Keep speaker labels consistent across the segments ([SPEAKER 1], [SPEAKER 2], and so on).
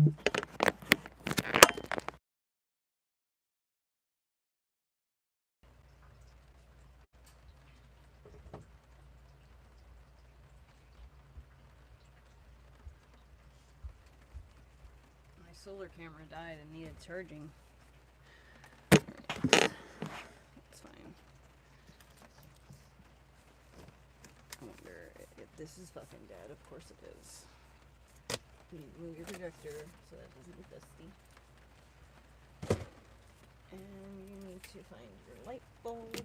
[SPEAKER 1] My solar camera died and needed charging. It's fine. I wonder if this is fucking dead. Of course it is. You need to move your projector so that doesn't get dusty. And you need to find your light bulb.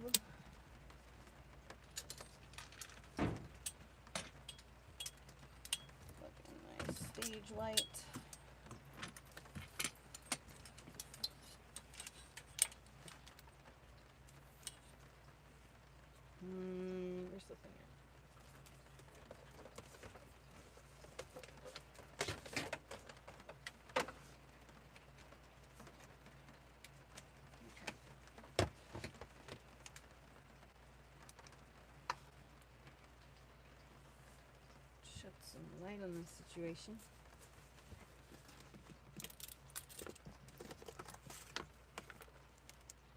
[SPEAKER 1] Fucking nice stage light. Where's the thing at? Shed some light on this situation.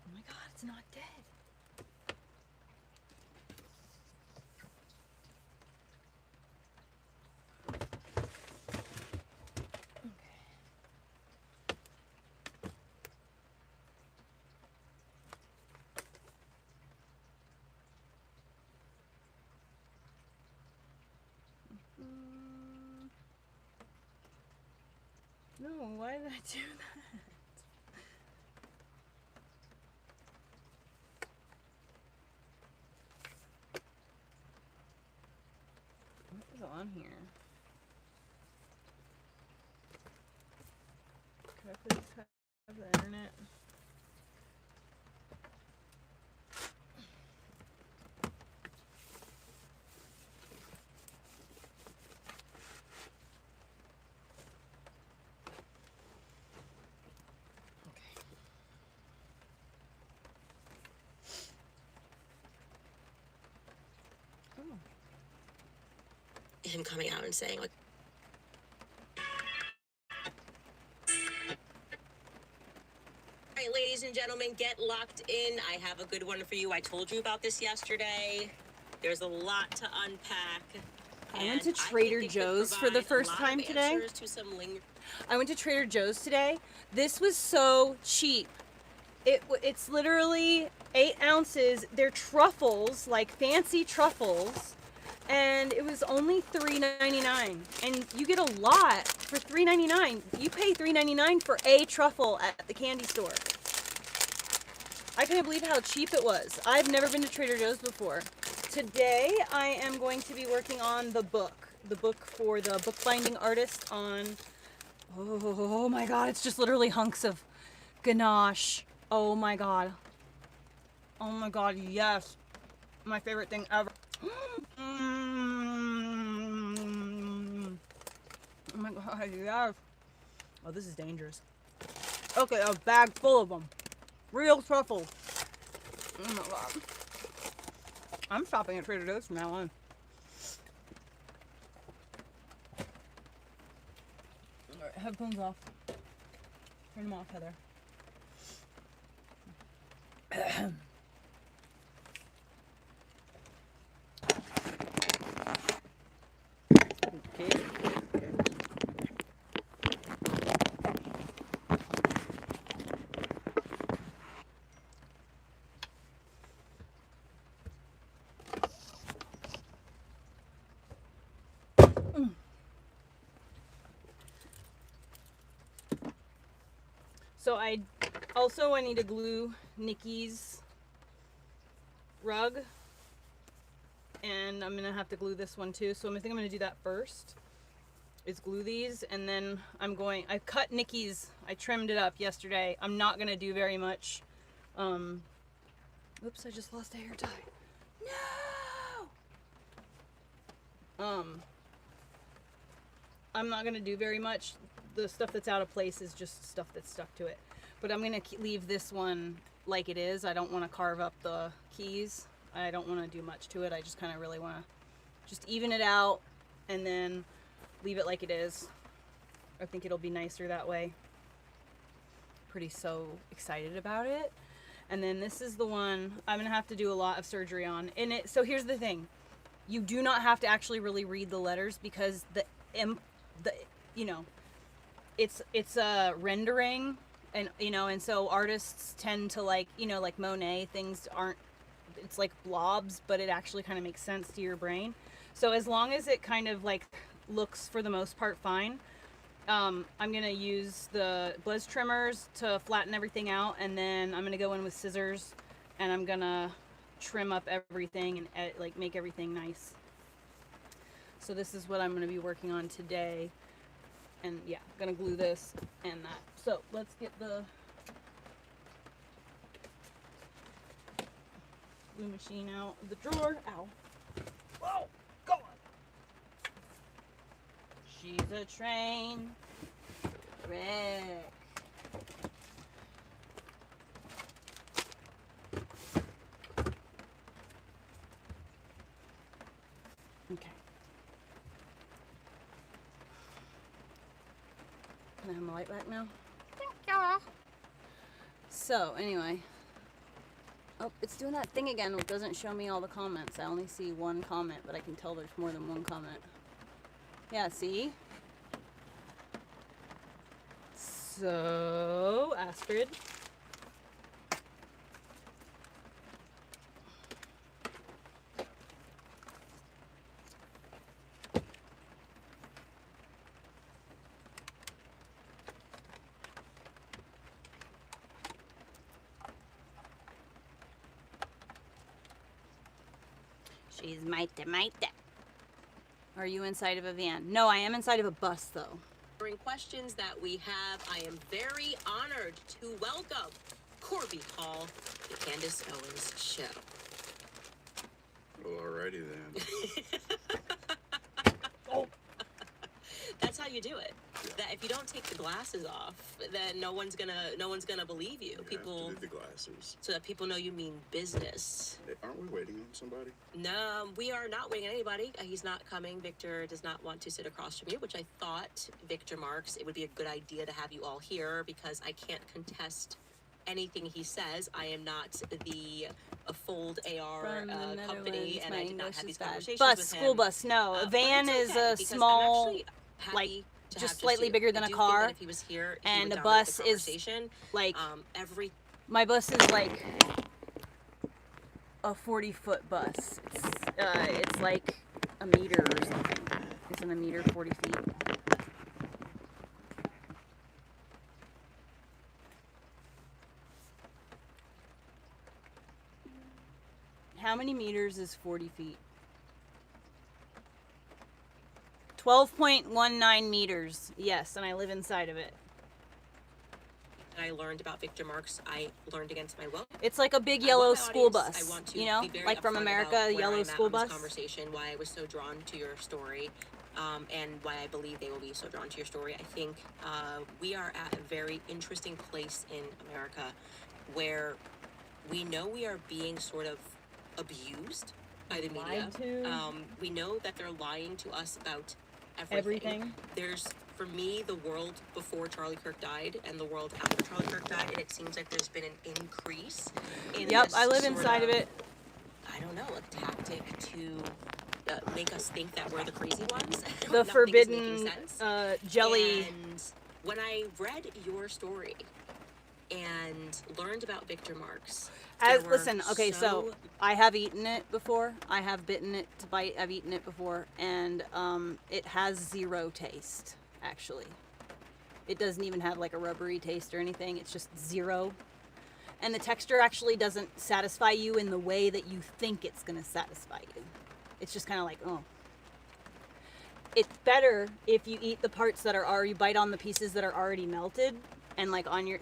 [SPEAKER 1] Oh my god, it's not dead. No, why did I do that? What is on here? Could I please have the internet?
[SPEAKER 2] Him coming out and saying, like, all right, ladies and gentlemen, get locked in. I have a good one for you. I told you about this yesterday. There's a lot to unpack.
[SPEAKER 1] I went to Trader Joe's for the first time today. I went to Trader Joe's today. This was so cheap. It's literally 8 ounces. They're truffles, like fancy truffles. And it was only $3.99, and you get a lot for $3.99. You pay $3.99 for a truffle at the candy store. I can't believe how cheap it was. I've never been to Trader Joe's before. Today, I am going to be working on the book for the bookbinding artist on, oh my god, it's just literally hunks of ganache. Oh my god, yes. My favorite thing ever. Oh my god, yes. Oh, this is dangerous. Okay, a bag full of them. Real truffles. Oh my god. I'm shopping at Trader Joe's from now on. Alright, headphones off. Turn them off, Heather. Okay. So I need to glue Nikki's rug, and I'm gonna have to glue this one too. So I think I'm gonna do that first. Is glue these, and then I cut Nikki's. I trimmed it up yesterday. I'm not gonna do very much. Oops, I just lost a hair tie. No. I'm not gonna do very much. The stuff that's out of place is just stuff that's stuck to it. But I'm gonna leave this one like it is. I don't want to carve up the keys. I don't want to do much to it. I just kind of really want to just even it out and then leave it like it is. I think it'll be nicer that way. Pretty so excited about it. And then this is the one I'm going to have to do a lot of surgery on. So here's the thing. You do not have to actually really read the letters because it's a rendering, and so artists tend to like Monet, things aren't, it's like blobs, but it actually kind of makes sense to your brain. So as long as it kind of like looks for the most part fine, I'm going to use the Blizz trimmers to flatten everything out, and then I'm going to go in with scissors and I'm going to trim up everything and like make everything nice. So this is what I'm going to be working on today. And yeah, I'm going to glue this and that. So let's get the glue machine out of the drawer. Ow. Whoa, go on. She's a train wreck. Okay. Can I have my light back now? Thank you. So, anyway. Oh, it's doing that thing again. It doesn't show me all the comments. I only see one comment, but I can tell there's more than one comment. Yeah, see? So, Astrid. She's mighty. Are you inside of a van? No, I am inside of a bus, though.
[SPEAKER 2] During questions that we have, I am very honored to welcome Corby Hall to Candace Owens' show.
[SPEAKER 3] Well, alrighty then.
[SPEAKER 1] Oh.
[SPEAKER 2] That's how you do it.
[SPEAKER 3] Yeah.
[SPEAKER 2] That if you don't take the glasses off, then no one's gonna believe you.
[SPEAKER 3] You
[SPEAKER 2] People,
[SPEAKER 3] have to do the glasses.
[SPEAKER 2] so that people know you mean business.
[SPEAKER 3] Hey, aren't we waiting on somebody?
[SPEAKER 2] No, we are not waiting on anybody. He's not coming. Victor does not want to sit across from you, which I thought, Victor Marks, it would be a good idea to have you all here because I can't contest anything he says. I am not the Fold AR company, and I did not have these conversations
[SPEAKER 1] bus,
[SPEAKER 2] with him.
[SPEAKER 1] school bus. No, a
[SPEAKER 2] But
[SPEAKER 1] van
[SPEAKER 2] it's
[SPEAKER 1] is
[SPEAKER 2] okay,
[SPEAKER 1] a
[SPEAKER 2] because
[SPEAKER 1] small,
[SPEAKER 2] I'm actually happy
[SPEAKER 1] like,
[SPEAKER 2] to
[SPEAKER 1] just
[SPEAKER 2] have
[SPEAKER 1] slightly
[SPEAKER 2] you.
[SPEAKER 1] bigger than
[SPEAKER 2] I
[SPEAKER 1] a
[SPEAKER 2] do think
[SPEAKER 1] car,
[SPEAKER 2] that if he was here, he
[SPEAKER 1] and
[SPEAKER 2] would
[SPEAKER 1] a
[SPEAKER 2] dominate
[SPEAKER 1] bus
[SPEAKER 2] the
[SPEAKER 1] is
[SPEAKER 2] conversation.
[SPEAKER 1] like
[SPEAKER 2] Every
[SPEAKER 1] my bus is like a 40-foot bus. It's like a meter or something. Isn't a meter 40 feet? How many meters is 40 feet? 12.19 meters. Yes, and I live inside of it.
[SPEAKER 2] I learned about Victor Marks, I learned against my will.
[SPEAKER 1] It's like a big
[SPEAKER 2] I
[SPEAKER 1] yellow
[SPEAKER 2] want my
[SPEAKER 1] school
[SPEAKER 2] audience-
[SPEAKER 1] bus,
[SPEAKER 2] I want to
[SPEAKER 1] you know,
[SPEAKER 2] be very
[SPEAKER 1] like from
[SPEAKER 2] upfront
[SPEAKER 1] America,
[SPEAKER 2] about
[SPEAKER 1] a
[SPEAKER 2] where
[SPEAKER 1] yellow
[SPEAKER 2] I'm at
[SPEAKER 1] school
[SPEAKER 2] on this
[SPEAKER 1] bus.
[SPEAKER 2] conversation, why I was so drawn to your story, and why I believe they will be so drawn to your story. I think we are at a very interesting place in America where we know we are being sort of abused by the media.
[SPEAKER 1] Lied to.
[SPEAKER 2] We know that they're lying to us about
[SPEAKER 1] Everything.
[SPEAKER 2] There's, for me, the world before Charlie Kirk died and the world after Charlie Kirk died, and it seems like there's been an increase in
[SPEAKER 1] Yep,
[SPEAKER 2] this
[SPEAKER 1] I live
[SPEAKER 2] sort
[SPEAKER 1] inside of it.
[SPEAKER 2] I don't know, a tactic to make us think that we're the crazy ones.
[SPEAKER 1] The
[SPEAKER 2] Nothing's
[SPEAKER 1] forbidden
[SPEAKER 2] making sense.
[SPEAKER 1] jelly.
[SPEAKER 2] And when I read your story and learned about Victor Marks,
[SPEAKER 1] Listen, okay, so I have eaten it before. I have bitten it to bite. I've eaten it before, and it has zero taste, actually. It doesn't even have like a rubbery taste or anything. It's just zero. And the texture actually doesn't satisfy you in the way that you think it's going to satisfy you. It's just kind of like, oh. It's better if you eat the parts that are already, bite on the pieces that are already melted, and like on your,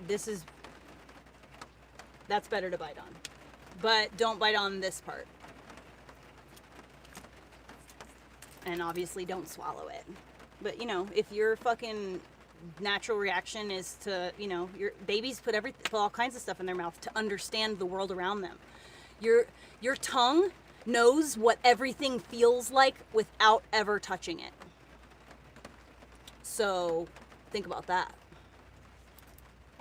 [SPEAKER 1] that's better to bite on. But don't bite on this part. And obviously don't swallow it. But, you know, if your fucking natural reaction is to, you know, your babies put all kinds of stuff in their mouth to understand the world around them. Your tongue knows what everything feels like without ever touching it. So Think about that.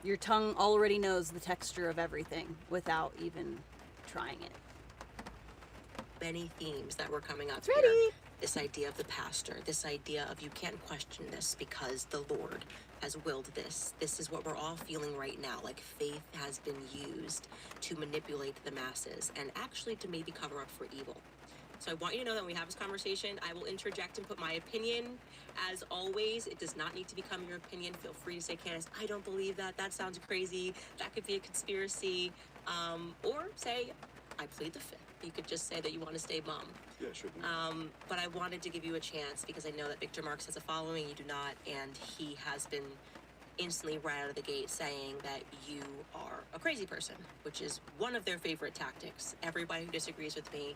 [SPEAKER 1] Your tongue already knows the texture of everything without even trying it.
[SPEAKER 2] Many themes that were coming up
[SPEAKER 1] It's
[SPEAKER 2] here.
[SPEAKER 1] ready.
[SPEAKER 2] This idea of the pastor, this idea of you can't question this because the Lord has willed this. This is what we're all feeling right now. Like faith has been used to manipulate the masses and actually to maybe cover up for evil. So I want you to know that when we have this conversation, I will interject and put my opinion. As always, it does not need to become your opinion. Feel free to say, Candace, I don't believe that. That sounds crazy. That could be a conspiracy. Or say, I plead the fifth. You could just say that you want to stay mum.
[SPEAKER 3] Yeah, sure.
[SPEAKER 2] But I wanted to give you a chance because I know that Victor Marx has a following, you do not, and he has been instantly right out of the gate saying that you are a crazy person, which is one of their favorite tactics. Everybody who disagrees with me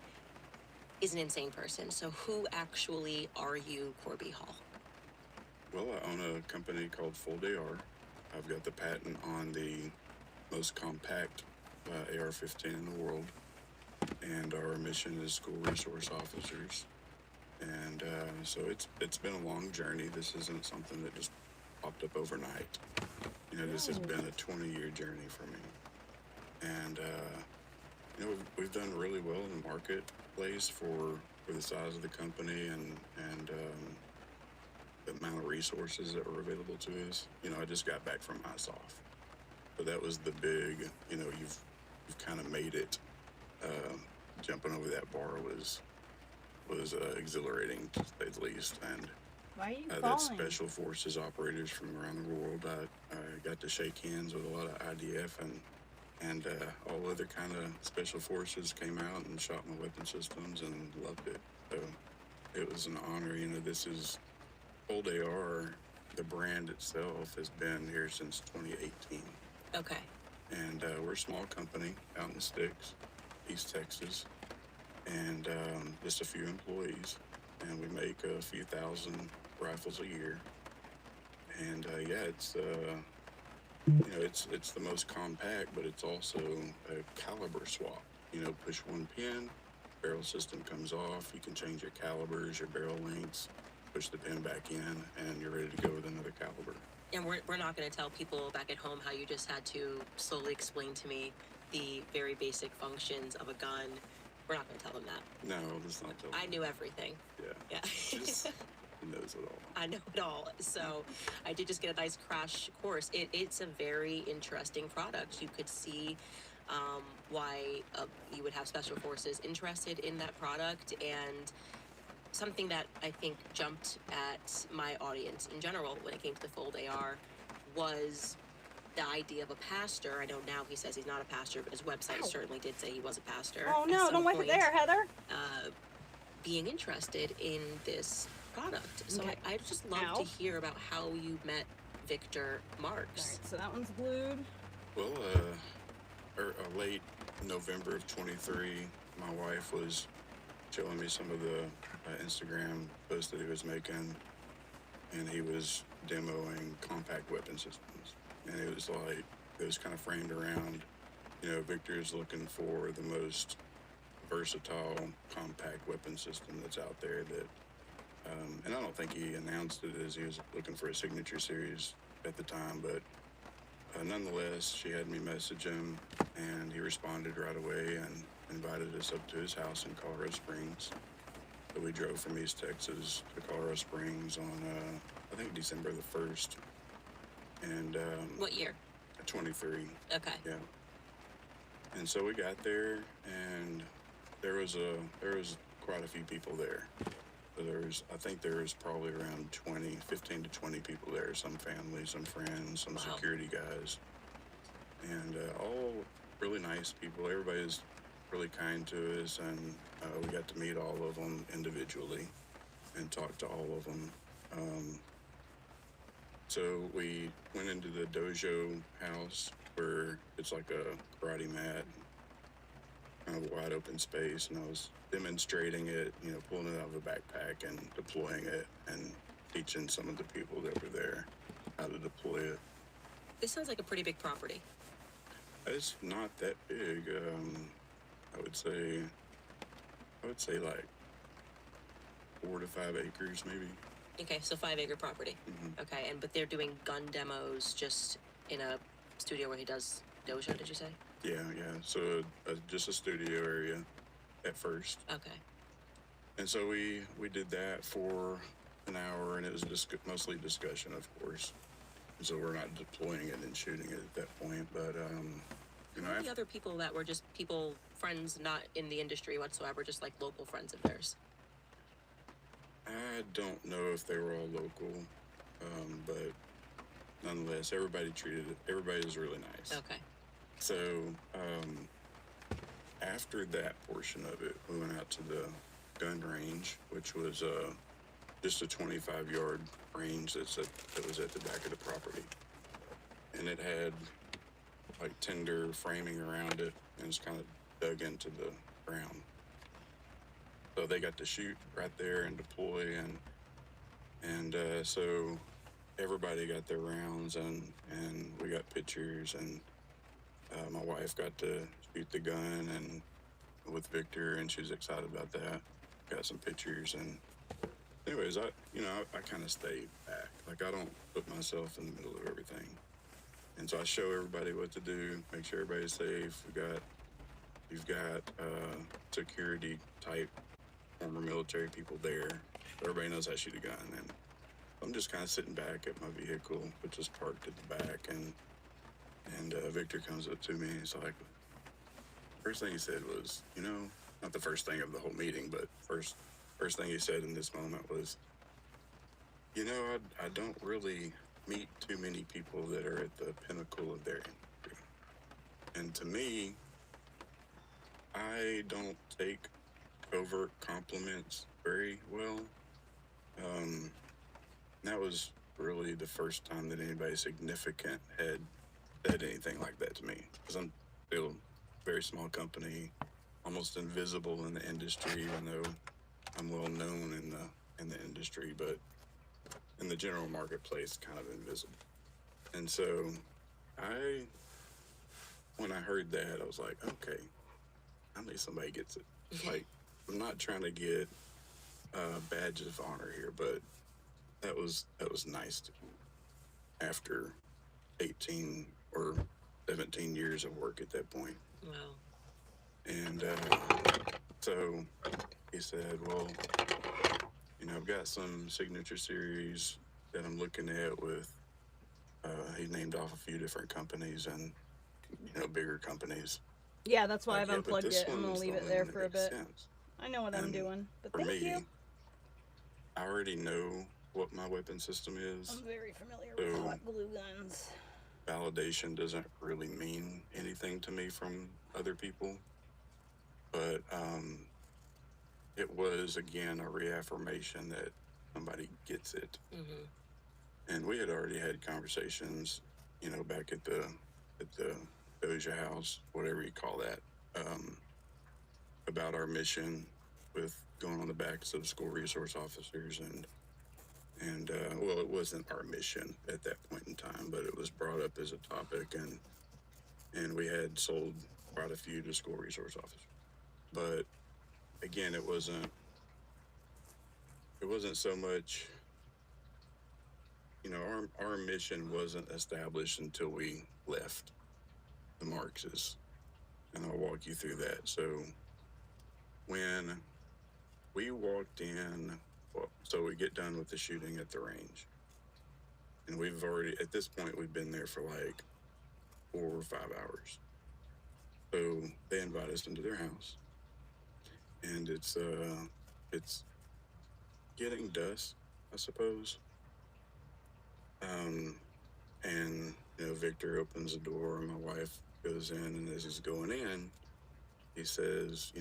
[SPEAKER 2] is an insane person. So who actually are you, Corby Hall?
[SPEAKER 3] Well, I own a company called Full Day R. I've got the patent on the most compact AR-15 in the world. And our mission is school resource officers. And so it's been a long journey. This isn't something that just popped up overnight. You know, this has been a 20-year journey for me. And, you know, we've done really well in the marketplace for the size of the company and the amount of resources that were available to us. You know, I just got back from ISOF. So that was the big, you know, you've kind of made it. Jumping over that bar was exhilarating, to say the least. And
[SPEAKER 1] Why are you
[SPEAKER 3] that
[SPEAKER 1] falling?
[SPEAKER 3] special forces operators from around the world, I got to shake hands with a lot of IDF and all other kind of special forces came out and shot my weapon systems and loved it. So it was an honor. You know, this is Old AR. The brand itself has been here since 2018.
[SPEAKER 2] Okay.
[SPEAKER 3] And we're a small company out in the sticks, East Texas, and just a few employees, and we make a few thousand rifles a year. And yeah, it's you know, it's the most compact, but it's also a caliber swap. You know, push one pin, barrel system comes off, you can change your calibers, your barrel lengths, push the pin back in, and you're ready to go with another caliber.
[SPEAKER 2] And we're not going to tell people back at home how you just had to slowly explain to me the very basic functions of a gun. We're not going to tell them that.
[SPEAKER 3] No, let's not tell them.
[SPEAKER 2] I knew everything.
[SPEAKER 3] Yeah.
[SPEAKER 2] Yeah.
[SPEAKER 3] Just knows it all.
[SPEAKER 2] I know it all. So I did just get a nice crash course. It's a very interesting product. You could see why you would have special forces interested in that product, and something that I think jumped at my audience in general when it came to the Fold AR was the idea of a pastor. I know now he says he's not a pastor, but his website certainly did say he was a pastor.
[SPEAKER 1] Oh
[SPEAKER 2] at
[SPEAKER 1] no,
[SPEAKER 2] some
[SPEAKER 1] don't wipe it
[SPEAKER 2] point,
[SPEAKER 1] there, Heather.
[SPEAKER 2] being interested in this product. So
[SPEAKER 1] Okay.
[SPEAKER 2] I'd just love to hear about how you met Victor Marx.
[SPEAKER 1] Alright, so that one's glued.
[SPEAKER 3] Well, late November of 23, my wife was showing me some of the Instagram posts that he was making, and he was demoing compact weapon systems. And it was like, it was kind of framed around, you know, Victor's looking for the most versatile compact weapon system that's out there that, and I don't think he announced it as he was looking for a signature series at the time, but nonetheless, she had me message him, and he responded right away and invited us up to his house in Colorado Springs. So we drove from East Texas to Colorado Springs on, I think December the 1st. And
[SPEAKER 2] What year?
[SPEAKER 3] 23.
[SPEAKER 2] Okay.
[SPEAKER 3] Yeah. And so we got there, and there was quite a few people there. So I think there was probably around 15 to 20 people there. Some family, some friends, some security guys, and all really nice people. Everybody's really kind to us, and we got to meet all of them individually and talk to all of them. So we went into the dojo house where it's like a karate mat, kind of a wide open space, and I was demonstrating it, you know, pulling it out of a backpack and deploying it and teaching some of the people that were there how to deploy it.
[SPEAKER 2] This sounds like a pretty big property.
[SPEAKER 3] It's not that big. I would say like 4 to 5 acres maybe.
[SPEAKER 2] Okay, so 5-acre property.
[SPEAKER 3] Mhm.
[SPEAKER 2] Okay, but they're doing gun demos just in a studio where he does dojo, did you say?
[SPEAKER 3] Yeah, yeah. So just a studio area at first.
[SPEAKER 2] Okay.
[SPEAKER 3] And so we did that for an hour, and it was mostly discussion, of course. And so we're not deploying it and shooting it at that point. But you know,
[SPEAKER 2] How many other people that were just people, friends, not in the industry whatsoever, just like local friends of theirs?
[SPEAKER 3] I don't know if they were all local, but nonetheless, everybody was really nice.
[SPEAKER 2] Okay.
[SPEAKER 3] So after that portion of it, we went out to the gun range, which was just a 25-yard range that was at the back of the property, and it had like tinder framing around it, and it's kind of dug into the ground. So they got to shoot right there and deploy, and so everybody got their rounds, and we got pictures, and my wife got to shoot the gun and with Victor, and she was excited about that. Got some pictures, and anyways, I kind of stayed back. Like, I don't put myself in the middle of everything, and so I show everybody what to do, make sure everybody's safe. You've got security type former military people there. Everybody knows how to shoot a gun, and I'm just kind of sitting back at my vehicle, which is parked at the back, and Victor comes up to me, and he's like, first thing he said was, not the first thing of the whole meeting, but first thing he said in this moment was, I don't really meet too many people that are at the pinnacle of their industry. And to me, I don't take covert compliments very well. That was really the first time that anybody significant had said anything like that to me, because I'm still a very small company, almost invisible in the industry, even though I'm well known in the industry, but in the general marketplace, kind of invisible. And so when I heard that, I was like, okay, I think somebody gets it. Like, I'm not trying to get badges of honor here, but that was nice to me after 18 or 17 years of work at that point.
[SPEAKER 2] Wow.
[SPEAKER 3] And so he said, well, I've got some signature series that I'm looking at with, he named off a few different companies and, bigger companies.
[SPEAKER 1] Yeah, that's why I've
[SPEAKER 3] but
[SPEAKER 1] unplugged
[SPEAKER 3] this
[SPEAKER 1] it. I'm
[SPEAKER 3] one
[SPEAKER 1] gonna
[SPEAKER 3] was the
[SPEAKER 1] leave it
[SPEAKER 3] only
[SPEAKER 1] there
[SPEAKER 3] one that
[SPEAKER 1] for a
[SPEAKER 3] makes
[SPEAKER 1] bit.
[SPEAKER 3] sense.
[SPEAKER 1] I know what I'm
[SPEAKER 3] And
[SPEAKER 1] doing, but
[SPEAKER 3] for
[SPEAKER 1] thank
[SPEAKER 3] me,
[SPEAKER 1] you.
[SPEAKER 3] I already know what my weapon system is.
[SPEAKER 1] I'm very familiar with hot glue guns.
[SPEAKER 3] Validation doesn't really mean anything to me from other people, but it was, again, a reaffirmation that somebody gets it.
[SPEAKER 2] Mm-hmm.
[SPEAKER 3] And we had already had conversations, back at the Doja House, whatever you call that, about our mission with going on the backs of school resource officers, and well, it wasn't our mission at that point in time, but it was brought up as a topic, and we had sold quite a few to school resource officers. But again, it wasn't so much, our mission wasn't established until we left the Marxes, and I'll walk you through that. So when we walked in, so we get done with the shooting at the range, and at this point, we've been there for like 4 or 5 hours. So they invite us into their house, and it's getting dusk, I suppose. And Victor opens the door, and my wife goes in, and as he's going in, he says,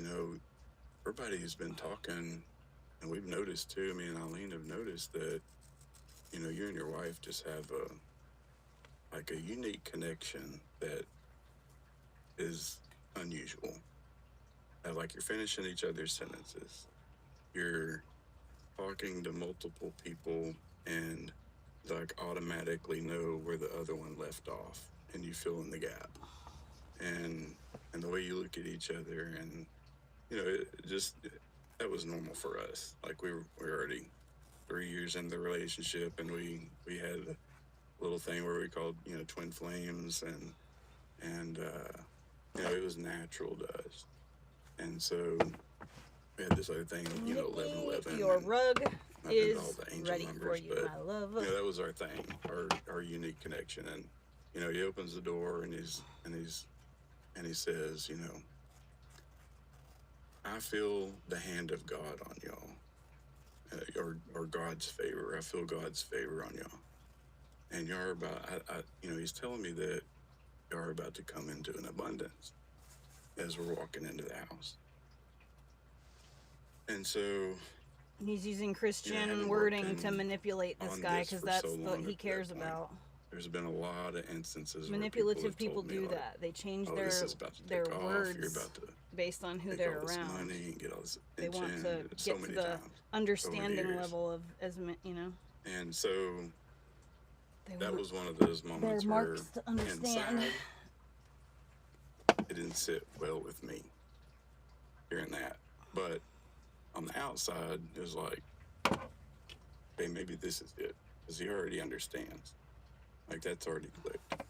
[SPEAKER 3] everybody's been talking, and we've noticed too, me and Eileen have noticed that, you and your wife just have a unique connection that is unusual. Like, you're finishing each other's sentences. You're talking to multiple people and like automatically know where the other one left off, and you fill in the gap. And the way you look at each other, and that was normal for us. Like, we were already 3 years into the relationship, and we had a little thing where we called, twin flames, and it was natural to us. And so we had this other thing, 1111.
[SPEAKER 1] Your rug
[SPEAKER 3] I did
[SPEAKER 1] is
[SPEAKER 3] all the angel
[SPEAKER 1] ready
[SPEAKER 3] numbers,
[SPEAKER 1] for you,
[SPEAKER 3] but
[SPEAKER 1] my love.
[SPEAKER 3] that was our thing, our unique connection. And he opens the door and he says, I feel the hand of God on y'all, or God's favor. I feel God's favor on y'all, and you're about. He's telling me that you're about to come into an abundance as we're walking into the house. And so
[SPEAKER 1] he's using Christian
[SPEAKER 3] having
[SPEAKER 1] wording
[SPEAKER 3] worked
[SPEAKER 1] to manipulate this
[SPEAKER 3] on
[SPEAKER 1] guy
[SPEAKER 3] this
[SPEAKER 1] because
[SPEAKER 3] for
[SPEAKER 1] that's
[SPEAKER 3] so
[SPEAKER 1] what
[SPEAKER 3] long
[SPEAKER 1] he
[SPEAKER 3] at
[SPEAKER 1] cares
[SPEAKER 3] that point,
[SPEAKER 1] about.
[SPEAKER 3] there's been a lot of instances
[SPEAKER 1] Manipulative
[SPEAKER 3] where
[SPEAKER 1] people
[SPEAKER 3] people have told
[SPEAKER 1] do
[SPEAKER 3] me,
[SPEAKER 1] that. They change
[SPEAKER 3] oh,
[SPEAKER 1] their
[SPEAKER 3] this is about to
[SPEAKER 1] their
[SPEAKER 3] take off.
[SPEAKER 1] words
[SPEAKER 3] You're about to
[SPEAKER 1] based on who
[SPEAKER 3] take
[SPEAKER 1] they're
[SPEAKER 3] all this
[SPEAKER 1] around.
[SPEAKER 3] money and get all this
[SPEAKER 1] They want
[SPEAKER 3] attention.
[SPEAKER 1] to
[SPEAKER 3] So
[SPEAKER 1] get to
[SPEAKER 3] many
[SPEAKER 1] the
[SPEAKER 3] times
[SPEAKER 1] understanding
[SPEAKER 3] years.
[SPEAKER 1] level of
[SPEAKER 3] And so
[SPEAKER 1] They
[SPEAKER 3] that
[SPEAKER 1] want
[SPEAKER 3] was one of those
[SPEAKER 1] their
[SPEAKER 3] moments where
[SPEAKER 1] marks to understand.
[SPEAKER 3] inside it didn't sit well with me hearing that. But on the outside, it was like, hey, maybe this is it. Because he already understands. Like, that's already clicked.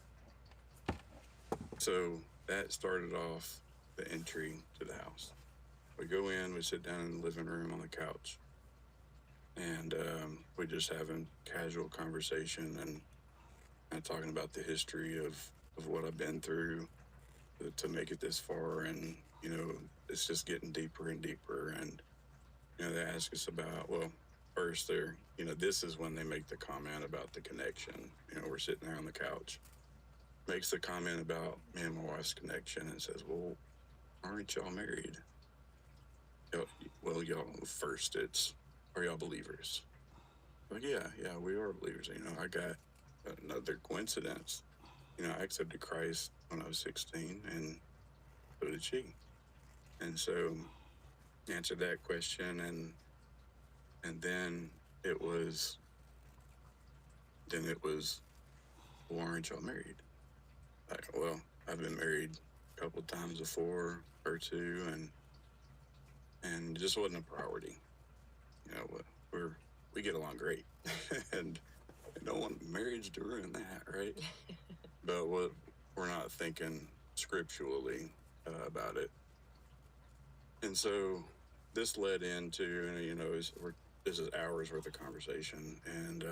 [SPEAKER 3] So that started off the entry to the house. We go in, we sit down in the living room on the couch. And we just having casual conversation and talking about the history of what I've been through to make it this far. And, it's just getting deeper and deeper. And, they ask us about, well, first they're, this is when they make the comment about the connection. We're sitting there on the couch. Makes the comment about me and my wife's connection and says, well, aren't y'all married? Well, y'all, first it's, are y'all believers? Like, yeah, we are believers. I got another coincidence. I accepted Christ when I was 16, and so did she. And so answered that question, and then it was, well, aren't y'all married? Like, well, I've been married a couple times before, or two, and it just wasn't a priority. We get along great, and I don't want marriage to ruin that, right? But we're not thinking scripturally about it, and so this led into, this is hours worth of conversation, and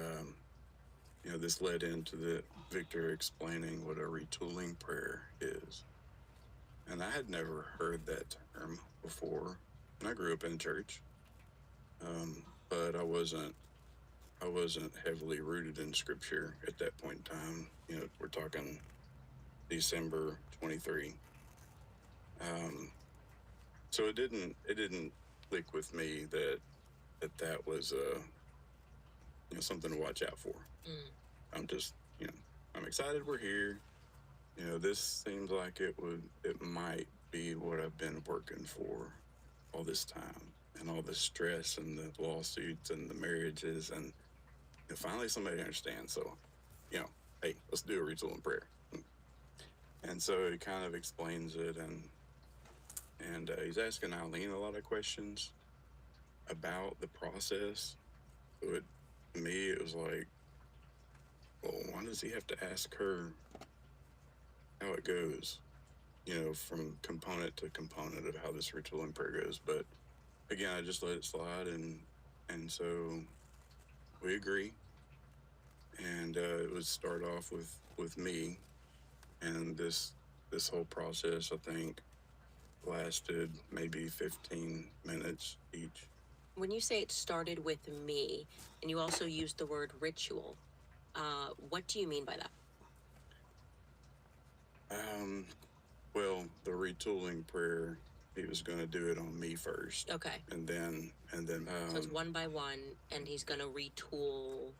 [SPEAKER 3] this led into the Victor explaining what a retooling prayer is, and I had never heard that term before. And I grew up in church, but I wasn't heavily rooted in scripture at that point in time. We're talking December 23. So it didn't click with me that was something to watch out for. I'm just, I'm excited we're here. This seems like it might be what I've been working for all this time, and all the stress and the lawsuits and the marriages, and finally somebody understands. So, hey, let's do a retooling prayer. And so he kind of explains it, and he's asking Eileen a lot of questions about the process. So to me, it was like, well, why does he have to ask her how it goes? From component to component of how this retooling prayer goes. But again, I just let it slide, and so we agree. And it would start off with me, and this whole process, I think, lasted maybe 15 minutes each.
[SPEAKER 2] When you say it started with me, and you also used the word ritual, what do you mean by that?
[SPEAKER 3] Well, the retooling prayer, he was going to do it on me first.
[SPEAKER 2] Okay.
[SPEAKER 3] And then.
[SPEAKER 2] So it's one by one, and he's going to retool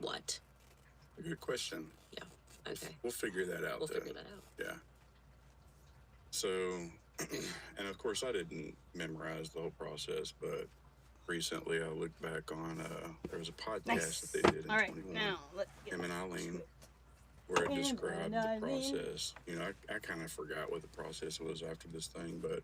[SPEAKER 2] what?
[SPEAKER 3] Good question.
[SPEAKER 2] Yeah. Okay.
[SPEAKER 3] We'll figure that out.
[SPEAKER 2] We'll figure that out.
[SPEAKER 3] Yeah. So, and of course, I didn't memorize the whole process, but recently I looked back on, there was a podcast that they did in 21.
[SPEAKER 1] Now,
[SPEAKER 3] Him and Eileen, where it described the process. I kind of forgot what the process was after this thing, but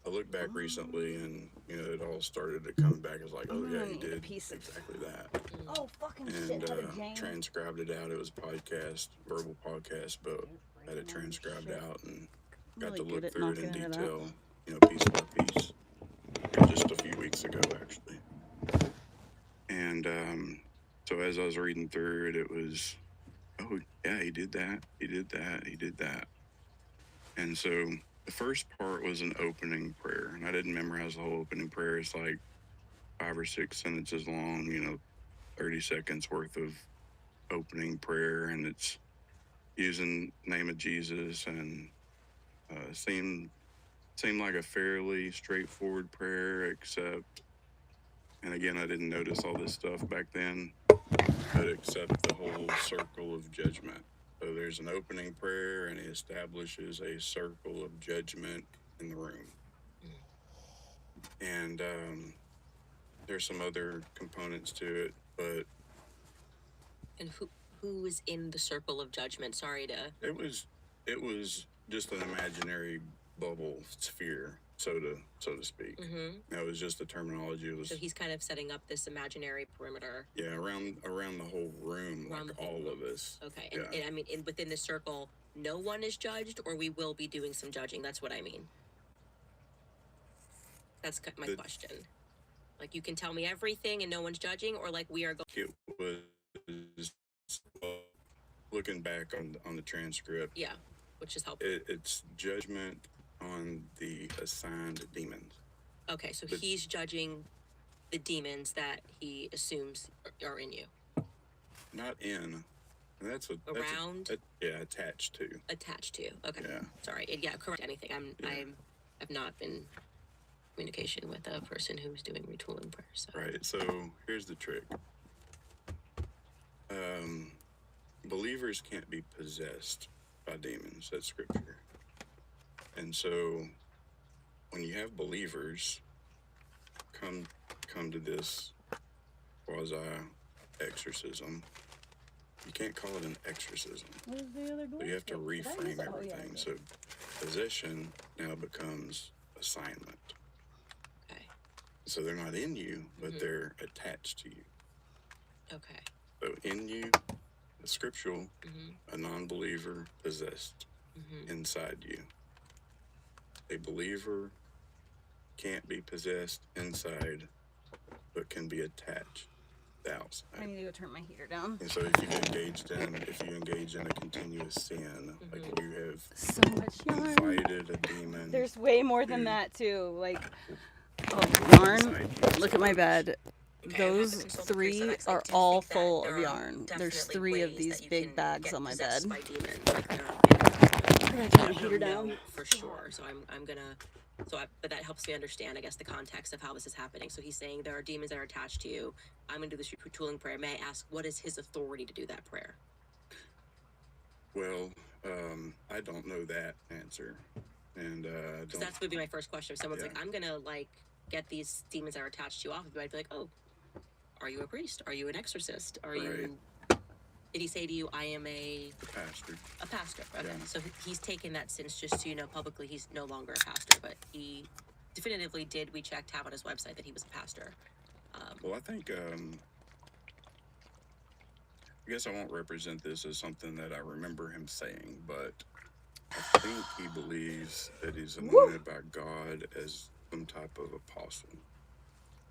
[SPEAKER 3] I looked back recently, and it all started to come back. It's like, oh yeah, he did exactly that,
[SPEAKER 1] Oh, fucking
[SPEAKER 3] and
[SPEAKER 1] shithead, James.
[SPEAKER 3] transcribed it out. It was a podcast, verbal podcast, but had it transcribed out and got to look through it in detail, piece by piece, just a few weeks ago, actually. And so as I was reading through it, it was, oh yeah, he did that, he did that, he did that. And so the first part was an opening prayer, and I didn't memorize the whole opening prayer. It's like 5 or 6 sentences long, 30 seconds worth of opening prayer, and it's using name of Jesus, and seemed like a fairly straightforward prayer, except, and again, I didn't notice all this stuff back then, but except the whole circle of judgment. So there's an opening prayer, and he establishes a circle of judgment in the room. And there's some other components to it, but...
[SPEAKER 2] And who is in the circle of judgment? Sorry to...
[SPEAKER 3] It was just an imaginary bubble sphere, so to speak.
[SPEAKER 2] Mm-hmm.
[SPEAKER 3] That was just the terminology. It was,
[SPEAKER 2] so he's kind of setting up this imaginary perimeter.
[SPEAKER 3] Yeah, around the whole room, like all of us.
[SPEAKER 2] Okay, and I mean, within this circle, no one is judged, or we will be doing some judging. That's what I mean. That's my question. Like, you can tell me everything and no one's judging, or like we are going...
[SPEAKER 3] It was, looking back on the transcript.
[SPEAKER 2] Yeah, which is helpful.
[SPEAKER 3] It's judgment on the assigned demons.
[SPEAKER 2] Okay, so he's judging the demons that he assumes are in you.
[SPEAKER 3] Not in. That's what...
[SPEAKER 2] Around?
[SPEAKER 3] Attached to.
[SPEAKER 2] Attached to. Okay.
[SPEAKER 3] Yeah.
[SPEAKER 2] Sorry. Correct anything. I've not been... communication with a person who's doing retooling prayer. So.
[SPEAKER 3] Right. So here's the trick. Believers can't be possessed by demons. That's scripture. And so when you have believers come to this quasi exorcism, you can't call it an exorcism.
[SPEAKER 1] Where's the other door?
[SPEAKER 3] So you have to reframe everything. So possession now becomes assignment. So they're not in you, but they're attached to you.
[SPEAKER 2] Okay.
[SPEAKER 3] So in you, the scriptural, a non-believer possessed inside you. A believer can't be possessed inside, but can be attached outside.
[SPEAKER 1] I need to go turn my heater down.
[SPEAKER 3] And so if you engage in a continuous sin, like you have
[SPEAKER 1] so much yarn.
[SPEAKER 3] invited a demon.
[SPEAKER 1] There's way more than that too. Like... Oh, yarn. Look at my bed. Those 3 are all full of yarn. There's 3 of these big bags on my bed. I'm gonna turn the heater down.
[SPEAKER 2] For sure. So I'm gonna... but that helps me understand, I guess, the context of how this is happening. So he's saying there are demons that are attached to you. I'm gonna do this retooling prayer. May I ask, what is his authority to do that prayer?
[SPEAKER 3] Well, I don't know that answer. And
[SPEAKER 2] that's would be my first question. If someone's like, I'm gonna get these demons that are attached to you off of you, I'd be like, oh, are you a priest? Are you an exorcist? Are you... Did he say to you, I am a
[SPEAKER 3] pastor?
[SPEAKER 2] A pastor. Okay.
[SPEAKER 3] Yeah.
[SPEAKER 2] So he's taken that since, just so you know, publicly, he's no longer a pastor, but he definitively did. We checked out on his website that he was a pastor.
[SPEAKER 3] Well, I think, I guess I won't represent this as something that I remember him saying, but I think he believes that he's anointed by God as some type of apostle.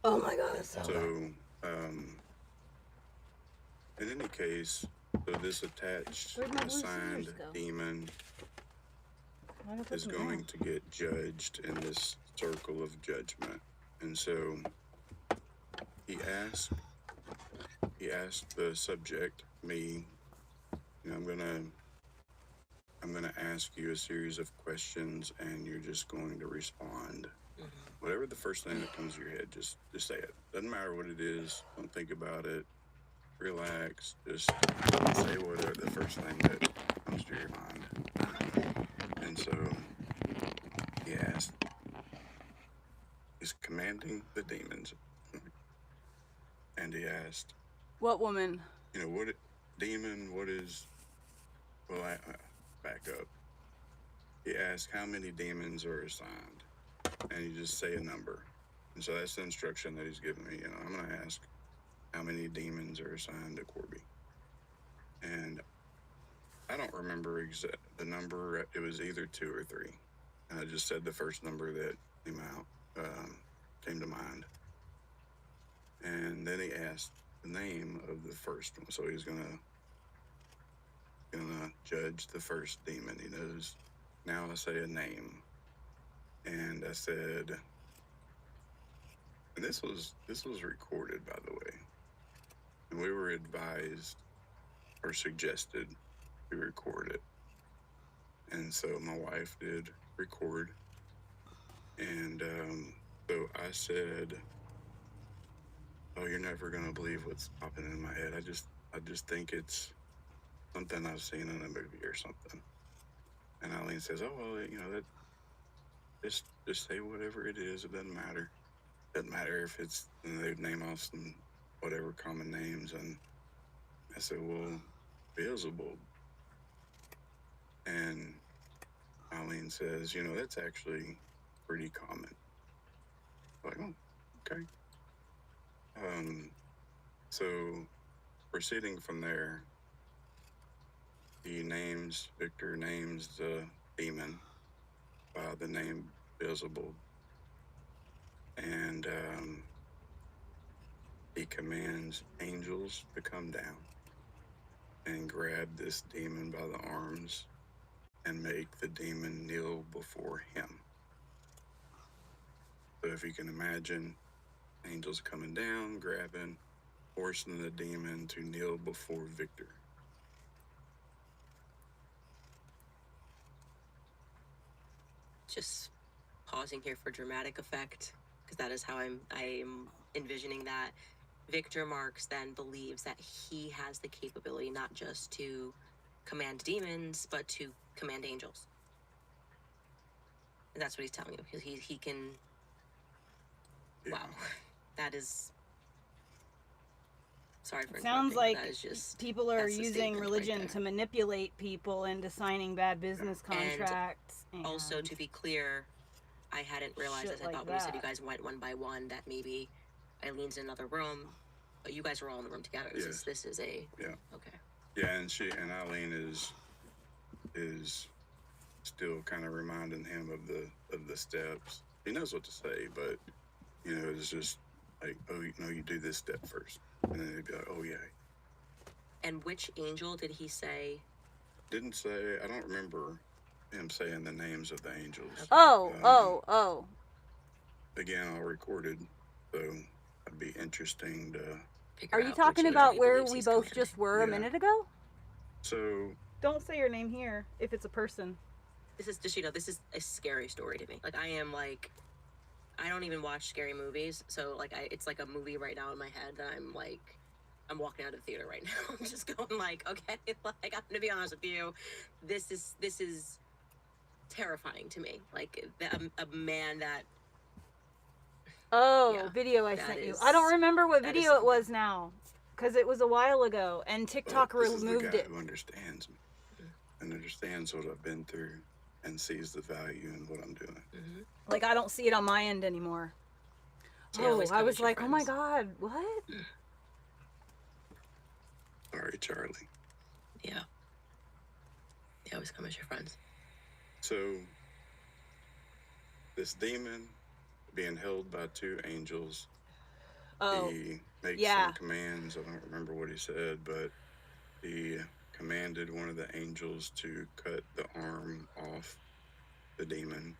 [SPEAKER 1] Oh my God.
[SPEAKER 3] So, in any case, so this attached, assigned demon is going to get judged in this circle of judgment. And so he asked the subject, me, I'm gonna ask you a series of questions, and you're just going to respond. Whatever the first thing that comes to your head, just say it. Doesn't matter what it is. Don't think about it. Relax. Just say whatever the first thing that comes to your mind. And so he asked, he's commanding the demons. And he asked,
[SPEAKER 1] what woman?
[SPEAKER 3] What is, well, I back up. He asked, how many demons are assigned? and you just say a number. And so that's the instruction that he's given me. I'm going to ask how many demons are assigned to Corby. And I don't remember the number. It was either 2 or 3. And I just said the first number that came to mind. And then he asked the name of the first one. So he's gonna judge the first demon. He knows. Now I say a name. And I said, and this was recorded, by the way. And we were advised or suggested to record it. And so my wife did record. And so I said, oh, you're never going to believe what's popping in my head. I just think it's something I've seen in a movie or something. And Eileen says, oh, well, that just say whatever it is. It doesn't matter. Doesn't matter if it's, they'd name off some whatever common names. And I said, well, Beelzebub. And Eileen says, that's actually pretty common. I'm like, oh, okay. So proceeding from there, Victor names the demon by the name Beelzebub. And he commands angels to come down and grab this demon by the arms and make the demon kneel before him. So if you can imagine, angels coming down, grabbing, forcing the demon to kneel before Victor.
[SPEAKER 2] Just pausing here for dramatic effect, because that is how I'm envisioning that. Victor Marks then believes that he has the capability not just to command demons, but to command angels. And that's what he's telling you, because he can.
[SPEAKER 3] Yeah.
[SPEAKER 2] Wow, that is. Sorry for
[SPEAKER 1] Sounds
[SPEAKER 2] interrupting,
[SPEAKER 1] like
[SPEAKER 2] that is just,
[SPEAKER 1] people are
[SPEAKER 2] that's the
[SPEAKER 1] using
[SPEAKER 2] statement
[SPEAKER 1] religion
[SPEAKER 2] right
[SPEAKER 1] to
[SPEAKER 2] there.
[SPEAKER 1] manipulate people into signing bad business contracts. And
[SPEAKER 2] Also, to be clear, I hadn't realized,
[SPEAKER 1] shit
[SPEAKER 2] as I
[SPEAKER 1] like
[SPEAKER 2] thought when you said you
[SPEAKER 1] that.
[SPEAKER 2] guys went one by one, that maybe Eileen's in another room, but you guys were all in the room together.
[SPEAKER 3] Yes.
[SPEAKER 2] This is a
[SPEAKER 3] Yeah.
[SPEAKER 2] okay.
[SPEAKER 3] Yeah, and Eileen is still kind of reminding him of the steps. He knows what to say, but it's just like, oh, you do this step first, and then he'd be like, oh yeah.
[SPEAKER 2] And which angel did he say?
[SPEAKER 3] Didn't say. I don't remember him saying the names of the angels.
[SPEAKER 1] Oh.
[SPEAKER 3] Again, all recorded, so it'd be interesting to.
[SPEAKER 2] Figure
[SPEAKER 1] Are you
[SPEAKER 2] out
[SPEAKER 1] talking
[SPEAKER 2] which
[SPEAKER 1] about
[SPEAKER 2] angel he
[SPEAKER 1] where
[SPEAKER 2] believes
[SPEAKER 1] we
[SPEAKER 2] he's
[SPEAKER 1] both
[SPEAKER 2] commanding.
[SPEAKER 1] just were a
[SPEAKER 3] Yeah.
[SPEAKER 1] minute ago?
[SPEAKER 3] So
[SPEAKER 1] Don't say your name here if it's a person.
[SPEAKER 2] This is just this is a scary story to me. Like I don't even watch scary movies, so it's like a movie right now in my head that I'm walking out of the theater right now. I'm just going okay, I'm gonna be honest with you, this is terrifying to me. A man that
[SPEAKER 1] Oh,
[SPEAKER 2] Yeah,
[SPEAKER 1] video I
[SPEAKER 2] that
[SPEAKER 1] sent you.
[SPEAKER 2] is-
[SPEAKER 1] I don't remember what
[SPEAKER 2] that is
[SPEAKER 1] video it was now, because it was a while ago, and TikTok
[SPEAKER 3] this is the
[SPEAKER 1] removed
[SPEAKER 3] guy
[SPEAKER 1] it.
[SPEAKER 3] who understands me and understands what I've been through and sees the value in what I'm doing.
[SPEAKER 2] mm-hmm.
[SPEAKER 1] Like, I don't see it on my end anymore.
[SPEAKER 2] You always
[SPEAKER 1] I
[SPEAKER 2] come
[SPEAKER 1] was
[SPEAKER 2] as your
[SPEAKER 1] like, oh my
[SPEAKER 2] friends.
[SPEAKER 1] God, what?
[SPEAKER 3] Sorry, Charlie.
[SPEAKER 2] Yeah. They always come as your friends.
[SPEAKER 3] So this demon being held by 2 angels.
[SPEAKER 1] Oh,
[SPEAKER 3] He makes
[SPEAKER 1] yeah.
[SPEAKER 3] some commands. I don't remember what he said, but he commanded one of the angels to cut the arm off the demon.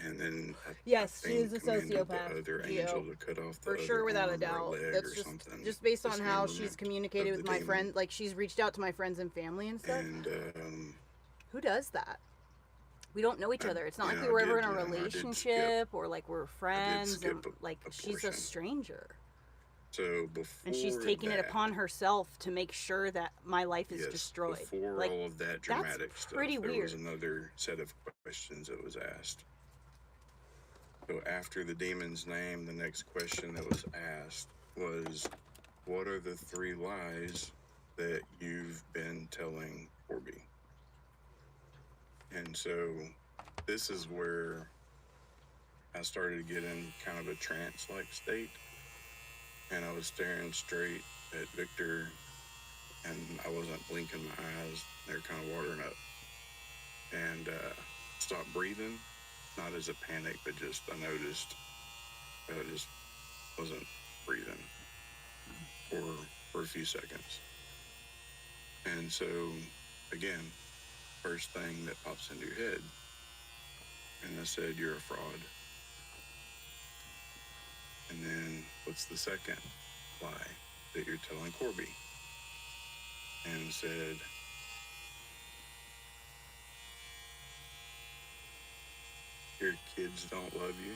[SPEAKER 3] And then
[SPEAKER 1] Yes,
[SPEAKER 3] I
[SPEAKER 1] she
[SPEAKER 3] think
[SPEAKER 1] is a
[SPEAKER 3] commanded
[SPEAKER 1] sociopath,
[SPEAKER 3] the other
[SPEAKER 1] Geo.
[SPEAKER 3] angel to cut off the
[SPEAKER 1] For
[SPEAKER 3] other
[SPEAKER 1] sure, without a
[SPEAKER 3] arm or
[SPEAKER 1] doubt.
[SPEAKER 3] leg
[SPEAKER 1] That's
[SPEAKER 3] or something.
[SPEAKER 1] just based on how she's
[SPEAKER 3] Dismemberment
[SPEAKER 1] communicated
[SPEAKER 3] of
[SPEAKER 1] with
[SPEAKER 3] the
[SPEAKER 1] my
[SPEAKER 3] demon.
[SPEAKER 1] friend. Like, she's reached out to my friends and family and stuff.
[SPEAKER 3] And
[SPEAKER 1] Who does that? We don't know each other. It's not like we
[SPEAKER 3] I
[SPEAKER 1] were ever
[SPEAKER 3] did,
[SPEAKER 1] in a
[SPEAKER 3] I did
[SPEAKER 1] relationship or like we're friends.
[SPEAKER 3] skip
[SPEAKER 1] And like,
[SPEAKER 3] a
[SPEAKER 1] she's a
[SPEAKER 3] portion.
[SPEAKER 1] stranger.
[SPEAKER 3] so before
[SPEAKER 1] And she's taking it
[SPEAKER 3] that,
[SPEAKER 1] upon herself to make sure that my life is
[SPEAKER 3] yes,
[SPEAKER 1] destroyed.
[SPEAKER 3] Before
[SPEAKER 1] Like,
[SPEAKER 3] all of that dramatic stuff,
[SPEAKER 1] pretty
[SPEAKER 3] there was
[SPEAKER 1] weird.
[SPEAKER 3] another set of questions that was asked. So after the demon's name, the next question that was asked was, what are the 3 lies that you've been telling Corby? And so this is where I started to get in kind of a trance-like state, and I was staring straight at Victor, and I wasn't blinking my eyes. They were kind of watering up, and stopped breathing, not as a panic, but just I noticed that I just wasn't breathing for a few seconds. And so, again, first thing that pops into your head, and I said, "You're a fraud." And then, what's the second lie that you're telling Corby? And said, "Your kids don't love you."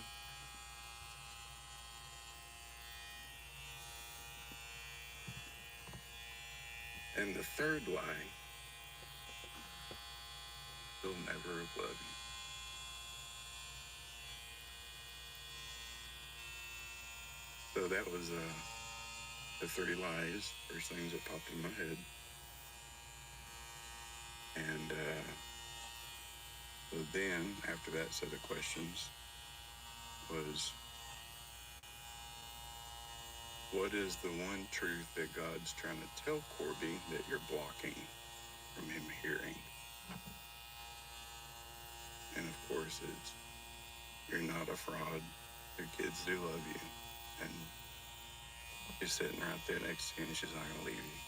[SPEAKER 3] And the third lie, "They'll never love you." So that was the 3 lies, first things that popped in my head. And so then, after that set of questions, was, what is the one truth that God's trying to tell Corby that you're blocking from him hearing? And of course, it's, you're not a fraud. Your kids do love you. And she's sitting right there next to you, and she's not going to leave you.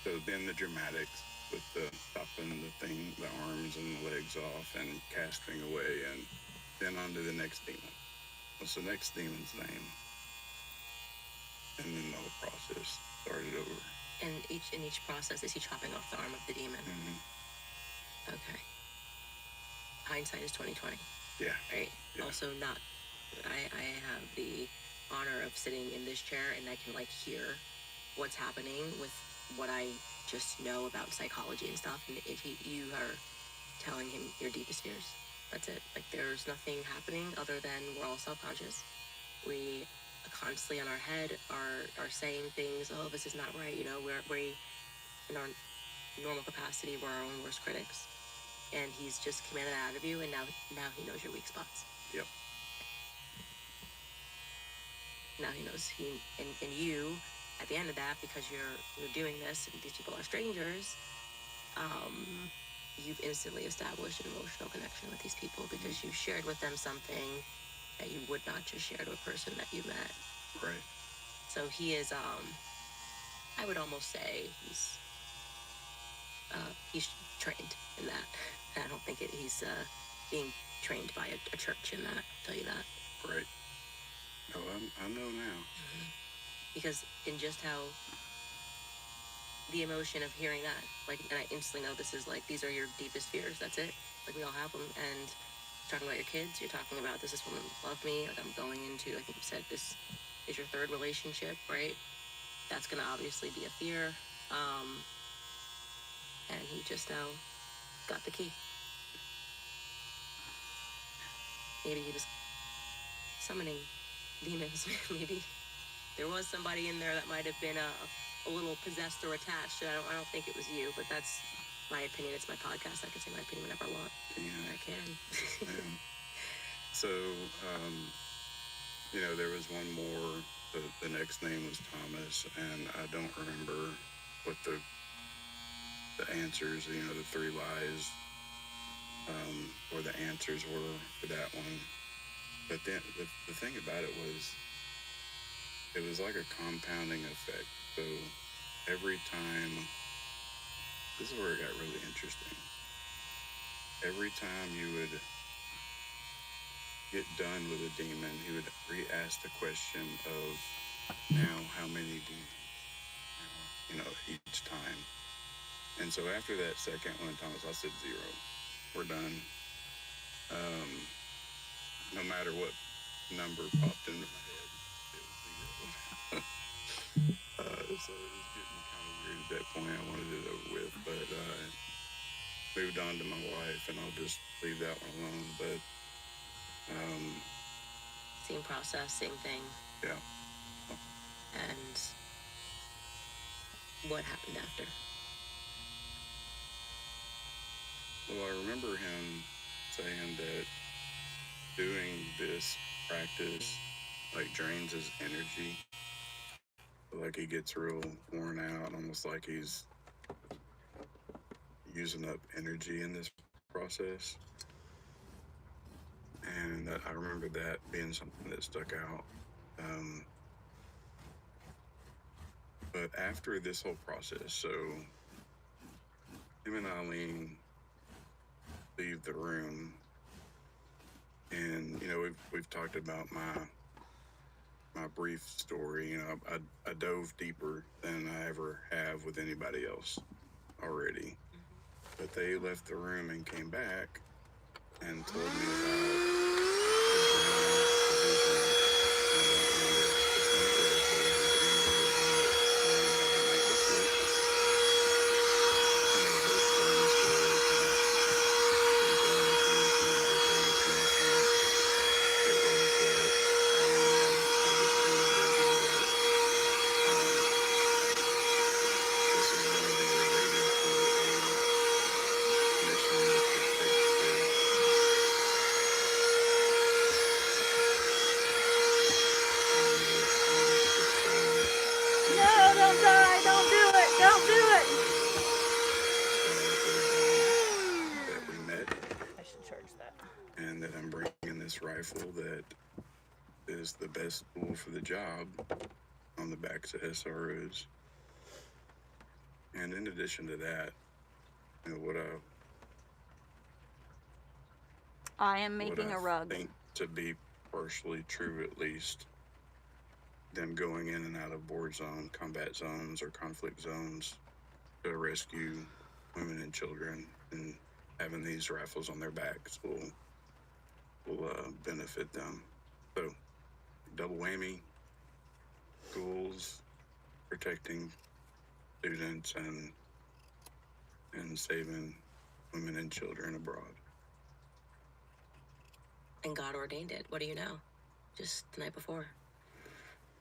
[SPEAKER 3] So then the dramatics with the chopping the arms and the legs off and casting away, and then on to the next demon. What's the next demon's name? And then the whole process started over.
[SPEAKER 2] And in each process, is he chopping off the arm of the demon?
[SPEAKER 3] Mm-hmm.
[SPEAKER 2] Okay. Hindsight is 2020.
[SPEAKER 3] Yeah.
[SPEAKER 2] Right.
[SPEAKER 3] Yeah.
[SPEAKER 2] Also, not. I have the honor of sitting in this chair, and I can hear what's happening with what I just know about psychology and stuff. And if you are telling him your deepest fears, that's it. There's nothing happening other than we're all self-conscious. We constantly on our head are saying things. Oh, this is not right. We in our normal capacity, we're our own worst critics. And he's just commanded out of you, and now he knows your weak spots.
[SPEAKER 3] Yep.
[SPEAKER 2] Now he knows and you, at the end of that, because you're doing this, and these people are strangers, you've instantly established an emotional connection with these people because you shared with them something that you would not just share to a person that you met.
[SPEAKER 3] Right.
[SPEAKER 2] So he is, I would almost say he's trained in that. I don't think he's being trained by a church in that. I'll tell you that.
[SPEAKER 3] Right. Oh, I know now.
[SPEAKER 2] Mm-hmm. Because in just how the emotion of hearing that, and I instantly know this is these are your deepest fears. That's it. We all have them. And you're talking about your kids. You're talking about, does this woman love me? I'm going into, I think you said this is your third relationship, right? That's going to obviously be a fear. And he just now got the key. Maybe he was summoning demons. Maybe there was somebody in there that might have been a little possessed or attached. And I don't think it was you, but that's my opinion. It's my podcast. I can say my opinion whenever I want.
[SPEAKER 3] Yeah.
[SPEAKER 2] I can.
[SPEAKER 3] Yeah. So, there was one more. The next name was Thomas, and I don't remember what the answers, the 3 lies, or the answers were for that one. But then the thing about it was like a compounding effect. So every time, this is where it got really interesting. Every time you would get done with a demon, he would re-ask the question of, now how many demons? Each time. And so after that second one, Thomas, I said 0. We're done. No matter what number popped into my head, it was 0. So it was getting kind of weird at that point. I wanted it over with, but moved on to my wife, and I'll just leave that one alone. But
[SPEAKER 2] same process, same thing.
[SPEAKER 3] Yeah.
[SPEAKER 2] And what happened after?
[SPEAKER 3] Well, I remember him saying that doing this practice like drains his energy. Like he gets real worn out, almost like he's using up energy in this process. And I remember that being something that stuck out. Um, but after this whole process, so him and Eileen leave the room, and we've talked about my brief story. I dove deeper than I ever have with anybody else already. But they left the room and came back and told me about
[SPEAKER 1] No, don't die. Don't do it. Don't do it.
[SPEAKER 3] that we met,
[SPEAKER 1] I should charge that.
[SPEAKER 3] and that I'm bringing this rifle that is the best tool for the job on the backs of SROs. And in addition to that, what
[SPEAKER 1] I am making
[SPEAKER 3] I
[SPEAKER 1] a rug.
[SPEAKER 3] think to be partially true, at least, them going in and out of board zone, combat zones, or conflict zones to rescue women and children, and having these rifles on their backs will benefit them. So, double whammy: schools, protecting students, and saving women and children abroad.
[SPEAKER 2] And God ordained it. What do you know? Just the night before.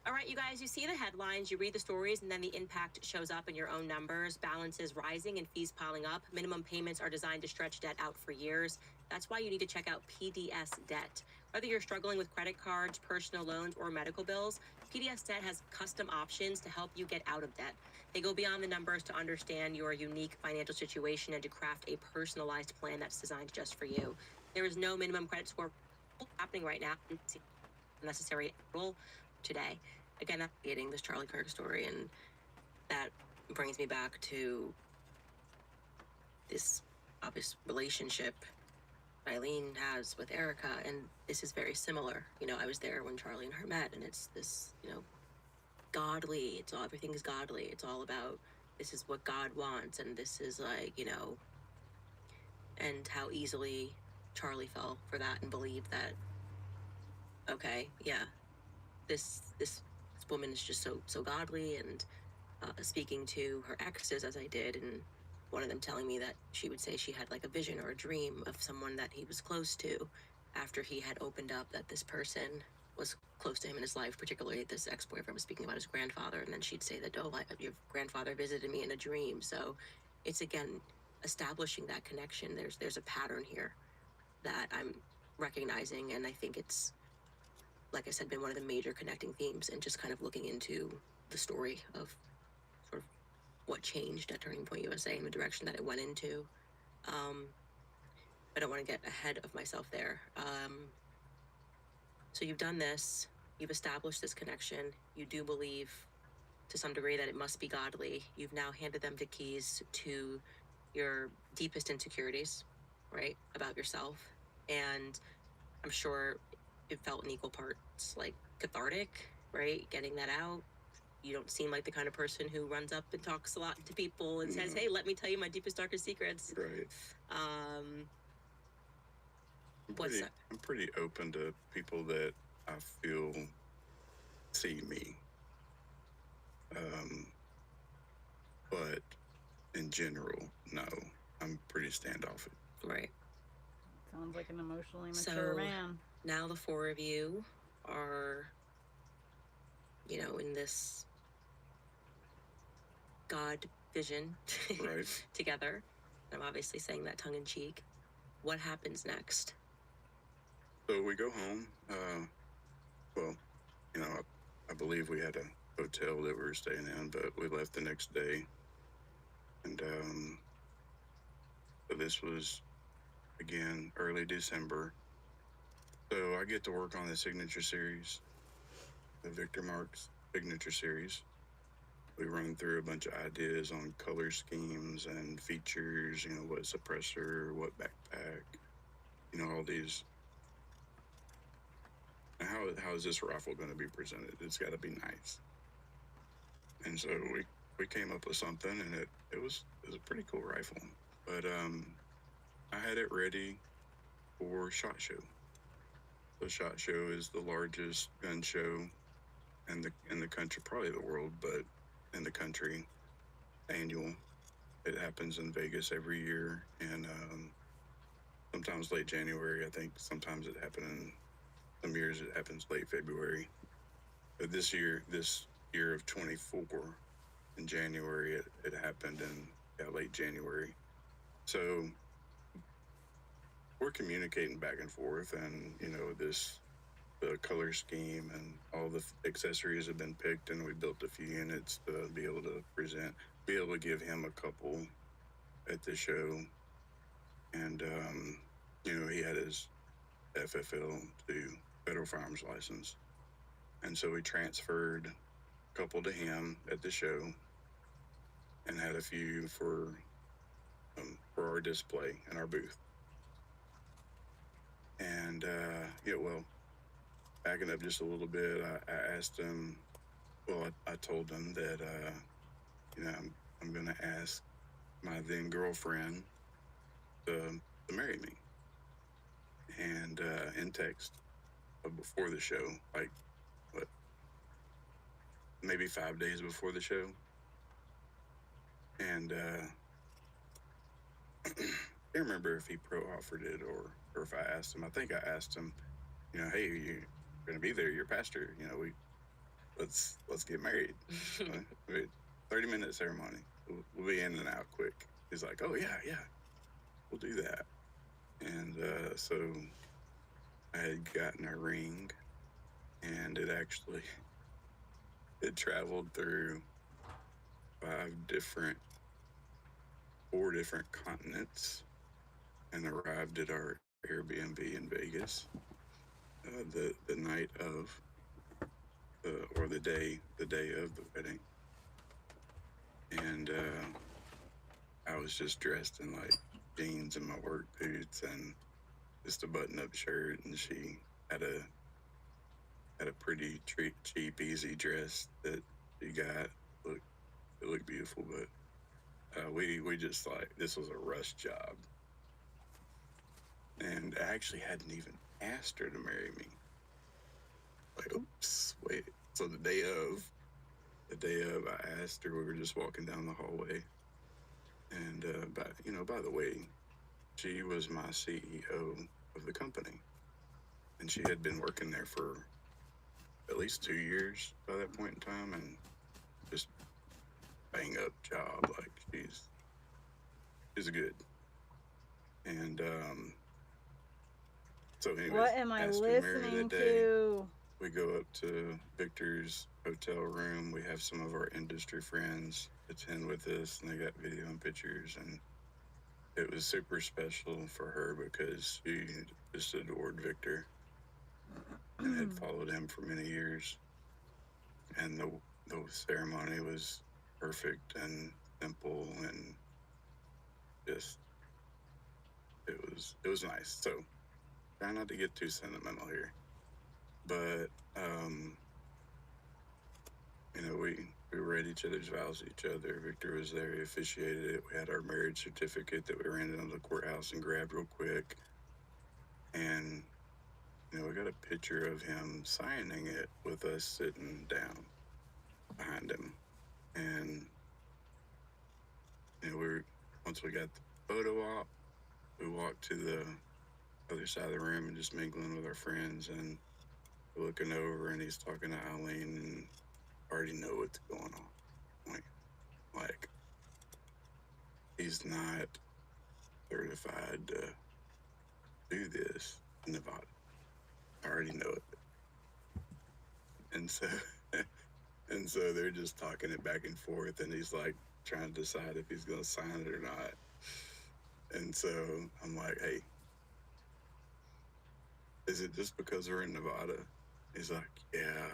[SPEAKER 2] All right, you guys, you see the headlines, you read the stories, and then the impact shows up in your own numbers. Balances rising and fees piling up. Minimum payments are designed to stretch debt out for years. That's why you need to check out PDS Debt. Whether you're struggling with credit cards, personal loans, or medical bills, PDS Debt has custom options to help you get out of debt. They go beyond the numbers to understand your unique financial situation and to craft a personalized plan that's designed just for you. There is no minimum credit score happening right now. It's necessary rule today. Again, I'm getting this Charlie Kirk story, and that brings me back to this obvious relationship Eileen has with Erica, and this is very similar. I was there when Charlie and her met, and it's this, godly. It's all, everything is godly. It's all about, this is what God wants, and this is like, and how easily Charlie fell for that and believed that, okay, yeah, this woman is just so godly, and speaking to her exes as I did, and one of them telling me that she would say she had like a vision or a dream of someone that he was close to after he had opened up that this person was close to him in his life, particularly this ex-boyfriend was speaking about his grandfather, and then she'd say that, oh, your grandfather visited me in a dream. So it's, again, establishing that connection. There's a pattern here that I'm recognizing, and I think it's, like I said, been one of the major connecting themes, and just kind of looking into the story of sort of what changed at Turning Point USA and the direction that it went into. I don't want to get ahead of myself there. So you've done this, you've established this connection, you do believe to some degree that it must be godly. You've now handed them the keys to your deepest insecurities, right, about yourself. And I'm sure it felt in equal parts like cathartic, right, getting that out. You don't seem like the kind of person who runs up and talks a lot to people and says, hey, let me tell you my deepest, darkest secrets.
[SPEAKER 3] Right. I'm pretty open to people that I feel see me. But in general, no, I'm pretty standoffish.
[SPEAKER 2] Right.
[SPEAKER 1] Sounds like an emotionally mature man.
[SPEAKER 2] Now the four of you are, in this God vision
[SPEAKER 3] right.
[SPEAKER 2] together. I'm obviously saying that tongue in cheek. What happens next?
[SPEAKER 3] So we go home. Well, you know, I believe we had a hotel that we were staying in, but we left the next day. And so this was, again, early December. So I get to work on the signature series, the Victor Marks signature series. We run through a bunch of ideas on color schemes and features, you know, what suppressor, what backpack, you know, all these. How is this rifle going to be presented? It's got to be nice. And so we came up with something, and it was a pretty cool rifle. But I had it ready for SHOT Show. The SHOT Show is the largest gun show in the country, probably the world, but in the country, annual. It happens in Vegas every year, and sometimes late January. I think sometimes it happens in some years. It happens late February. But this year of 24, in January, it happened in late January. So we're communicating back and forth, and you know, the color scheme and all the accessories have been picked, and we built a few units to be able to be able to give him a couple at the show. And you know, he had his FFL to federal firearms license, and so we transferred a couple to him at the show, and had a few for our display in our booth. And yeah, well, backing up just a little bit, I asked him. Well, I told him that you know, I'm gonna ask my then girlfriend to marry me. And in text before the show, like what, maybe 5 days before the show. And I can't remember if he pro-offered it or if I asked him. I think I asked him, you know, hey, you're gonna be there, you're a pastor, you know, let's get married. 30-minute ceremony. We'll be in and out quick. He's like, oh yeah, we'll do that. And so I had gotten a ring, and it traveled through 4 different continents, and arrived at our Airbnb in Vegas the night of the day of the wedding. And I was just dressed in like jeans and my work boots and just a button-up shirt, and she had a pretty cheap, easy dress that she got. It looked beautiful, but we just, like, this was a rush job, and I actually hadn't even asked her to marry me. Like, oops, wait. So the day of, I asked her. We were just walking down the hallway, and by the way, she was my CEO of the company, and she had been working there for at least 2 years by that point in time, and just bang up job. Like, she's good. And so anyways,
[SPEAKER 1] What am I listening to?
[SPEAKER 3] We go up to Victor's hotel room. We have some of our industry friends attend with us, and they got video and pictures, and it was super special for her because she just adored Victor and had followed him for many years. And the ceremony was perfect and simple, and just it was nice. So try not to get too sentimental here, but you know, we read each other's vows to each other. Victor was there, he officiated it. We had our marriage certificate that we ran into the courthouse and grabbed real quick, and you know, we got a picture of him signing it with us sitting down behind him. And you know, once we got the photo op, we walked to the other side of the room and just mingling with our friends, and looking over, and he's talking to Eileen, and already know what's going on. Like he's not certified to do this in Nevada. I already know it. And so, and so they're just talking it back and forth, and he's like trying to decide if he's going to sign it or not. And so I'm like, hey, is it just because we're in Nevada? He's like, yeah,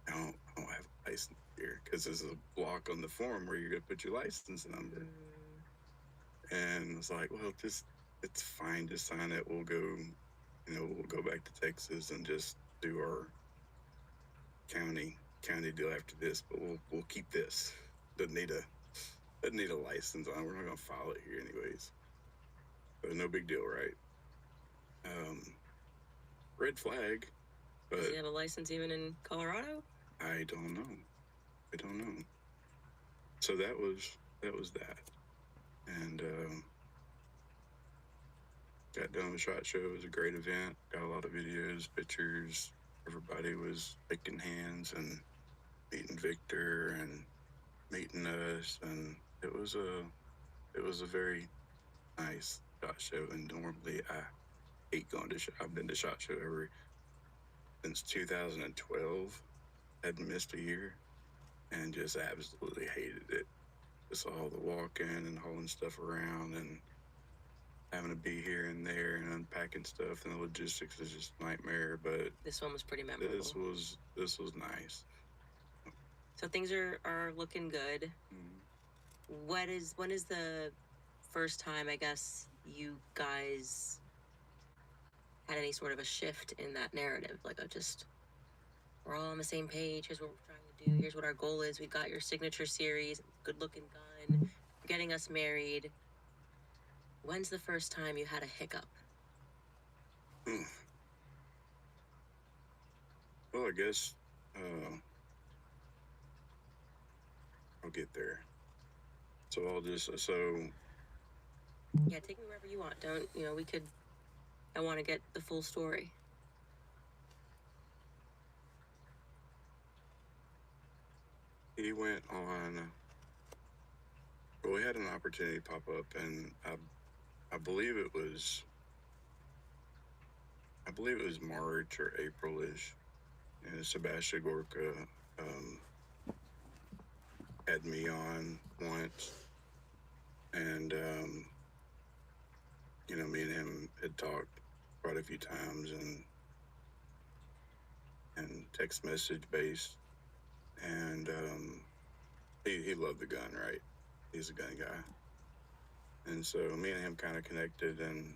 [SPEAKER 3] I don't have a license here because there's a block on the form where you're going to put your license number. And it's like, well, it's fine to sign it. We'll go back to Texas and just do our county deal after this, but we'll keep this. Doesn't need a license on it. We're not gonna file it here anyways. So no big deal, right? Red flag, but
[SPEAKER 2] Does he have a license even in Colorado?
[SPEAKER 3] I don't know. So that was that. And got done with SHOT Show. It was a great event. Got a lot of videos, pictures. Everybody was shaking hands and meeting Victor and meeting us, and it was a very nice SHOT Show. And normally I hate going to SHOT. I've been to SHOT Show ever since 2012. Hadn't missed a year, and just absolutely hated it. Just all the walking and hauling stuff around and having to be here and there and unpacking stuff, and the logistics is just a nightmare. But
[SPEAKER 2] this one was pretty memorable.
[SPEAKER 3] This was nice.
[SPEAKER 2] So things are looking good.
[SPEAKER 3] Mm-hmm.
[SPEAKER 2] When is the first time, I guess, you guys had any sort of a shift in that narrative? Like, we're all on the same page. Here's what we're trying to do. Here's what our goal is. We got your signature series, good looking gun. You're getting us married. When's the first time you had a hiccup?
[SPEAKER 3] Well, I guess I'll get there. So
[SPEAKER 2] yeah, take me wherever you want. Don't, I want to get the full story.
[SPEAKER 3] He went on. Well, we had an opportunity pop up, and I believe it was March or April-ish. And Sebastian Gorka had me on once, and me and him had talked quite a few times, and text message based, and he loved the gun, right? He's a gun guy, and so me and him kind of connected, and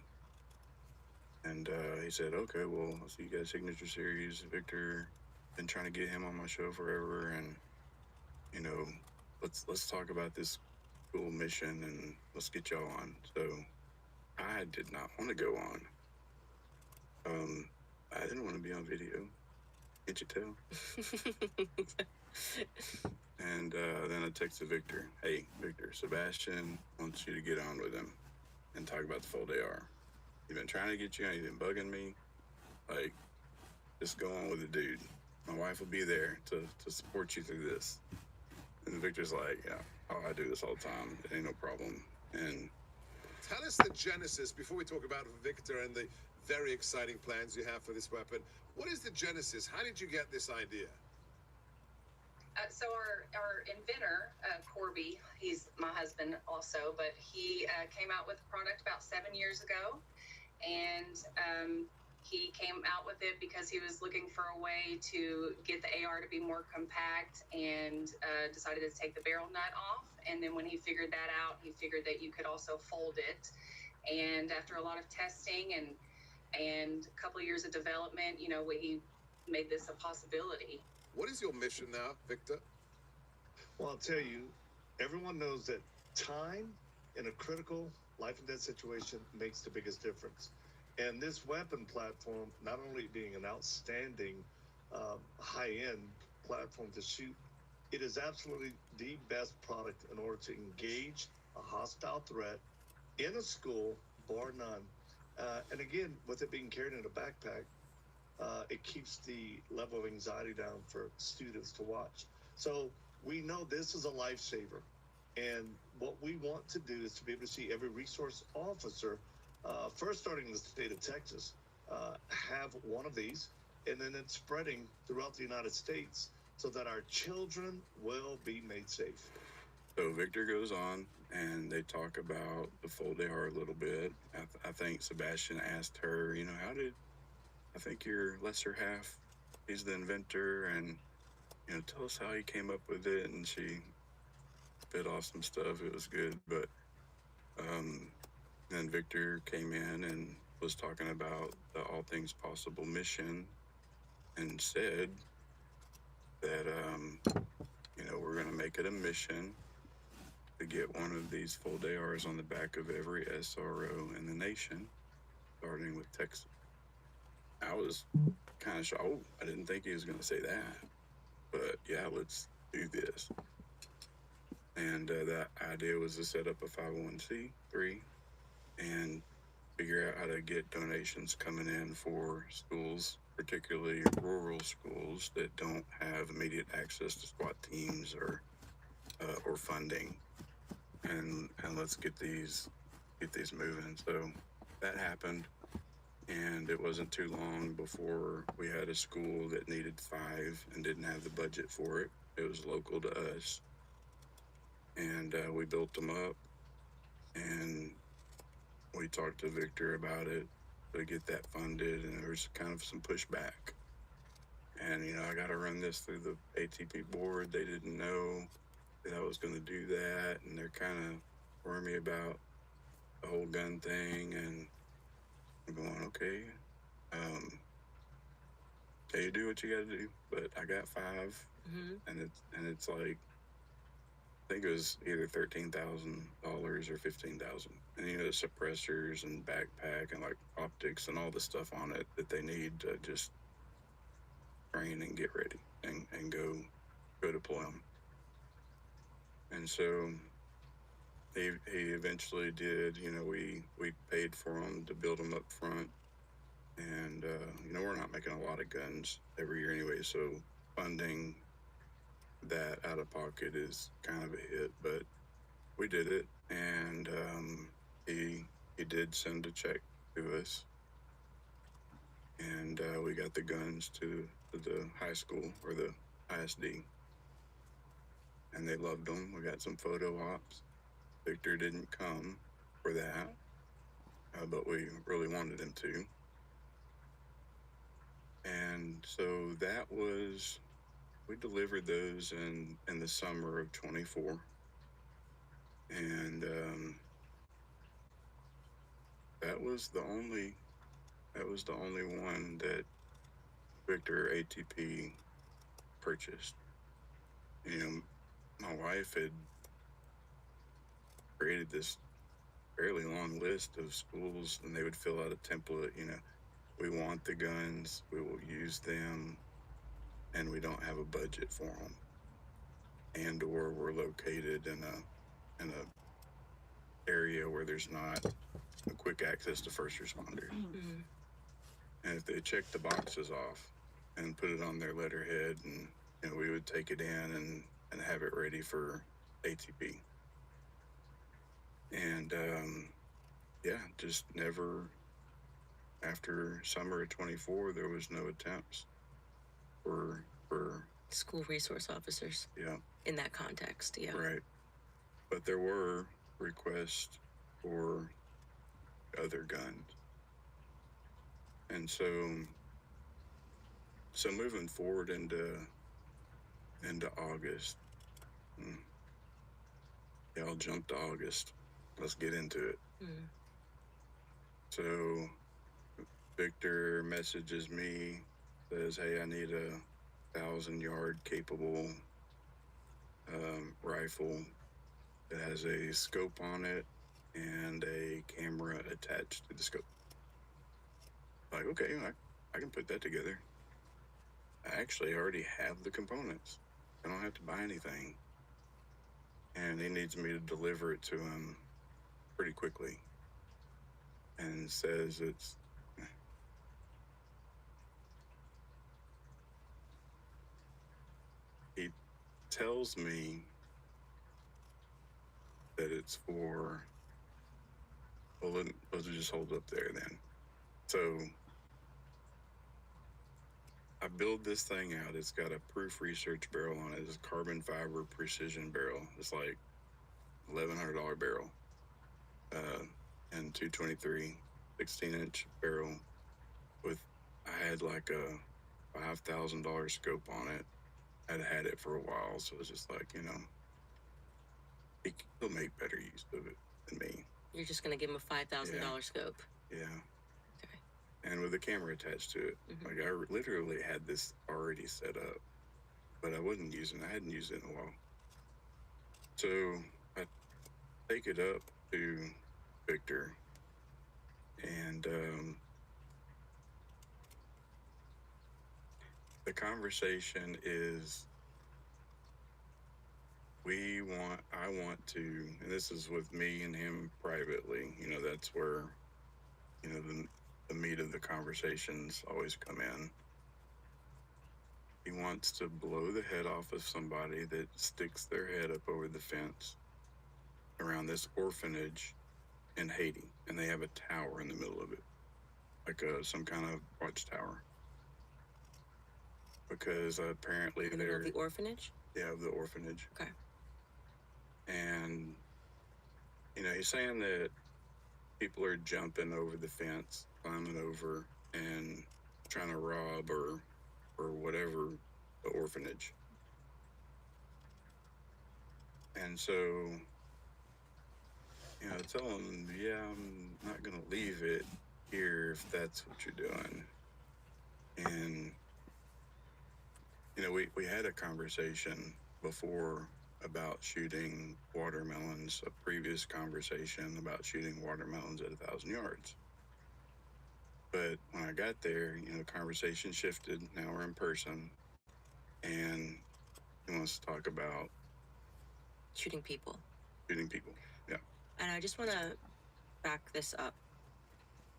[SPEAKER 3] he said, okay, well, I'll see you guys signature series. Victor, been trying to get him on my show forever, and let's talk about this cool mission, and let's get y'all on. So I did not want to go on. I didn't want to be on video. Can't you tell? And then I texted Victor. Hey, Victor, Sebastian wants you to get on with him and talk about the Fold AR. He's been trying to get you on. He's been bugging me. Like, just go on with it, dude. My wife will be there to support you through this. And Victor's like, yeah, I do this all the time. It ain't no problem. And
[SPEAKER 4] tell us the genesis, before we talk about Victor and the very exciting plans you have for this weapon. What is the genesis? How did you get this idea?
[SPEAKER 5] So our inventor, Corby, he's my husband also, but he came out with a product about 7 years ago, and he came out with it because he was looking for a way to get the AR to be more compact, and decided to take the barrel nut off. And then when he figured that out, he figured that you could also fold it. And after a lot of testing and a couple of years of development, he made this a possibility.
[SPEAKER 4] What is your mission now, Victor?
[SPEAKER 6] Well, I'll tell you, everyone knows that time in a critical life and death situation makes the biggest difference. And this weapon platform, not only being an outstanding high-end platform to shoot, it is absolutely the best product in order to engage a hostile threat in a school, bar none. And again, with it being carried in a backpack, it keeps the level of anxiety down for students to watch. So we know this is a lifesaver. And what we want to do is to be able to see every resource officer, first starting in the state of Texas, have one of these, and then it's spreading throughout the United States so that our children will be made safe.
[SPEAKER 3] So Victor goes on, and they talk about the full day a little bit. I think Sebastian asked her, I think your lesser half, he's the inventor, and, tell us how he came up with it. And she bit off some stuff. It was good. But then Victor came in and was talking about the All Things Possible mission and said that, we're going to make it a mission to get one of these full day R's on the back of every SRO in the nation, starting with Texas. I was kind of shocked. Oh, I didn't think he was going to say that. But yeah, let's do this. And that idea was to set up a 501c3 and figure out how to get donations coming in for schools, particularly rural schools that don't have immediate access to SWAT teams or funding. And let's get these moving. So that happened, and it wasn't too long before we had a school that needed 5 and didn't have the budget for it. It was local to us, and we built them up, and we talked to Victor about it to get that funded, and there was kind of some pushback. And I got to run this through the ATP board. They didn't know that I was going to do that, and they're kind of wormy about the whole gun thing. And I'm going, okay, you do what you got to do. But I got 5, and it's like, I think it was either $13,000 or $15,000, and suppressors and backpack and like optics and all the stuff on it that they need to just train and get ready and go deploy them. And so he eventually did. We paid for him to build them up front, and we're not making a lot of guns every year anyway, so funding that out of pocket is kind of a hit, but we did it. And he did send a check to us, and we got the guns to the high school, or the ISD, and they loved them. We got some photo ops. Victor didn't come for that, but we really wanted him to. And so we delivered those in the summer of 24. And that was the only one that Victor ATP purchased. My wife had created this fairly long list of schools, and they would fill out a template. We want the guns, we will use them, and we don't have a budget for them, and/or we're located in a area where there's not a quick access to first responders.
[SPEAKER 2] Mm-hmm.
[SPEAKER 3] And if they check the boxes off and put it on their letterhead, and we would take it in and have it ready for ATP. And just never, after summer of 24, there was no attempts for
[SPEAKER 2] School resource officers.
[SPEAKER 3] Yeah.
[SPEAKER 2] In that context, yeah.
[SPEAKER 3] Right. But there were requests for other guns. And so moving forward into August, I'll jump to August. Let's get into it.
[SPEAKER 2] Mm.
[SPEAKER 3] So Victor messages me, says, hey, I need a 1,000-yard capable rifle that has a scope on it and a camera attached to the scope. Like, okay, I can put that together. I actually already have the components. I don't have to buy anything. And he needs me to deliver it to him pretty quickly. And says he tells me that it's for. Well, let's just hold up there then. So I build this thing out. It's got a proof research barrel on it. It's a carbon fiber precision barrel. It's like $1,100 barrel. And 223 16-inch barrel with, I had like a $5,000 scope on it. I'd had it for a while, so it's just like, he'll make better use of it than me.
[SPEAKER 2] You're just gonna give him a $5,000 scope.
[SPEAKER 3] Yeah.
[SPEAKER 2] Okay.
[SPEAKER 3] And with a camera attached to it. Like, I literally had this already set up, but I wasn't using it. I hadn't used it in a while. So I take it up to Victor, and the conversation is, I want to, and this is with me and him privately, that's where, the meat of the conversations always come in. He wants to blow the head off of somebody that sticks their head up over the fence around this orphanage in Haiti, and they have a tower in the middle of it, like some kind of watchtower. Because apparently
[SPEAKER 2] In the middle of the orphanage?
[SPEAKER 3] Yeah, the orphanage.
[SPEAKER 2] Okay.
[SPEAKER 3] And he's saying that people are jumping over the fence, climbing over, and trying to rob or whatever the orphanage. And so, I tell him, yeah, I'm not gonna leave it here if that's what you're doing. And we had a conversation before about shooting watermelons, a previous conversation about shooting watermelons at 1,000 yards. But when I got there, conversation shifted. Now we're in person, and he wants to talk about
[SPEAKER 2] Shooting people.
[SPEAKER 3] Yeah.
[SPEAKER 2] And I just want to back this up.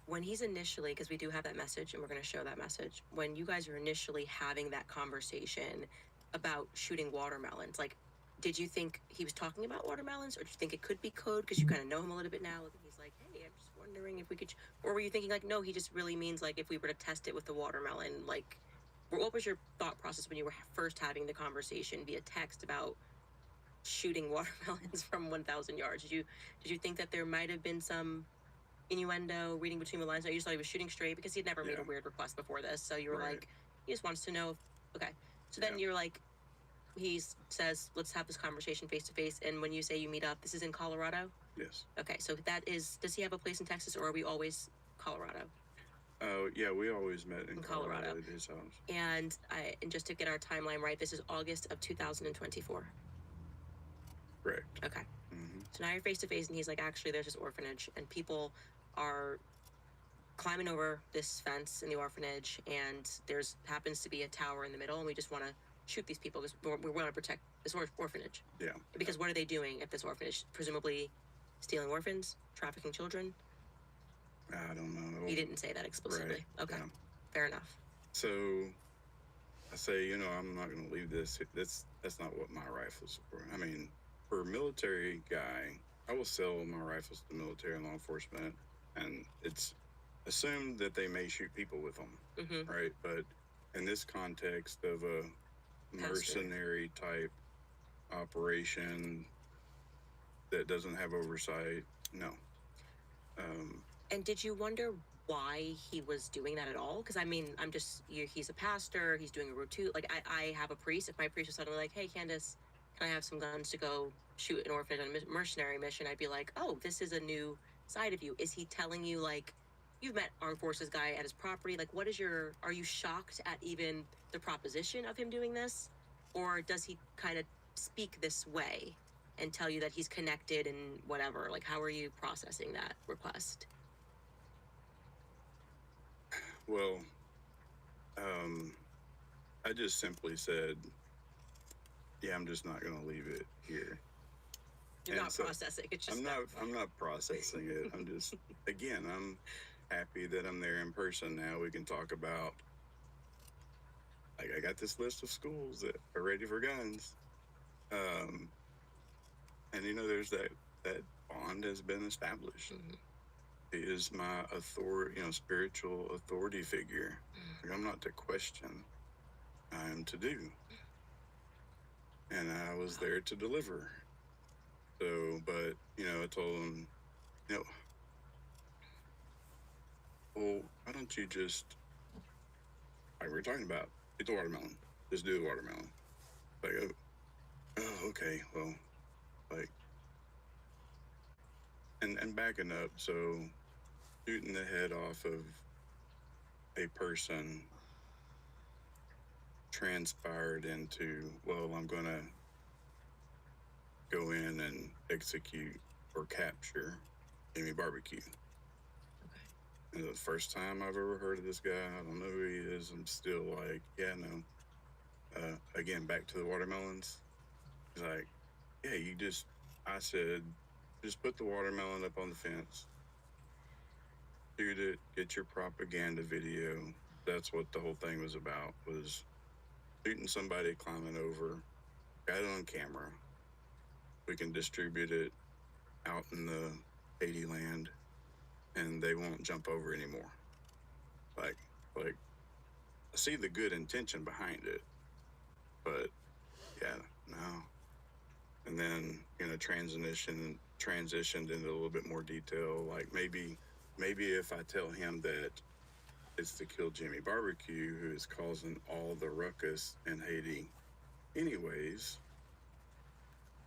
[SPEAKER 2] When he's initially, because we do have that message and we're going to show that message, when you guys are initially having that conversation about shooting watermelons, like, did you think he was talking about watermelons, or did you think it could be code because you kind of know him a little bit now? And he's like, hey, I'm just wondering if we could, or were you thinking like, no, he just really means like if we were to test it with the watermelon, like, what was your thought process when you were first having the conversation via text about shooting watermelons from 1,000 yards? Did you think that there might have been some innuendo, reading between the lines? No, you just thought he was shooting straight because he'd never made a weird request before this. So you were like, he just wants to know. Okay. So then you're like, he says, let's have this conversation face to face. And when you say you meet up, this is in Colorado?
[SPEAKER 3] Yes.
[SPEAKER 2] Okay. So does he have a place in Texas, or are we always Colorado?
[SPEAKER 3] Yeah, we always met in
[SPEAKER 2] Colorado
[SPEAKER 3] at his house.
[SPEAKER 2] And just to get our timeline right, this is August of 2024.
[SPEAKER 3] Correct.
[SPEAKER 2] Okay. So now you're face to face, and he's like, actually, there's this orphanage, and people are climbing over this fence in the orphanage, and there's happens to be a tower in the middle, and we just want to shoot these people because we want to protect this orphanage.
[SPEAKER 3] Yeah.
[SPEAKER 2] Because what are they doing at this orphanage? Presumably stealing orphans, trafficking children?
[SPEAKER 3] I don't know.
[SPEAKER 2] He didn't say that explicitly.
[SPEAKER 3] Right.
[SPEAKER 2] Okay.
[SPEAKER 3] Yeah.
[SPEAKER 2] Fair enough.
[SPEAKER 3] So I say, I'm not going to leave this. That's not what my rifle's for. I mean, for a military guy, I will sell my rifles to military and law enforcement, and it's assumed that they may shoot people with them, right? But in this context of a mercenary type operation that doesn't have oversight, no.
[SPEAKER 2] And did you wonder why he was doing that at all? Because I mean, he's a pastor, he's doing a routine. Like, I have a priest. If my priest was suddenly like, hey, Candace, can I have some guns to go shoot an orphanage on a mercenary mission? I'd be like, oh, this is a new side of you. Is he telling you, like, you've met armed forces guy at his property? Like, are you shocked at even the proposition of him doing this? Or does he kind of speak this way and tell you that he's connected and whatever? Like, how are you processing that request?
[SPEAKER 3] Well, I just simply said, yeah, I'm just not going to leave it here.
[SPEAKER 2] You're not processing. It's just
[SPEAKER 3] I'm not processing it. I'm just, again, I'm happy that I'm there in person now. We can talk about, like, I got this list of schools that are ready for guns. And there's that that bond has been established.
[SPEAKER 2] Mm-hmm.
[SPEAKER 3] He is my spiritual authority figure. Like, I'm not to question, I am to do. And I was there to deliver. So, but, I told him, you know, well, why don't you just, like we're talking about, eat the watermelon. Just do the watermelon. Like, oh, okay, well, like, and backing up, so shooting the head off of a person transpired into, well, I'm going to go in and execute or capture Jimmy Barbecue.
[SPEAKER 2] Okay.
[SPEAKER 3] And the first time I've ever heard of this guy, I don't know who he is. I'm still like, yeah, no. Again, back to the watermelons. He's like, yeah, I said, just put the watermelon up on the fence, shoot it, get your propaganda video. That's what the whole thing was about, was shooting somebody climbing over, got it on camera. We can distribute it out in the Haiti land, and they won't jump over anymore. Like, I see the good intention behind it, but yeah, no. And then, transitioned into a little bit more detail. Like maybe if I tell him that it's to kill Jimmy Barbecue, who is causing all the ruckus in Haiti anyways,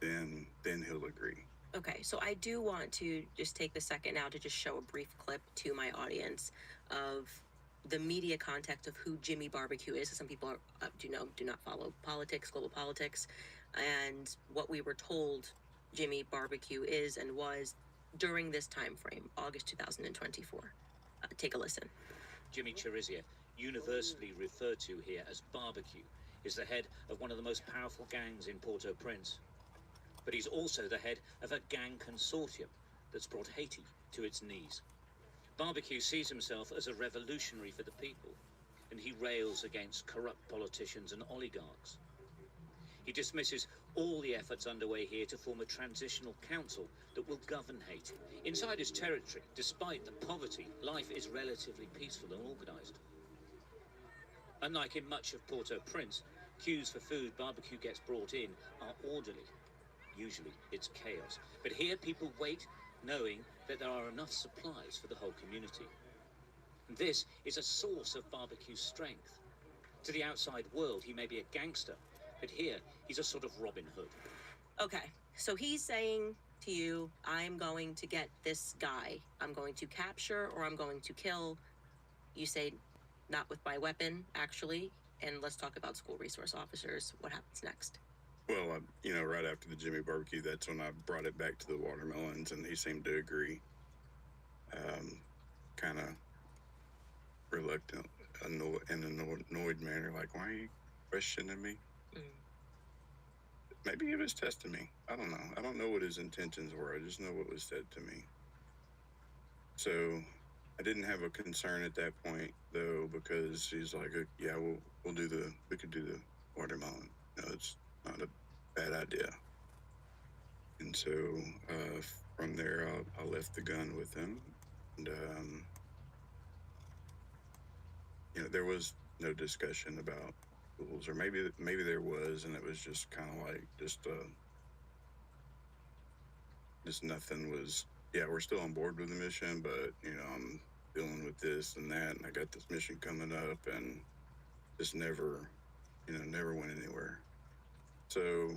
[SPEAKER 3] then he'll agree.
[SPEAKER 2] Okay, so I do want to just take the second now to just show a brief clip to my audience of the media context of who Jimmy Barbecue is. Some people do not follow politics, global politics, and what we were told Jimmy Barbecue is and was during this time frame, August 2024. Take a listen.
[SPEAKER 7] Jimmy Chirizier, universally referred to here as Barbecue, is the head of one of the most powerful gangs in Port-au-Prince. But he's also the head of a gang consortium that's brought Haiti to its knees. Barbecue sees himself as a revolutionary for the people, and he rails against corrupt politicians and oligarchs. He dismisses all the efforts underway here to form a transitional council that will govern Haiti. Inside his territory, despite the poverty, life is relatively peaceful and organized. Unlike in much of Port-au-Prince, queues for food Barbecue gets brought in are orderly. Usually it's chaos. But here people wait knowing that there are enough supplies for the whole community. And this is a source of Barbecue's strength. To the outside world, he may be a gangster, but here he's a sort of Robin Hood.
[SPEAKER 2] Okay, so he's saying to you, I'm going to get this guy. I'm going to capture or I'm going to kill. You say, not with my weapon, actually. And let's talk about school resource officers. What happens next?
[SPEAKER 3] Well, right after the Jimmy Barbecue, that's when I brought it back to the watermelons, and he seemed to agree. Kind of reluctant, in an annoyed manner, like, why are you questioning me?
[SPEAKER 2] Mm.
[SPEAKER 3] Maybe he was testing me. I don't know. I don't know what his intentions were. I just know what was said to me. So I didn't have a concern at that point, though, because he's like, yeah, we could do the watermelon. It's not a bad idea. And so from there, I left the gun with him, and there was no discussion about rules, or maybe there was, and it was just kind of like just nothing was. Yeah, we're still on board with the mission, but I'm dealing with this and that, and I got this mission coming up, and just never went anywhere. So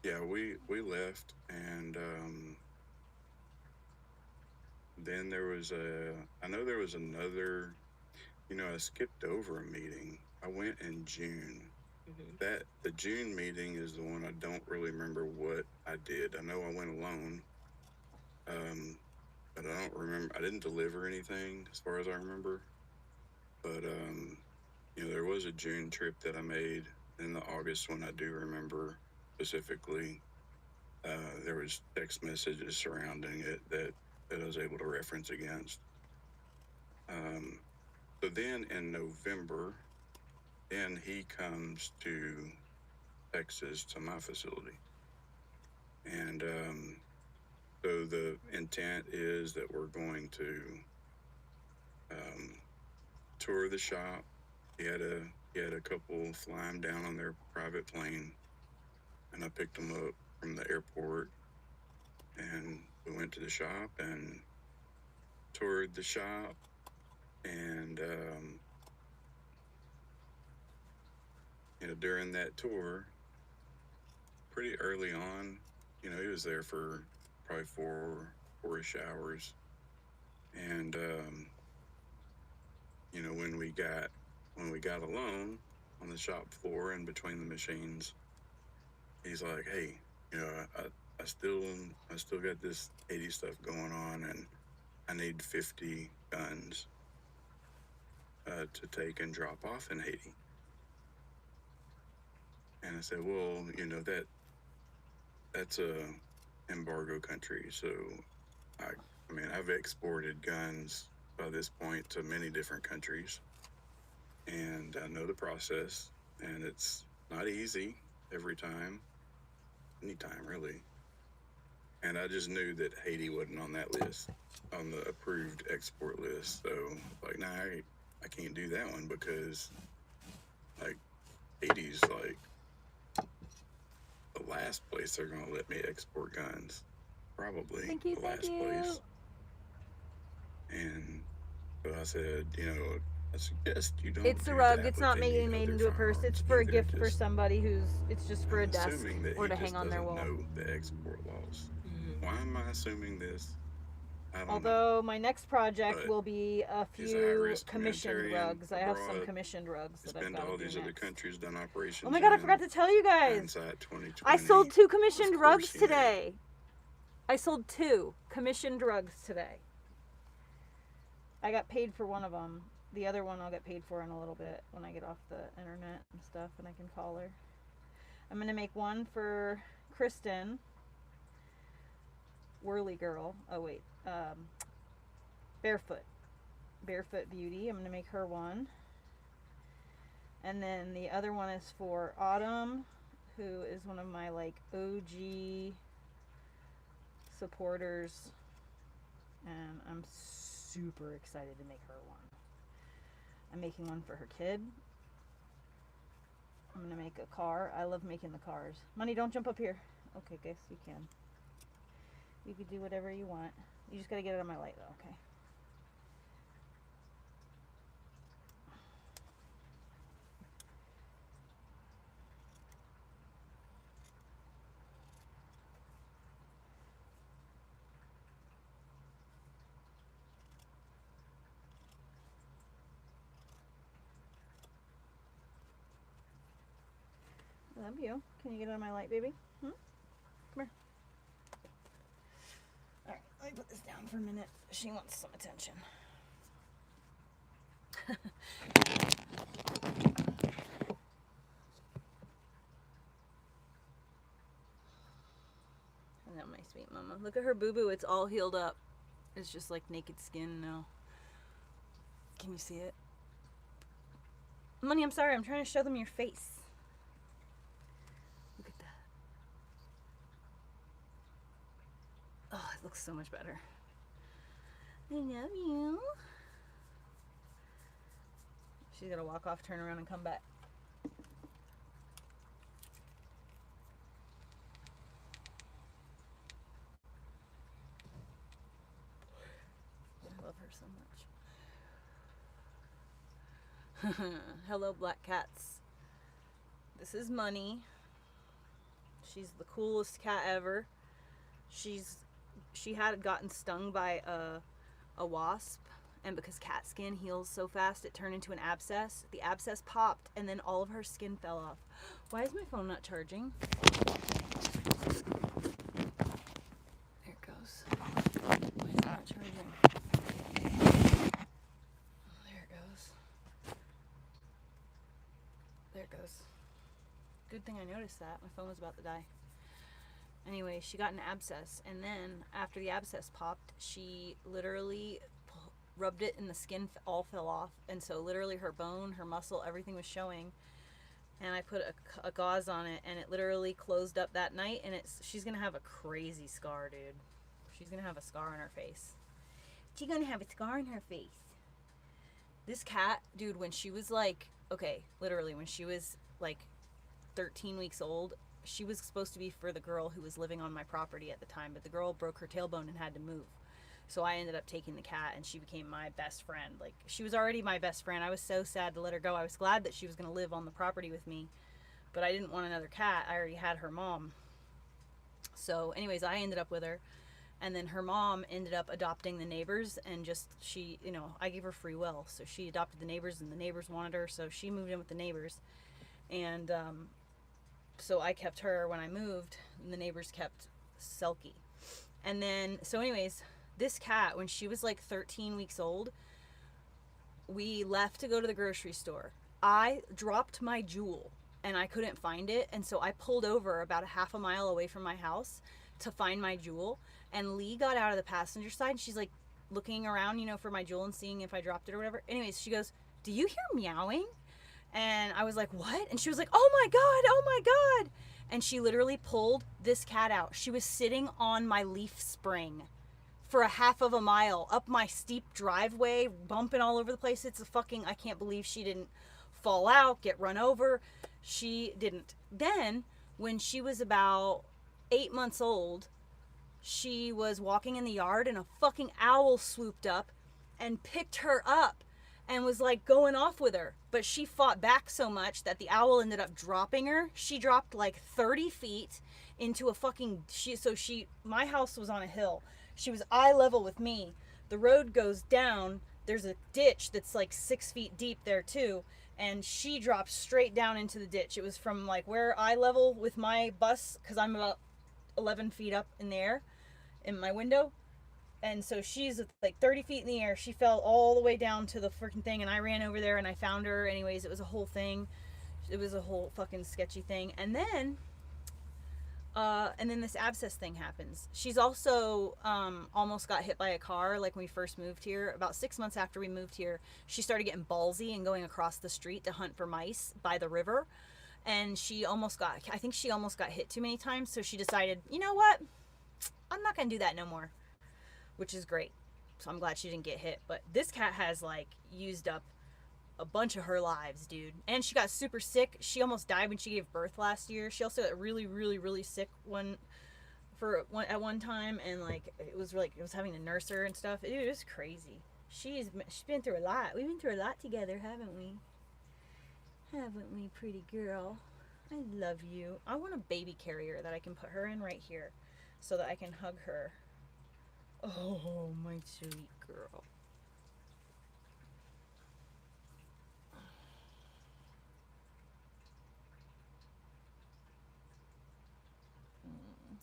[SPEAKER 3] yeah, we left, and then there was another, I skipped over a meeting. I went in June.
[SPEAKER 2] Mm-hmm.
[SPEAKER 3] The June meeting is the one I don't really remember what I did. I know I went alone, but I don't remember. I didn't deliver anything as far as I remember. But there was a June trip that I made, and the August one I do remember specifically. There was text messages surrounding it that I was able to reference against. So then in November, then he comes to Texas to my facility. And So the intent is that we're going to tour the shop. He had a couple fly him down on their private plane, and I picked them up from the airport, and we went to the shop and toured the shop, and during that tour, pretty early on, he was there for probably four-ish hours, and when we got alone on the shop floor and between the machines, he's like, "Hey, I still got this 80 stuff going on, and I need 50 guns to take and drop off in Haiti." And I said, "Well, that's a embargo country, so I've exported guns by this point to many different countries, and I know the process, and it's not easy every time, anytime really." And I just knew that Haiti wasn't on that list, on the approved export list. So, like, nah, I can't do that one because, like, Haiti's like the last place they're gonna let me export guns, probably
[SPEAKER 1] Thank you,
[SPEAKER 3] the
[SPEAKER 1] thank
[SPEAKER 3] last
[SPEAKER 1] you.
[SPEAKER 3] place. And so I said, I suggest you don't.
[SPEAKER 1] It's a
[SPEAKER 3] do
[SPEAKER 1] rug.
[SPEAKER 3] that
[SPEAKER 1] It's
[SPEAKER 3] with
[SPEAKER 1] not
[SPEAKER 3] any
[SPEAKER 1] made
[SPEAKER 3] other
[SPEAKER 1] into a purse. It's
[SPEAKER 3] firearms
[SPEAKER 1] for a
[SPEAKER 3] either.
[SPEAKER 1] gift for
[SPEAKER 3] Just-
[SPEAKER 1] somebody it's just for
[SPEAKER 3] I'm
[SPEAKER 1] a desk
[SPEAKER 3] assuming that
[SPEAKER 1] or
[SPEAKER 3] he
[SPEAKER 1] to
[SPEAKER 3] just
[SPEAKER 1] hang on their
[SPEAKER 3] doesn't
[SPEAKER 1] wall.
[SPEAKER 3] know the export laws. Why am I assuming this? I don't know.
[SPEAKER 1] Although my next project
[SPEAKER 3] But
[SPEAKER 1] will be a
[SPEAKER 3] he's a
[SPEAKER 1] few
[SPEAKER 3] high-risk
[SPEAKER 1] commissioned
[SPEAKER 3] humanitarian
[SPEAKER 1] rugs. I have some
[SPEAKER 3] abroad.
[SPEAKER 1] commissioned rugs
[SPEAKER 3] He's
[SPEAKER 1] that I've
[SPEAKER 3] been to
[SPEAKER 1] got
[SPEAKER 3] all
[SPEAKER 1] to do
[SPEAKER 3] these other
[SPEAKER 1] next.
[SPEAKER 3] countries, done operations.
[SPEAKER 1] Oh my god, I forgot to tell you guys.
[SPEAKER 3] Hindsight 2020.
[SPEAKER 1] I sold 2 commissioned
[SPEAKER 3] Of course
[SPEAKER 1] rugs
[SPEAKER 3] he knew.
[SPEAKER 1] today. I sold 2 commissioned rugs today. I got paid for one of them. The other one I'll get paid for in a little bit when I get off the internet and stuff and I can call her. I'm going to make one for Kristen, Whirly Girl. Oh, wait. Barefoot Beauty. I'm going to make her one. And then the other one is for Autumn, who is one of my, like, OG supporters. And I'm super excited to make her one. I'm making one for her kid. I'm going to make a car. I love making the cars. Money, don't jump up here. Okay, guess you can. You can do whatever you want. You just got to get it on my light, though, okay? I love you. Can you get on my light, baby? Come here. Alright, let me put this down for a minute. She wants some attention. Isn't that my sweet mama? Look at her boo-boo. It's all healed up. It's just like naked skin now. Can you see it? Money, I'm sorry. I'm trying to show them your face. Look at that. Oh, it looks so much better. I love you. She's gonna walk off, turn around, and come back. I love her so much. Hello, black cats. This is Money. She's the coolest cat ever. She had gotten stung by a wasp, and because cat skin heals so fast, it turned into an abscess. The abscess popped, and then all of her skin fell off. Why is my phone not charging? There it goes. Why is it not charging? There it goes. There it goes. Good thing I noticed that. My phone was about to die. Anyway, she got an abscess, and then after the abscess popped, she literally rubbed it and the skin all fell off, and so literally her bone, her muscle, everything was showing, and I put a gauze on it, and it literally closed up that night, and she's gonna have a crazy scar, dude. she's gonna have a scar on her face. She's gonna have a scar on her face. This cat, dude, when she was like, okay, literally, when she was like 13 weeks old, she was supposed to be for the girl who was living on my property at the time, but the girl broke her tailbone and had to move. So I ended up taking the cat, and she became my best friend. Like, she was already my best friend. I was so sad to let her go. I was glad that she was going to live on the property with me, but I didn't want another cat. I already had her mom. So anyways, I ended up with her, and then her mom ended up adopting the neighbors, and just, she, you know, I gave her free will. So she adopted the neighbors, and the neighbors wanted her, so she moved in with the neighbors. And so I kept her when I moved, and the neighbors kept Selkie. And then, so anyways, this cat, when she was like 13 weeks old, we left to go to the grocery store. I dropped my Jewel and I couldn't find it, and so I pulled over about a half a mile away from my house to find my Jewel. And Lee got out of the passenger side, and she's like looking around, you know, for my Jewel and seeing if I dropped it or whatever. Anyways, she goes, "Do you hear meowing?" And I was like, "What?" And she was like, "Oh my God, oh my God." And she literally pulled this cat out. She was sitting on my leaf spring for a half of a mile up my steep driveway, bumping all over the place. It's a fucking, I can't believe she didn't fall out, get run over. She didn't. Then, when she was about 8 months old, she was walking in the yard, and a fucking owl swooped up and picked her up and was like going off with her. But she fought back so much that the owl ended up dropping her. She dropped like 30 feet into a fucking, my house was on a hill. She was eye level with me. The road goes down. There's a ditch that's like 6 feet deep there too. And she dropped straight down into the ditch. It was from like where eye level with my bus, because I'm about 11 feet up in the air in my window. And so she's like 30 feet in the air. She fell all the way down to the freaking thing, and I ran over there and I found her. Anyways, it was a whole thing. It was a whole fucking sketchy thing. And then this abscess thing happens. She's also almost got hit by a car, like when we first moved here. About 6 months after we moved here, she started getting ballsy and going across the street to hunt for mice by the river. And I think she almost got hit too many times. So she decided, you know what? I'm not going to do that no more. Which is great. So I'm glad she didn't get hit. But this cat has like used up a bunch of her lives, dude. And she got super sick. She almost died when she gave birth last year. She also got really, really, really sick at one time, and like it was having to nurse her and stuff. It was crazy. She's been through a lot. We've been through a lot together, haven't we? Haven't we, pretty girl? I love you. I want a baby carrier that I can put her in right here so that I can hug her. Oh, my sweet girl.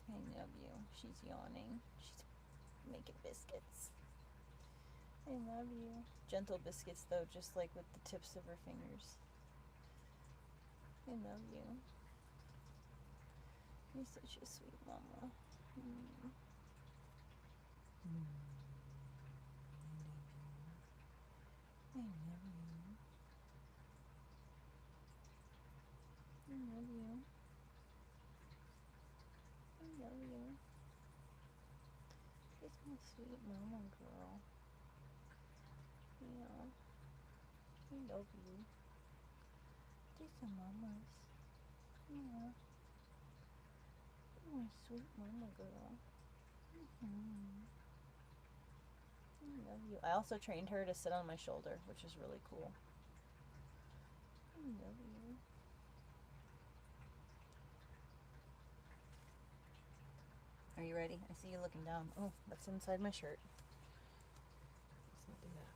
[SPEAKER 1] I love you. She's yawning. She's making biscuits. I love you. Gentle biscuits, though, just like with the tips of her fingers. I love you. You're such a sweet mama. I love you. I love you. I love you. She's my sweet mama girl. Yeah. I love you. These are mamas. Yeah. You're my sweet mama girl. I love you. I also trained her to sit on my shoulder, which is really cool. I love you. Are you ready? I see you looking down. Oh, that's inside my shirt. Let's not do that.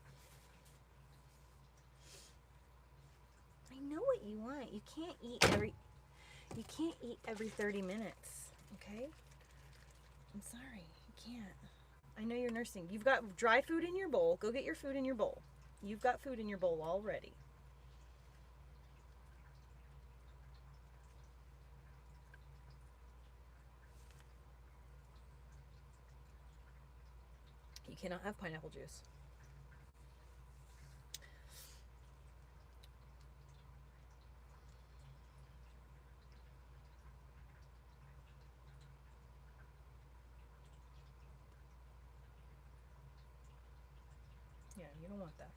[SPEAKER 1] I know what you want. You can't eat every 30 minutes, okay? I'm sorry. You can't. I know you're nursing. You've got dry food in your bowl. Go get your food in your bowl. You've got food in your bowl already. You cannot have pineapple juice. You don't want that.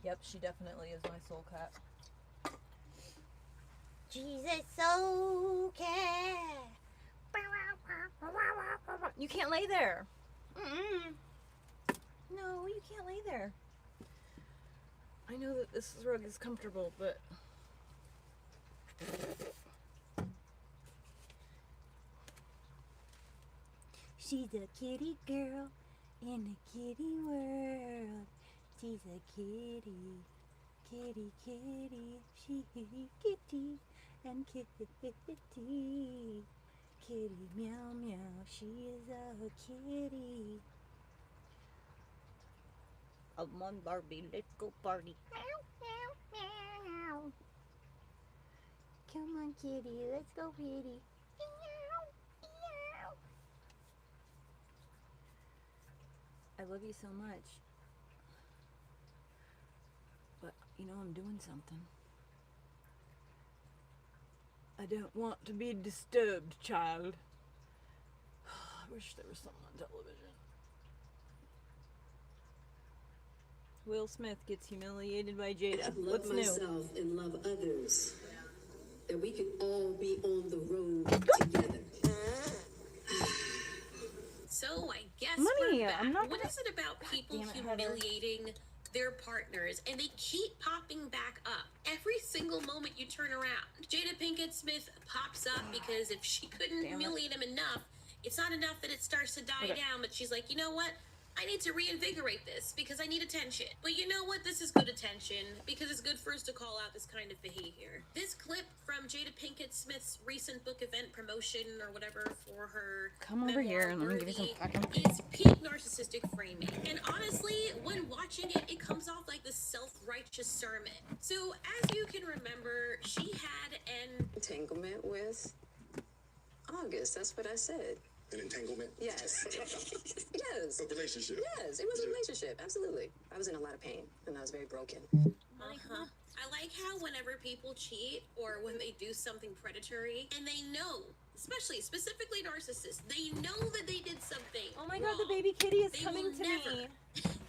[SPEAKER 1] Yep, she definitely is my soul cat. She's a soul cat. You can't lay there. Mm-mm. No, you can't lay there. I know that this rug is comfortable, but... She's a kitty girl in a kitty world. She's a kitty, kitty, kitty. She's kitty and kitty. Kitty meow meow. She is a kitty. Come on, Barbie, let's go party. Meow meow meow. Come on, kitty, let's go kitty. Meow meow. I love you so much. But, you know, I'm doing something. I don't want to be disturbed, child. I wish there was something on television. Will Smith gets humiliated by Jada.
[SPEAKER 8] Love
[SPEAKER 1] What's new?
[SPEAKER 8] myself and love others. That we can all be on the road together.
[SPEAKER 2] So I guess
[SPEAKER 1] Mommy,
[SPEAKER 2] we're back.
[SPEAKER 1] I'm not
[SPEAKER 2] What
[SPEAKER 1] gonna-
[SPEAKER 2] is it about people
[SPEAKER 1] damn it, Heather.
[SPEAKER 2] humiliating their partners and they keep popping back up every single moment you turn around? Jada Pinkett Smith pops up because if she couldn't
[SPEAKER 1] Damn it.
[SPEAKER 2] humiliate him enough, it's not enough that it starts to die
[SPEAKER 1] Okay.
[SPEAKER 2] down, but she's like, you know what? I need to reinvigorate this because I need attention. But you know what? This is good attention because it's good for us to call out this kind of behavior. This clip from Jada Pinkett Smith's recent book event promotion or whatever for her
[SPEAKER 1] Come over here and let me give you some
[SPEAKER 2] Memoir
[SPEAKER 1] fucking...
[SPEAKER 2] Worthy is peak narcissistic framing. And honestly, when watching it, it comes off like this self-righteous sermon. So as you can remember, she had an
[SPEAKER 8] Entanglement with August. That's what I said.
[SPEAKER 9] An entanglement?
[SPEAKER 8] Yes. Yes.
[SPEAKER 9] A relationship?
[SPEAKER 8] Yes, it was a relationship. Absolutely. I was in a lot of pain and I was very broken.
[SPEAKER 2] Uh-huh. I like how whenever people cheat or when they do something predatory and they know, specifically narcissists, they know that they did something
[SPEAKER 1] Oh my god,
[SPEAKER 2] wrong.
[SPEAKER 1] the baby kitty is
[SPEAKER 2] They
[SPEAKER 1] coming
[SPEAKER 2] will
[SPEAKER 1] to
[SPEAKER 2] never,
[SPEAKER 1] me.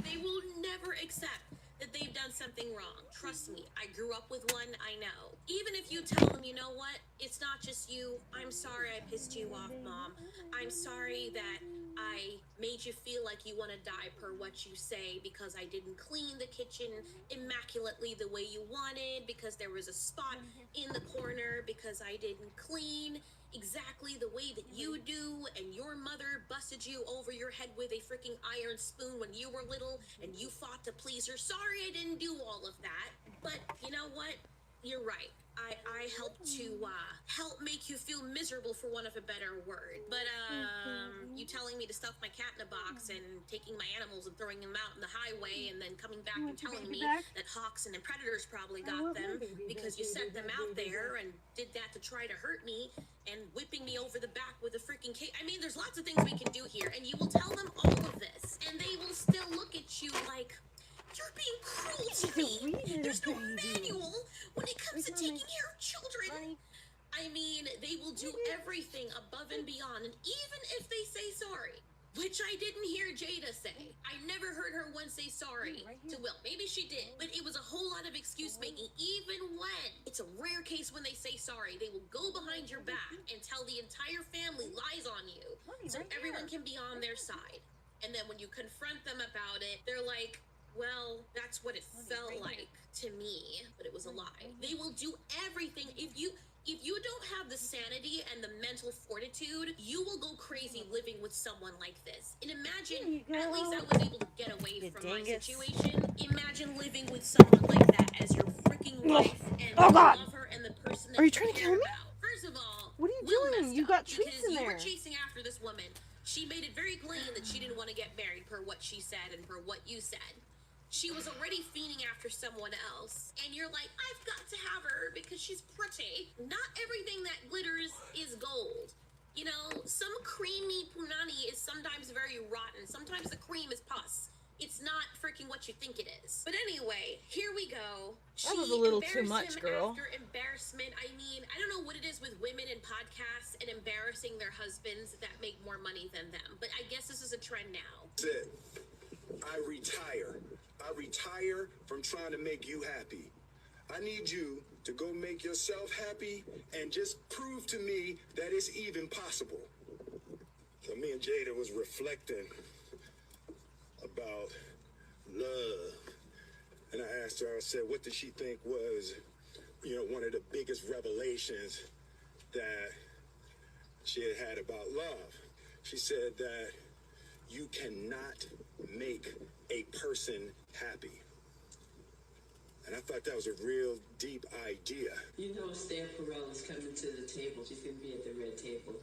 [SPEAKER 2] They will never accept that they've done something wrong. Trust me, I grew up with one, I know. Even if you tell them, you know what, it's not just you. I'm sorry I pissed you off, Mom. I'm sorry that I made you feel like you want to die per what you say because I didn't clean the kitchen immaculately the way you wanted, because there was a spot in the corner, because I didn't clean exactly the way that you do, and your mother busted you over your head with a freaking iron spoon when you were little and you fought to please her. Sorry I didn't do all of that, but you know what? You're right. I helped to help make you feel miserable, for want of a better word. But you telling me to stuff my cat in a box and taking my animals and throwing them out in the highway and then coming back and telling me that hawks and the predators probably got them because you sent them out there and did that to try to hurt me and whipping me over the back with a freaking cake. I mean, there's lots of things we can do here, and you will tell them all of this, and they will still look at you like, you're being cruel to me. There's no manual when it comes to taking care of children. I mean, they will do everything above and beyond, and even if they say sorry, which I didn't hear Jada say. I never heard her once say sorry to Will. Maybe she did, but it was a whole lot of excuse making. Even when it's a rare case when they say sorry, they will go behind your back and tell the entire family lies on you so everyone can be on their side. And then when you confront them about it, they're like, well, that's what it felt like to me, but it was a lie. They will do everything. If you don't have the sanity and the mental fortitude, you will go crazy living with someone like this. And imagine, at least I was able to get away from my situation. Imagine living with someone like that as your freaking life and you love her and the person that
[SPEAKER 1] Are you trying to
[SPEAKER 2] care
[SPEAKER 1] kill me?
[SPEAKER 2] about. First of all,
[SPEAKER 1] What are you
[SPEAKER 2] Will
[SPEAKER 1] doing?
[SPEAKER 2] messed
[SPEAKER 1] You
[SPEAKER 2] up
[SPEAKER 1] got treats
[SPEAKER 2] because
[SPEAKER 1] in
[SPEAKER 2] you were
[SPEAKER 1] there.
[SPEAKER 2] chasing after this woman. She made it very plain that she didn't want to get married per what she said and per what you said. She was already fiending after someone else, and you're like, I've got to have her because she's pretty. Not everything that glitters is gold. You know, some creamy punani is sometimes very rotten. Sometimes the cream is pus. It's not freaking what you think it is. But anyway, here we go.
[SPEAKER 1] That was a little too
[SPEAKER 2] embarrassed
[SPEAKER 1] much,
[SPEAKER 2] him
[SPEAKER 1] girl.
[SPEAKER 2] After embarrassment. I podcasts and embarrassing their husbands that make more money than them. But I guess this is a trend now.
[SPEAKER 9] That's it. I retire. I retire from trying to make you happy. I need you to go make yourself happy and just prove to me that it's even possible. So me and Jada was reflecting about love. And I asked her, I said, what did she think was, one of the biggest revelations that she had about love? She said that you cannot make a person happy. And I thought that was a real deep idea.
[SPEAKER 8] You know, Stan Perel is coming to the table. She's going to be at the red table.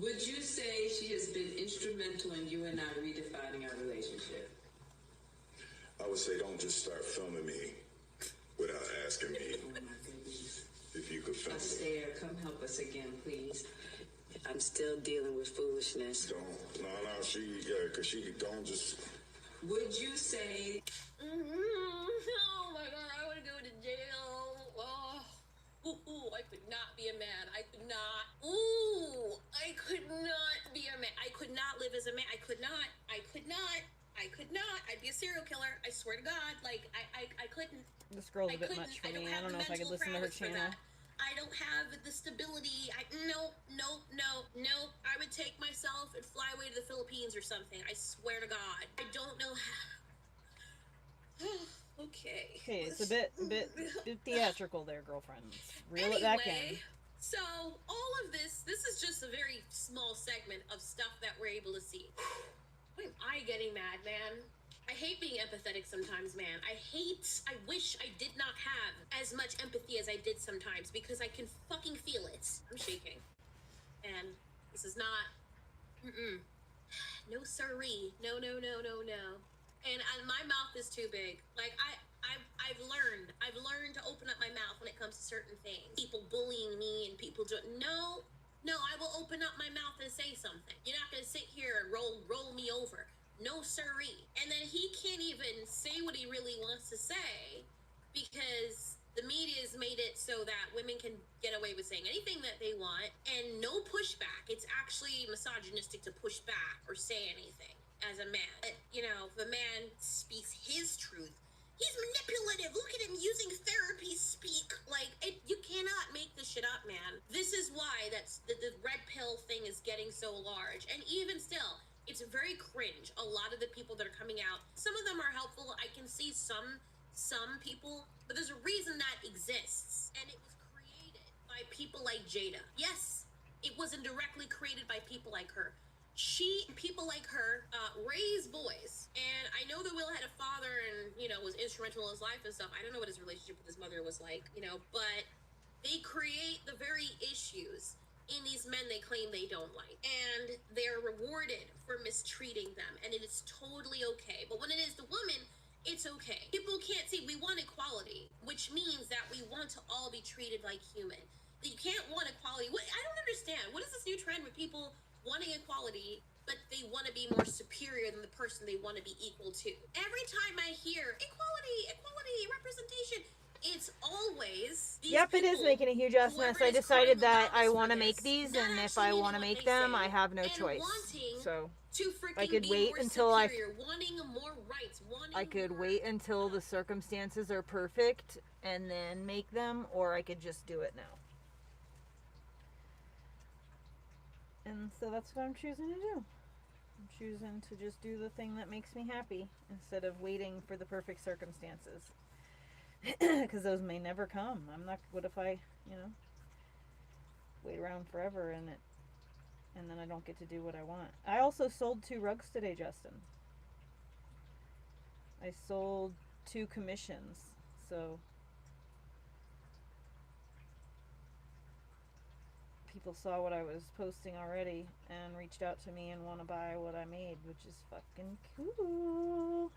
[SPEAKER 8] Would you say she has been instrumental in you and I redefining our relationship?
[SPEAKER 9] I would say don't just start filming me without asking me
[SPEAKER 8] Oh my goodness.
[SPEAKER 9] if you could film me.
[SPEAKER 8] Sarah, come help us again, please. I'm still dealing with foolishness.
[SPEAKER 9] Don't. No, because she don't just.
[SPEAKER 8] Would you say...
[SPEAKER 2] Oh my God, I want to go to jail. Oh, ooh, I could not be a man. I could not. Ooh, I could not be a man. I could not live as a man. I could not. I'd be a serial killer. I swear to God. Like, I couldn't.
[SPEAKER 1] This girl's a bit much for me. I don't know if I could listen to her channel.
[SPEAKER 2] I don't have the stability. No. I would take myself and fly away to the Philippines or something. I swear to God. I don't know how. Okay.
[SPEAKER 1] Okay, it's a bit theatrical there, girlfriend. Reel it back in.
[SPEAKER 2] So all of this is just a very small segment of stuff that we're able to see. Why am I getting mad, man? I hate being empathetic sometimes, man. I wish I did not have as much empathy as I did sometimes because I can fucking feel it. I'm shaking. And this is not, no siree. No. And my mouth is too big. Like, I've learned to open up my mouth when it comes to certain things. People bullying me and people doing, no, I will open up my mouth and say something. You're not gonna sit here and roll me over. No siree. And then he can't even say what he really wants to say because the media's made it so that women can get away with saying anything that they want and no pushback. It's actually misogynistic to push back or say anything as a man. But, if a man speaks his truth, he's manipulative. Look at him using therapy speak. Like, you cannot make this shit up, man. This is why the red pill thing is getting so large. And even still, it's very cringe. A lot of the people that are coming out, some of them are helpful. I can see some people, but there's a reason that exists. And it was created by people like Jada. Yes, it wasn't directly created by people like her. People like her, raise boys. And I know that Will had a father and, was instrumental in his life and stuff. I don't know what his relationship with his mother was like, but they create the very issues in these men they claim they don't like. And they're rewarded for mistreating them. And it is totally okay. But when it is the woman, it's okay. People can't see, we want equality, which means that we want to all be treated like human. You can't want equality. I don't understand. What is this new trend with people wanting equality, but they want to be more superior than the person they want to be equal to? Every time I hear equality, representation, it's always these
[SPEAKER 1] Yep, it is
[SPEAKER 2] people,
[SPEAKER 1] making a huge ass mess.
[SPEAKER 2] whoever
[SPEAKER 1] I
[SPEAKER 2] is
[SPEAKER 1] decided
[SPEAKER 2] crying
[SPEAKER 1] that I
[SPEAKER 2] loudest
[SPEAKER 1] want to
[SPEAKER 2] for
[SPEAKER 1] make
[SPEAKER 2] this,
[SPEAKER 1] these,
[SPEAKER 2] not
[SPEAKER 1] and if
[SPEAKER 2] actually
[SPEAKER 1] I
[SPEAKER 2] meaning
[SPEAKER 1] want to
[SPEAKER 2] what
[SPEAKER 1] make
[SPEAKER 2] they
[SPEAKER 1] them,
[SPEAKER 2] say,
[SPEAKER 1] I have no
[SPEAKER 2] and
[SPEAKER 1] choice.
[SPEAKER 2] wanting
[SPEAKER 1] So
[SPEAKER 2] to freaking
[SPEAKER 1] I could
[SPEAKER 2] be
[SPEAKER 1] wait
[SPEAKER 2] more
[SPEAKER 1] until
[SPEAKER 2] superior, wanting more rights, wanting
[SPEAKER 1] I could
[SPEAKER 2] more,
[SPEAKER 1] wait until the circumstances are perfect and then make them, or I could just do it now. And so that's what I'm choosing to do. I'm choosing to just do the thing that makes me happy instead of waiting for the perfect circumstances. Because those may never come. What if I, wait around forever and then I don't get to do what I want. I also sold 2 rugs today, Justin. I sold 2 commissions. So people saw what I was posting already and reached out to me and want to buy what I made, which is fucking cool.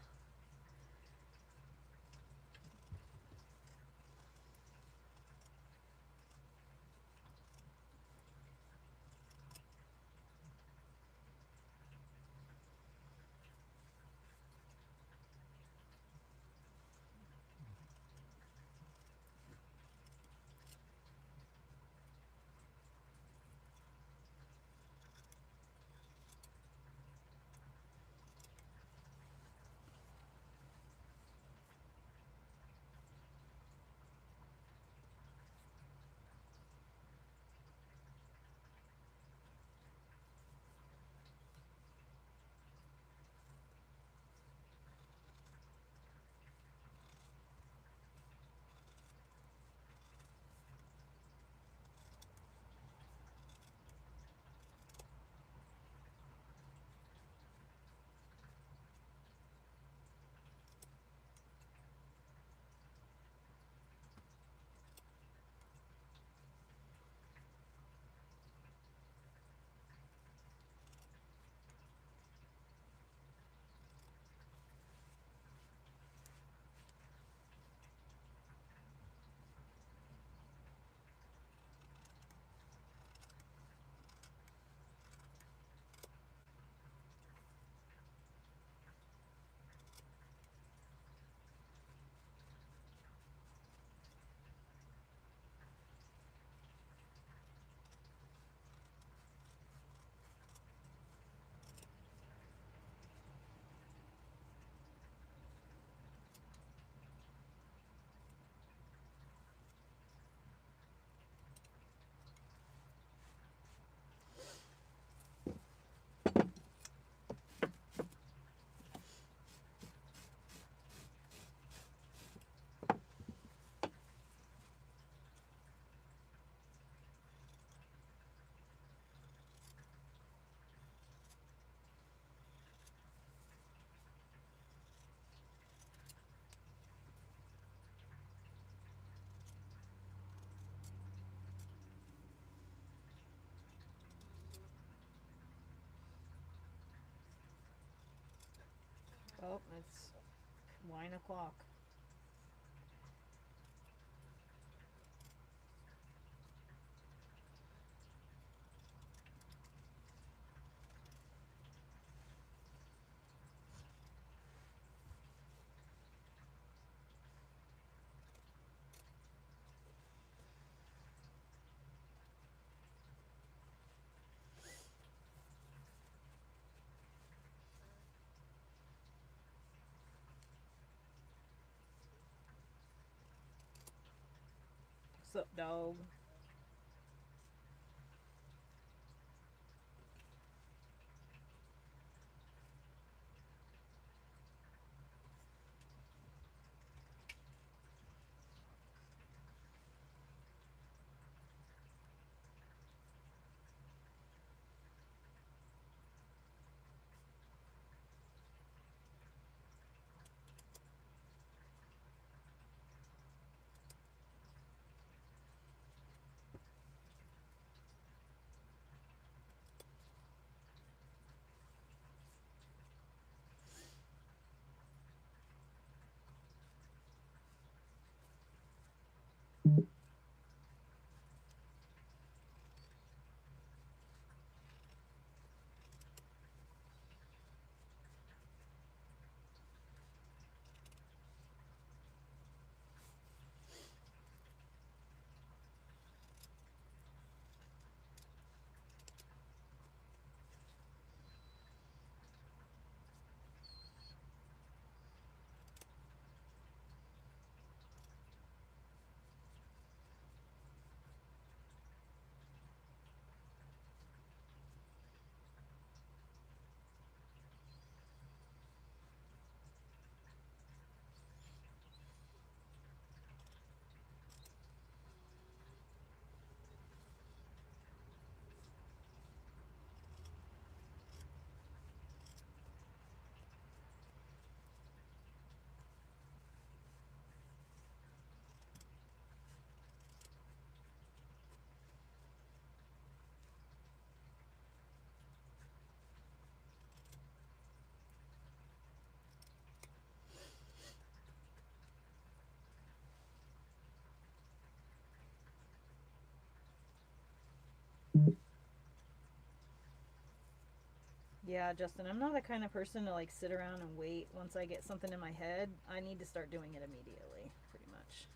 [SPEAKER 10] Oh, it's wine o'clock. What's up, dog? Yeah, Justin, I'm not the kind of person to like sit around and wait. Once I get something in my head, I need to start doing it immediately, pretty much.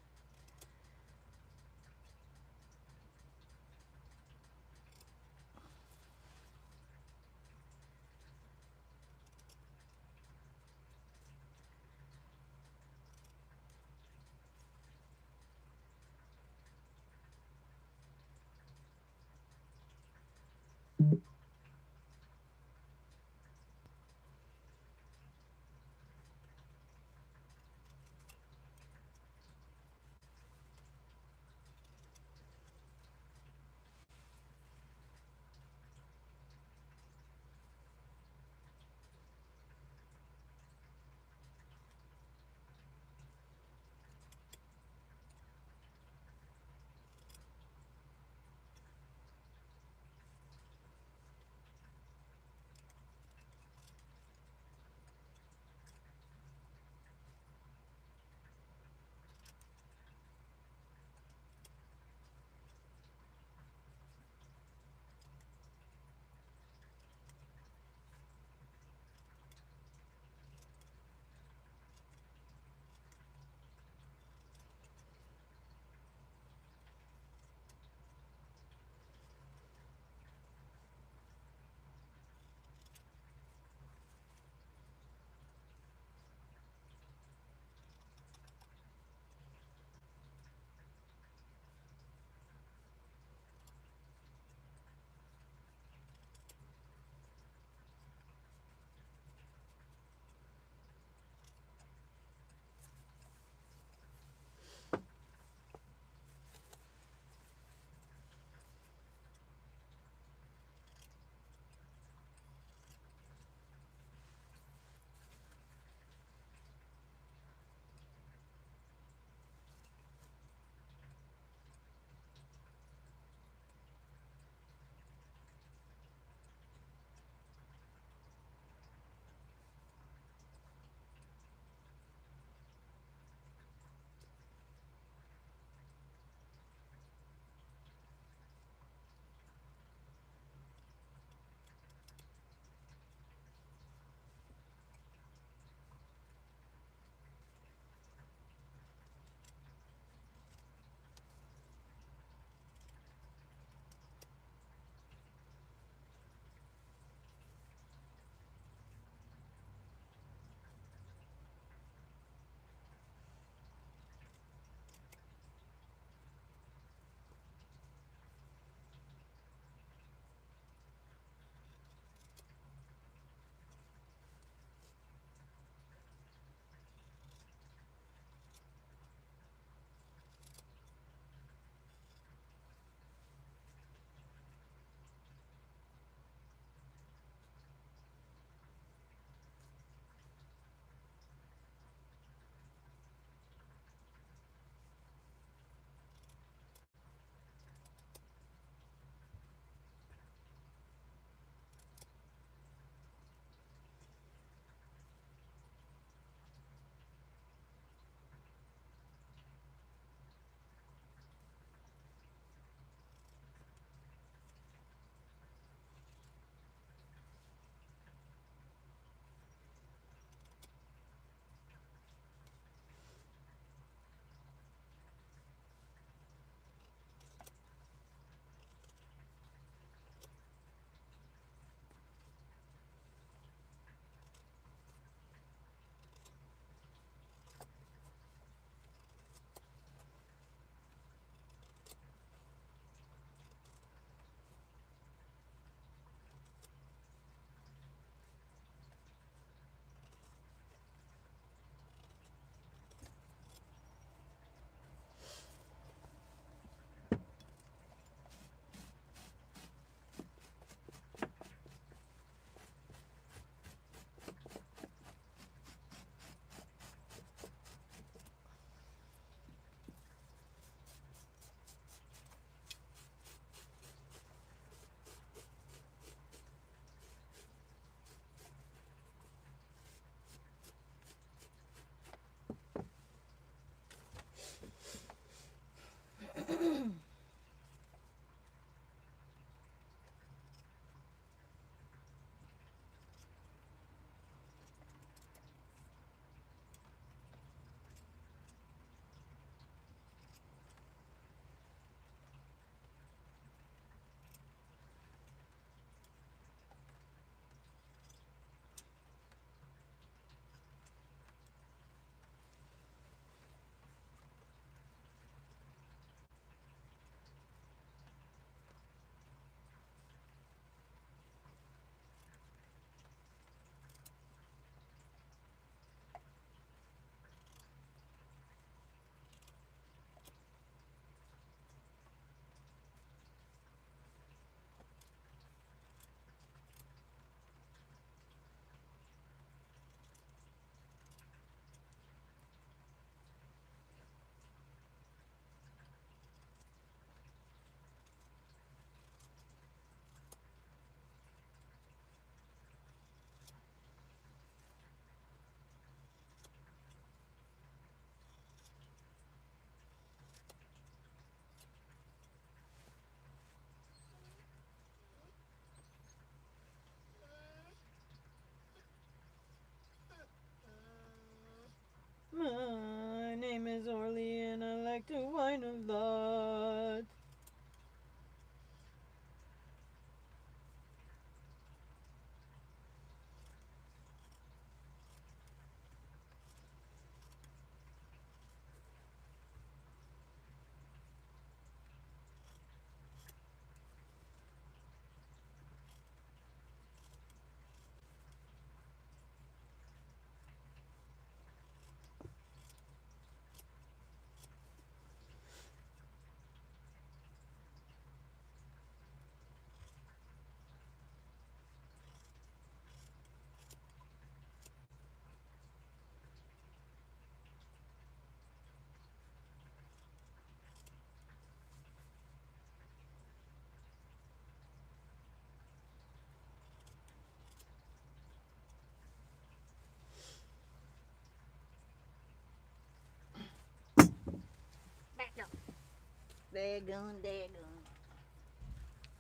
[SPEAKER 10] Daggone.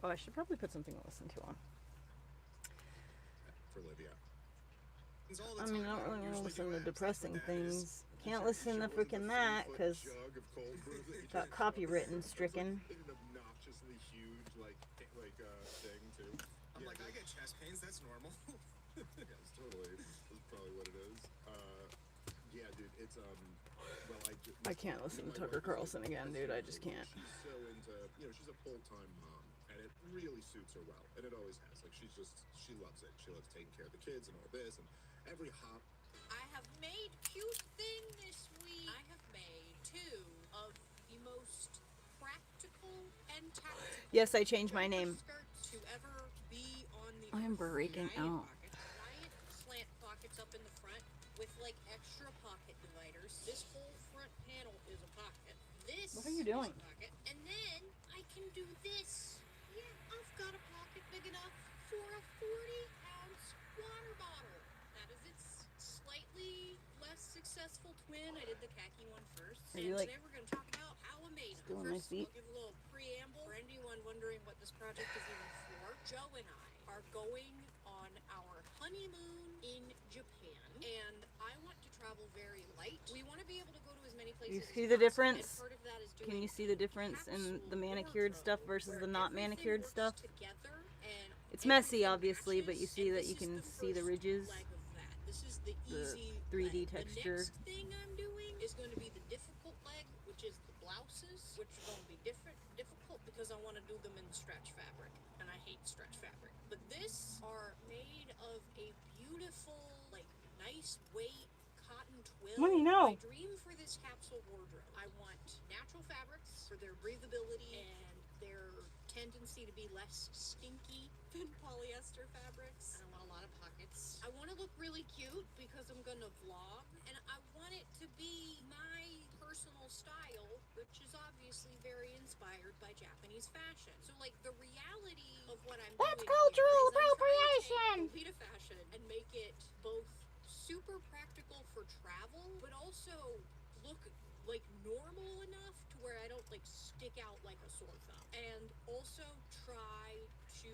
[SPEAKER 10] Oh, I should probably put something to listen to on.
[SPEAKER 11] For Livia.
[SPEAKER 10] I mean, I don't really want to listen to depressing things. Can't listen to freaking that, because got copywritten stricken.
[SPEAKER 11] An obnoxiously huge, thing, too. I'm like, I get chest pains, that's normal. Yes, totally. That's probably what it is. Yeah, dude, it's,
[SPEAKER 10] I can't listen to Tucker Carlson again, dude. I just can't.
[SPEAKER 11] She's so into, she's a full-time mom, and it really suits her well, and it always has. Like, she loves it. She loves taking care of the kids and all this, and every hop.
[SPEAKER 12] I have made cute thing this week. I have made 2 of the most practical and tactical.
[SPEAKER 10] Yes, I changed my name.
[SPEAKER 12] Skirts to ever be on the
[SPEAKER 10] I am breaking out.
[SPEAKER 12] Giant slant pockets up in the front with like extra pocket dividers. This whole front panel is a pocket. This
[SPEAKER 10] What are you doing?
[SPEAKER 12] is a pocket. And then I can do this. Yeah, I've got a pocket big enough for a 40-ounce water bottle. That is its slightly less successful twin. I did the khaki one first.
[SPEAKER 10] Are you, like,
[SPEAKER 12] today we're going to talk about how I made them.
[SPEAKER 10] doing my
[SPEAKER 12] First,
[SPEAKER 10] feet?
[SPEAKER 12] I'll give a little preamble for anyone wondering what this project is even for. Joe and I are going on our honeymoon in Japan, and I want to travel very light. We want to be able to go to as many places
[SPEAKER 10] You
[SPEAKER 12] as
[SPEAKER 10] see the
[SPEAKER 12] possible,
[SPEAKER 10] difference?
[SPEAKER 12] and part of that is
[SPEAKER 10] Can
[SPEAKER 12] doing
[SPEAKER 10] you see the difference in the manicured stuff versus the not manicured stuff?
[SPEAKER 12] together, and
[SPEAKER 10] It's messy,
[SPEAKER 12] everything
[SPEAKER 10] obviously, but you
[SPEAKER 12] matches,
[SPEAKER 10] see
[SPEAKER 12] and
[SPEAKER 10] that
[SPEAKER 12] this
[SPEAKER 10] you
[SPEAKER 12] is
[SPEAKER 10] can
[SPEAKER 12] the
[SPEAKER 10] see the
[SPEAKER 12] first
[SPEAKER 10] ridges,
[SPEAKER 12] leg of that. This is the
[SPEAKER 10] the
[SPEAKER 12] easy
[SPEAKER 10] 3D
[SPEAKER 12] leg.
[SPEAKER 10] texture.
[SPEAKER 12] The next thing I'm doing is going to be the difficult leg, which is the blouses, which are going to be difficult because I want to do them in stretch fabric, and I hate stretch fabric. But this are made of a beautiful, like, nice weight cotton twill.
[SPEAKER 10] What do you know?
[SPEAKER 12] My dream for this capsule wardrobe, I want natural fabrics for their breathability and their tendency to be less stinky than polyester fabrics. And I want a lot of pockets. I want to look really cute because I'm going to vlog, and I want it to be my personal style, which is obviously very inspired by Japanese fashion. So, like, the reality of what I'm
[SPEAKER 10] That's
[SPEAKER 12] doing
[SPEAKER 10] cultural
[SPEAKER 12] here is I'm trying to
[SPEAKER 10] appropriation!
[SPEAKER 12] take Lolita fashion and make it both super practical for travel, but also look like normal enough to where I don't like stick out like a sore thumb, and also try to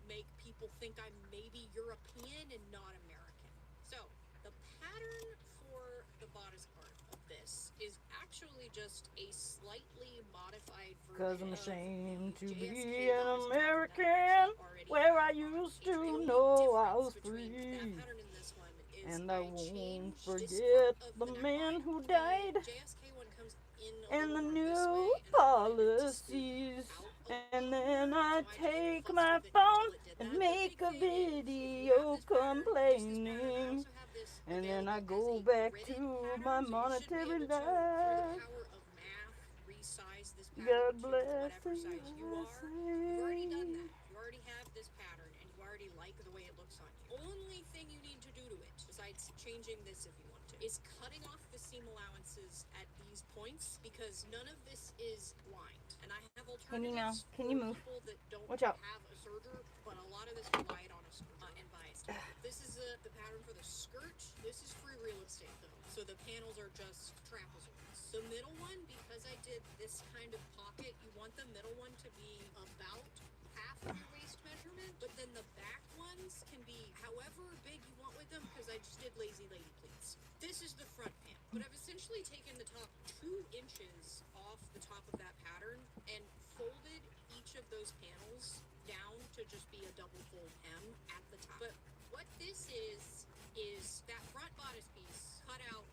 [SPEAKER 12] make people think I'm maybe European and not American. So the pattern for the bodice part of this is actually just a slightly modified version.
[SPEAKER 10] 'Cause I'm ashamed to
[SPEAKER 12] JSK
[SPEAKER 10] be an
[SPEAKER 12] bodice pattern that I
[SPEAKER 10] American,
[SPEAKER 12] already
[SPEAKER 10] where I
[SPEAKER 12] have on
[SPEAKER 10] used
[SPEAKER 12] page. The
[SPEAKER 10] to
[SPEAKER 12] only
[SPEAKER 10] know I
[SPEAKER 12] difference
[SPEAKER 10] was
[SPEAKER 12] between
[SPEAKER 10] free.
[SPEAKER 12] that pattern and this one is
[SPEAKER 10] And I
[SPEAKER 12] I
[SPEAKER 10] won't
[SPEAKER 12] changed this
[SPEAKER 10] forget
[SPEAKER 12] part of
[SPEAKER 10] the man
[SPEAKER 12] neckline.
[SPEAKER 10] who
[SPEAKER 12] The
[SPEAKER 10] died,
[SPEAKER 12] JSK one comes in a
[SPEAKER 10] and the
[SPEAKER 12] little more this
[SPEAKER 10] new
[SPEAKER 12] way, and I wanted it to scoop
[SPEAKER 10] policies.
[SPEAKER 12] out a
[SPEAKER 10] And
[SPEAKER 12] little
[SPEAKER 10] then
[SPEAKER 12] more,
[SPEAKER 10] I
[SPEAKER 12] so just
[SPEAKER 10] take
[SPEAKER 12] fussed
[SPEAKER 10] my
[SPEAKER 12] with it
[SPEAKER 10] phone
[SPEAKER 12] until it did
[SPEAKER 10] and
[SPEAKER 12] that. The
[SPEAKER 10] make
[SPEAKER 12] big
[SPEAKER 10] a
[SPEAKER 12] thing is, if you have
[SPEAKER 10] video
[SPEAKER 12] this pattern, just this pattern, I
[SPEAKER 10] complaining.
[SPEAKER 12] also have this
[SPEAKER 10] And then I
[SPEAKER 12] available
[SPEAKER 10] go
[SPEAKER 12] as a
[SPEAKER 10] back
[SPEAKER 12] gridded
[SPEAKER 10] to
[SPEAKER 12] pattern,
[SPEAKER 10] my
[SPEAKER 12] so you should be
[SPEAKER 10] monetary
[SPEAKER 12] able to, through the
[SPEAKER 10] life.
[SPEAKER 12] power of math, resize this pattern
[SPEAKER 10] God
[SPEAKER 12] to
[SPEAKER 10] bless
[SPEAKER 12] whatever
[SPEAKER 10] the
[SPEAKER 12] size you are. You've already done
[SPEAKER 10] USA.
[SPEAKER 12] that. You already have this pattern, and you already like the way it looks on you. Only thing you need to do to it, besides changing this if you want to, is cutting off the seam allowances at these points, because none of this is lined. And I have alternatives
[SPEAKER 10] Can you
[SPEAKER 12] for
[SPEAKER 10] move?
[SPEAKER 12] people that don't
[SPEAKER 10] Watch out.
[SPEAKER 12] have a serger, but a lot of this relied on a serger and biased. This is the pattern for the skirt. This is free real estate though, so the panels are just trapezoids. The middle one, because I did this kind of pocket, you want the middle one to be about half of your waist measurement, but then the back ones can be however big you want with them, because I just did lazy lady pleats. This is the front panel, but I've essentially taken the top 2 inches off the top of that pattern and folded each of those panels down to just be a double fold hem at the top. But what this is that front bodice piece cut out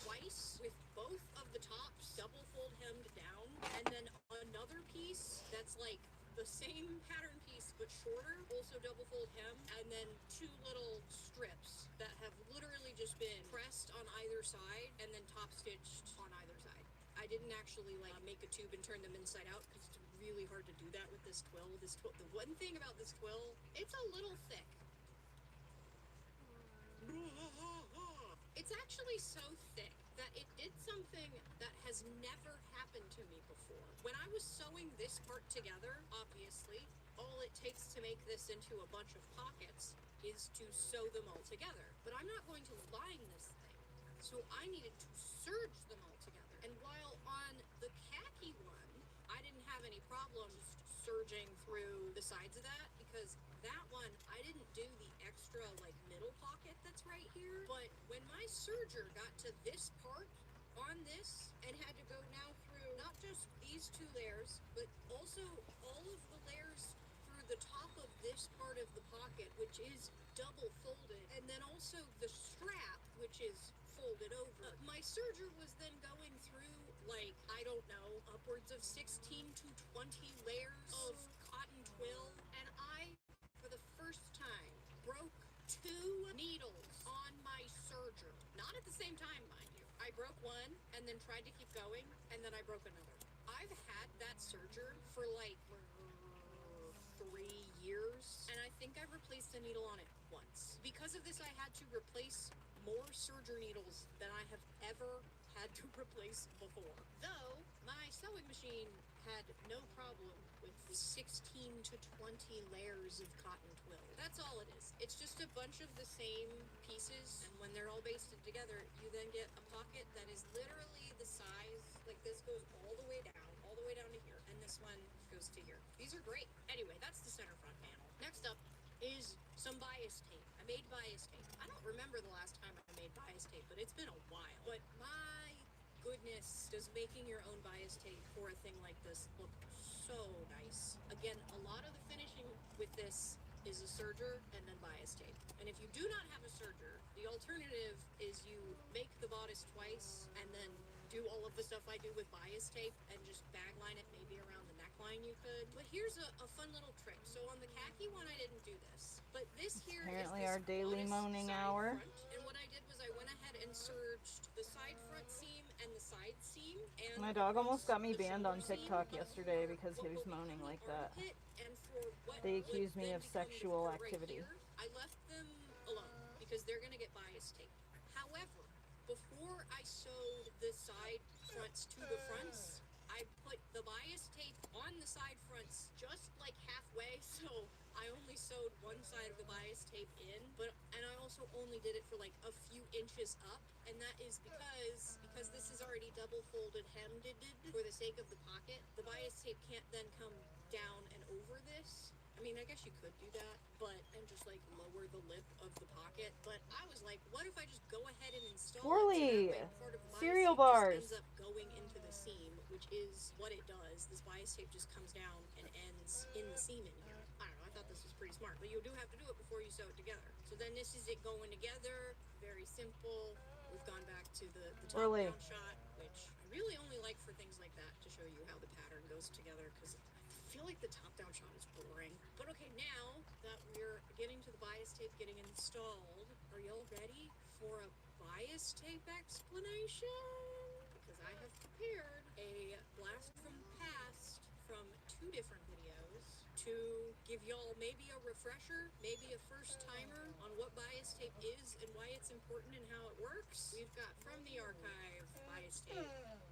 [SPEAKER 12] twice with both of the tops double fold hemmed down, and then another piece that's like the same pattern piece but shorter, also double fold hem, and then 2 little strips that have literally just been pressed on either side and then top stitched on either side. I didn't actually like make a tube and turn them inside out because it's really hard to do that with this twill. The one thing about this twill, it's a little thick. It's actually so thick that it did something that has never happened to me before. When I was sewing this part together, obviously, all it takes to make this into a bunch of pockets is to sew them all together. But I'm not going to line this thing, so I needed to serge them all together. And while on the khaki one, I didn't have problems surging through the sides of that, because that one, I didn't do the extra, like, middle pocket that's right here, but when my serger got to this part on this and had to go now through not just these 2 layers, but also all of the layers through the top of this part of the pocket, which is double folded, and then also the strap, which is folded over. My serger was then going through, like, I don't know, upwards of 16 to 20 layers of cotton twill, and I, for the first time, broke 2 needles on my serger. Not at the same time, mind you. I broke one, and then tried to keep going, and then I broke another. I've had that serger for, like, 3 years, and I think I've replaced a needle on it once. Because of this, I had to replace more serger needles than I have ever had to replace before. Though, my sewing machine had no problem with 16 to 20 layers of cotton twill. That's all it is. It's just a bunch of the same pieces, and when they're all basted together, you then get a pocket that is literally the size, like this goes all the way down to here, and this one goes to here. These are great. Anyway, that's the center front panel. Next up is some bias tape. I made bias tape. I don't remember the last time I made bias tape, but it's been a while. But my goodness, does making your own bias tape for a thing like this look so nice. Again, a lot of the finishing with this is a serger and then bias tape. And if you do not have a serger, the alternative is you make the bodice twice and then do all of the stuff I do with bias tape and just bag line it maybe around the neckline you could. But here's a fun little trick. So on the khaki one, I didn't do this. But this here
[SPEAKER 10] Apparently
[SPEAKER 12] is this
[SPEAKER 10] our daily
[SPEAKER 12] bodice
[SPEAKER 10] moaning
[SPEAKER 12] side
[SPEAKER 10] hour.
[SPEAKER 12] front. And what I did was I went ahead and serged the side front seam and the side seam. And
[SPEAKER 10] My dog almost got me
[SPEAKER 12] the
[SPEAKER 10] banned on
[SPEAKER 12] shoulder seam
[SPEAKER 10] TikTok
[SPEAKER 12] for
[SPEAKER 10] yesterday because
[SPEAKER 12] what
[SPEAKER 10] he was
[SPEAKER 12] will
[SPEAKER 10] moaning
[SPEAKER 12] become
[SPEAKER 10] like
[SPEAKER 12] the
[SPEAKER 10] that.
[SPEAKER 12] armpit, and for what
[SPEAKER 10] They
[SPEAKER 12] would
[SPEAKER 10] accused me
[SPEAKER 12] then
[SPEAKER 10] of
[SPEAKER 12] become the
[SPEAKER 10] sexual
[SPEAKER 12] part right
[SPEAKER 10] activity.
[SPEAKER 12] here, I left them alone because they're gonna get bias tape. However, before I sewed the side fronts to the fronts, I put the bias tape on the side fronts just like halfway, so I only sewed one side of the bias tape in, and I also only did it for like a few inches up, and that is because this is already double folded hemmed for the sake of the pocket. The bias tape can't then come down and over this. I mean, I guess you could do that, and just like lower the lip of the pocket. But I was like, what if I just go ahead and install
[SPEAKER 10] Swirly
[SPEAKER 12] it so that way part of the bias
[SPEAKER 10] cereal
[SPEAKER 12] tape
[SPEAKER 10] bars.
[SPEAKER 12] just ends up going into the seam, which is what it does. This bias tape just comes down and ends in the seam in here. I don't know, I thought this was pretty smart, but you do have to do it before you sew it together. So then this is it going together, very simple. We've gone back to the
[SPEAKER 10] Swirly.
[SPEAKER 12] top-down shot, which I really only like for things like that to show you how the pattern goes together, because I feel like the top-down shot is boring. But okay, now that we're getting to the bias tape getting installed, are y'all ready for a bias tape explanation? Because I have prepared a blast from the past from 2 different videos to give y'all maybe a refresher, maybe a first-timer on what bias tape is and why it's important and how it works. We've got from the archive bias tape.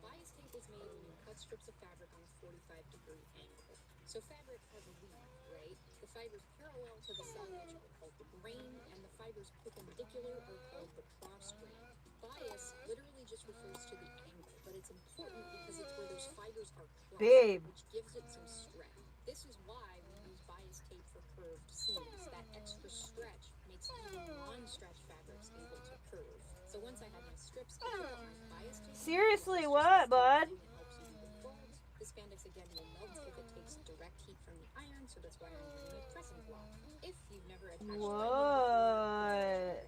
[SPEAKER 13] Bias tape is made when you cut strips of fabric on a 45-degree angle. So fabric has a weave, right? The fibers parallel to the side edge are called the grain, and the fibers perpendicular are called the cross grain. Bias literally just refers to the angle, but it's important because it's where those fibers are crossed,
[SPEAKER 10] Babe.
[SPEAKER 13] which gives it some stretch. This is why we use bias tape for curved seams. That extra stretch makes even non-stretch fabrics able to curve. So once I had my strips, I took out my bias tape.
[SPEAKER 10] Seriously, what, bud?
[SPEAKER 13] It helps you with folds. The spandex again will melt if it takes direct heat from the iron, so that's why I'm using a pressing block. If you've never attached
[SPEAKER 10] What?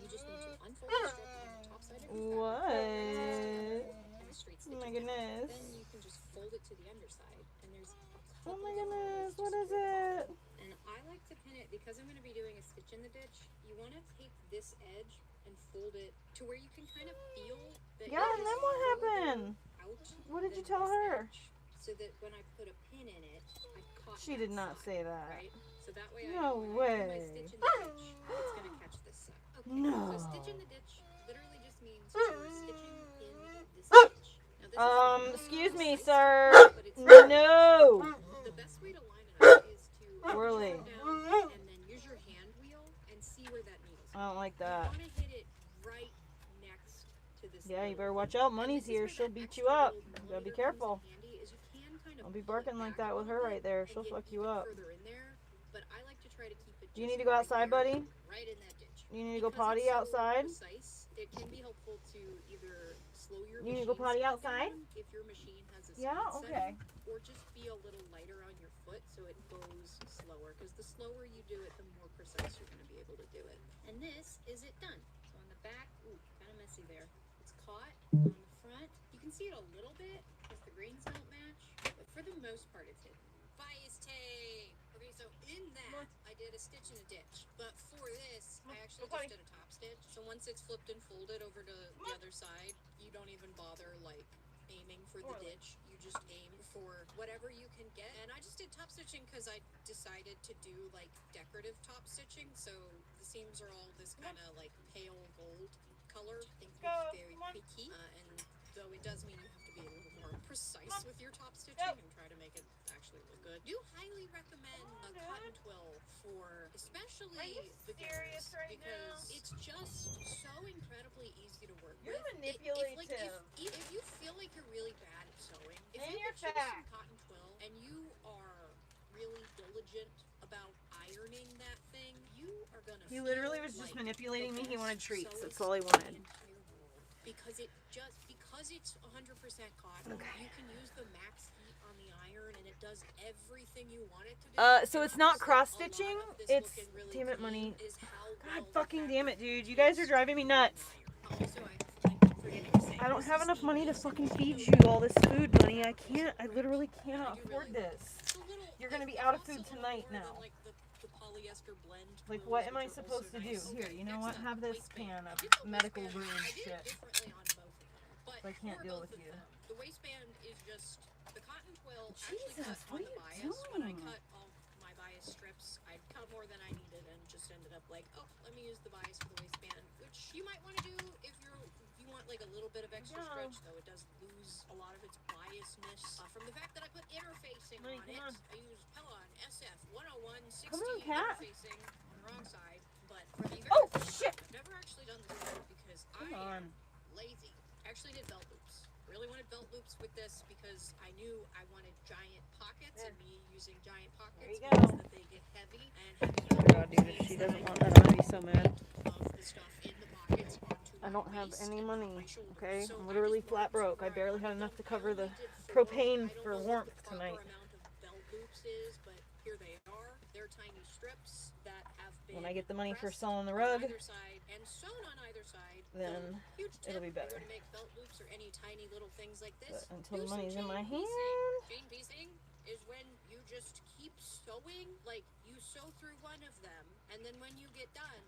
[SPEAKER 13] you just need to unfold the strip on the top side of your
[SPEAKER 10] What?
[SPEAKER 13] fabric and a straight stitch.
[SPEAKER 10] Oh my goodness.
[SPEAKER 13] Then you can just fold it to the underside, and there's a couple
[SPEAKER 10] Oh my
[SPEAKER 13] different
[SPEAKER 10] goodness,
[SPEAKER 13] ways to
[SPEAKER 10] what is
[SPEAKER 13] sort
[SPEAKER 10] it?
[SPEAKER 13] And I like to pin it because I'm going to be doing a stitch in the ditch. You want to take this edge and fold it to where you can kind of feel that.
[SPEAKER 10] Yeah, and then what happened? What did you tell her?
[SPEAKER 13] So that when I put a pin in it, I caught.
[SPEAKER 10] She did not say that.
[SPEAKER 13] Right? So that way
[SPEAKER 10] No
[SPEAKER 13] when I do my
[SPEAKER 10] way.
[SPEAKER 13] stitch in the ditch, it's going to catch this side. Okay.
[SPEAKER 10] No.
[SPEAKER 13] So stitch in the ditch literally just means you're stitching in this ditch. Now, this is
[SPEAKER 10] Excuse me,
[SPEAKER 13] precise,
[SPEAKER 10] sir.
[SPEAKER 13] but it's
[SPEAKER 10] No.
[SPEAKER 13] the best way to line it up is to
[SPEAKER 10] Whirly.
[SPEAKER 13] put it down and then use your hand wheel and see where that needle's
[SPEAKER 10] I don't like
[SPEAKER 13] You
[SPEAKER 10] that.
[SPEAKER 13] want to hit it right next to this
[SPEAKER 10] Yeah, you
[SPEAKER 13] needle.
[SPEAKER 10] better watch out. Money's here. She'll beat you up. You gotta be careful.
[SPEAKER 13] Handy is you can kind of
[SPEAKER 10] I'll be barking like that with her right there. She'll fuck you up.
[SPEAKER 12] Further in there, but I like to try to keep it.
[SPEAKER 10] Do you need to go outside, buddy?
[SPEAKER 12] Right in that ditch.
[SPEAKER 10] You need to go potty outside?
[SPEAKER 12] Precise, it can be helpful to either slow your
[SPEAKER 10] You need to go potty outside?
[SPEAKER 12] if your machine has a
[SPEAKER 10] Yeah,
[SPEAKER 12] speed
[SPEAKER 10] okay.
[SPEAKER 12] setting, or just be a little lighter on your foot so it goes slower. Because the slower you do it, the more precise you're going to be able to do it. And this is it done. So on the back, ooh, kind of messy there. It's caught on the front. You can see it a little bit because the grains don't match, but for the most part, it's hidden. Bias tape. Okay, so in that, I did a stitch and a ditch. But for this, I actually just did a top stitch. So once it's flipped and folded over to the other side, you don't even bother, like, aiming for the ditch. You just aim for whatever you can get. And I just did top stitching because I decided to do, like, decorative top stitching. So the seams are all this kind of, like, pale gold color. I think it's very picky. And though it does mean you have to be a little more precise with your top stitching and try to make it actually look good. Do highly recommend a cotton twill for especially beginners because it's just so incredibly easy to work
[SPEAKER 10] You're
[SPEAKER 12] with.
[SPEAKER 10] manipulative.
[SPEAKER 12] If you feel like you're really bad at sewing, if
[SPEAKER 10] And
[SPEAKER 12] you
[SPEAKER 10] you're
[SPEAKER 12] choose some
[SPEAKER 10] fat.
[SPEAKER 12] cotton twill and you are really diligent about ironing that thing, you are gonna
[SPEAKER 10] He
[SPEAKER 12] feel
[SPEAKER 10] literally was just
[SPEAKER 12] like
[SPEAKER 10] manipulating me. He
[SPEAKER 12] the
[SPEAKER 10] wanted
[SPEAKER 12] best
[SPEAKER 10] treats.
[SPEAKER 12] sewer
[SPEAKER 10] That's all he
[SPEAKER 12] in the
[SPEAKER 10] wanted.
[SPEAKER 12] entire world. Because it's 100% cotton.
[SPEAKER 10] Okay.
[SPEAKER 12] You can use the max heat on the iron, and it does everything you want it to do.
[SPEAKER 10] So it's not cross stitching. It's damn it, money. God fucking damn it, dude. You guys are driving me nuts. I don't have enough money to fucking feed you all this food, money. I literally cannot afford this. You're gonna be out of food tonight now. Like, what am I supposed to do? Here, you know what? Have this can of medical room shit. I can't deal with you.
[SPEAKER 12] The waistband is just the cotton twill.
[SPEAKER 10] Jesus, what are you
[SPEAKER 12] When I
[SPEAKER 10] doing?
[SPEAKER 12] cut all my bias strips, I cut more than I needed and just ended up like, oh, let me use the bias for the waistband, which you might want to do if you want like a little bit of extra stretch, though it does lose a lot of its biasness from the fact that I put interfacing on it. I used Pellon SF 101 60 interfacing on the wrong side, but for the
[SPEAKER 10] shit!
[SPEAKER 12] I've never actually done this before because I am lazy. I actually did belt loops. Really wanted belt loops with this because I knew I wanted giant pockets, and me using giant pockets means that they get heavy, and heavy
[SPEAKER 10] Oh my god, dude, if she doesn't want that, I'm gonna be so mad.
[SPEAKER 12] of the stuff in the pockets onto
[SPEAKER 10] I don't have any money, okay?
[SPEAKER 12] So
[SPEAKER 10] I'm literally flat broke. I barely had enough to cover the propane for warmth tonight.
[SPEAKER 12] amount of belt loops is, but here they are. They're tiny strips that have been
[SPEAKER 10] When I get the money for
[SPEAKER 12] pressed
[SPEAKER 10] selling the
[SPEAKER 12] on
[SPEAKER 10] rug,
[SPEAKER 12] either side and sewn on either side.
[SPEAKER 10] then
[SPEAKER 12] Huge tip,
[SPEAKER 10] it'll be better.
[SPEAKER 12] if you're to make belt loops or any tiny little things like this.
[SPEAKER 10] But until
[SPEAKER 12] do
[SPEAKER 10] the
[SPEAKER 12] some
[SPEAKER 10] money's in
[SPEAKER 12] chain
[SPEAKER 10] my
[SPEAKER 12] piecing.
[SPEAKER 10] hand.
[SPEAKER 12] Chain piecing is when you just keep sewing, like you sew through one of them, and then when you get done,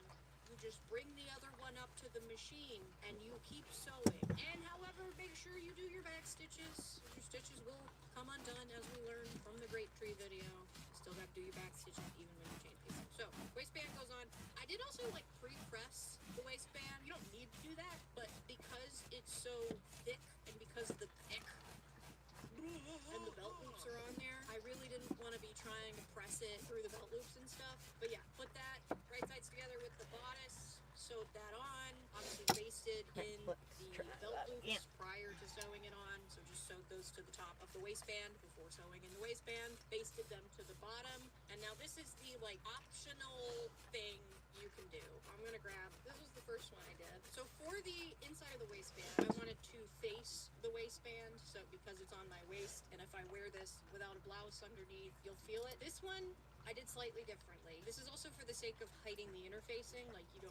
[SPEAKER 12] you just bring the other one up to the machine and you keep sewing. And however, make sure you do your back stitches. Your stitches will come undone, as we learned from the Great Tree video. Still got to do your back stitches even when you chain piecing. So waistband goes on. I did also like pre-press the waistband. You don't need to do that, but because it's so thick and because the neck and the belt loops are on there, I really didn't want to be trying to press it through the belt loops and stuff. But yeah, put that right sides together with the bodice, sewed that on, obviously basted in the belt loops prior to sewing it on. So just sewed those to the top of the waistband before sewing in the waistband, basted them to the bottom. And now this is the like optional thing you can do. I'm gonna grab, this was the first one I did. So for the inside of the waistband, I wanted to face the waistband, so because it's on my waist, and if I wear this without a blouse underneath, you'll feel it. This one I did slightly differently. This is also for the sake of hiding the interfacing, like you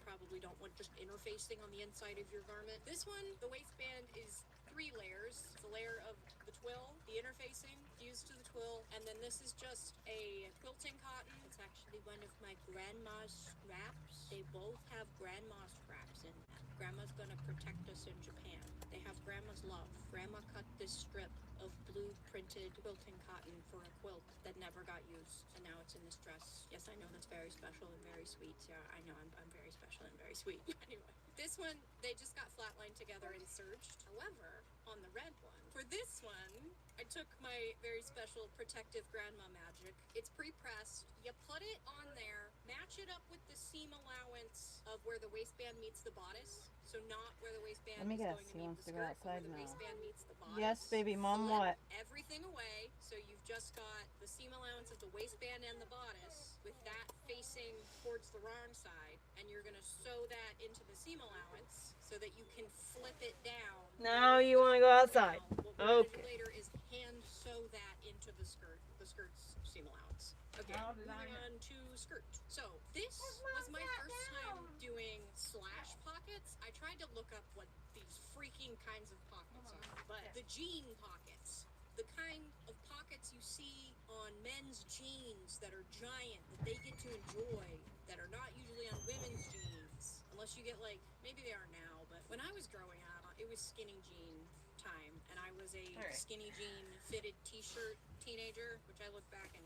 [SPEAKER 12] probably don't want just interfacing on the inside of your garment. This one, the waistband is 3 layers. It's a layer of the twill, the interfacing fused to the twill, and then this is just a quilting cotton. It's actually one of my grandma's scraps. They both have grandma's scraps in them. Grandma's gonna protect us in Japan. They have grandma's love. Grandma cut this strip of blue printed quilting cotton for a quilt that never got used, and now it's in this dress. Yes, I know that's very special and very sweet. Yeah, I know I'm very special and very sweet. Anyway, this one, they just got flatlined together and serged. However, on the red one, for this one, I took my very special protective grandma magic. It's pre-pressed. You put it on there match it up with the seam allowance of where the waistband meets the bodice. So not where the waistband
[SPEAKER 10] Let me
[SPEAKER 12] is
[SPEAKER 10] guess.
[SPEAKER 12] going to
[SPEAKER 10] He
[SPEAKER 12] meet
[SPEAKER 10] wants
[SPEAKER 12] the
[SPEAKER 10] to go
[SPEAKER 12] skirt, but where
[SPEAKER 10] outside
[SPEAKER 12] the
[SPEAKER 10] now.
[SPEAKER 12] waistband meets the bodice.
[SPEAKER 10] Yes, baby. Mom,
[SPEAKER 12] Flip
[SPEAKER 10] what?
[SPEAKER 12] everything away, so you've just got the seam allowance of the waistband and the bodice with that facing towards the wrong side, and you're going to sew that into the seam allowance so that you can flip it down.
[SPEAKER 10] Now you want to go outside.
[SPEAKER 12] What we're going to do
[SPEAKER 10] Okay.
[SPEAKER 12] later is hand sew that into the skirt's seam allowance. Okay,
[SPEAKER 10] How did
[SPEAKER 12] moving
[SPEAKER 10] I-
[SPEAKER 12] on to skirt. So this was my first time doing slash pockets. I tried to look up what these freaking kinds of pockets are, but the jean pockets, the kind of pockets you see on men's jeans that are giant, that they get to enjoy, that are not usually on women's jeans, unless you get like, maybe they are now, but when I was growing up, it was skinny jean time, and I was a skinny jean fitted t-shirt teenager, which I look back and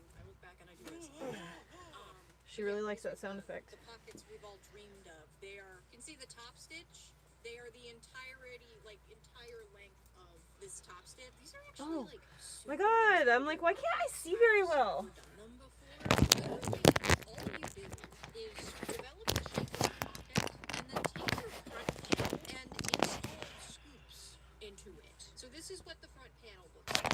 [SPEAKER 12] I do this.
[SPEAKER 10] She really likes that sound effect.
[SPEAKER 12] The pockets we've all dreamed of. They are, you can see the top stitch. They are the entire length of this top stitch. These are actually like
[SPEAKER 10] My God, I'm like, why can't I see very well?
[SPEAKER 12] done them before. All you do is develop the shape of the pocket and then take your front panel and install scoops into it. So this is what the front panel looks like.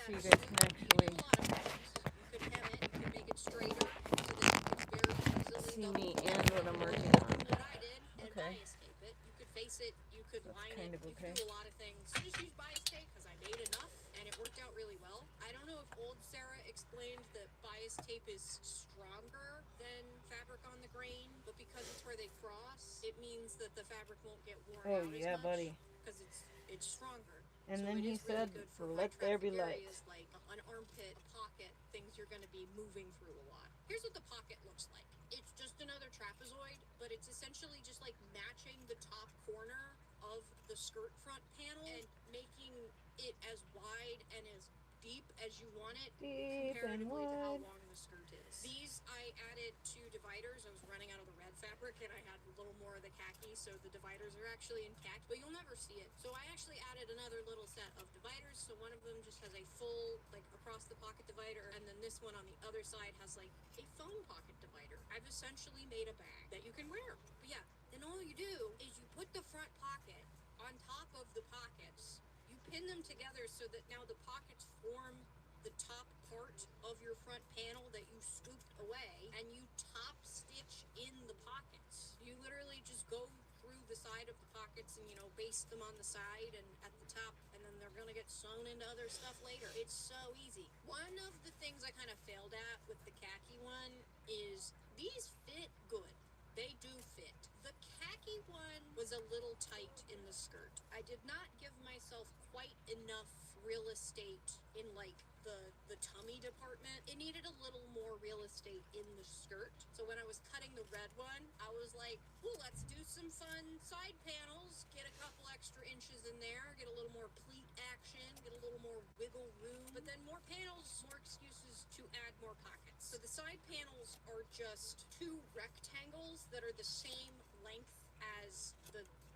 [SPEAKER 10] So you guys can actually
[SPEAKER 12] You could hem it, you could make it straighter so that it's very easily
[SPEAKER 10] see
[SPEAKER 12] double
[SPEAKER 10] me
[SPEAKER 12] folded.
[SPEAKER 10] and what I'm working on.
[SPEAKER 12] What I did, and
[SPEAKER 10] Okay.
[SPEAKER 12] bias tape it. You could face it, you could
[SPEAKER 10] That's
[SPEAKER 12] line
[SPEAKER 10] kind
[SPEAKER 12] it,
[SPEAKER 10] of
[SPEAKER 12] you
[SPEAKER 10] okay.
[SPEAKER 12] could do a lot of things. I just used bias tape because I made enough and it worked out really well. I don't know if old Sarah explained that bias tape is stronger than fabric on the grain, but because it's where they cross, it means that the fabric won't get worn out as
[SPEAKER 10] yeah,
[SPEAKER 12] much
[SPEAKER 10] buddy.
[SPEAKER 12] because it's stronger.
[SPEAKER 10] And
[SPEAKER 12] So
[SPEAKER 10] then
[SPEAKER 12] it
[SPEAKER 10] he
[SPEAKER 12] is really
[SPEAKER 10] said,
[SPEAKER 12] good for
[SPEAKER 10] let there be
[SPEAKER 12] high
[SPEAKER 10] light.
[SPEAKER 12] traffic areas like an armpit, pocket, things you're going to be moving through a lot. Here's what the pocket looks like. It's just another trapezoid, but it's essentially just like matching the top corner of the skirt front panel and making it as wide and as deep as you want it
[SPEAKER 10] Deep and
[SPEAKER 12] comparatively to how
[SPEAKER 10] wide.
[SPEAKER 12] long the skirt is. These I added 2 dividers. I was running out of the red fabric and I had a little more of the khaki, so the dividers are actually in khaki, but you'll never see it. So I actually added another little set of dividers. So one of them just has a full, like, across the pocket divider, and then this one on the other side has like a phone pocket divider. I've essentially made a bag that you can wear. But yeah, then all you do is you put the front pocket on top of the pockets. You pin them together so that now the pockets form the top part of your front panel that you scooped away, and you top stitch in the pockets. You literally just go through the side of the pockets and, you know, baste them on the side and at the top, and then they're gonna get sewn into other stuff later. It's so easy. One of the things I kind of failed at with the khaki one is these fit good. They do fit. The khaki one was a little tight in the skirt. I did not give myself quite enough real estate in like the tummy department. It needed a little more real estate in the skirt. So when I was cutting the red one, I was like, well, let's do some fun side panels, get a couple extra inches in there, get a little more pleat action, get a little more wiggle room, but then more panels, more excuses to add more pockets. So the side panels are just 2 rectangles that are the same length as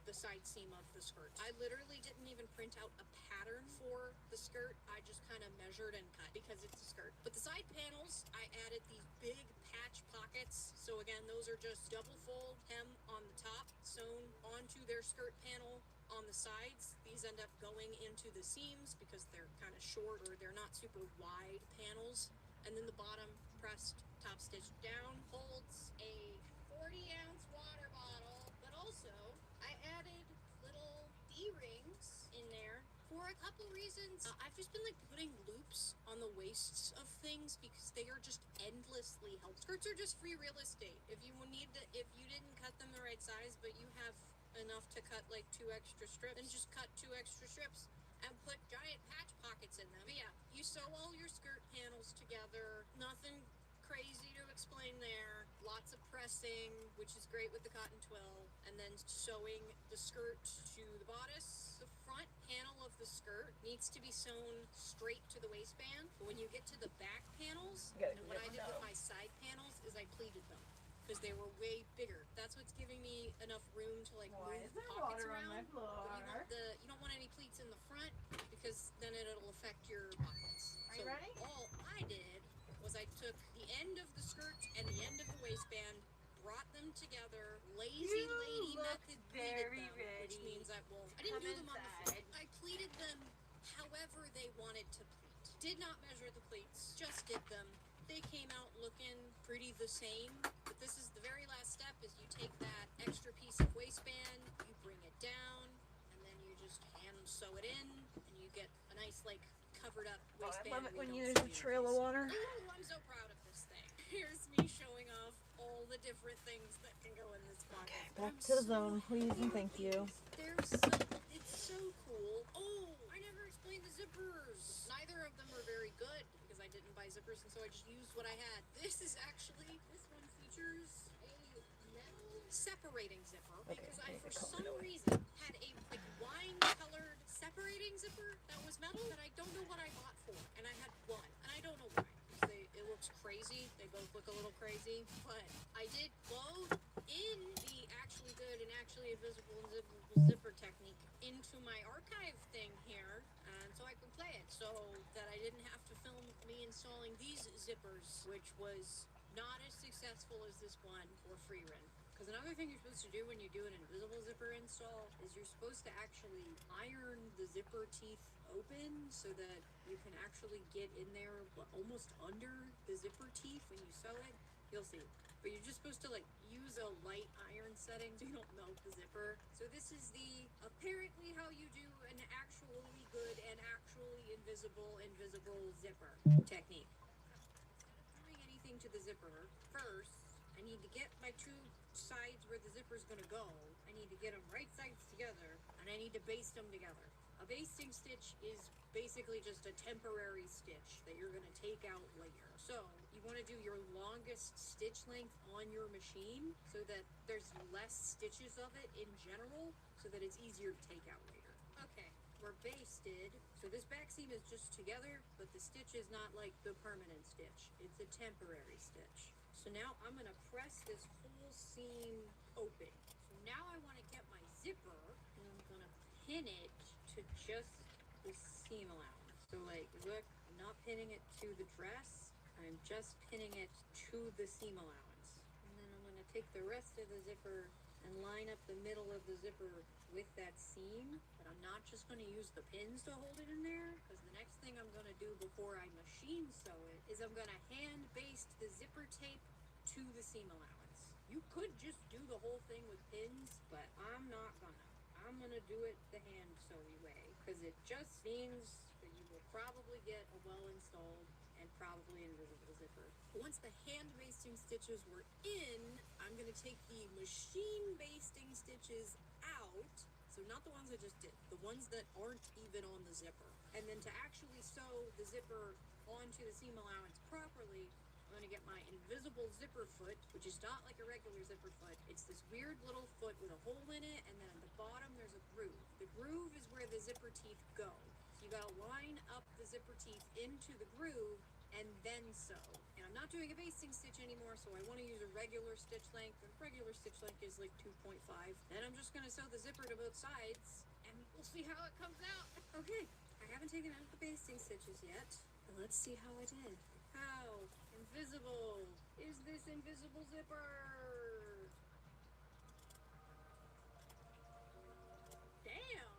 [SPEAKER 12] the side seam of the skirt. I literally didn't even print out a pattern for the skirt. I just kind of measured and cut because it's a skirt. But the side panels, I added these big patch pockets. So again, those are just double fold hem on the top, sewn onto their skirt panel on the sides. These end up going into the seams because they're kind of short or they're not super wide panels. And then the bottom pressed top stitch down holds a 40-ounce water bottle, but also I added little D-rings in there for a couple reasons. I've just been like putting loops on the waists of things because they are just endlessly helpful. Skirts are just free real estate. If you didn't cut them the right size, but you have enough to cut like 2 extra strips, then just cut 2 extra strips and put giant patch pockets in them. But yeah, you sew all your skirt panels together. Nothing crazy to explain there. Lots of pressing, which is great with the cotton twill, and then sewing the skirt to the bodice. The front panel of the skirt needs to be sewn straight to the waistband. But when you get to the back panels, what I did with my side panels is I pleated them because they were way bigger. That's what's giving me enough room to like move the pockets around. But you don't want any pleats in the front because then it'll affect your pockets.
[SPEAKER 10] Are you ready?
[SPEAKER 12] All I did was I took the end of the skirt and the end of the waistband, brought them together, lazy lady method pleated them, which means I didn't do them on the foot. I pleated them however they wanted to pleat. Did not measure the pleats, just did them. They came out looking pretty the same, but this is the very last step is you take that extra piece of waistband, you bring it down, and then you just hand sew it in, and you get a nice, like, covered up waistband.
[SPEAKER 10] I love it when there's a trail of water.
[SPEAKER 12] Ooh, I'm so proud of this thing. Here's me showing off all the different things that can go in this pocket.
[SPEAKER 10] Okay, back to the zone, please, and thank you.
[SPEAKER 12] It's so cool. Oh, I never explained the zippers. Neither of them are very good because I didn't buy zippers, and so I just used what I had. This one features a metal separating zipper because I, for some reason, had a wine-colored separating zipper that was metal that I don't know what I bought for, and I had one, and I don't know why. It looks crazy. They both look a little crazy, but I did load in the actually good and actually invisible and zippable zipper technique into my archive thing here, and so I could play it, so that I didn't have to film me installing these zippers, which was not as successful as this one for free run. Because another thing you're supposed to do when you do an invisible zipper install is you're supposed to actually iron the zipper teeth open so that you can actually get in there almost under the zipper teeth when you sew it. You'll see. But you're just supposed to like use a light iron setting so you don't melt the zipper. So this is the apparently how you do an actually good and actually invisible zipper technique. Instead of doing anything to the zipper, first I need to get my two sides where the zipper's gonna go. I need to get them right sides together, and I need to baste them together. A basting stitch is basically just a temporary stitch that you're gonna take out later. So you wanna do your longest stitch length on your machine so that there's less stitches of it in general, so that it's easier to take out later. Okay, we're basted. So this back seam is just together, but the stitch is not like the permanent stitch. It's a temporary stitch. So now I'm gonna press this whole seam open. So now I wanna get my zipper and I'm gonna pin it to just the seam allowance. So like, look, I'm not pinning it to the dress, I'm just pinning it to the seam allowance. And then I'm gonna take the rest of the zipper and line up the middle of the zipper with that seam, but I'm not just gonna use the pins to hold it in there, because the next thing I'm gonna do before I machine sew it is I'm gonna hand baste the zipper tape to the seam allowance. You could just do the whole thing with pins, but I'm not gonna. I'm gonna do it the hand sewy way, because it just means that you will probably get a well installed and probably invisible zipper. Once the hand basting stitches were in, I'm gonna take the machine basting stitches out, so not the ones I just did, the ones that aren't even on the zipper. And then to actually sew the zipper onto the seam allowance properly, I'm gonna get my invisible zipper foot, which is not like a regular zipper foot. It's this weird little foot with a hole in it, and then at the bottom there's a groove. The groove is where the zipper teeth go. So you gotta line up the zipper teeth into the groove and then sew. And I'm not doing a basting stitch anymore, so I wanna use a regular stitch length. The regular stitch length is like 2.5. And I'm just gonna sew the zipper to both sides, and we'll see how it comes out. Okay, I haven't taken out the basting stitches yet, but let's see how I did. How invisible is this invisible zipper? Damn!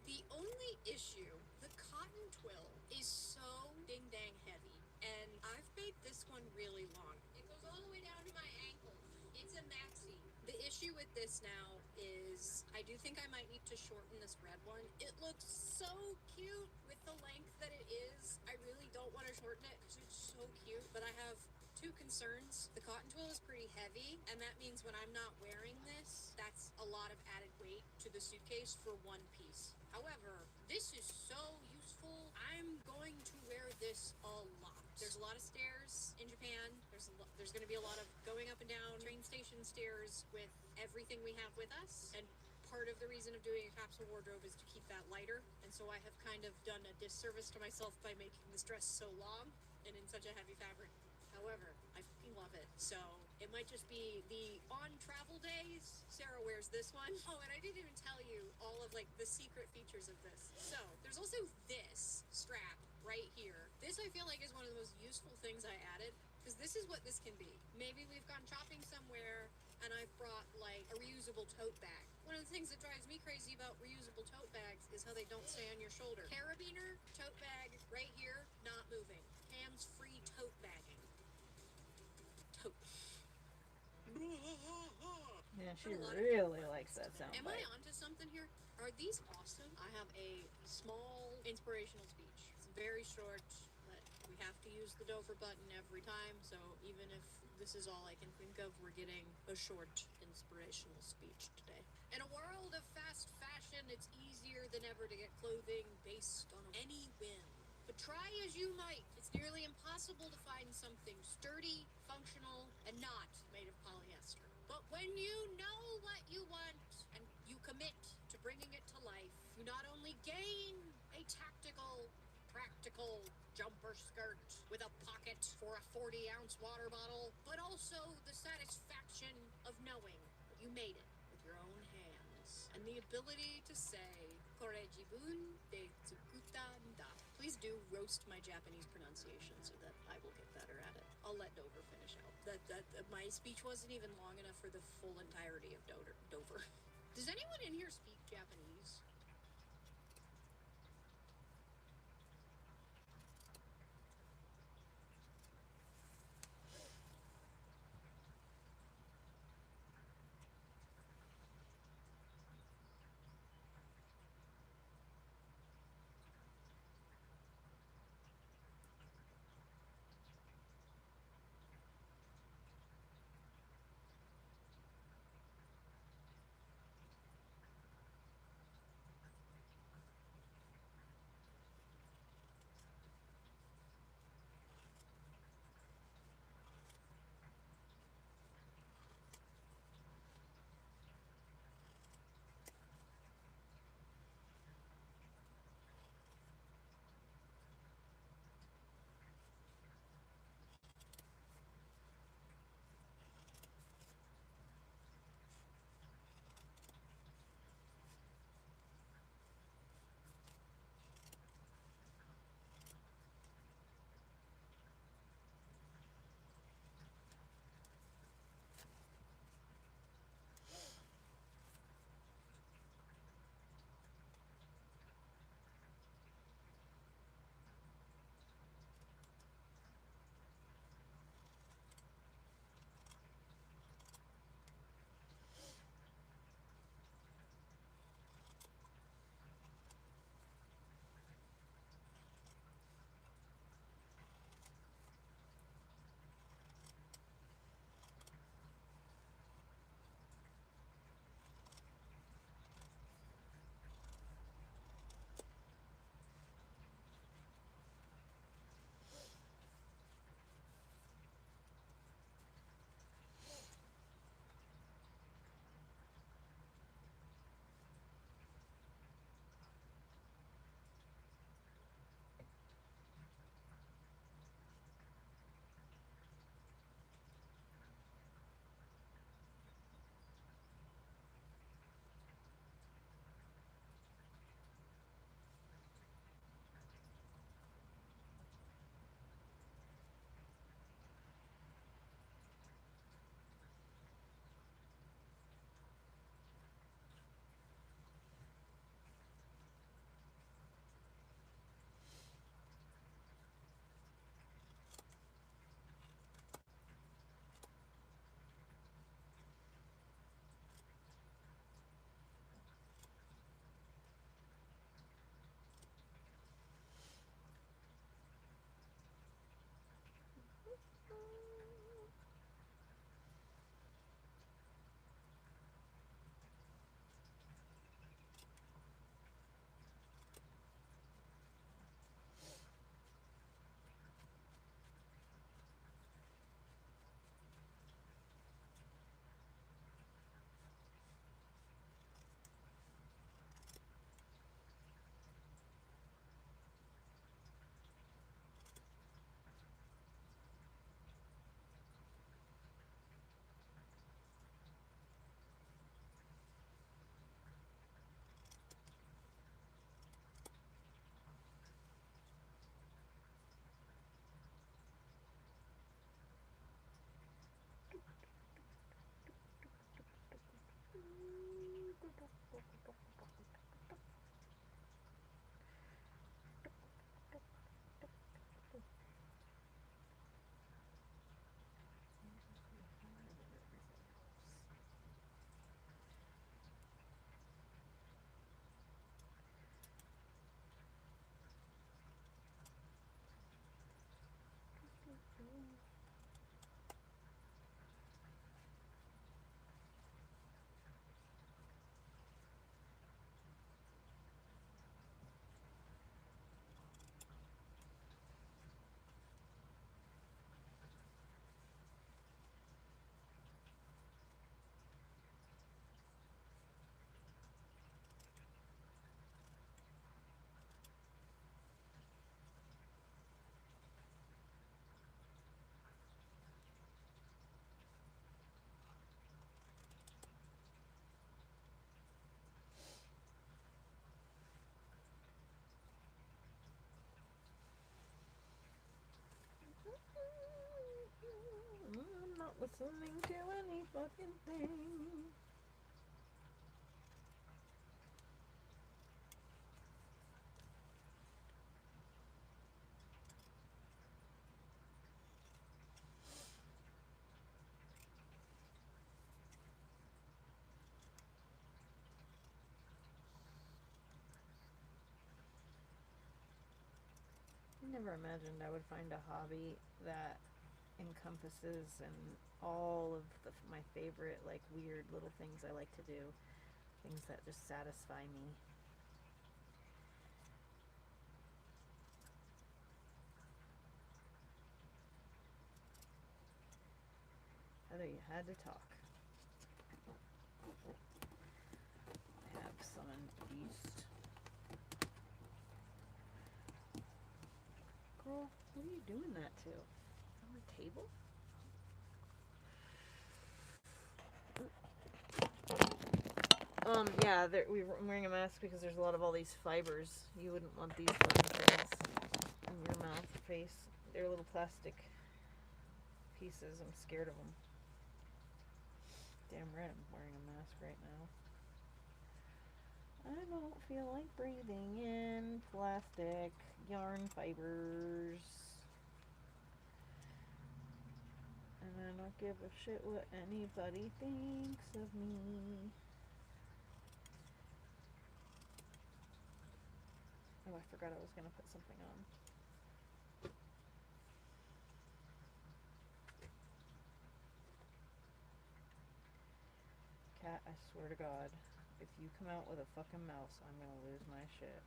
[SPEAKER 12] The only issue, the cotton twill is so ding dang heavy, and I've made this one really long. It goes all the way down to my ankle. It's a maxi. The issue with this now is I do think I might need to shorten this red one. It looks so cute with the length that it is. I really don't want to shorten it because it's so cute, but I have two concerns. The cotton twill is pretty heavy, and that means when I'm not wearing this, that's a lot of added weight to the suitcase for one piece. However, this is so useful. I'm going to wear this a lot. There's a lot of stairs in Japan. There's going to be a lot of going up and down train station stairs with everything we have with us, and part of the reason of doing a capsule wardrobe is to keep that lighter, and so I have kind of done a disservice to myself by making this dress so long and in such a heavy fabric. However, I fucking love it. So it might just be the on travel days, Sarah wears this one. Oh, and I didn't even tell you all of like the secret features of this. So there's also this strap right here. This I feel like is one of the most useful things I added, because this is what this can be. Maybe we've gone shopping somewhere and I've brought like a reusable tote bag. One of the things that drives me crazy about reusable tote bags is how they don't stay on your shoulder. Carabiner, tote bag, right here, not moving. Hands-free tote bagging. Tote.
[SPEAKER 10] Yeah, she really likes that sound
[SPEAKER 12] Am I onto something here? Are these awesome? I have a small inspirational speech. It's very short, but we have to use the Dover button every time, so even if this is all I can think of, we're getting a short inspirational speech today. In a world of fast fashion, it's easier than ever to get clothing based on any whim. But try as you might, it's nearly impossible to find something sturdy, functional, and not made of polyester. But when you know what you want and you commit to bringing it to life, you not only gain a tactical, practical jumper skirt with a pocket for a 40-ounce water bottle, but also the satisfaction of knowing that you made it with your own hands and the ability to say korejibun de tsukutanda. Please do roast my Japanese pronunciation so that I will get better at it. I'll let Dover finish out. My speech wasn't even long enough for the full entirety of Dover. Does anyone in here speak Japanese?
[SPEAKER 10] Listening to any fucking thing. I never imagined I would find a hobby that encompasses and all of my favorite, like, weird little things I like to do. Things that just satisfy me. Heather, you had to talk. I have summoned Beast. Girl, what are you doing that to? On the table? Yeah, I'm wearing a mask because there's a lot of all these fibers. You wouldn't want these fucking things in your mouth, face. They're little plastic pieces. I'm scared of them. Damn right I'm wearing a mask right now. I don't feel like breathing in plastic yarn fibers. And I don't give a shit what anybody thinks of me. Oh, I forgot I was gonna put something on. Cat, I swear to God, if you come out with a fucking mouse, I'm gonna lose my shit.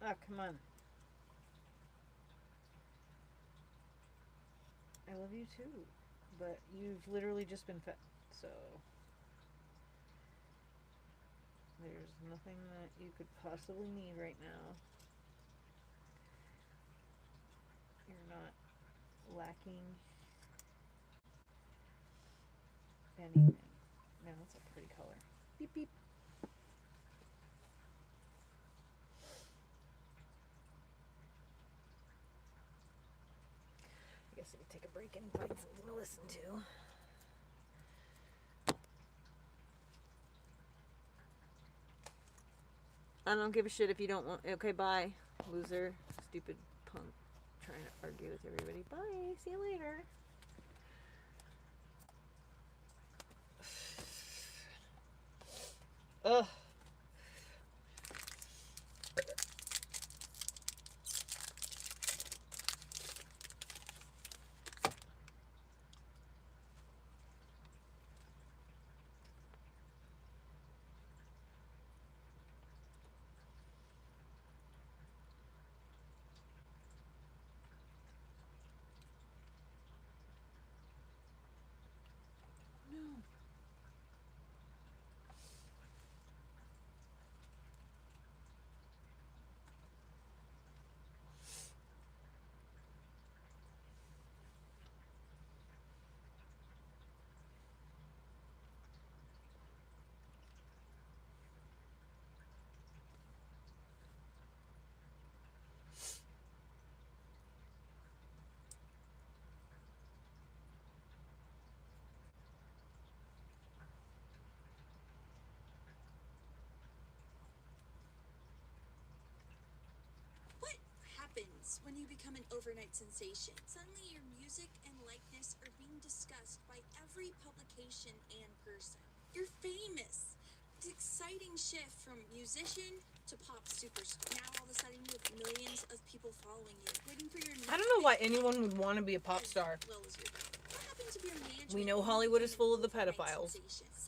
[SPEAKER 10] Ah, come on. I love you too, but you've literally just been fed, so there's nothing that you could possibly need right now. You're not lacking anything. Man, that's a pretty color. Beep beep. I guess I could take a break and find something to listen to. I don't give a shit if you don't want. Okay, bye, loser, stupid punk, trying to argue with everybody. Bye. See you later. Ugh.
[SPEAKER 14] What happens when you become an overnight sensation? Suddenly your music and likeness are being discussed by every publication and person. You're famous. It's an exciting shift from musician to pop superstar. Now all of a sudden you have millions of people following you, waiting for your
[SPEAKER 10] I don't know why anyone would want to be a pop star.
[SPEAKER 14] What happens if your management
[SPEAKER 10] We know Hollywood is full of the pedophiles.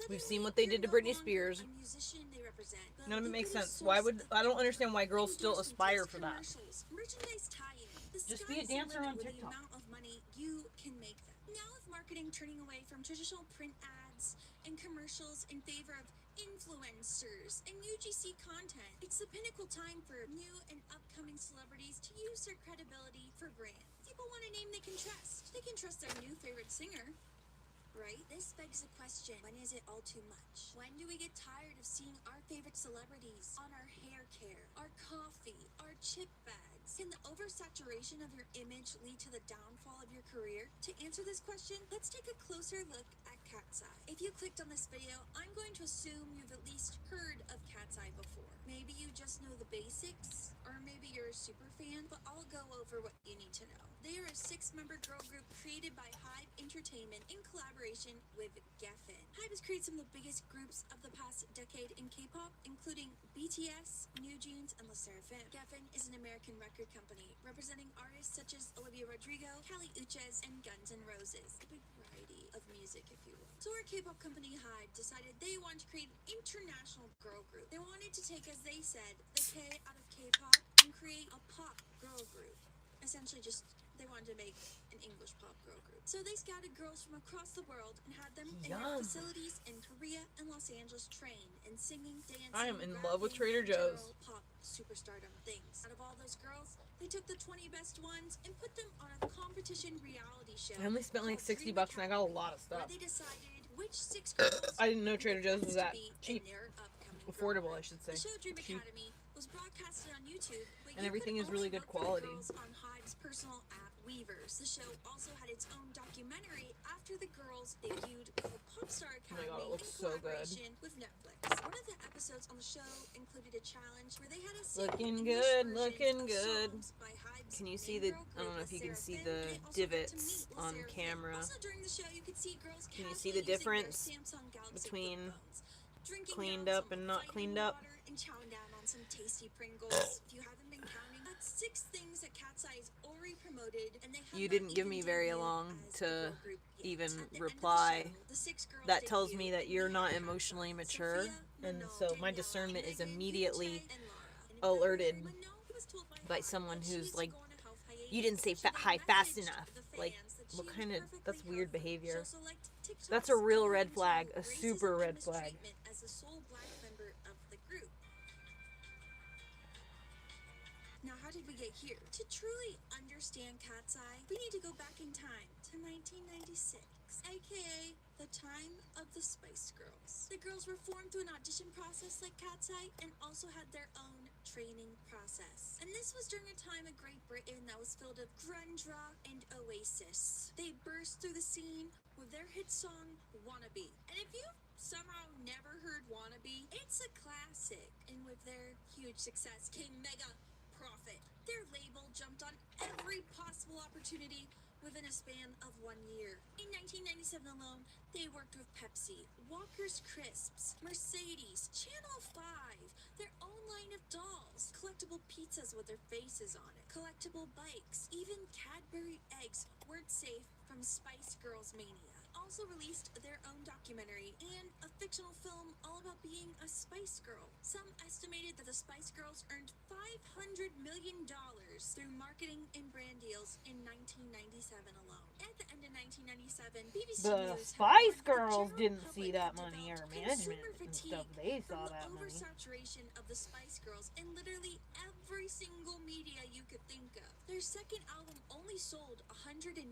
[SPEAKER 10] We've seen what they did to Britney Spears. None of it makes sense. Why would I don't understand why girls still aspire for that. Just be a dancer on TikTok.
[SPEAKER 14] The amount of money you can make them. Now with marketing turning away from traditional print ads and commercials in favor of influencers, and UGC content. It's the pinnacle time for new and upcoming celebrities to use their credibility for brands. People want a name they can trust. They can trust their new favorite singer, right? This begs the question, when is it all too much? When do we get tired of seeing our favorite celebrities on our hair care, our coffee, our chip bags? Can the oversaturation of your image lead to the downfall of your career? To answer this question, let's take a closer look at Cat's Eye. If you clicked on this video, I'm going to assume you've at least heard of Cat's Eye before. Maybe you just know the basics, or maybe you're a super fan, but I'll go over what you need to know. They are a 6-member girl group created by Hybe Entertainment in collaboration with Geffen. Hybe has created some of the biggest groups of the past decade in K-pop, including BTS, New Jeans, and LE SSERAFIM. Geffen is an American record company representing artists such as Olivia Rodrigo, Kali Uchis, and Guns N' Roses. A big variety of music, if you will. So our K-pop company Hybe decided they wanted to create an international girl group. They wanted to take, as they said, the K out of K-pop and create a pop girl group. Essentially just they wanted to make an English pop girl group. So they scouted girls from across the world and had them in their facilities in Korea and Los Angeles train in singing, dancing,
[SPEAKER 10] I am in
[SPEAKER 14] rapping,
[SPEAKER 10] love with Trader
[SPEAKER 14] and general
[SPEAKER 10] Joe's.
[SPEAKER 14] pop superstardom things. Out of all those girls, they took the 20 best ones and put them on a competition reality show.
[SPEAKER 10] I only spent like
[SPEAKER 14] called
[SPEAKER 10] $60
[SPEAKER 14] Dream
[SPEAKER 10] and I got a
[SPEAKER 14] Academy,
[SPEAKER 10] lot of stuff.
[SPEAKER 14] where they decided which 6 girls
[SPEAKER 10] I didn't know Trader Joe's was that
[SPEAKER 14] to be
[SPEAKER 10] cheap.
[SPEAKER 14] in their upcoming
[SPEAKER 10] Affordable,
[SPEAKER 14] girl
[SPEAKER 10] I should say.
[SPEAKER 14] group. The show Dream
[SPEAKER 10] Cheap.
[SPEAKER 14] Academy was broadcasted on YouTube, but
[SPEAKER 10] And
[SPEAKER 14] you
[SPEAKER 10] everything
[SPEAKER 14] could
[SPEAKER 10] is really
[SPEAKER 14] only
[SPEAKER 10] good
[SPEAKER 14] look for the
[SPEAKER 10] quality.
[SPEAKER 14] girls on Hybe's personal app Weavers. The show also had its own documentary after the girls debuted called Popstar
[SPEAKER 10] Oh
[SPEAKER 14] Academy
[SPEAKER 10] my God, it
[SPEAKER 14] in
[SPEAKER 10] looks so good.
[SPEAKER 14] collaboration with Netflix. One of the episodes on the show included a challenge where they had a sing
[SPEAKER 10] Looking
[SPEAKER 14] English
[SPEAKER 10] good,
[SPEAKER 14] versions
[SPEAKER 10] looking
[SPEAKER 14] of
[SPEAKER 10] good.
[SPEAKER 14] songs by Hybe's
[SPEAKER 10] Can you see
[SPEAKER 14] main
[SPEAKER 10] the,
[SPEAKER 14] girl
[SPEAKER 10] I don't know
[SPEAKER 14] group,
[SPEAKER 10] if you can see
[SPEAKER 14] LE
[SPEAKER 10] the
[SPEAKER 14] SSERAFIM. They also got to
[SPEAKER 10] divots
[SPEAKER 14] meet LE
[SPEAKER 10] on
[SPEAKER 14] SSERAFIM.
[SPEAKER 10] camera.
[SPEAKER 14] Also during the show, you could see girls
[SPEAKER 10] Can you
[SPEAKER 14] casually
[SPEAKER 10] see the
[SPEAKER 14] using their
[SPEAKER 10] difference
[SPEAKER 14] Samsung Galaxy
[SPEAKER 10] between
[SPEAKER 14] flip phones, drinking
[SPEAKER 10] cleaned
[SPEAKER 14] down
[SPEAKER 10] up
[SPEAKER 14] some
[SPEAKER 10] and not
[SPEAKER 14] vitamin
[SPEAKER 10] cleaned up?
[SPEAKER 14] water and chowing down on some tasty Pringles. If you haven't been counting, that's 6 things that Cat's Eye has already promoted, and they have
[SPEAKER 10] You
[SPEAKER 14] not
[SPEAKER 10] didn't give
[SPEAKER 14] even
[SPEAKER 10] me very
[SPEAKER 14] debuted
[SPEAKER 10] long
[SPEAKER 14] as a
[SPEAKER 10] to
[SPEAKER 14] girl group yet.
[SPEAKER 10] even
[SPEAKER 14] At the end of the
[SPEAKER 10] reply.
[SPEAKER 14] show, the 6 girls
[SPEAKER 10] That tells me
[SPEAKER 14] debut,
[SPEAKER 10] that
[SPEAKER 14] and
[SPEAKER 10] you're
[SPEAKER 14] we
[SPEAKER 10] not
[SPEAKER 14] have Cat's
[SPEAKER 10] emotionally
[SPEAKER 14] Eye,
[SPEAKER 10] mature,
[SPEAKER 14] Sophia,
[SPEAKER 10] and
[SPEAKER 14] Manon,
[SPEAKER 10] so my
[SPEAKER 14] Daniela,
[SPEAKER 10] discernment is
[SPEAKER 14] Megan,
[SPEAKER 10] immediately
[SPEAKER 14] Yuche, and Lara. In
[SPEAKER 10] alerted
[SPEAKER 14] February, Manon was told
[SPEAKER 10] by
[SPEAKER 14] Hybe
[SPEAKER 10] someone
[SPEAKER 14] that she
[SPEAKER 10] who's
[SPEAKER 14] is
[SPEAKER 10] like,
[SPEAKER 14] going to health
[SPEAKER 10] you didn't say
[SPEAKER 14] hiatus. She then
[SPEAKER 10] hi fast
[SPEAKER 14] messaged
[SPEAKER 10] enough.
[SPEAKER 14] the
[SPEAKER 10] Like,
[SPEAKER 14] fans that
[SPEAKER 10] what
[SPEAKER 14] she
[SPEAKER 10] kind
[SPEAKER 14] was
[SPEAKER 10] of, that's
[SPEAKER 14] perfectly
[SPEAKER 10] weird
[SPEAKER 14] healthy. She
[SPEAKER 10] behavior.
[SPEAKER 14] also liked TikToks
[SPEAKER 10] That's a real red
[SPEAKER 14] into
[SPEAKER 10] flag, a
[SPEAKER 14] racism
[SPEAKER 10] super
[SPEAKER 14] and
[SPEAKER 10] red flag.
[SPEAKER 14] mistreatment as the sole black member of the group. Now, how did we get here? To truly understand Cat's Eye, we need to go back in time to 1996, aka the time of the Spice Girls. The girls were formed through an audition process like Cat's Eye and also had their own training process. And this was during a time in Great Britain that was filled with grunge rock and Oasis. They burst through the scene with their hit song, Wannabe. And if you've somehow never heard Wannabe, it's a classic. And with their huge success came mega profit. Their label jumped on every possible opportunity within a span of 1 year. In 1997 alone, they worked with Pepsi, Walker's Crisps, Mercedes, Channel 5, their own line of dolls, collectible pizzas with their faces on it, collectible bikes, even Cadbury eggs weren't safe from Spice Girls mania. Also released their own documentary and a fictional film all about being a Spice Girl. Some estimated that the Spice Girls earned $500 million through marketing and brand deals in 1997 alone. At the end of 1997, BBC
[SPEAKER 10] The
[SPEAKER 14] News
[SPEAKER 10] Spice
[SPEAKER 14] had
[SPEAKER 10] Girls
[SPEAKER 14] warned the
[SPEAKER 10] didn't
[SPEAKER 14] general
[SPEAKER 10] see
[SPEAKER 14] public
[SPEAKER 10] that
[SPEAKER 14] had
[SPEAKER 10] money, or
[SPEAKER 14] developed
[SPEAKER 10] management
[SPEAKER 14] consumer
[SPEAKER 10] and
[SPEAKER 14] fatigue
[SPEAKER 10] stuff, they
[SPEAKER 14] from
[SPEAKER 10] saw
[SPEAKER 14] the
[SPEAKER 10] that money.
[SPEAKER 14] oversaturation of the Spice Girls in literally every single media you could think of. Their second album only sold 190,000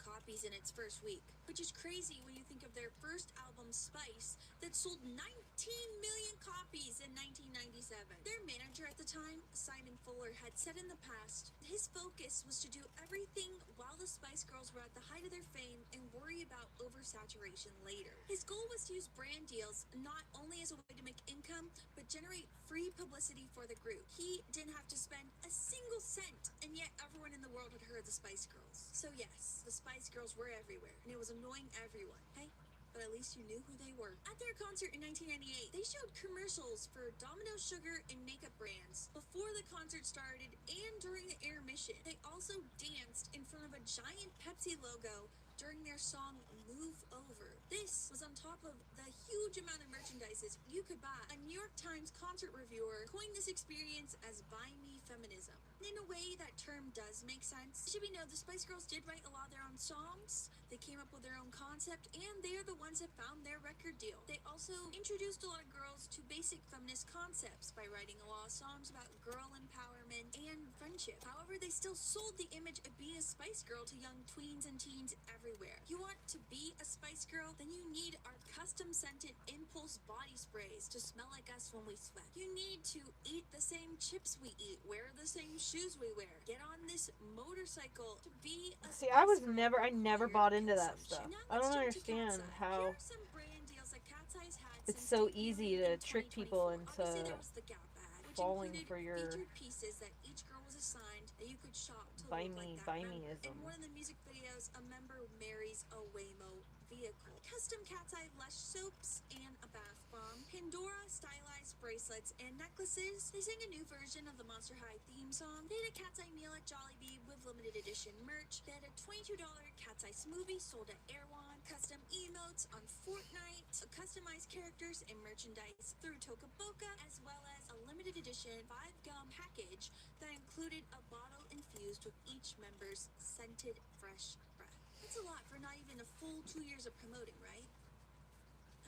[SPEAKER 14] copies in its first week, which is crazy when you think of their first album, Spice, that sold 19 million copies in 1997. Their manager at the time, Simon Fuller, had said in the past, his focus was to do everything while the Spice Girls were at the height of their fame and worry about oversaturation later. His goal was to use brand deals not only as a way to make income, but generate free publicity for the group. He didn't have to spend a single cent, and yet everyone in the world had heard the Spice Girls. So yes, the Spice Girls were everywhere, and it was annoying everyone. Hey, but at least you knew who they were. At their concert in 1998, they showed commercials for Domino Sugar and makeup brands before the concert started and during the intermission. They also danced in front of a giant Pepsi logo during their song Move Over. This was on top of the huge amount of merchandises you could buy. A New York Times concert reviewer coined this experience as "buy me feminism." In a way, that term does make sense. It should be known the Spice Girls did write a lot of their own songs. They came up with their own concept, and they are the ones that found their record deal. They also introduced a lot of girls to basic feminist concepts by writing a lot of songs about girl empowerment and friendship. However, they still sold the image of being a Spice Girl to young tweens and teens everywhere. You want to be a Spice Girl? Then you need our custom scented impulse body sprays to smell like us when we sweat. You need to eat the same chips we eat, wear the same shoes we wear, get on this motorcycle to be a
[SPEAKER 10] See, I
[SPEAKER 14] Spice Girl
[SPEAKER 10] never bought into that stuff.
[SPEAKER 14] now
[SPEAKER 10] I
[SPEAKER 14] let's
[SPEAKER 10] don't
[SPEAKER 14] jump to Cat's
[SPEAKER 10] understand
[SPEAKER 14] Eye.
[SPEAKER 10] how
[SPEAKER 14] Here are some brand deals that Cat's Eye's had
[SPEAKER 10] it's
[SPEAKER 14] since
[SPEAKER 10] so
[SPEAKER 14] debuting
[SPEAKER 10] easy
[SPEAKER 14] in
[SPEAKER 10] to trick people
[SPEAKER 14] 2024. Obviously, there
[SPEAKER 10] into
[SPEAKER 14] was the Gap bag, which
[SPEAKER 10] falling
[SPEAKER 14] included
[SPEAKER 10] for your
[SPEAKER 14] featured pieces that each girl was assigned that you could shop to
[SPEAKER 10] buy
[SPEAKER 14] look like
[SPEAKER 10] me,
[SPEAKER 14] that
[SPEAKER 10] buy
[SPEAKER 14] member.
[SPEAKER 10] meism.
[SPEAKER 14] In one of the music videos, a member marries a Waymo vehicle. Custom Cat's Eye Lush soaps and a bath bomb. Pandora stylized bracelets and necklaces. They sang a new version of the Monster High theme song. They had a Cat's Eye meal at Jollibee with limited edition merch. They had a $22 Cat's Eye smoothie sold at Erewhon. Custom emotes on Fortnite. Customized characters and merchandise through Toca Boca, as well as a limited edition 5-gum package that included a bottle infused with each member's scented fresh breath. That's a lot for not even a full 2 years of promoting, right?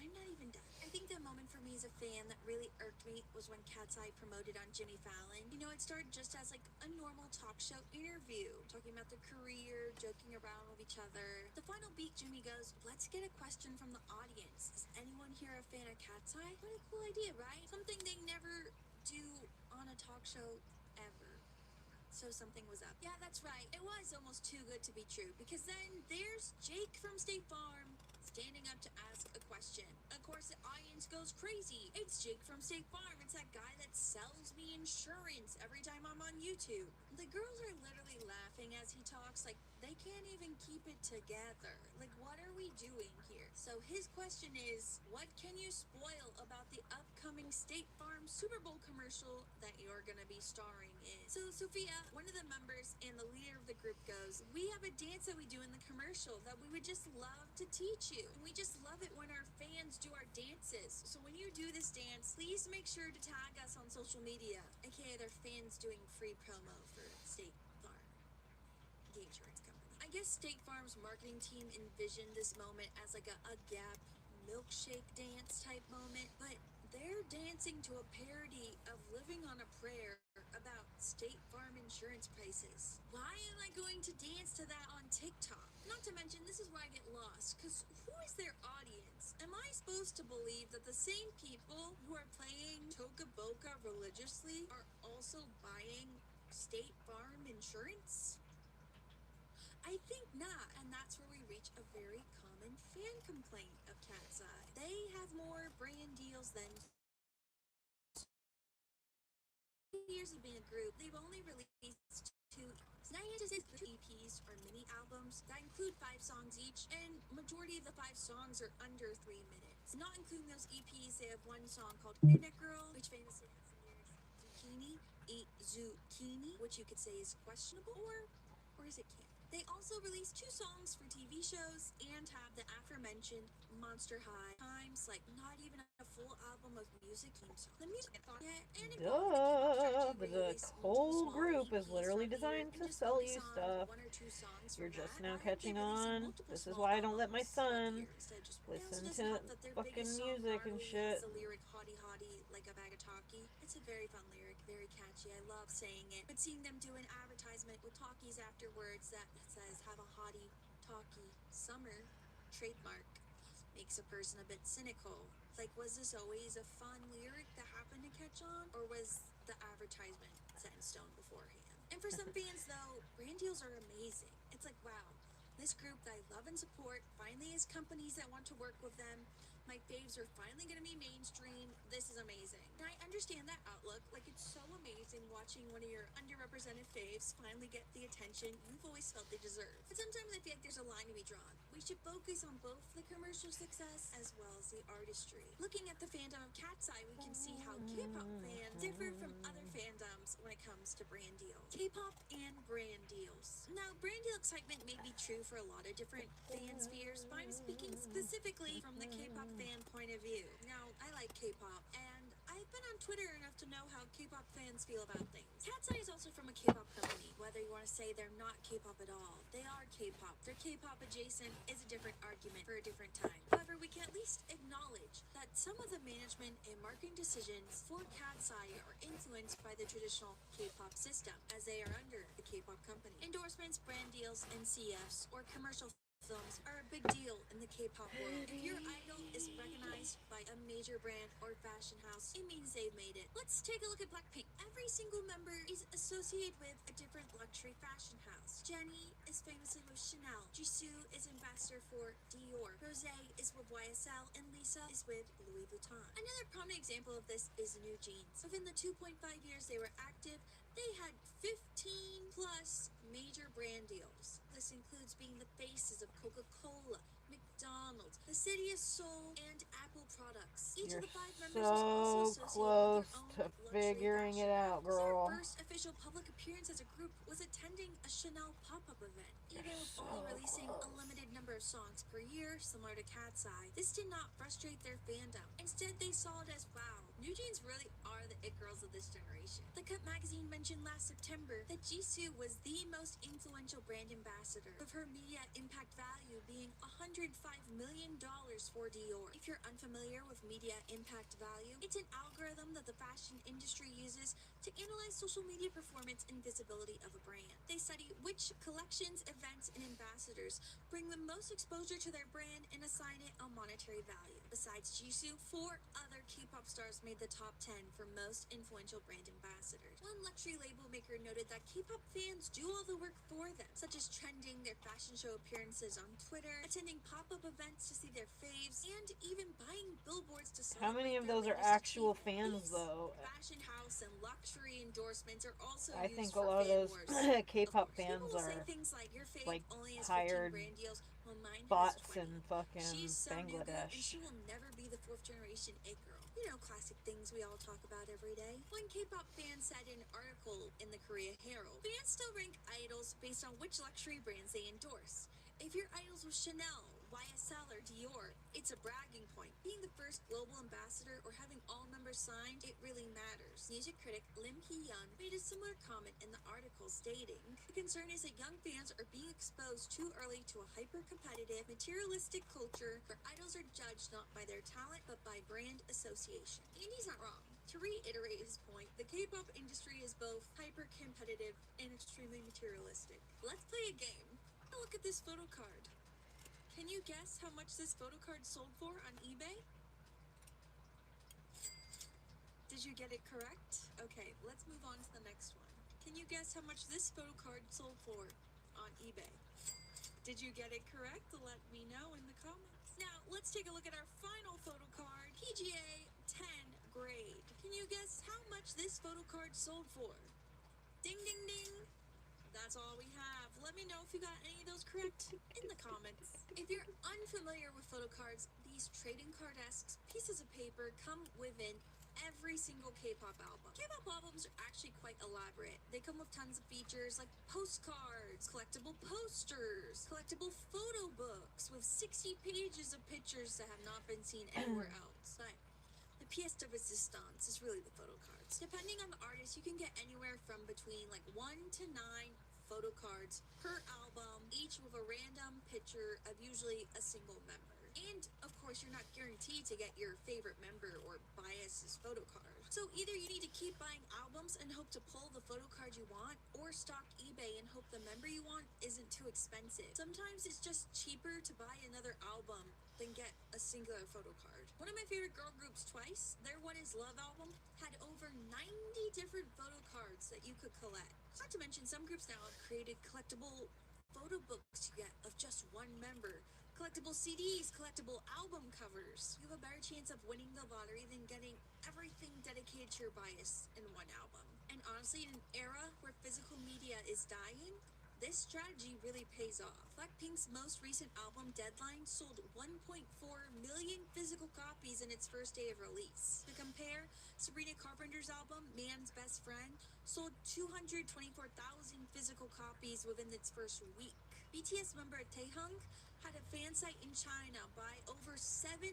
[SPEAKER 14] I'm not even done. I think the moment for me as a fan that really irked me was when Cat's Eye promoted on Jimmy Fallon. You know, it started just as like a normal talk show interview, talking about their career, joking around with each other. The final beat, Jimmy goes, "Let's get a question from the audience. Is anyone here a fan of Cat's Eye?" What a cool idea, right? Something they never do on a talk show ever. So something was up. Yeah, that's right. It was almost too good to be true, because then there's Jake from State Farm standing up to ask a question. Of course, the audience goes crazy. It's Jake from State Farm. It's that guy that sells me insurance every time I'm on YouTube. The girls are literally laughing as he talks, like they can't even keep it together. Like, what are we doing here? So his question is, what can you spoil about the upcoming State Farm Super Bowl commercial that you're gonna be starring in? So Sophia, one of the members and the leader of the group, goes, "We have a dance that we do in the commercial that we would just love to teach you. And we just love it when our fans do our dances. So when you do this dance, please make sure to tag us on social media." AKA their fans doing free promo for State Farm, the insurance company. I guess State Farm's marketing team envisioned this moment as like a Gap milkshake dance type moment, but they're dancing to a parody of Living on a Prayer about State Farm insurance prices. Why am I going to dance to that on TikTok? Not to mention, this is where I get lost, because who is their audience? Am I supposed to believe that the same people who are playing Toca Boca religiously are also buying State Farm insurance? I think not, and that's where we reach a very common fan complaint of Cat's Eye. They have more brand deals than years of being a group. They've only released 2 EPs. Now, two EPs are mini albums that include 5 songs each, and majority of the 5 songs are under 3 minutes. Not including those EPs, they have one song called Internet Girl, which famously has the lyrics zucchini, eat zucchini, which you could say is questionable, or is it can't? They also released 2 songs for TV shows and have the aforementioned Monster High times, like not even a full album of music theme songs. The music yet, and it
[SPEAKER 10] Duh, the whole group is literally designed to sell you stuff.
[SPEAKER 14] 1 or 2 songs.
[SPEAKER 10] You're just now catching on. This is why I don't let my son listen to fucking music and shit.
[SPEAKER 14] The lyric "hottie hottie like a bag of talkie." It's a very fun lyric, very catchy. I love saying it. But seeing them do an advertisement with talkies afterwards that says "have a hottie talkie summer" trademark makes a person a bit cynical. Like, was this always a fun lyric that happened to catch on, or was the advertisement set in stone beforehand? And for some fans, though, brand deals are amazing. It's like, wow, this group that I love and support finally has companies that want to work with them. My faves are finally going to be mainstream. This is amazing. And I understand that outlook. Like, it's so amazing watching one of your underrepresented faves finally get the attention you've always felt they deserve. But sometimes I feel like there's a line to be drawn. We should focus on both the commercial success as well as the artistry. Looking at the fandom of Cat's Eye, we can see how K-pop fans differ from other fandoms times when it comes to brand deals. K-pop and brand deals. Now, brand deal excitement may be true for a lot of different fan spheres, but I'm speaking specifically from the K-pop fan point of view. Now, I like K-pop, and I've been on Twitter enough to know how K-pop fans feel about things. Cat's Eye is also from a K-pop company. Whether you want to say they're not K-pop at all, they are K-pop. They're K-pop adjacent is a different argument for a different time. However, we can at least acknowledge that some of the management and marketing decisions for Cat's Eye are influenced by the traditional K-pop system, as they are under the K-pop company. Endorsements, brand deals, and CFs, or commercial films, are a big deal in the K-pop world. If your idol is recognized by a major brand or fashion house, it means they've made it. Let's take a look at Blackpink. Every single member is associated with a different luxury fashion house. Jennie is famously with Chanel. Jisoo is ambassador for Dior. Rosé is with YSL, and Lisa is with Louis Vuitton. Another prominent example of this is New Jeans. Within the 2.5 years they were active, they had 15 plus major brand deals. This includes being the faces of Coca-Cola, McDonald's, the City of Seoul, and Apple products. Each of the 5 members was also associated with their own luxury
[SPEAKER 10] figuring it out, girl.
[SPEAKER 14] Their first official public appearance as a group was attending a Chanel pop-up event. Even with only releasing a limited number of songs per year, similar to Cat's Eye, this did not frustrate their fandom. Instead, they saw it as, wow, New Jeans really are the it girls of this generation. The Cut magazine mentioned last September that Jisoo was the most influential brand ambassador, with her media impact value being $105 million for Dior. If you're unfamiliar with media impact value, it's an algorithm that the fashion industry uses to analyze social media performance and visibility of a brand. They study which collections, events, and ambassadors bring the most exposure to their brand and assign it a monetary value. Besides Jisoo, 4 other K-pop stars made the top 10 for most influential brand ambassadors. One luxury label maker noted that K-pop fans do all the work for them, such as trending their fashion show appearances on Twitter, attending pop-up events to see their faves, and even buying billboards to celebrate
[SPEAKER 10] How many of
[SPEAKER 14] their
[SPEAKER 10] those are
[SPEAKER 14] latest
[SPEAKER 10] actual
[SPEAKER 14] achievement.
[SPEAKER 10] fans, though?
[SPEAKER 14] Fashion house and luxury endorsements are also
[SPEAKER 10] I
[SPEAKER 14] used
[SPEAKER 10] think a
[SPEAKER 14] for
[SPEAKER 10] lot of
[SPEAKER 14] fan
[SPEAKER 10] those
[SPEAKER 14] wars.
[SPEAKER 10] K-pop
[SPEAKER 14] People
[SPEAKER 10] fans
[SPEAKER 14] will say
[SPEAKER 10] are
[SPEAKER 14] things like, your fave
[SPEAKER 10] like
[SPEAKER 14] only has 15
[SPEAKER 10] hired
[SPEAKER 14] brand deals, well mine has
[SPEAKER 10] bots
[SPEAKER 14] 20.
[SPEAKER 10] in fucking
[SPEAKER 14] She's so new good, and she
[SPEAKER 10] Bangladesh.
[SPEAKER 14] will never be the 4th generation it girl. You know, classic things we all talk about every day. One K-pop fan said in an article in the Korea Herald, fans still rank idols based on which luxury brands they endorse. If your idol's with Chanel, YSL, or Dior, it's a bragging point. Being the first global ambassador or having all members signed, it really matters. Music critic Lim Hee-yeon made a similar comment in the article, stating, the concern is that young fans are being exposed too early to a hyper-competitive, materialistic culture where idols are judged not by their talent but by brand association. And he's not wrong. To reiterate his point, the K-pop industry is both hyper-competitive and extremely materialistic. Let's play a game. Look at this photo card. Can you guess how much this photo card sold for on eBay? Did you get it correct? Okay, let's move on to the next one. Can you guess how much this photo card sold for on eBay? Did you get it correct? Let me know in the comments. Now, let's take a look at our final photo card, PGA 10 grade. Can you guess how much this photo card sold for? Ding, ding, ding. That's all we have. Let me know if you got any of those correct in the comments. If you're unfamiliar with photo cards, these trading card-esque pieces of paper come within every single K-pop album. K-pop albums are actually quite elaborate. They come with tons of features like postcards, collectible posters, collectible photo books with 60 pages of pictures that have not been seen anywhere else. But the pièce de résistance is really the photo cards. Depending on the artist, you can get anywhere from between like 1 to 9 photo cards per album, each with a random picture of usually a single member. And of course, you're not guaranteed to get your favorite member or bias's photo card. So either you need to keep buying albums and hope to pull the photo card you want, or stock eBay and hope the member you want isn't too expensive. Sometimes it's just cheaper to buy another album than get a singular photo card. One of my favorite girl groups, Twice, their What Is Love album had over 90 different photo cards that you could collect. Not to mention, some groups now have created collectible photo books you get of just one member, collectible CDs, collectible album covers. You have a better chance of winning the lottery than getting everything dedicated to your bias in one album. And honestly, in an era where physical media is dying, this strategy really pays off. Blackpink's most recent album, Deadline, sold 1.4 million physical copies in its first day of release. To compare, Sabrina Carpenter's album, Man's Best Friend, sold 224,000 physical copies within its first week. BTS member Taehyung had a fan site in China buy over 700,000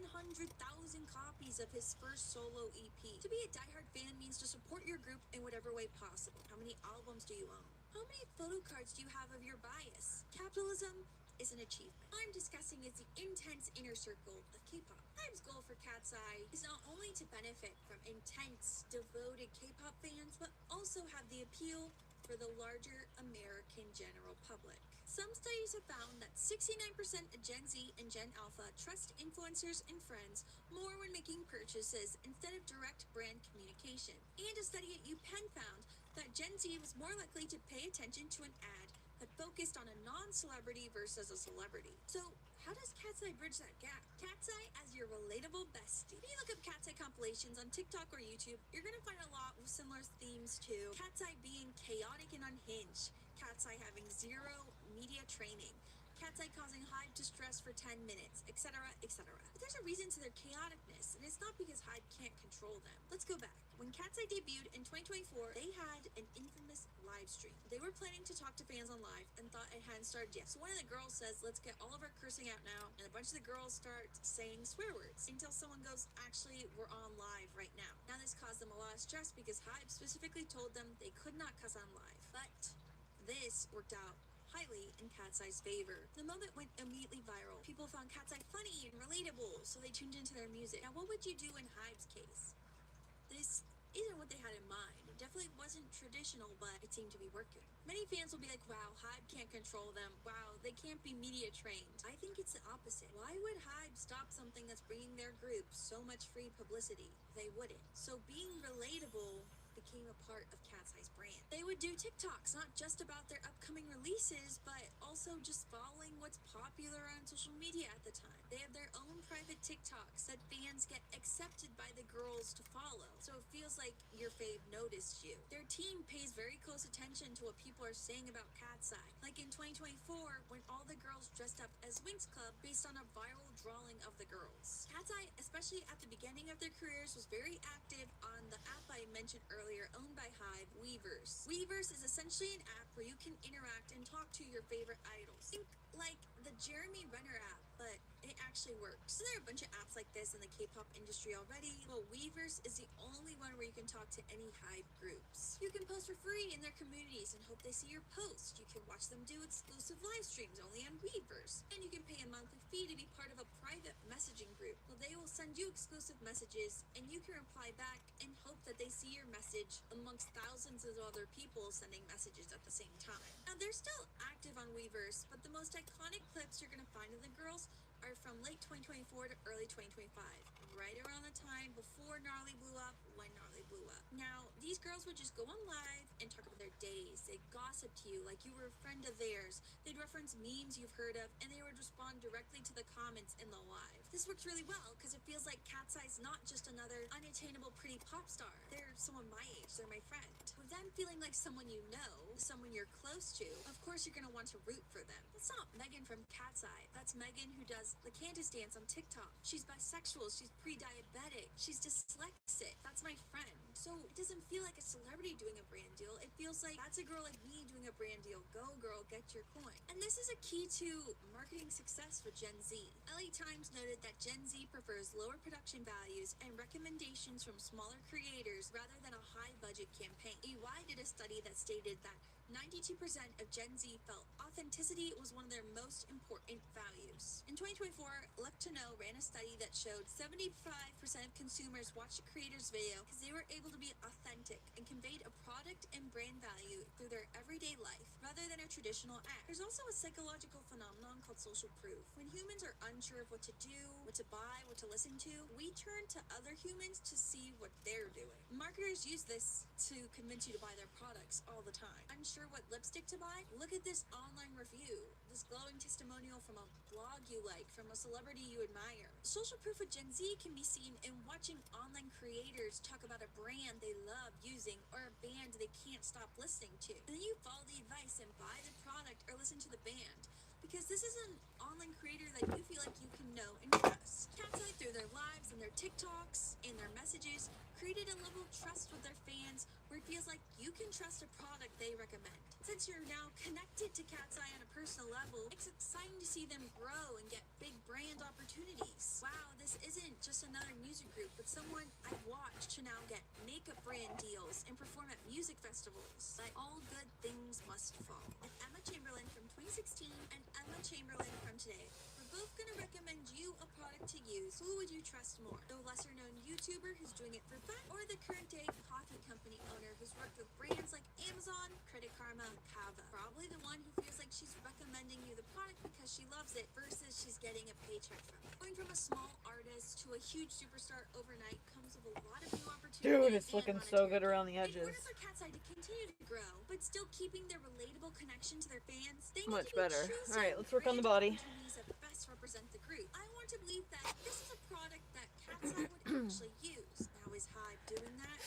[SPEAKER 14] copies of his first solo EP. To be a diehard fan means to support your group in whatever way possible. How many albums do you own? How many photo cards do you have of your bias? Capitalism is an achievement. What I'm discussing is the intense inner circle of K-pop. HYBE's goal for Cat's Eye is not only to benefit from intense, devoted K-pop fans, but also have the appeal for the larger American general public. Some studies have found that 69% of Gen Z and Gen Alpha trust influencers and friends more when making purchases instead of direct brand communication. And a study at UPenn found that Gen Z was more likely to pay attention to an ad that focused on a non-celebrity versus a celebrity. So how does Cat's Eye bridge that gap? Cat's Eye as your relatable bestie. If you look up Cat's Eye compilations on TikTok or YouTube, you're gonna find a lot with similar themes too. Cat's Eye being chaotic and unhinged. Cat's Eye having zero media training. Cat's Eye causing HYBE to stress for 10 minutes, etc., etc. But there's a reason to their chaoticness, and it's not because HYBE can't control them. Let's go back. When Cat's Eye debuted in 2024, they had an infamous live stream. They were planning to talk to fans on live and thought it hadn't started yet. So one of the girls says, let's get all of our cursing out now, and a bunch of the girls start saying swear words until someone goes, actually, we're on live right now. Now this caused them a lot of stress because HYBE specifically told them they could not cuss on live. But this worked out highly in Cat's Eye's favor. The moment went immediately viral. People found Cat's Eye funny and relatable, so they tuned into their music. Now, what would you do in HYBE's case? This isn't what they had in mind. It definitely wasn't traditional, but it seemed to be working. Many fans will be like, wow, HYBE can't control them. Wow, they can't be media trained. I think it's the opposite. Why would HYBE stop something that's bringing their group so much free publicity? They wouldn't. So being relatable became a part of Cat's Eye's brand. They would do TikToks, not just about their upcoming releases, but also just following what's popular on social media at the time. They have their own private TikToks that fans get accepted by the girls to follow, so it feels like your fave noticed you. Their team pays very close attention to what people are saying about Cat's Eye. Like in 2024, when all the girls dressed up as Winx Club based on a viral drawing of the girls. Cat's Eye, especially at the beginning of their careers, was very active on the app I mentioned earlier, owned by HYBE, Weverse. Weverse is essentially an app where you can interact and talk to your favorite idols. Think like the Jeremy Renner app, but it actually works. So there are a bunch of apps like this in the K-pop industry already, but Weverse is the only one where you can talk to any HYBE groups. You can post for free in their communities and hope they see your post. You can watch them do exclusive live streams only on Weverse. And you can pay a monthly fee to be part of a private messaging group. Well, they will send you exclusive messages and you can reply back and hope that they see your message amongst thousands of other people sending messages at the same time. Now, they're still active on Weverse, but the most iconic clips you're going to find of the girls are from late 2024 to early 2025, right around the time before Gnarly blew up, when Gnarly blew up. Now, these girls would just go on live and talk about their days. They'd gossip to you like you were a friend of theirs. They'd reference memes you've heard of, and they would respond directly to the comments in the live. This works really well because it feels like Cat's Eye's not just another unattainable pretty pop star. They're someone my age. They're my friend. With them feeling like someone you know, someone you're close to, of course you're going to want to root for them. That's not Megan from Cat's Eye. That's Megan who does the Candace dance on TikTok. She's bisexual. She's pre-diabetic. She's dyslexic. That's my friend. So it doesn't feel like a celebrity doing a brand deal. It feels like that's a girl like me doing a brand deal. Go girl, get your coin. And this is a key to marketing success for Gen Z. LA Times noted that Gen Z prefers lower production values and recommendations from smaller creators rather than a high budget campaign. EY did a study that stated that 92% of Gen Z felt authenticity was one of their most important values. In 2024, Look to Know ran a study that showed 75% of consumers watched a creator's video because they were able to be authentic and conveyed a product and brand value through their everyday life rather than a traditional ad. There's also a psychological phenomenon called social proof. When humans are unsure of what to do, what to buy, what to listen to, we turn to other humans to see what they're doing. Marketers use this to convince you to buy their products all the time. Unsure what lipstick to buy? Look at this online review, this glowing testimonial from a blog you like, from a celebrity you admire. Social proof of Gen Z can be seen in watching online creators talk about a brand they love using or a band they can't stop listening to. And then you follow the advice and buy the product or listen to the band. Because this is an online creator that you feel like you can know and trust. Cat's Eye, through their lives and their TikToks and their messages, created a level of trust with their fans where it feels like you can trust a product they recommend? Since you're now connected to Cat's Eye on a personal level, it's exciting to see them grow and get big brand opportunities. Wow, this isn't just another music group, but someone I've watched to now get makeup brand deals and perform at music festivals. But all good things must fall. And Emma Chamberlain from 2016 and Emma Chamberlain from today, we're both going to recommend you a product to use. Who would you trust more? The lesser known YouTuber who's doing it for fun, or the current day coffee company owner who's worked with brands like Amazon, Credit Karma, Kava? Probably the one who feels like she's recommending you the product because she loves it versus she's getting a paycheck from it. Going from a small artist to a huge superstar overnight comes with a lot of new opportunities.
[SPEAKER 10] Dude, it's looking so good around the edges.
[SPEAKER 14] In order for Cat's Eye to continue to grow, but still keeping their relatable connection to their fans, they
[SPEAKER 10] Much
[SPEAKER 14] need to be
[SPEAKER 10] better.
[SPEAKER 14] choosing
[SPEAKER 10] Alright, let's work on the
[SPEAKER 14] brand
[SPEAKER 10] body.
[SPEAKER 14] opportunities that best represent the group. I want to believe that this is a product that Cat's Eye would actually use. Now, is Hive doing that?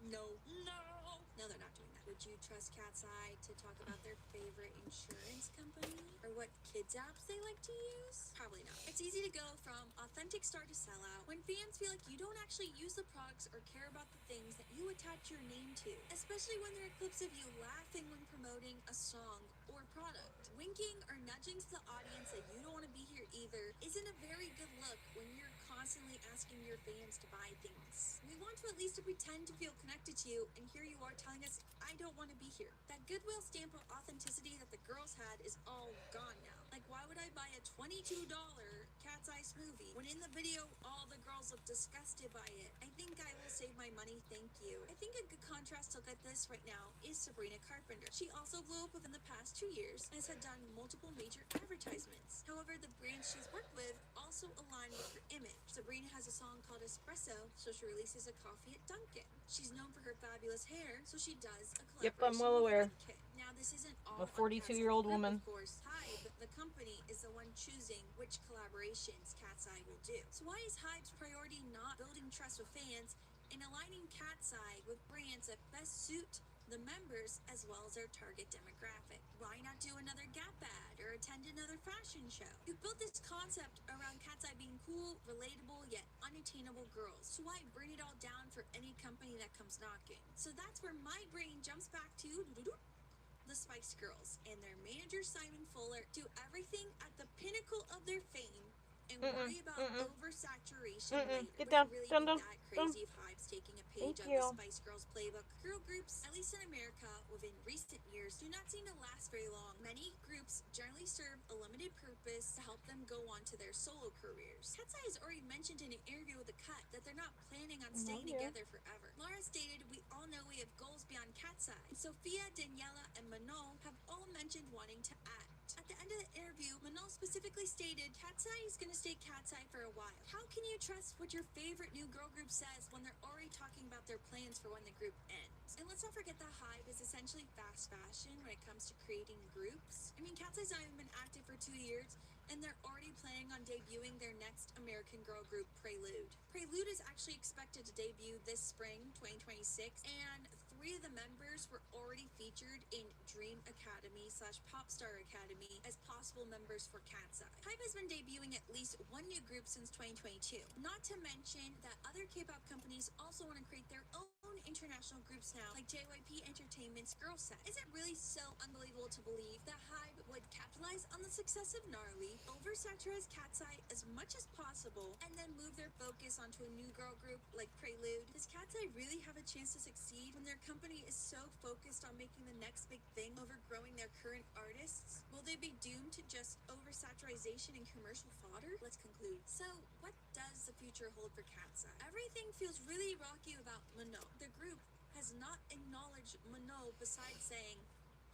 [SPEAKER 14] No, they're not doing that. Would you trust Cat's Eye to talk about their favorite insurance company? Or what kids apps they like to use? Probably not. It's easy to go from authentic star to sellout when fans feel like you don't actually use the products or care about the things that you attach your name to. Especially when there are clips of you laughing when promoting a song or product. Winking or nudging to the audience that you don't want to be here either isn't a very good look when you're constantly asking your fans to buy things. We want to at least pretend to feel connected to you, and here you are telling us, I don't want to be here. That goodwill stamp of authenticity that the girls had is all gone now. Like, why would I buy a $22 Cat's Eye smoothie when in the video all the girls look disgusted by it? I think I will save my money, thank you. I think a good contrast to look at this right now is Sabrina Carpenter. She also blew up within the past 2 years and has had done multiple major advertisements. However, the brands she's worked with also align with her image. Sabrina has a song called Espresso, so she releases a coffee at Dunkin'. She's known for her fabulous hair, so she does a collaboration.
[SPEAKER 10] Yep, I'm well aware.
[SPEAKER 14] Now, this isn't all
[SPEAKER 10] A 42-year-old woman.
[SPEAKER 14] Of course, Hive, the company, is the one choosing which collaborations Cat's Eye will do. So why is Hive's priority not building trust with fans and aligning Cat's Eye with brands that best suit the members as well as their target demographic? Why not do another Gap ad or attend another fashion show? You've built this concept around Cat's Eye being cool, relatable, yet unattainable girls. So why bring it all down for any company that comes knocking? So that's where my brain jumps back to the Spice Girls and their manager Simon Fuller do everything at the pinnacle of their fame and worry about oversaturation later.
[SPEAKER 10] Get
[SPEAKER 14] Would
[SPEAKER 10] down,
[SPEAKER 14] it really
[SPEAKER 10] down,
[SPEAKER 14] be
[SPEAKER 10] down,
[SPEAKER 14] that crazy if Hive's taking a page
[SPEAKER 10] Thank
[SPEAKER 14] out
[SPEAKER 10] you.
[SPEAKER 14] of the Spice Girls playbook? Girl groups, at least in America, within recent years, do not seem to last very long. Many groups generally serve a limited purpose to help them go on to their solo careers. Cat's Eye has already mentioned in an interview with The Cut that they're not planning on staying together forever. Laura stated, we all know we have goals beyond Cat's Eye. Sophia, Daniela, and Manon have all mentioned wanting to act. At the end of the interview, Manon specifically stated, Cat's Eye is going to stay Cat's Eye for a while. How can you trust what your favorite new girl group says when they're already talking about their plans for when the group ends? And let's not forget that Hive is essentially fast fashion when it comes to creating groups. I mean, Cat's Eye's not even been active for 2 years, and they're already planning on debuting their next American girl group, Prelude. Prelude is actually expected to debut this spring, 2026, and 3 of the members were already featured in Dream Academy / Popstar Academy as possible members for Cat's Eye. Hive has been debuting at least one new group since 2022. Not to mention that other K-pop companies also want to create their own international groups now, like JYP Entertainment's Girl Set. Is it really so unbelievable to believe that Hive would capitalize on the success of Gnarly, oversaturize Cat's Eye as much as possible, and then move their focus onto a new girl group like Prelude? Does Cat's Eye really have a chance to succeed when their company is so focused on making the next big thing over growing their current artists? Will they be doomed to just oversaturation and commercial fodder? Let's conclude. So, what does the future hold for Cat's Eye? Everything feels really rocky about Manon. The group has not acknowledged Manon besides saying,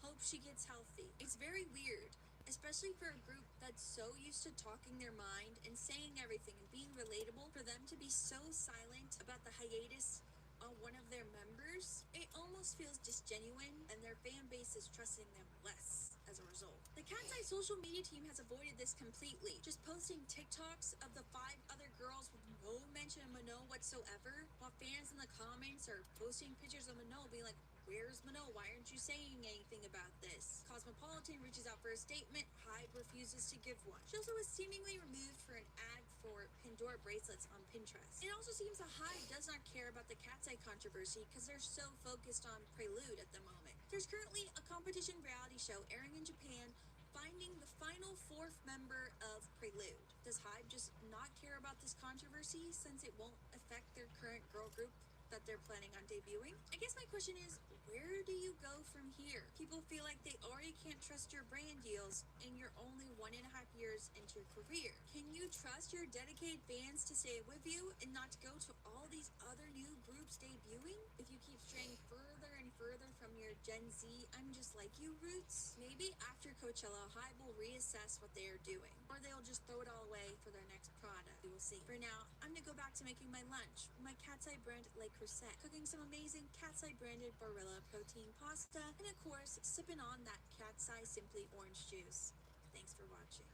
[SPEAKER 14] hope she gets healthy. It's very weird, especially for a group that's so used to talking their mind and saying everything and being relatable, for them to be so silent about the hiatus on one of their members. It almost feels disgenuine, and their fan base is trusting them less as a result. The Cat's Eye social media team has avoided this completely, just posting TikToks of the 5 other girls with no mention of Manon whatsoever, while fans in the comments are posting pictures of Manon being like, Where's Mano? Why aren't you saying anything about this? Cosmopolitan reaches out for a statement. Hybe refuses to give one. She also was seemingly removed for an ad for Pandora bracelets on Pinterest. It also seems that Hybe does not care about the cat's eye controversy because they're so focused on Prelude at the moment. There's currently a competition reality show airing in Japan finding the final fourth member of Prelude. Does Hybe just not care about this controversy since it won't affect their current girl group that they're planning on debuting? I guess my question is, where do you go from here? People feel like they already can't trust your brand deals and you're only 1.5 years into your career. Can you trust your dedicated fans to stay with you and not to go to all these other new groups debuting? If you keep straying further and further from your Gen Z I'm just like you roots, maybe after Coachella, Hybe will reassess what they are doing. Or they'll just throw it all away for their next product. We will see. For now, I'm gonna go back to making my lunch. My Cat's Eye brand Le Creuset. Cooking some amazing Cat's Eye branded Barilla protein pasta. And of course, sipping on that Cat's Eye Simply orange juice. Thanks for watching.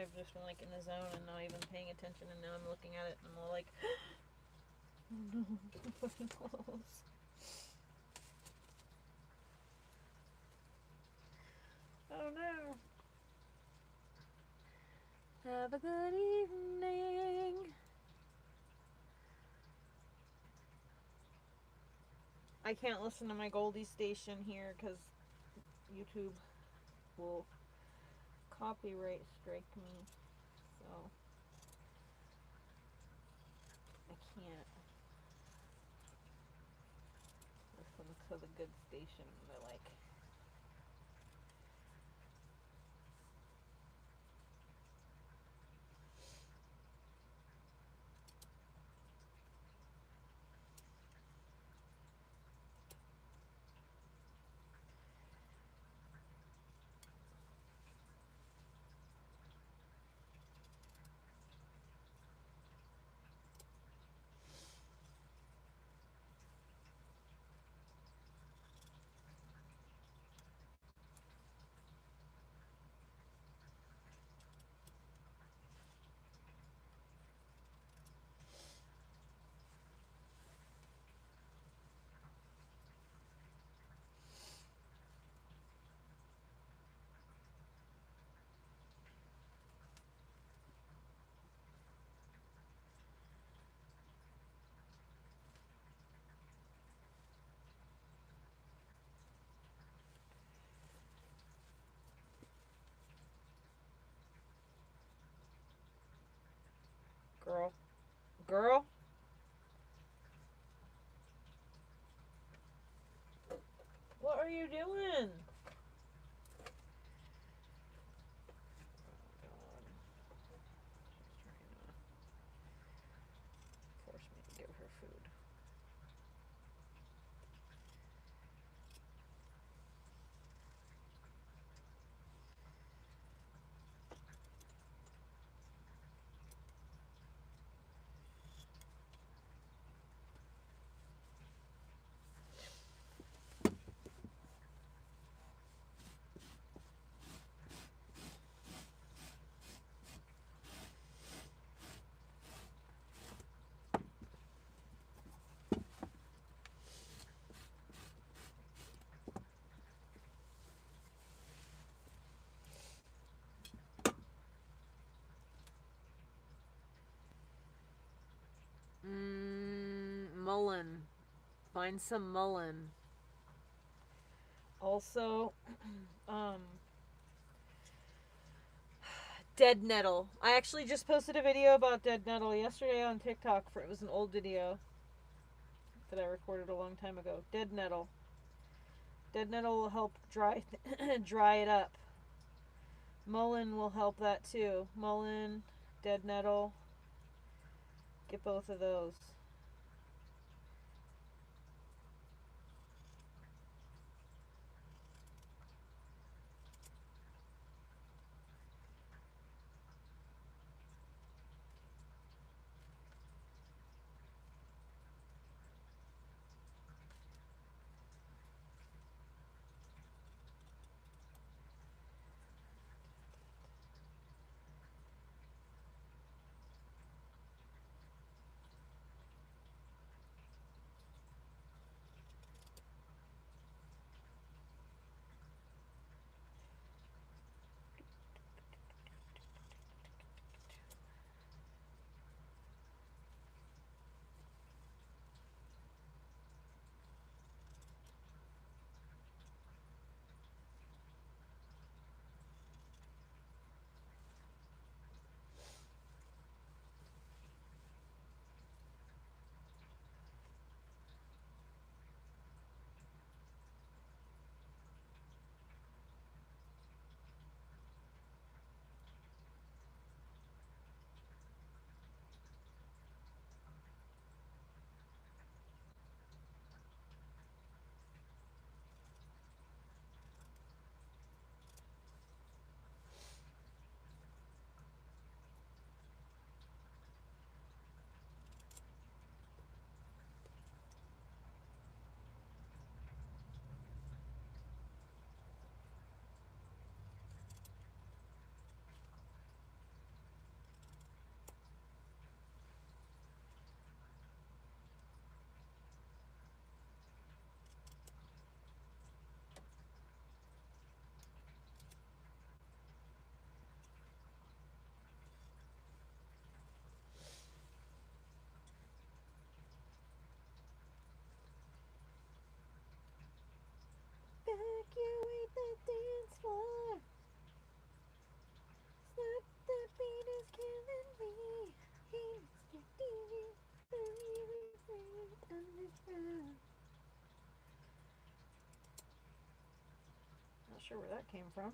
[SPEAKER 10] I've just been like in the zone and not even paying attention, and now I'm looking at it and I'm all like, oh no, I'm fucking close. Oh no. Have a good evening. I can't listen to my Goldie station here because YouTube will copyright strike me. So I can't listen to the good station that I like. Girl. Girl? What are you doing? Force me to give her food. Mullen. Find some mullen. Also, dead nettle. I actually just posted a video about dead nettle yesterday on TikTok. It was an old video that I recorded a long time ago. Dead nettle. Dead nettle will help dry dry it up. Mullein will help that too. Mullein, dead nettle. Get both of those. sure where that came from.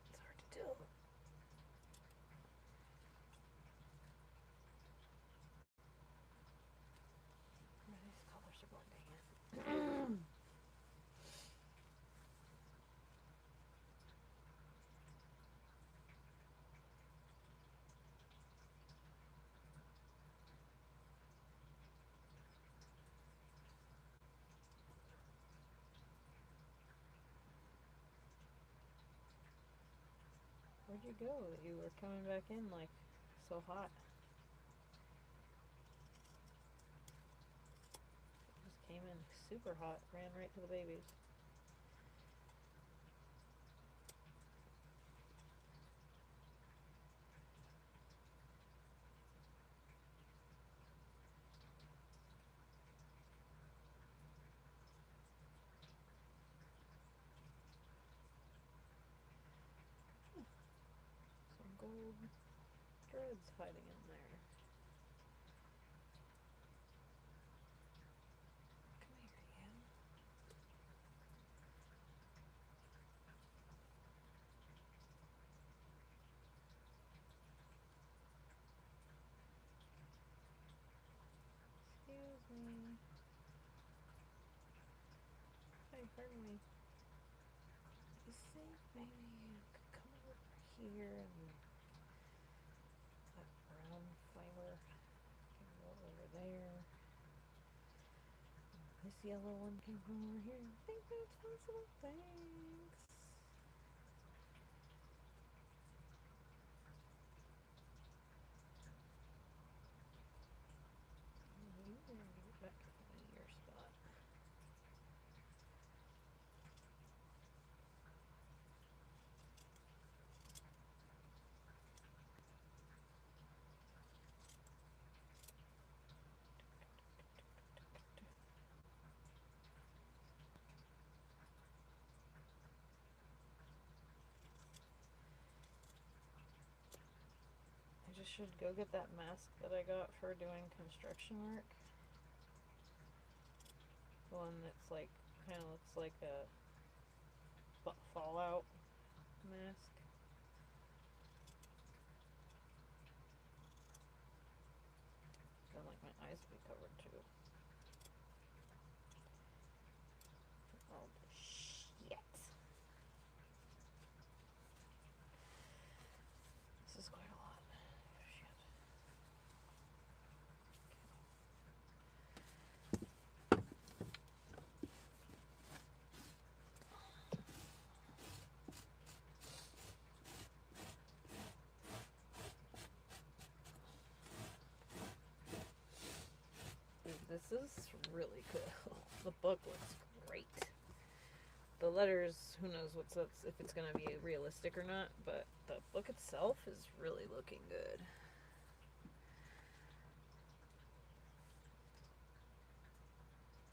[SPEAKER 10] It's hard to tell. These colors are blending in. Where'd you go? You were coming back in like so hot. Just came in super hot, ran right to the babies. Some gold threads hiding in there. Come here, you. Excuse me. Hey, pardon me. You think maybe you could come over here and that brown fiber can go over there. This yellow one can go over here. I think that's possible. Thanks. You are gonna get back in your spot. I just should go get that mask that I got for doing construction work. The one that's like, kind of looks like a Fallout mask. Then like my eyes will be covered too. Oh shit. This is quite a lot. Shit. Dude, this is really cool. The book looks great. The letters, who knows if it's gonna be realistic or not, but the book itself is really looking good.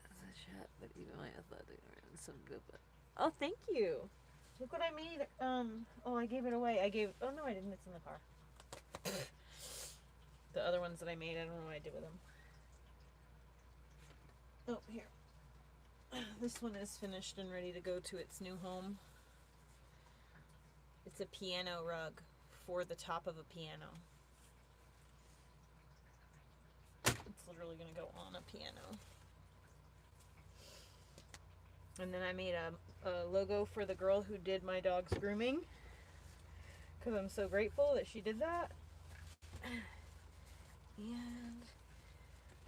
[SPEAKER 10] That's a chat, but even my athletic ran some good. But oh, thank you. Look what I made. Oh, I gave it away. Oh no, I didn't. It's in the car. The other ones that I made, I don't know what I did with them. Oh, here. This one is finished and ready to go to its new home. It's a piano rug for the top of a piano. It's literally going to go on a piano. And then I made a logo for the girl who did my dog's grooming, because I'm so grateful that she did that. And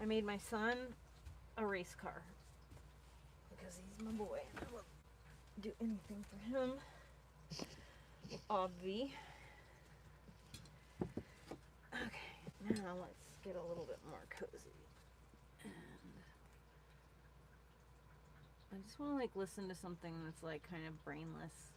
[SPEAKER 10] I made my son a race car, because he's my boy and I will do anything for him. Obvi. Okay, now let's get a little bit more cozy. And I just want to like listen to something that's like kind of brainless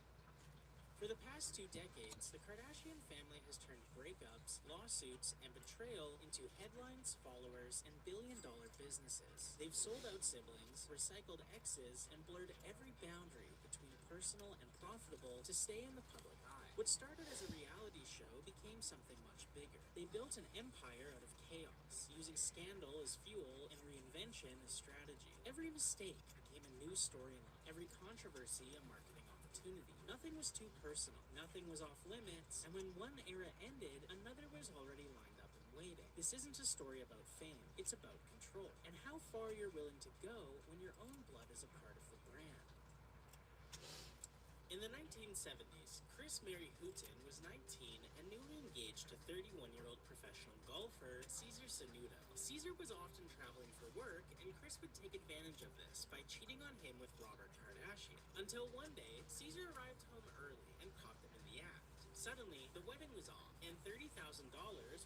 [SPEAKER 15] For the past 2 decades, the Kardashian family has turned breakups, lawsuits, and betrayal into headlines, followers, and billion-dollar businesses. They've sold out siblings, recycled exes, and blurred every boundary between personal and profitable to stay in the public eye. What started as a reality show became something much bigger. They built an empire out of chaos, using scandal as fuel and reinvention as strategy. Every mistake became a new storyline, every controversy a marketing opportunity. Nothing was too personal, nothing was off limits, and when one era ended, another was already lined up and waiting. This isn't a story about fame, it's about control, and how far you're willing to go when your own blood is a part of the brand. In the 1970s, Chris Mary Houghton was 19 and newly engaged to 31-year-old professional golfer Caesar Sanudo. Caesar was often traveling for work, and Chris would take advantage of this by cheating on him with Robert Kardashian. Until one day, Caesar arrived home early and caught them in the act. Suddenly, the wedding was on, and $30,000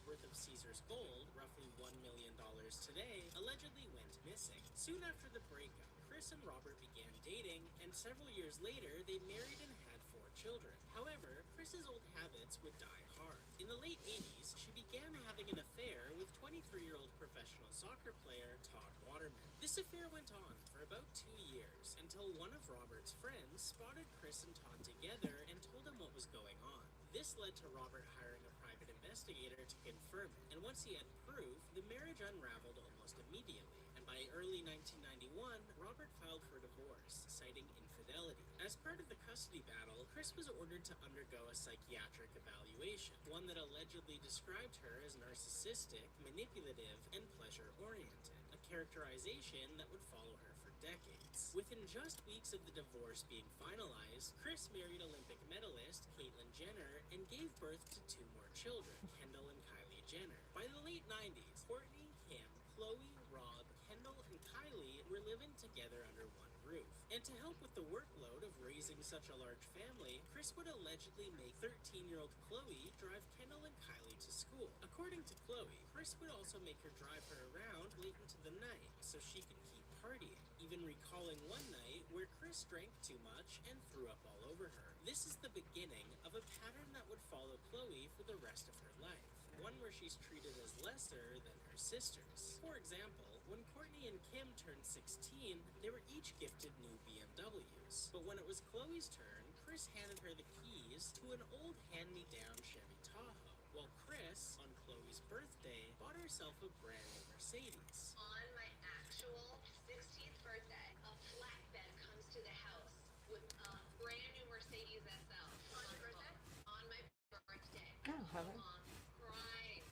[SPEAKER 15] worth of Caesar's gold, roughly $1 million today, allegedly went missing. Soon after the breakup, Chris and Robert began dating, and several years later, they married and had 4 children. However, Chris's old habits would die hard. In the late 80s, she began having an affair with 23-year-old professional soccer player Todd Waterman. This affair went on for about 2 years, until one of Robert's friends spotted Chris and Todd together and told him what was going on. This led to Robert hiring a private investigator to confirm it, and once he had proof, the marriage unraveled almost immediately. By early 1991, Robert filed for divorce, citing infidelity. As part of the custody battle, Chris was ordered to undergo a psychiatric evaluation, one that allegedly described her as narcissistic, manipulative, and pleasure-oriented, a characterization that would follow her for decades. Within just weeks of the divorce being finalized, Chris married Olympic medalist Caitlyn Jenner and gave birth to 2 more children, Kendall and Kylie Jenner. By the late 90s, Kourtney, Kim, Khloe, Rob, Kendall, and Kylie were living together under one roof. And to help with the workload of raising such a large family, Chris would allegedly make 13-year-old Khloe drive Kendall and Kylie to school. According to Khloe, Chris would also make her drive her around late into the night so she could keep partying, even recalling one night where Chris drank too much and threw up all over her. This is the beginning of a pattern that would follow Khloe for the rest of her life, one where she's treated as lesser than her sisters. For example, when Kourtney and Kim turned 16, they were each gifted new BMWs. But when it was Khloe's turn, Chris handed her the keys to an old hand-me-down Chevy Tahoe, while Chris, on Khloe's birthday, bought herself a brand new Mercedes.
[SPEAKER 16] On my actual 16th birthday, a flatbed comes to the house with a brand new Mercedes SL. On your birthday? On my birthday.
[SPEAKER 10] I don't have it.
[SPEAKER 16] Mom cried.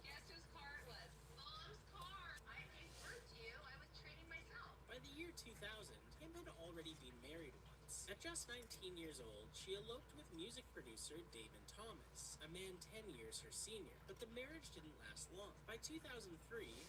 [SPEAKER 16] Guess whose car it was? Mom's car. I gave birth to you. I was training myself.
[SPEAKER 15] By the year 2000, Kim had already been married once. At just 19 years old, she eloped with music producer Damon Thomas, a man 10 years her senior. But the marriage didn't last long. By 2003,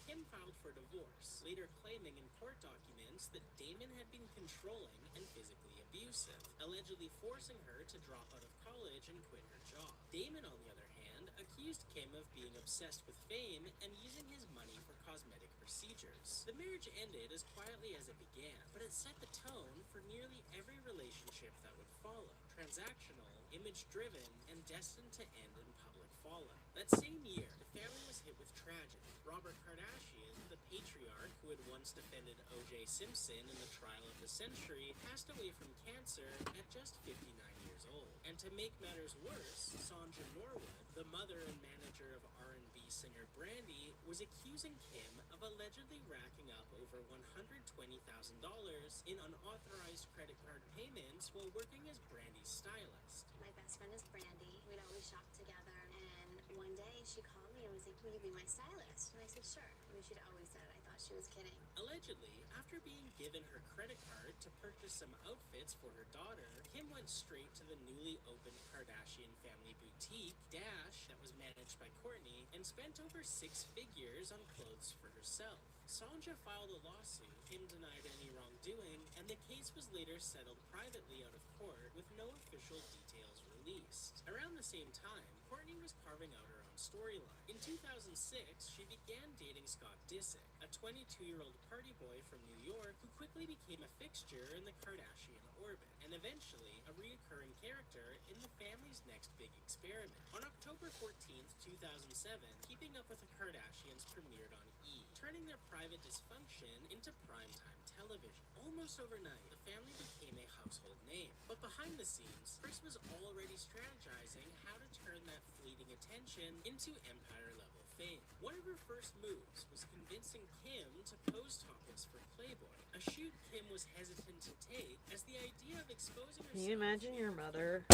[SPEAKER 15] Kim filed for divorce, later claiming in court documents that Damon had been controlling and physically abusive, allegedly forcing her to drop out of college and quit her job. Damon, on the other hand, accused Kim of being obsessed with fame and using his money for cosmetic procedures. The marriage ended as quietly as it began, but it set the tone for nearly every relationship that would follow. Transactional, image-driven, and destined to end in public fallout. That same year, the family was hit with tragedy. Robert Kardashian, the patriarch who had once defended O.J. Simpson in the trial of the century, passed away from cancer at just 59 years old. And to make matters worse, Sonja Norwood, the mother and manager of R&B singer Brandy, was accusing Kim of allegedly racking up over $120,000 in unauthorized credit card payments while working as Brandy's stylist.
[SPEAKER 16] My best friend is Brandy. We'd always shop together. And one day she called me and was like, will you be my stylist? And I said, sure. I mean, she'd always said it. I thought she was kidding.
[SPEAKER 15] Allegedly, after being given her credit card to purchase some outfits for her daughter, Kim went straight to the newly opened Kardashian family boutique, Dash, that was managed by Kourtney, and spent over 6 figures on clothes for herself. Sonja filed a lawsuit. Kim denied any wrongdoing, and the case was later settled privately out of court with no official details released. Around the same time, Kourtney was carving out her own storyline. In 2006, she began dating Scott Disick, a 22-year-old party boy from New York who quickly became a fixture in the Kardashian orbit, and eventually a reoccurring character in the family's next big experiment. On October 14th, 2007, Keeping Up with the Kardashians premiered on E!, turning their private dysfunction into primetime television. Almost overnight, the family became a household name. But behind the scenes, Kris was already strategizing how to turn that fleeting attention into empire-level fame. One of her first moves was convincing Kim to pose topless for Playboy, a shoot Kim was hesitant to take as the idea of exposing herself.
[SPEAKER 10] Can you imagine your mother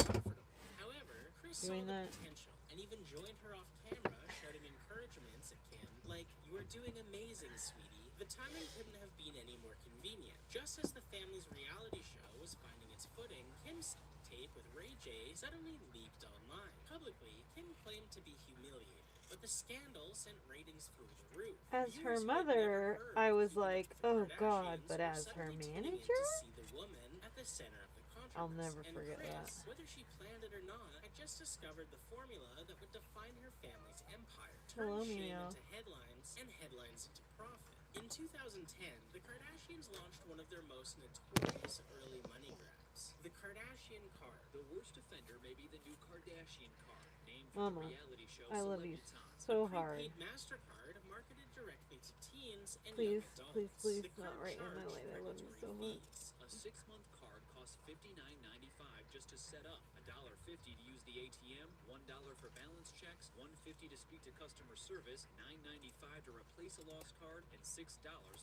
[SPEAKER 15] However, Kris
[SPEAKER 10] doing
[SPEAKER 15] saw the
[SPEAKER 10] that?
[SPEAKER 15] potential and even joined her off camera, shouting encouragements at Kim like, "You are doing amazing, sweetie." The timing couldn't have been any more convenient. Just as the family's reality show was finding its footing, Kim's tape with Ray J suddenly leaked online. Publicly, Kim claimed to be humiliated, but the scandal sent ratings through the roof.
[SPEAKER 10] As her
[SPEAKER 15] Viewers who had never
[SPEAKER 10] mother,
[SPEAKER 15] heard
[SPEAKER 10] I
[SPEAKER 15] of
[SPEAKER 10] was
[SPEAKER 15] Keeping Up
[SPEAKER 10] like,
[SPEAKER 15] with the
[SPEAKER 10] oh god,
[SPEAKER 15] Kardashians
[SPEAKER 10] but
[SPEAKER 15] were
[SPEAKER 10] as her
[SPEAKER 15] suddenly tuning in
[SPEAKER 10] manager?
[SPEAKER 15] to see the woman at the center of the controversy.
[SPEAKER 10] I'll never
[SPEAKER 15] And
[SPEAKER 10] forget
[SPEAKER 15] Kris,
[SPEAKER 10] that.
[SPEAKER 15] whether she planned it or not, had just discovered the formula that would define her family's empire,
[SPEAKER 10] Hello,
[SPEAKER 15] turn shame
[SPEAKER 10] Mia.
[SPEAKER 15] into headlines and headlines into profit. In 2010, the Kardashians launched one of their most notorious early money grabs, the Kardashian card.
[SPEAKER 17] The worst offender may be the new Kardashian card, named for
[SPEAKER 10] Mama,
[SPEAKER 17] the reality show
[SPEAKER 10] I love you
[SPEAKER 17] Celebritas.
[SPEAKER 10] so
[SPEAKER 15] A
[SPEAKER 10] hard.
[SPEAKER 15] prepaid MasterCard marketed directly to teens and
[SPEAKER 10] Please,
[SPEAKER 15] young
[SPEAKER 10] please,
[SPEAKER 15] adults.
[SPEAKER 10] please,
[SPEAKER 15] The
[SPEAKER 10] not
[SPEAKER 15] card
[SPEAKER 10] right in my
[SPEAKER 15] charged
[SPEAKER 10] light. I love you so
[SPEAKER 15] regulatory
[SPEAKER 10] much.
[SPEAKER 15] fees.
[SPEAKER 17] A 6-month card costs $59.95 just to set up, $1.50 to use the ATM, $1 for balance checks, $1.50 to speak to customer service, $9.95 to replace a lost card, and $6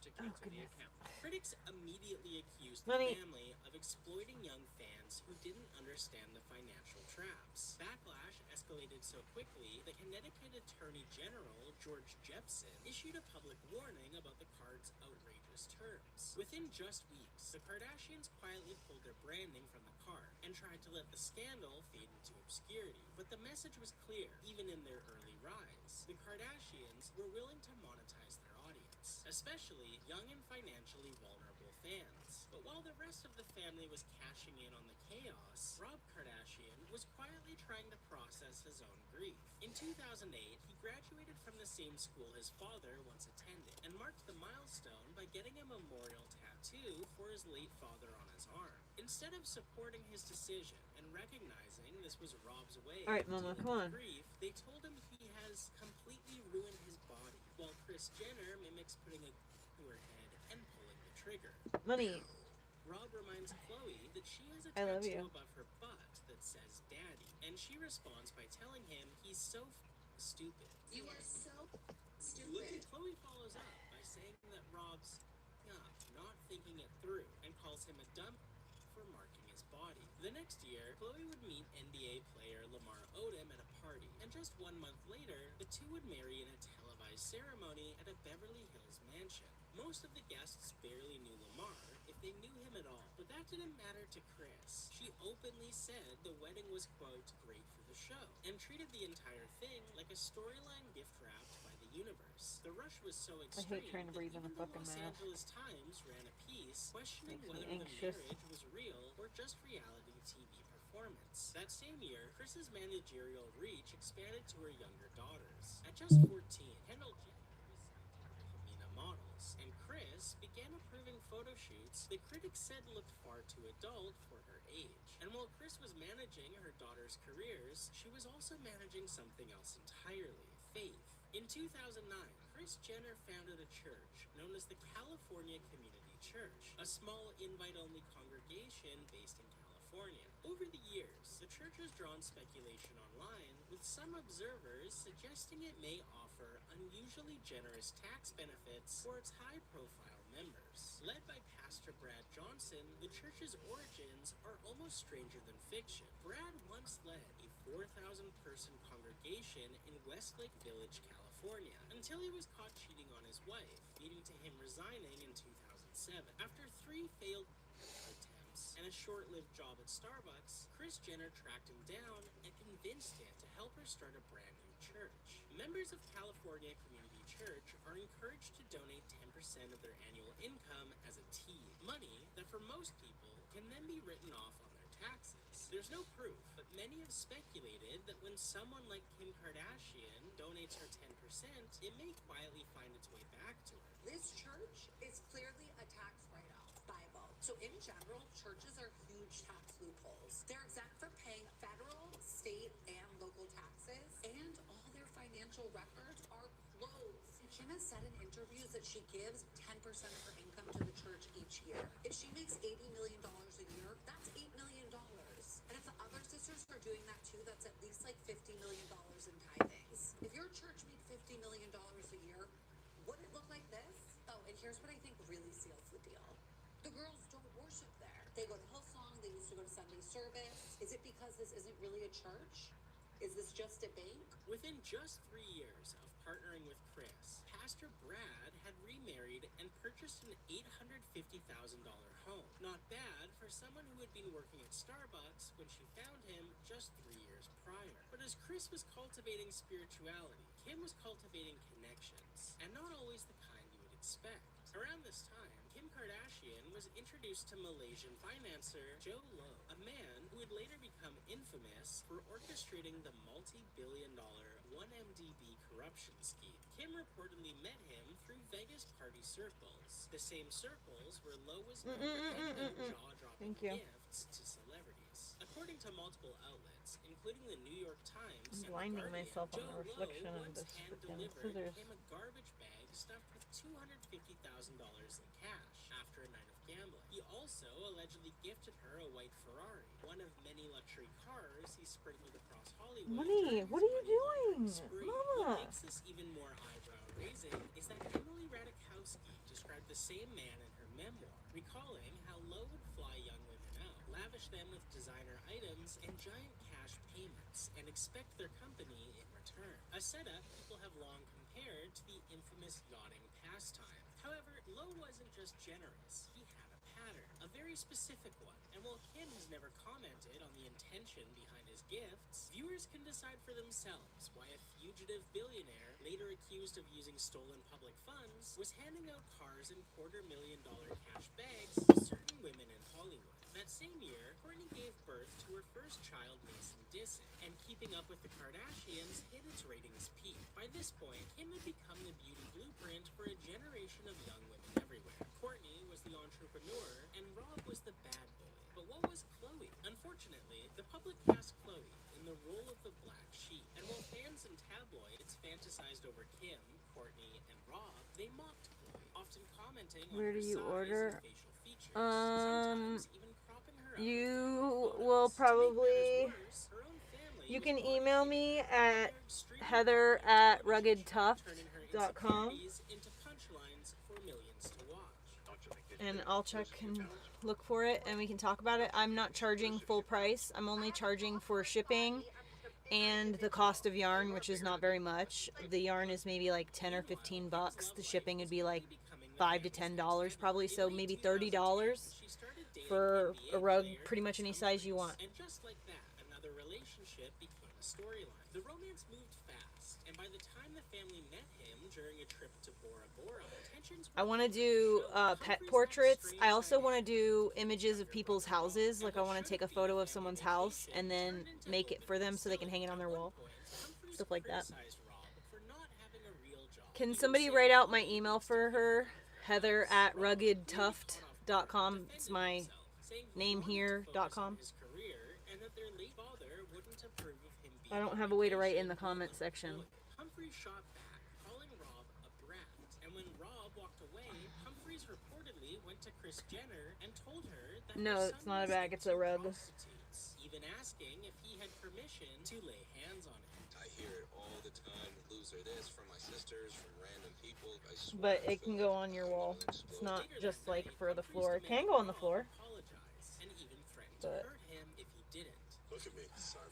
[SPEAKER 17] to cancel the account.
[SPEAKER 15] Critics immediately accused
[SPEAKER 10] Money.
[SPEAKER 15] the family of exploiting young fans who didn't understand the financial traps. Backlash escalated so quickly that Connecticut Attorney General George Jepsen issued a public warning about the card's outrageous terms. Within just weeks, the Kardashians quietly pulled their branding from the card and tried to let the scandal fade into obscurity. But the message was clear, even in their early rise. The Kardashians were willing to monetize their audience, especially young and financially vulnerable fans. But while the rest of the family was cashing in on the chaos, Rob Kardashian was quietly trying to process his own grief. In 2008, he graduated from the same school his father once attended and marked the milestone by getting a memorial tattoo for his late father on his arm. Instead of supporting his decision and recognizing this was Rob's way
[SPEAKER 10] Alright,
[SPEAKER 15] of
[SPEAKER 10] Mama,
[SPEAKER 15] dealing
[SPEAKER 10] come
[SPEAKER 15] with
[SPEAKER 10] on.
[SPEAKER 15] grief, they told him he has completely ruined his body, while Kris Jenner mimics putting a gun to her head and pulling the trigger.
[SPEAKER 10] Money.
[SPEAKER 15] Rob reminds Chloe that she has a
[SPEAKER 10] I love
[SPEAKER 15] tattoo
[SPEAKER 10] you.
[SPEAKER 15] above her butt that says Daddy, and she responds by telling him he's so stupid.
[SPEAKER 14] You are so
[SPEAKER 15] Look
[SPEAKER 14] stupid.
[SPEAKER 15] at Chloe follows up by saying that Rob's not thinking it through and calls him a dumb for marking his body. The next year, Chloe would meet NBA player Lamar Odom at a party, and just 1 month later, the two would marry in a televised ceremony at a Beverly Hills mansion. Most of the guests barely knew Lamar, if they knew him at all, but that didn't matter to Kris. She openly said the wedding was, quote, great for the show, and treated the entire thing like a storyline gift wrapped by the universe. The rush was so
[SPEAKER 10] I
[SPEAKER 15] extreme
[SPEAKER 10] hate trying to breathe in
[SPEAKER 15] that
[SPEAKER 10] a
[SPEAKER 15] even the
[SPEAKER 10] fucking
[SPEAKER 15] Los
[SPEAKER 10] mask.
[SPEAKER 15] Angeles Times ran a piece questioning
[SPEAKER 10] Makes me
[SPEAKER 15] whether the
[SPEAKER 10] anxious.
[SPEAKER 15] marriage was real or just reality TV performance. That same year, Kris's managerial reach expanded to her younger daughters. At just 14, Kendall Jenner was signed to Wilhelmina Models, and Kris began approving photo shoots that critics said looked far too adult for her age. And while Kris was managing her daughters' careers, she was also managing something else entirely, faith. In 2009, Kris Jenner founded a church known as the California Community Church, a small invite-only congregation based in California. Over the years, the church has drawn speculation online, with some observers suggesting it may offer unusually generous tax benefits for its high-profile members. Led by Pastor Brad Johnson, the church's origins are almost stranger than fiction. Brad once led a 4,000-person congregation in Westlake Village, California, until he was caught cheating on his wife, leading to him resigning in 2007. After 3 failed attempts and a short-lived job at Starbucks, Kris Jenner tracked him down and convinced him to help her start a brand new church. Members of California Community Church are encouraged to donate 10% of their annual income as a tithe, money that for most people can then be written off on their taxes. The There's no proof, but many have speculated that when someone like Kim Kardashian donates her 10%, it may quietly find its way back to her.
[SPEAKER 18] This church is clearly a tax write-off Bible. So in general, churches are huge tax loopholes. They're exempt from paying federal, state, and local taxes, and all their financial records are closed. Kim has said in interviews that she gives 10% of her income to the church each year. If she makes $80 million a year, that's $8 million. And if the other sisters are doing that too, that's at least like $50 million in tithings. If your church made $50 million a year, would it look like this? Oh, and here's what I think really seals the deal. The girls don't worship there. They go to Hillsong, they used to go to Sunday service. Is it because this isn't really a church? Is this just a bank?
[SPEAKER 15] Within just 3 years of partnering with Chris, Pastor Brad had remarried and purchased an $850,000 home. Not bad for someone who had been working at Starbucks when she found him just 3 years prior. But as Chris was cultivating spirituality, Kim was cultivating connections, and not always the kind you would expect. Around this time, Kim Kardashian was introduced to Malaysian financer Joe Low, a man who would later become infamous for orchestrating the multi-billion-dollar 1MDB corruption scheme. Kim reportedly met him through Vegas party circles, the same circles where Low was known for handing out jaw-dropping gifts to celebrities. According to multiple outlets, including the New York Times and The
[SPEAKER 10] Blinding
[SPEAKER 15] Guardian,
[SPEAKER 10] myself on
[SPEAKER 15] Joe
[SPEAKER 10] the reflection
[SPEAKER 15] Low
[SPEAKER 10] of
[SPEAKER 15] once
[SPEAKER 10] this freaking
[SPEAKER 15] hand-delivered
[SPEAKER 10] scissors.
[SPEAKER 15] him a garbage bag stuffed with $250,000 in cash after a night of gambling. He also allegedly gifted her a white Ferrari, one of many luxury cars he sprinkled across Hollywood.
[SPEAKER 10] Money, what are you doing?
[SPEAKER 15] Spree.
[SPEAKER 10] Mama.
[SPEAKER 15] What makes this even more eyebrow-raising is that Emily Ratajkowski described the same man in her memoir, recalling how Low would fly young women out, lavish them with designer items and giant cash payments, and expect their company in return. A setup people have long compared to the infamous yachting pastime. However, Low wasn't just generous. He had a pattern, a very specific one. And while Kim has never commented on the intention behind his gifts, viewers can decide for themselves why a fugitive billionaire, later accused of using stolen public funds, was handing out cars and $250,000 cash bags to certain women in Hollywood. That same year, Kourtney gave birth to her first child, Mason Dixon, and Keeping Up with the Kardashians hit its ratings peak. By this point, Kim had become the beauty blueprint for a generation of young women everywhere. Kourtney was the entrepreneur, and Rob was the bad boy. But what was Khloe? Unfortunately, the public cast Khloe in the role of the black sheep. And while fans and tabloids fantasized over Kim, Kourtney, and Rob, they mocked Khloe, often commenting on
[SPEAKER 10] Where
[SPEAKER 15] her
[SPEAKER 10] do you
[SPEAKER 15] size
[SPEAKER 10] order?
[SPEAKER 15] and facial features, sometimes even propping her up.
[SPEAKER 10] You will probably. You can email me at heather@ruggedtuft.com and I'll check and look for it and we can talk about it. I'm not charging full price. I'm only charging for shipping and the cost of yarn, which is not very much. The yarn is maybe like 10 or 15 bucks. The shipping would be like $5 to $10 probably, so maybe $30 for a rug pretty much any size you want.
[SPEAKER 15] And just like that, another relationship became a storyline. The romance moved fast, and by the time the family met him during a trip to Bora Bora, tensions were
[SPEAKER 10] I want to do pet portraits. I also want to do images of people's houses. Like I want to take a photo of someone's house and then make it for them so they can hang it on their wall. Stuff like that. Can somebody write out my email for her? heather@ruggedtuft.com. It's my name here.com. I don't have a way to write in the comment section.
[SPEAKER 15] Humphrey shot back, calling Rob a brat. And when Rob walked away, Humphreys reportedly went to Kris Jenner and told her that
[SPEAKER 10] No,
[SPEAKER 15] her
[SPEAKER 10] it's
[SPEAKER 15] son
[SPEAKER 10] not a
[SPEAKER 15] was
[SPEAKER 10] bag, it's a
[SPEAKER 15] into
[SPEAKER 10] rug.
[SPEAKER 15] prostitutes, even asking if he had permission to lay hands on him.
[SPEAKER 19] I hear it all the time. Loser this from my sisters, from random people. I swear
[SPEAKER 10] But it can go on your wall. It's not just like for the floor. It can go on the floor.
[SPEAKER 15] And even threatened to hurt him if he didn't.
[SPEAKER 4] Look at me, son.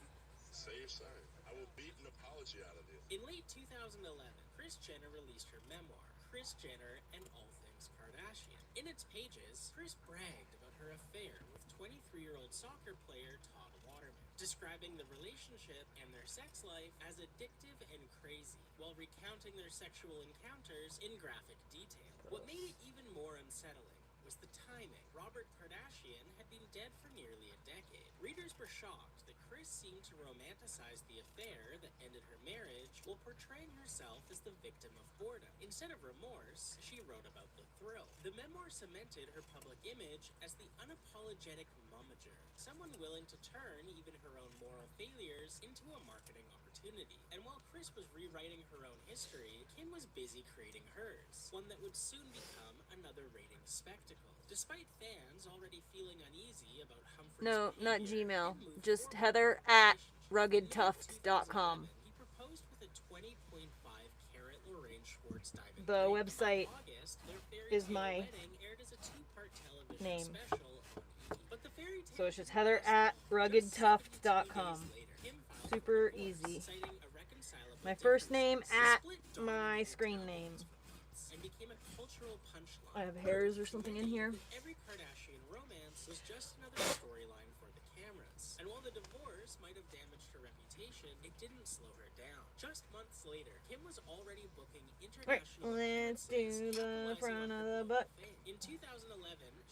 [SPEAKER 4] Say you're sorry. I will beat an apology out of you.
[SPEAKER 15] In late 2011, Kris Jenner released her memoir, Kris Jenner and All Things Kardashian. In its pages, Kris bragged about her affair with 23-year-old soccer player Todd Waterman, describing the relationship and their sex life as addictive and crazy, while recounting their sexual encounters in graphic detail. What made it even more unsettling was the timing. Robert Kardashian had been dead for nearly a decade. Readers were shocked that Chris seemed to romanticize the affair that ended her marriage while portraying herself as the victim of boredom. Instead of remorse, she wrote about the thrill. The memoir cemented her public image as the unapologetic momager, someone willing to turn even her own moral failures into a marketing opportunity. And while Chris was rewriting her own history, Kim was busy creating hers, one that would soon become another ratings spectacle. Despite fans already feeling uneasy about Humphrey's
[SPEAKER 10] No, not
[SPEAKER 15] behavior,
[SPEAKER 10] Gmail.
[SPEAKER 15] Kim moved
[SPEAKER 10] Just
[SPEAKER 15] forward
[SPEAKER 10] Heather
[SPEAKER 15] with the
[SPEAKER 10] at
[SPEAKER 15] relationship. In
[SPEAKER 10] ruggedtuft.com.
[SPEAKER 15] He proposed with a 20.5 carat Lorraine Schwartz diamond
[SPEAKER 10] The
[SPEAKER 15] ring.
[SPEAKER 10] website
[SPEAKER 15] By August, their fairy
[SPEAKER 10] is
[SPEAKER 15] tale
[SPEAKER 10] my
[SPEAKER 15] wedding aired as a two-part television
[SPEAKER 10] name.
[SPEAKER 15] special on ET. But the fairy tale
[SPEAKER 10] So it's just Heather at ruggedtuft.com. Super easy. My first name at my screen name.
[SPEAKER 15] And became a cultural punchline.
[SPEAKER 10] I have hairs or something in here.
[SPEAKER 15] Every Kardashian romance was just another storyline for the cameras. And while the divorce might have damaged her reputation, it didn't slow her down. Just months later, Kim was already booking
[SPEAKER 10] Right,
[SPEAKER 15] international
[SPEAKER 10] let's do the front of the book.
[SPEAKER 15] In 2011,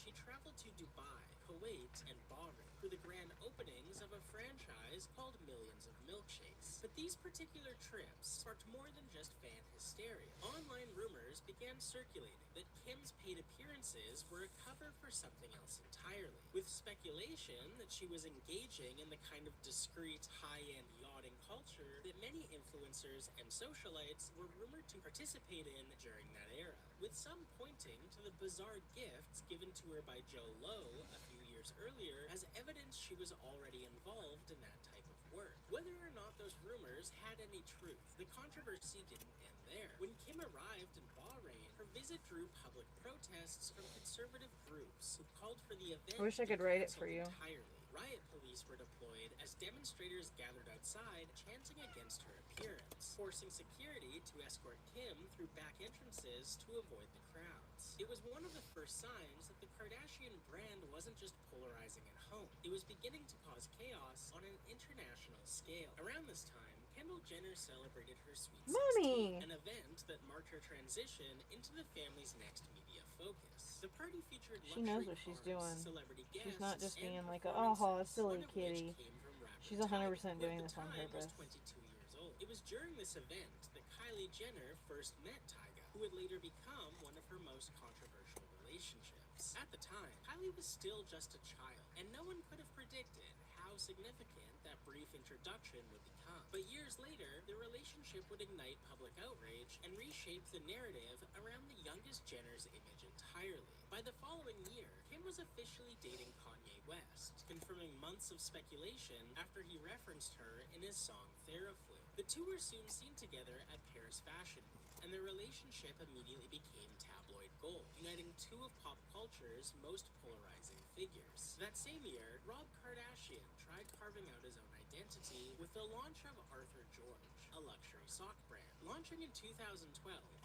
[SPEAKER 15] she traveled to Dubai, Kuwait, and Bahrain for the grand openings of a franchise called Millions of Milkshakes. But these particular trips sparked more than just fan hysteria. Online rumors began circulating that Kim's paid appearances were a cover for something else entirely, with speculation that she was engaging in the kind of discreet, high-end yachting culture that many influencers and socialites were rumored to participate in during that era, with some pointing to the bizarre gifts given to her by Joe Lowe a few years earlier as evidence she was already involved in that type of work. Whether or not those rumors had any truth, the controversy didn't end there. When Kim arrived in Bahrain, her visit drew public protests from conservative groups who called for the event
[SPEAKER 10] I wish I
[SPEAKER 15] to be
[SPEAKER 10] could write it for
[SPEAKER 15] canceled
[SPEAKER 10] you.
[SPEAKER 15] entirely. Riot police were deployed as demonstrators gathered outside, chanting against her appearance, forcing security to escort Kim through back entrances to avoid the crowds. It was one of the first signs that the Kardashian brand wasn't just polarizing at home. It was beginning to cause chaos on an international scale. Around this time, Kendall Jenner celebrated her sweet 16,
[SPEAKER 10] Mommy!
[SPEAKER 15] an event that marked her transition into the family's next media focus. The party featured
[SPEAKER 10] She knows what she's doing. She's not just being like, oh, silly kitty. She's 100% doing this on purpose.
[SPEAKER 15] 22 years old. It was during this event that Kylie Jenner first met Tyga, who would later become one of her most controversial relationships. At the time, Kylie was still just a child, and no one could have predicted how significant that brief introduction would become. But years later, the relationship would ignite public outrage and reshape the narrative around the youngest Jenner's image entirely. By the following year, Kim was officially dating Kanye West, confirming months of speculation after he referenced her in his song Theraflu. The two were soon seen together at Paris Fashion Week, and their relationship immediately became tabloid gold, uniting two of pop culture's most polarizing figures. That same year, Rob Kardashian tried carving out his own identity with the launch of Arthur George, a luxury sock brand. Launching in 2012,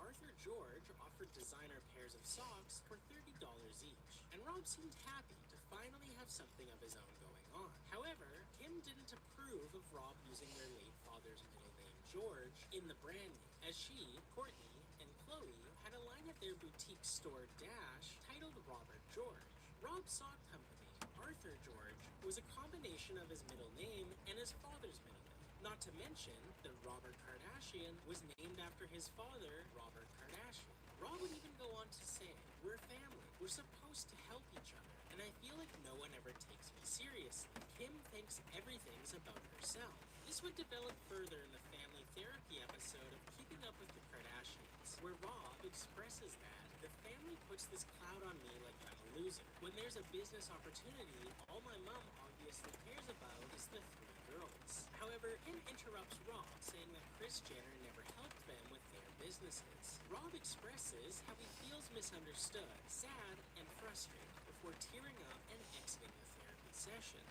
[SPEAKER 15] Arthur George offered designer pairs of socks for $30 each, and Rob seemed happy to finally have something of his own going on. However, Kim didn't approve of Rob using their late father's middle name George in the brand name, as she, Courtney, and Chloe had a line at their boutique store Dash titled Robert George. Rob's sock company, Arthur George, was a combination of his middle name and his father's middle name. Not to mention that Robert Kardashian was named after his father, Robert Kardashian. Rob would even go on to say, "We're family. We're supposed to help each other, and I feel like no one ever takes me seriously." Kim thinks everything's about herself. This would develop further in the family therapy episode of Keeping Up with the Kardashians, where Rob expresses that the family puts this cloud on me like I'm a loser. When there's a business opportunity, all my mom obviously cares about is the three girls. However, Kim interrupts Rob, saying that Kris Jenner never helped them with their businesses. Rob expresses how he feels misunderstood, sad, and frustrated before tearing up and exiting the therapy session.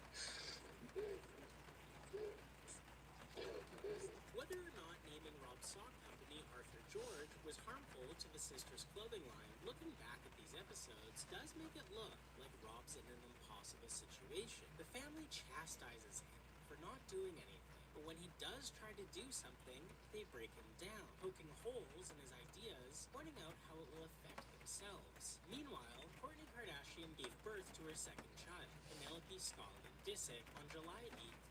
[SPEAKER 15] Whether or not naming Rob's sock company Arthur George was harmful to the sisters' clothing line, looking back at these episodes does make it look like Rob's in an impossible situation. The family chastises him for not doing anything, but when he does try to do something, they break him down, poking holes in his ideas, pointing out how it will affect the themselves. Meanwhile, Kourtney Kardashian gave birth to her second child, Penelope Scully Disick, on July 8th,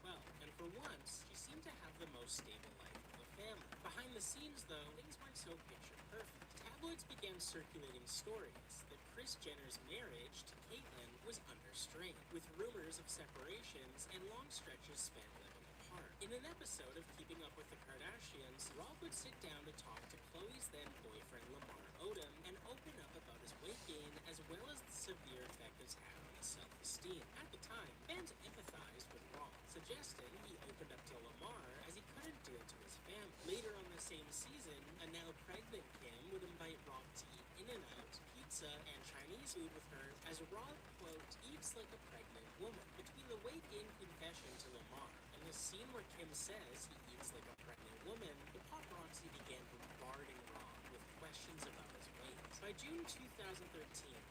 [SPEAKER 15] 2012. And for once, she seemed to have the most stable life of the family. Behind the scenes, though, things weren't so picture perfect. Tabloids began circulating stories that Kris Jenner's marriage to Caitlyn was under strain, with rumors of separations and long stretches spent living apart. In an episode of Keeping Up with the Kardashians, Rob would sit down to talk to Khloe's then boyfriend Lamar Odom and open up about his weight gain as well as the severe effect it's had on his self-esteem. At the time, fans empathized with Rob, suggesting he opened up to Lamar as he couldn't do it to his family. Later on the same season, a now pregnant Kim would invite Rob to eat In-N-Out, pizza, and Chinese food with her as Rob, quote, eats like a pregnant woman. Between the weight gain confession to Lamar and the scene where Kim says he eats like a pregnant woman, the paparazzi began bombarding Rob with questions about his weight. By June 2013,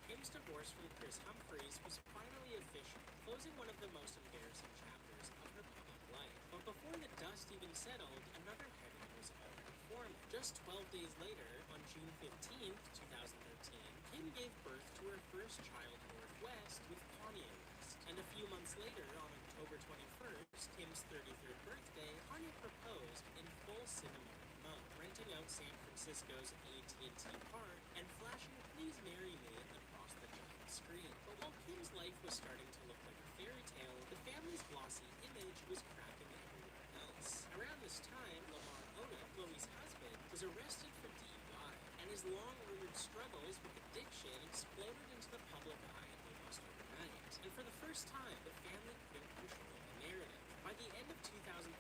[SPEAKER 15] Kim's divorce from Chris Humphries was finally official, closing one of the most embarrassing chapters of her public life. But before the dust even settled, another headline was already forming. Just 12 days later, on June 15th, 2013, Kim gave birth to her first child, Northwest, with Kanye West. And a few months later, on October 21st, Kim's 33rd birthday, Kanye proposed in full cinematic mode, renting out San Francisco's AT&T Park and flashing "Please Marry Me" across the giant screen. But while Kim's life was starting to look like a fairy tale, the family's glossy image was cracking everywhere else. Around this time, Lamar Odom, Khloe's husband, was arrested for DUI, and his long-rumored struggles with addiction exploded into the public eye almost overnight. And for the first time, the family couldn't control the narrative. By the end of 2013,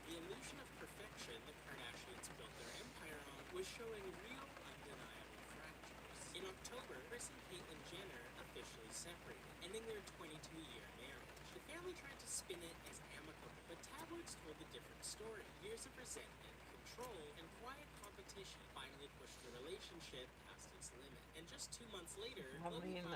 [SPEAKER 15] the illusion of perfection the Kardashians built their empire on was showing real, undeniable fractures. In October, Kris and Caitlyn Jenner officially separated, ending their 22-year marriage. The family tried to spin it as amicable, but tabloids told a different story. Years of resentment, control, and quiet competition finally pushed the relationship past its limit. And just 2 months later,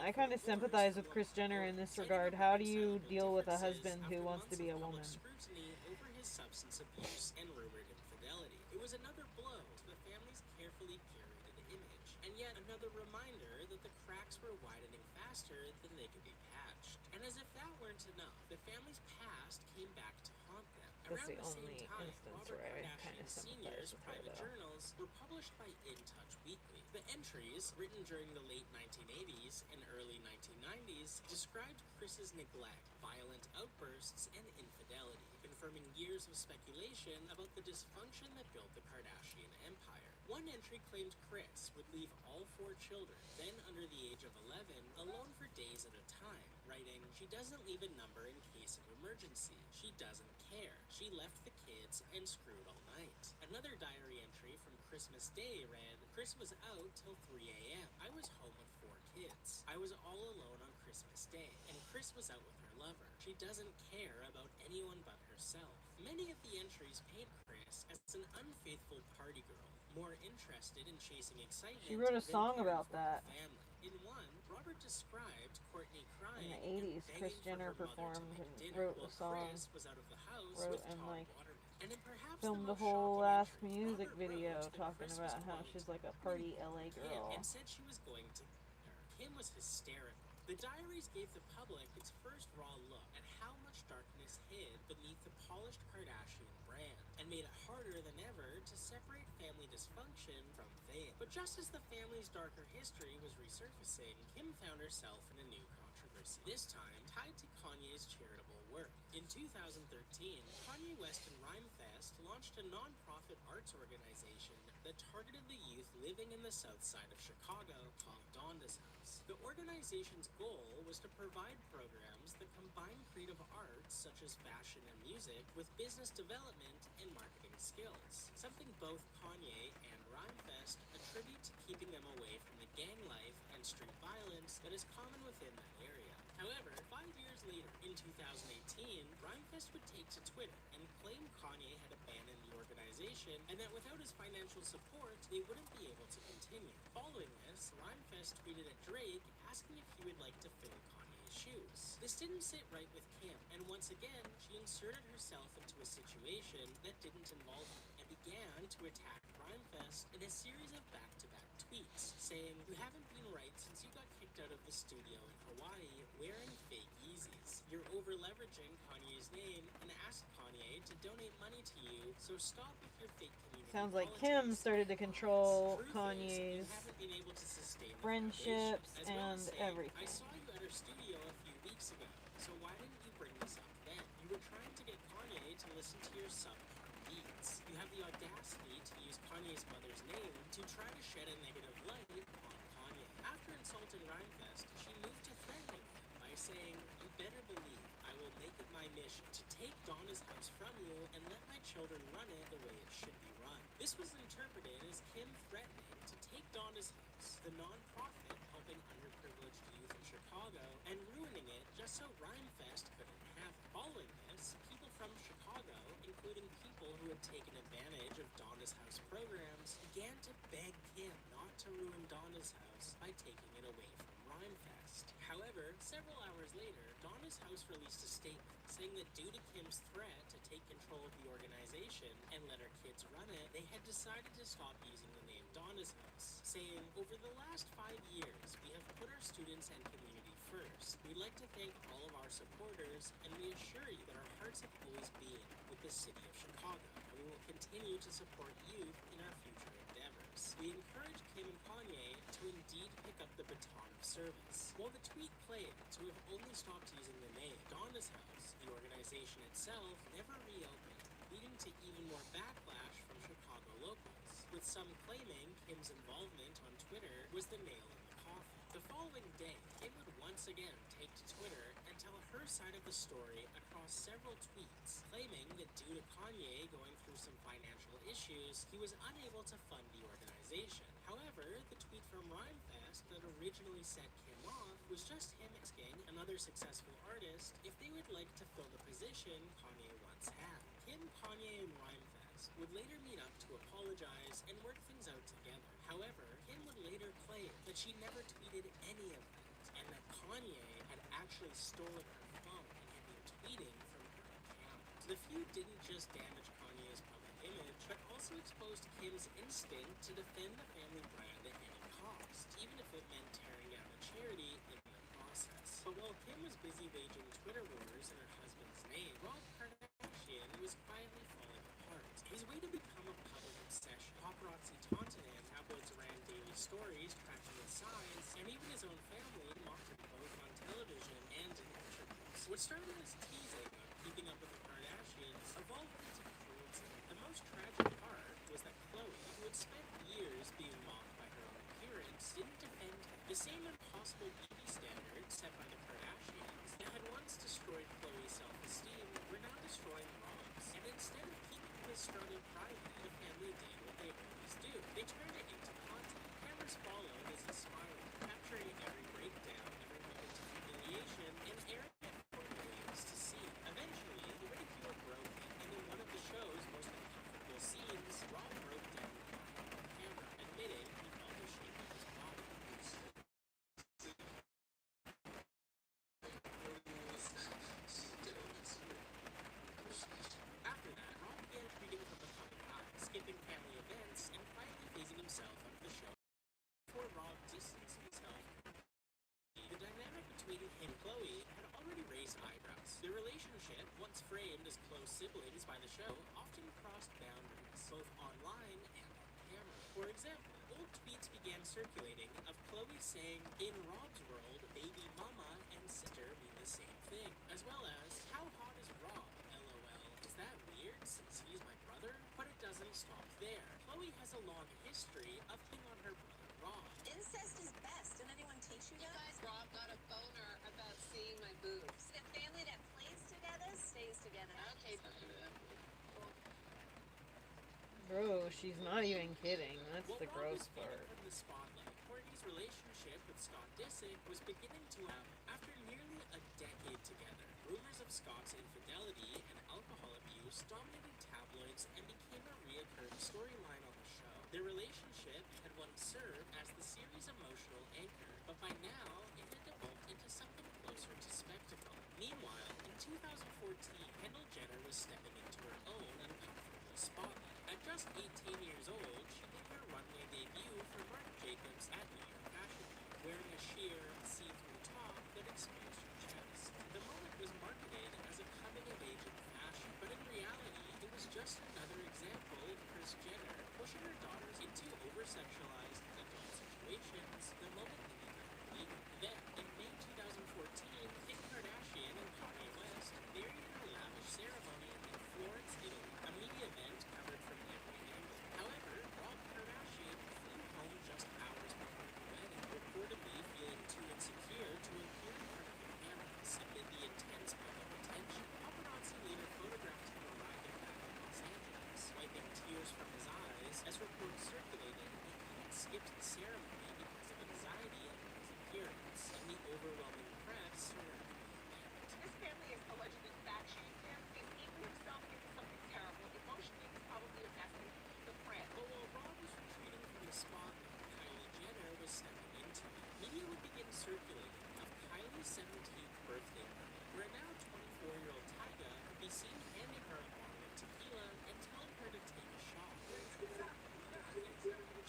[SPEAKER 10] I kind of sympathize with Kris Jenner in this regard. How do you deal with a husband who wants to be a woman?
[SPEAKER 15] Scrutiny over his substance abuse and rumored infidelity. It was another blow to the family's carefully curated image, and yet another reminder that the cracks were widening faster than they could be patched. And as if that weren't enough, the family's past came back to haunt them.
[SPEAKER 10] That's
[SPEAKER 15] Around
[SPEAKER 10] the
[SPEAKER 15] the
[SPEAKER 10] only
[SPEAKER 15] same time,
[SPEAKER 10] instance
[SPEAKER 15] Robert
[SPEAKER 10] where I kind
[SPEAKER 15] Kardashian
[SPEAKER 10] of sympathize
[SPEAKER 15] Sr.'s
[SPEAKER 10] with her,
[SPEAKER 15] private
[SPEAKER 10] though.
[SPEAKER 15] journals were published by In Touch Weekly. The entries, written during the late 1980s and early 1990s, described Kris's neglect, violent outbursts, and infidelity, confirming years of speculation about the dysfunction that built the Kardashian empire. One entry claimed Kris would leave all 4 children, then under the age of 11, alone for days at a time, writing, "She doesn't leave a number in case of emergency. She doesn't care. She left the kids and screwed all night." Another diary entry from Christmas Day read, "Kris was out till 3 a.m. I was home with 4 kids. I was all alone on Christmas Day, and Kris was out with her lover. She doesn't care about anyone but herself." Many of the entries paint Kris as an unfaithful party girl, more interested in chasing excitement.
[SPEAKER 10] She wrote a
[SPEAKER 15] than
[SPEAKER 10] song
[SPEAKER 15] caring
[SPEAKER 10] about
[SPEAKER 15] for
[SPEAKER 10] that.
[SPEAKER 15] her family. In one, Robert described Kourtney
[SPEAKER 10] In
[SPEAKER 15] crying
[SPEAKER 10] the 80s,
[SPEAKER 15] and
[SPEAKER 10] Kris
[SPEAKER 15] begging
[SPEAKER 10] Jenner
[SPEAKER 15] for her mother to
[SPEAKER 10] performed
[SPEAKER 15] make
[SPEAKER 10] and
[SPEAKER 15] dinner
[SPEAKER 10] wrote
[SPEAKER 15] while
[SPEAKER 10] a song,
[SPEAKER 15] Kris was out of the house
[SPEAKER 10] wrote
[SPEAKER 15] with
[SPEAKER 10] and
[SPEAKER 15] Todd
[SPEAKER 10] like
[SPEAKER 15] Waterman. And in perhaps
[SPEAKER 10] filmed
[SPEAKER 15] the
[SPEAKER 10] a
[SPEAKER 15] most
[SPEAKER 10] whole
[SPEAKER 15] shocking
[SPEAKER 10] ass
[SPEAKER 15] entry,
[SPEAKER 10] music
[SPEAKER 15] Robert
[SPEAKER 10] video
[SPEAKER 15] wrote that
[SPEAKER 10] talking
[SPEAKER 15] Kris
[SPEAKER 10] about
[SPEAKER 15] was,
[SPEAKER 10] how
[SPEAKER 15] quote,
[SPEAKER 10] she's like a
[SPEAKER 15] pretty
[SPEAKER 10] party LA
[SPEAKER 15] Kim,
[SPEAKER 10] girl.
[SPEAKER 15] and said she was going to her. Kim was hysterical. The diaries gave the public its first raw look at how much darkness hid beneath the polished Kardashian brand, and made it harder than ever to separate family dysfunction from fame. But just as the family's darker history was resurfacing, Kim found herself in a new controversy, this time tied to Kanye's charitable work. In 2013, Kanye West and Rhymefest launched a non-profit arts organization that targeted the youth living in the south side of Chicago called Donda's House. The organization's goal was to provide programs that combine creative arts such as fashion and music with business development and marketing skills, something both Kanye and Rhymefest attribute to keeping them away from the gang life and street violence that is common within that area. However, 5 years later, in 2018, Rhymefest would take to Twitter and claim Kanye had abandoned the organization and that without his financial support, they wouldn't be able to continue. Following this, Rhymefest tweeted at Drake asking if he would like to fill Kanye's shoes. This didn't sit right with Kim, and once again, she inserted herself into a situation that didn't involve her and began to attack Rhymefest in a series of back-to-back tweets. tweets saying, "You haven't been right since you got kicked out of the studio in Hawaii wearing fake Yeezys. You're over-leveraging Kanye's name and asked Kanye to donate money to you, so stop with your fake community
[SPEAKER 10] Sounds like
[SPEAKER 15] politics."
[SPEAKER 10] Kim started to control
[SPEAKER 15] Truth is,
[SPEAKER 10] Kanye's
[SPEAKER 15] you haven't been able to sustain the
[SPEAKER 10] friendships
[SPEAKER 15] foundation, as well as
[SPEAKER 10] and
[SPEAKER 15] saying,
[SPEAKER 10] everything.
[SPEAKER 15] "I saw you at our studio a few weeks ago, so why didn't you bring this up then? You were trying to get Kanye to listen to your subpar beats. You have the audacity to use Kanye's mother's name to try to shed a negative light on Kanye." After insulting Rhymefest, she moved to threatening him by saying, "You better believe I will make it my mission to take Donna's house from you and let my children run it the way it should be run." This was interpreted as Kim threatening to take Donna's house, the non-profit helping underprivileged youth in Chicago, and ruining it just so Rhymefest couldn't have it. Following this, people from Chicago, including people who had taken advantage of Donna's House programs, began to beg Kim not to ruin Donna's House by taking it away from Rhymefest. However, several hours later, Donna's House released a statement saying that due to Kim's threat to take control of the organization and let her kids run it, they had decided to stop using the name Donna's House, saying, "Over the last 5 years, we have put our students and community first. We'd like to thank all of our supporters, and we assure you that our hearts have always been with the city of Chicago, and we will continue to support youth in our future endeavors. We encourage Kim and Kanye to indeed pick up the baton of service." While the tweet claimed to have only stopped using the name Donna's House, the organization itself never reopened, leading to even more backlash from Chicago locals, with some claiming Kim's involvement on Twitter was the nail in the coffin. The following day, Kim would once again take to Twitter and tell her side of the story across several tweets, claiming that due to Kanye going through some financial issues, he was unable to fund the organization. However, the tweet from Rhymefest that originally set Kim off was just him asking another successful artist if they would like to fill the position Kanye once had. Kim, Kanye, and Rhymefest would later meet up to apologize and work things out together. However, Kim would later claim that she never tweeted any of that, and that Kanye had actually stolen her phone and had been tweeting from her account. The feud didn't just damage Kanye's public image, but also exposed Kim's instinct to defend the family brand at any cost, even if it meant tearing down a charity in the process. But while Kim was busy waging Twitter wars in her husband's name, Rob Kardashian was quietly falling apart. His way to become a public obsession, paparazzi taunted him, tabloids ran daily stories tracking his signs, and even his own family mocked him both on television and in interviews. What started as teasing on keeping up with the Kardashians evolved into cruelty. The most tragic part was that Khloe, who had spent years being mocked by her own appearance, didn't defend him. The same impossible beauty standards set by the Kardashians that had once destroyed Khloe's self-esteem were now destroying Rob's. And instead of keeping his struggle private, the family did what they always do. They turned it into content. Cameras followed as he spiraled, capturing every breakdown, every moment of humiliation, and airing it for millions to see. Eventually, the ridicule broke him, and in one of the show's most uncomfortable scenes, Rob broke down crying on camera, admitting he felt ashamed of his body. After that, Rob began treating from the public eye, skipping family events, and quietly phasing himself out of the show. Before Rob distanced himself, the dynamic between him and Khloe had already raised eyebrows. Their relationship, once framed as close siblings by the show, often crossed boundaries, both online and on camera. For example, old tweets began circulating of Khloe saying, "In Rob's world, baby mama and sister mean the same thing," as well as, "How hot is Rob? LOL. Is that weird since he's my brother?" But it doesn't stop there. Khloe has a long history of hitting on her brother Rob.
[SPEAKER 16] Incest is best. Didn't anyone teach you that? Rob got a boner about seeing my boobs. The family that plays together stays together. Okay.
[SPEAKER 10] Bro, she's not even kidding. That's
[SPEAKER 15] While
[SPEAKER 10] the
[SPEAKER 15] Rob
[SPEAKER 10] gross
[SPEAKER 15] was fading
[SPEAKER 10] part.
[SPEAKER 15] from the spotlight, Kourtney's relationship with Scott Disick was beginning to happen. After nearly a decade together, rumors of Scott's infidelity and alcohol abuse dominated tabloids and became a reoccurring storyline on the show. Their relationship had once served as the series' emotional anchor, but by now it had devolved into something closer to spectacle. Meanwhile, in 2014, Kendall Jenner was stepping into her own uncomfortable spotlight. At just 18 years old, she made her runway debut for Marc Jacobs wearing a sheer, see-through top that exposed her chest. The moment was marketed as a coming-of-age in fashion, but in reality, it was just another example of Kris Jenner pushing her daughters into over-sexualized adult situations the moment they became legal. Then, in May 2014, Kim Kardashian and Kanye West married in a lavish ceremony in Florence, Italy, a media event covered from every angle. However, Rob Kardashian flew home just hours before the wedding, reportedly feeling too insecure to appear in front of the cameras. Amid the intense public attention, paparazzi later photographed him arriving back in Los Angeles, wiping tears from his eyes as reports circulated that he had skipped the ceremony because of anxiety at his appearance and the overwhelming press surrounding the event.
[SPEAKER 20] This family is allegedly fat-shaming him. He's eaten himself into something terrible. Emotionally, he's probably a mess. The friend.
[SPEAKER 15] But while Rob was retreating from the spotlight, Kylie Jenner was stepping into it. Media would begin circulating of Kylie's 17th birthday party, where now 24-year-old Tyga would be seen handing her a bottle of tequila and telling her to take a shot.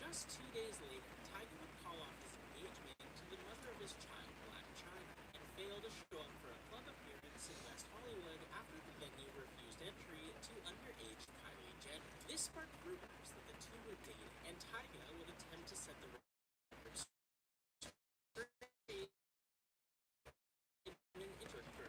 [SPEAKER 15] Just 2 days later, Tyga would call off his engagement to the mother of his child, Blac Chyna, and fail to show up for a club appearance in West Hollywood after the venue refused entry to underage Kylie Jenner. This sparked rumors that the two were dating, and Tyga would attempt to set the record straight in an interview.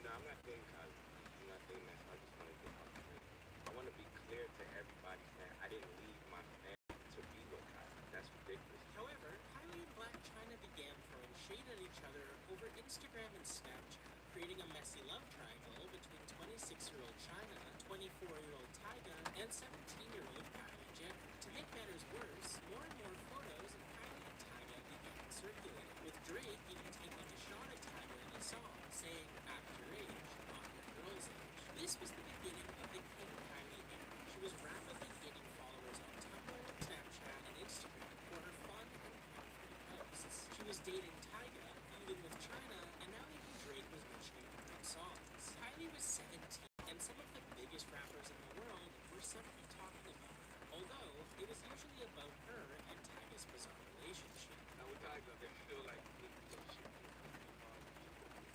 [SPEAKER 19] No, I'm not dating Kylie. I'm not dating that. I just want to get out there. I want to be clear to everybody that I didn't leave my family to be with Kylie. That's ridiculous.
[SPEAKER 15] However, Kylie and Blac Chyna began throwing shade at each other over Instagram and Snapchat, creating a messy love triangle between 26-year-old Chyna, 24-year-old Tyga, and 17-year-old Kylie Jenner. To make matters worse, more and more photos of Kylie and Tyga began circulating, with Drake even taking a shot at Tyga in a song, saying, "Act your age, not your girl's age." This was the beginning of the Kim-Kylie era. She was rapidly gaining followers on Tumblr, Snapchat, and Instagram for her fun and fun-free posts. She was dating Tyga, feuding with Chyna, and now even Drake was mentioning her in songs. Kylie was 17, and some of the biggest rappers in the world were suddenly talking about her, although it was usually about her and Tyga's bizarre relationship.
[SPEAKER 19] Now with Tyga, they feel like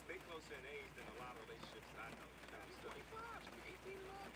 [SPEAKER 19] they closer in age than a lot of relationships that I know. She's 25, she's 18 and all.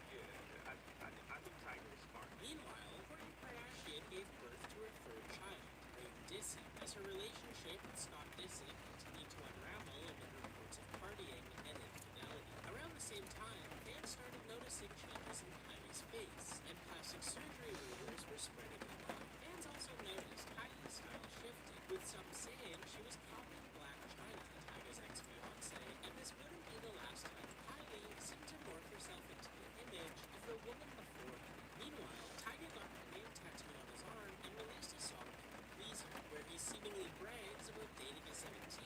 [SPEAKER 19] Yeah, I think Tyga was smart.
[SPEAKER 15] Meanwhile, Kourtney Kardashian gave birth to her third child, named Dissy, as her relationship with Scott Disick continued to unravel amid reports of partying and infidelity. Around the same time, fans started noticing changes in Kylie's face, and plastic surgery rumors were spreading online. Fans also noticed Kylie's style shifted, with some saying she was copying Blac Chyna, Tyga's ex-fiancé, and this wouldn't be the last time Kylie seemed to morph herself into the image of the woman before her. Meanwhile, Tyga got her name tattooed on his arm and released a song called Please Her, where he seemingly brags about dating a 17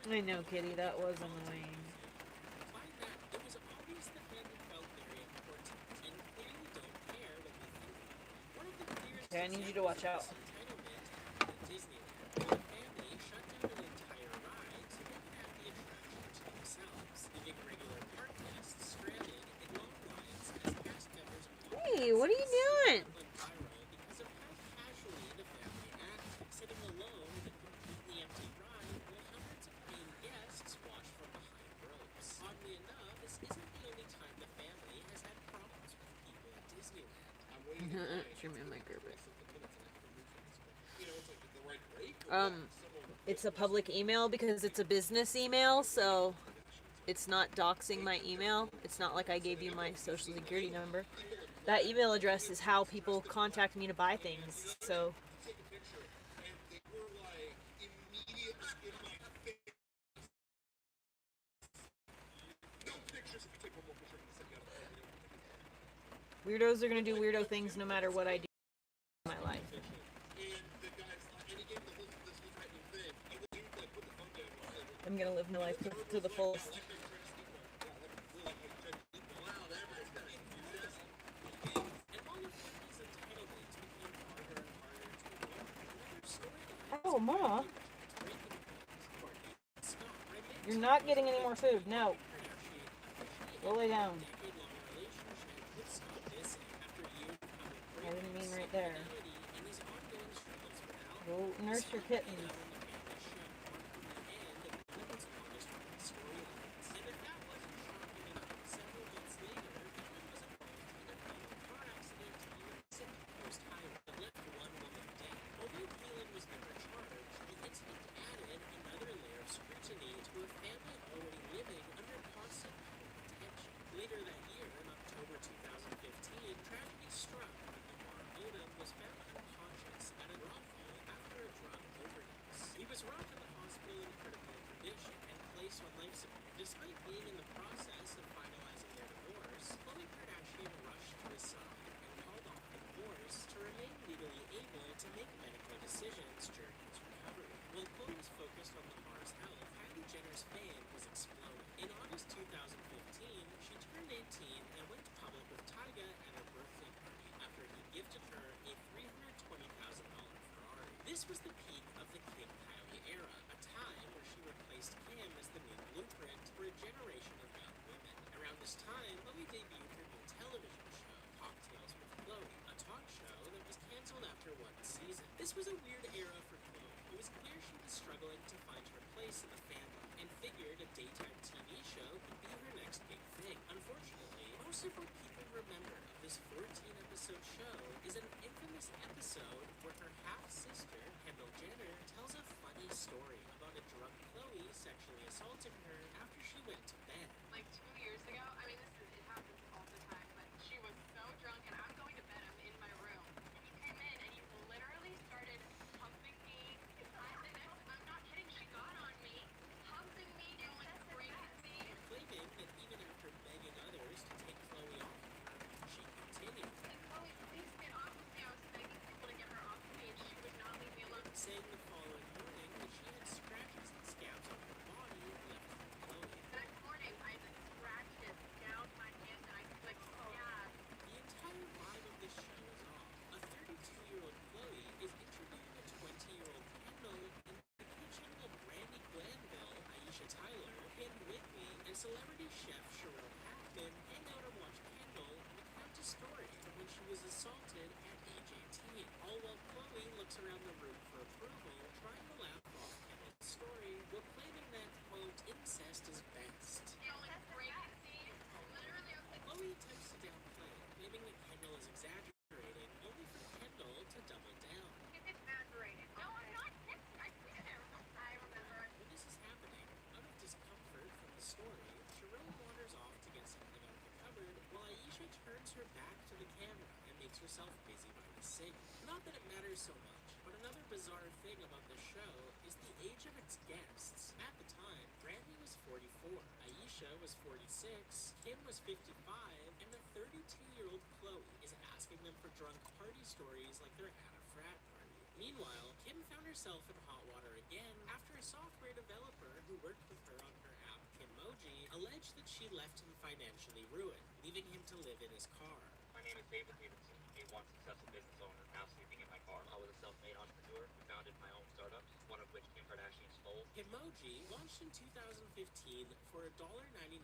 [SPEAKER 10] I know, Kitty, that was annoying.
[SPEAKER 15] By that, it was obvious the family felt very important and clearly don't care what we think. One of the clearest
[SPEAKER 10] Okay, I need you to watch out.
[SPEAKER 15] entitlement happened at Disneyland, where the family shut down an entire ride so they could have the attraction to themselves, leaving regular park guests stranded in long lines as cast members
[SPEAKER 10] Hey, what are you doing?
[SPEAKER 15] went viral because of how casually the family acted, sitting alone in a completely empty ride while hundreds of paying guests watched from behind ropes. Oddly enough, this isn't the only time the family has had problems with people at Disneyland.
[SPEAKER 10] Show me my garbage.
[SPEAKER 11] You know, it's like the right rate.
[SPEAKER 10] It's a public email because it's a business email, so it's not doxing my email. It's not like I gave you my social security number. That email address is how people contact me to buy things, so.
[SPEAKER 11] Take a picture, and they were like immediately in my face. No pictures. If you take one more picture, I'm gonna send you out.
[SPEAKER 10] Weirdos are gonna do weirdo things no matter what I do in my life.
[SPEAKER 11] And the guy's like, and he gave the whole this whole threatening thing. And the dude like put the phone down and said,
[SPEAKER 10] I'm gonna live my life to the fullest. Oh, Ma. You're not getting any more food. No. Go lay down. I didn't mean right there. Go nurse your kittens.
[SPEAKER 15] Later that year, in October 2015, tragedy struck when Lamar Odom was found unconscious at a brothel after a drug overdose. He was rushed to the hospital in critical condition and placed on life support. Despite being in the process of finalizing their divorce, Khloe Kardashian rushed to his side and called off the divorce to remain legally able to make medical decisions during his recovery. While Khloe was focused on Lamar's health, Kylie Jenner's fame was exploding. In August 2015, she turned 18 and went public with Tyga at her birthday party after he gifted her a $320,000 Ferrari. This was the peak of the Kim Kylie era, a time where she replaced Kim as the new blueprint for a generation of young women. Around this time, Khloe debuted her new television show, Cocktails with Khloe, a talk show that was canceled after one season. This was a weird era for Khloe. It was clear she was struggling to find her place in the family and figured a daytime TV show could be her next big thing. Unfortunately, most of what people remember of this 14-episode show is an infamous episode where her half-sister, Kendall Jenner, tells a funny story about a drunk Khloe sexually assaulting her after she went to bed.
[SPEAKER 16] Like 2 years ago, I mean, it happens all the time, but she was so drunk and I'm going to bed, I'm in my room. And he came in and he literally started humping me. I'm not kidding, she got on me, humping me, doing crazy.
[SPEAKER 15] Claiming that even after begging others to take Khloe off of her, she continued.
[SPEAKER 16] Like, Chloe, please get off of me. I was begging people to get her off of me and she would not leave me alone.
[SPEAKER 15] Saying the following morning that she had scratches and scabs on her body left from Khloe.
[SPEAKER 16] The next morning, I just scratched it down my hand and I could like stab.
[SPEAKER 15] The entire vibe of this show is off. A 32-year-old Khloe is interviewing a 20-year-old Kendall in the kitchen while Brandy Glanville, Aisha Tyler, Kim Whitney, and celebrity chef Sherelle Hackman hang out and watch Kendall recount a story from when she was assaulted at age 18. All while Khloe looks around the room for approval, trying to laugh off Kendall's story while claiming that, quote, incest is best.
[SPEAKER 16] The only crazy, literally, I was like,
[SPEAKER 15] Khloe attempts to downplay, claiming that Kendall is exaggerating, only for Kendall to double down.
[SPEAKER 16] it's exaggerated. No, I'm not. I remember.
[SPEAKER 15] When this is happening, out of discomfort from the story, Sherelle wanders off to get something out of the cupboard, while Aisha turns her back to the camera and makes herself busy by the sink. Not that it matters so much, but another bizarre thing about the show is the age of its guests. At the time, Brandy was 44, Aisha was 46, Kim was 55, and the 32-year-old Khloe is asking them for drunk party stories like they're at a frat party. Meanwhile, Kim found herself in hot water again after a software developer who worked with her on her app, Kimoji, alleged that she left him financially ruined, leaving him to live in his car.
[SPEAKER 21] My name is David Davidson, a once successful business owner, now sleeping in my car. I was a self-made entrepreneur who founded my own startups, one of which Kim Kardashian stole.
[SPEAKER 15] Kimoji launched in 2015 for $1.99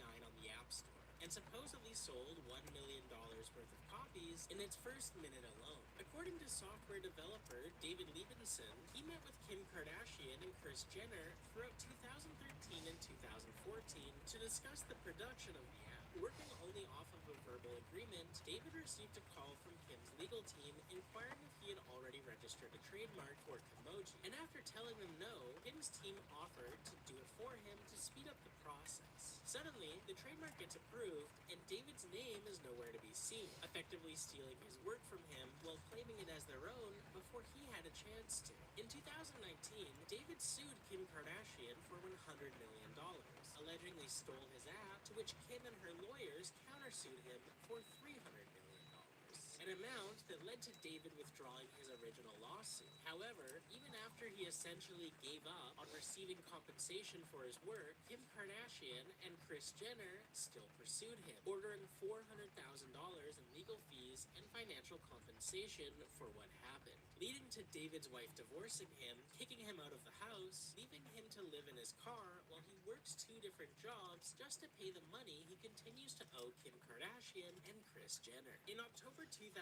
[SPEAKER 15] on the App Store, and supposedly sold $1 million worth of copies in its first minute alone. According to software developer David Liebenson, he met with Kim Kardashian and Kris Jenner throughout 2013 and 2014 to discuss the production of the app. Working only off of a verbal agreement, David received a call from Kim's legal team inquiring if he had already registered a trademark for Kimoji. And after telling them no, Kim's team offered to do it for him to speed up the process. Suddenly, the trademark gets approved, and David's name is nowhere to be seen, effectively stealing his work from him while claiming it as their own before he had a chance to. In 2019, David sued Kim Kardashian for $100 million, alleging they stole his app, to which Kim and her lawyers countersued him for $300 million, an amount that led to David withdrawing his original lawsuit. However, even after he essentially gave up on receiving compensation for his work, Kim Kardashian and Kris Jenner still pursued him, ordering $400,000 in legal fees and financial compensation for what happened, leading to David's wife divorcing him, kicking him out of the house, leaving him to live in his car while he works 2 different jobs just to pay the money he continues to owe Kim Kardashian and Kris Jenner. In October 2016,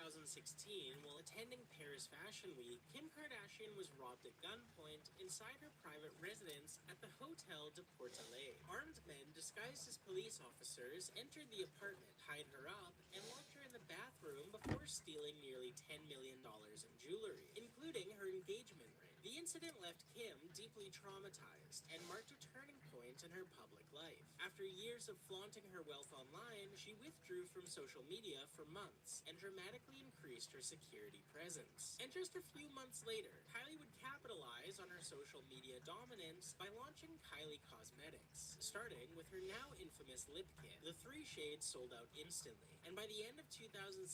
[SPEAKER 15] while attending Paris Fashion Week, Kim Kardashian was robbed at gunpoint inside her private residence at the Hotel de Portelet. Armed men disguised as police officers entered the apartment, tied her up, and locked her in the bathroom before stealing nearly $10 million in jewelry, including her engagement ring. The incident left Kim deeply traumatized and marked a turning point in her public life. After years of flaunting her wealth online, she withdrew from social media for months and dramatically increased her security presence. And just a few months later, Kylie would capitalize on her social media dominance by launching Kylie Cosmetics, starting with her now infamous lip kit. The 3 shades sold out instantly, and by the end of 2016,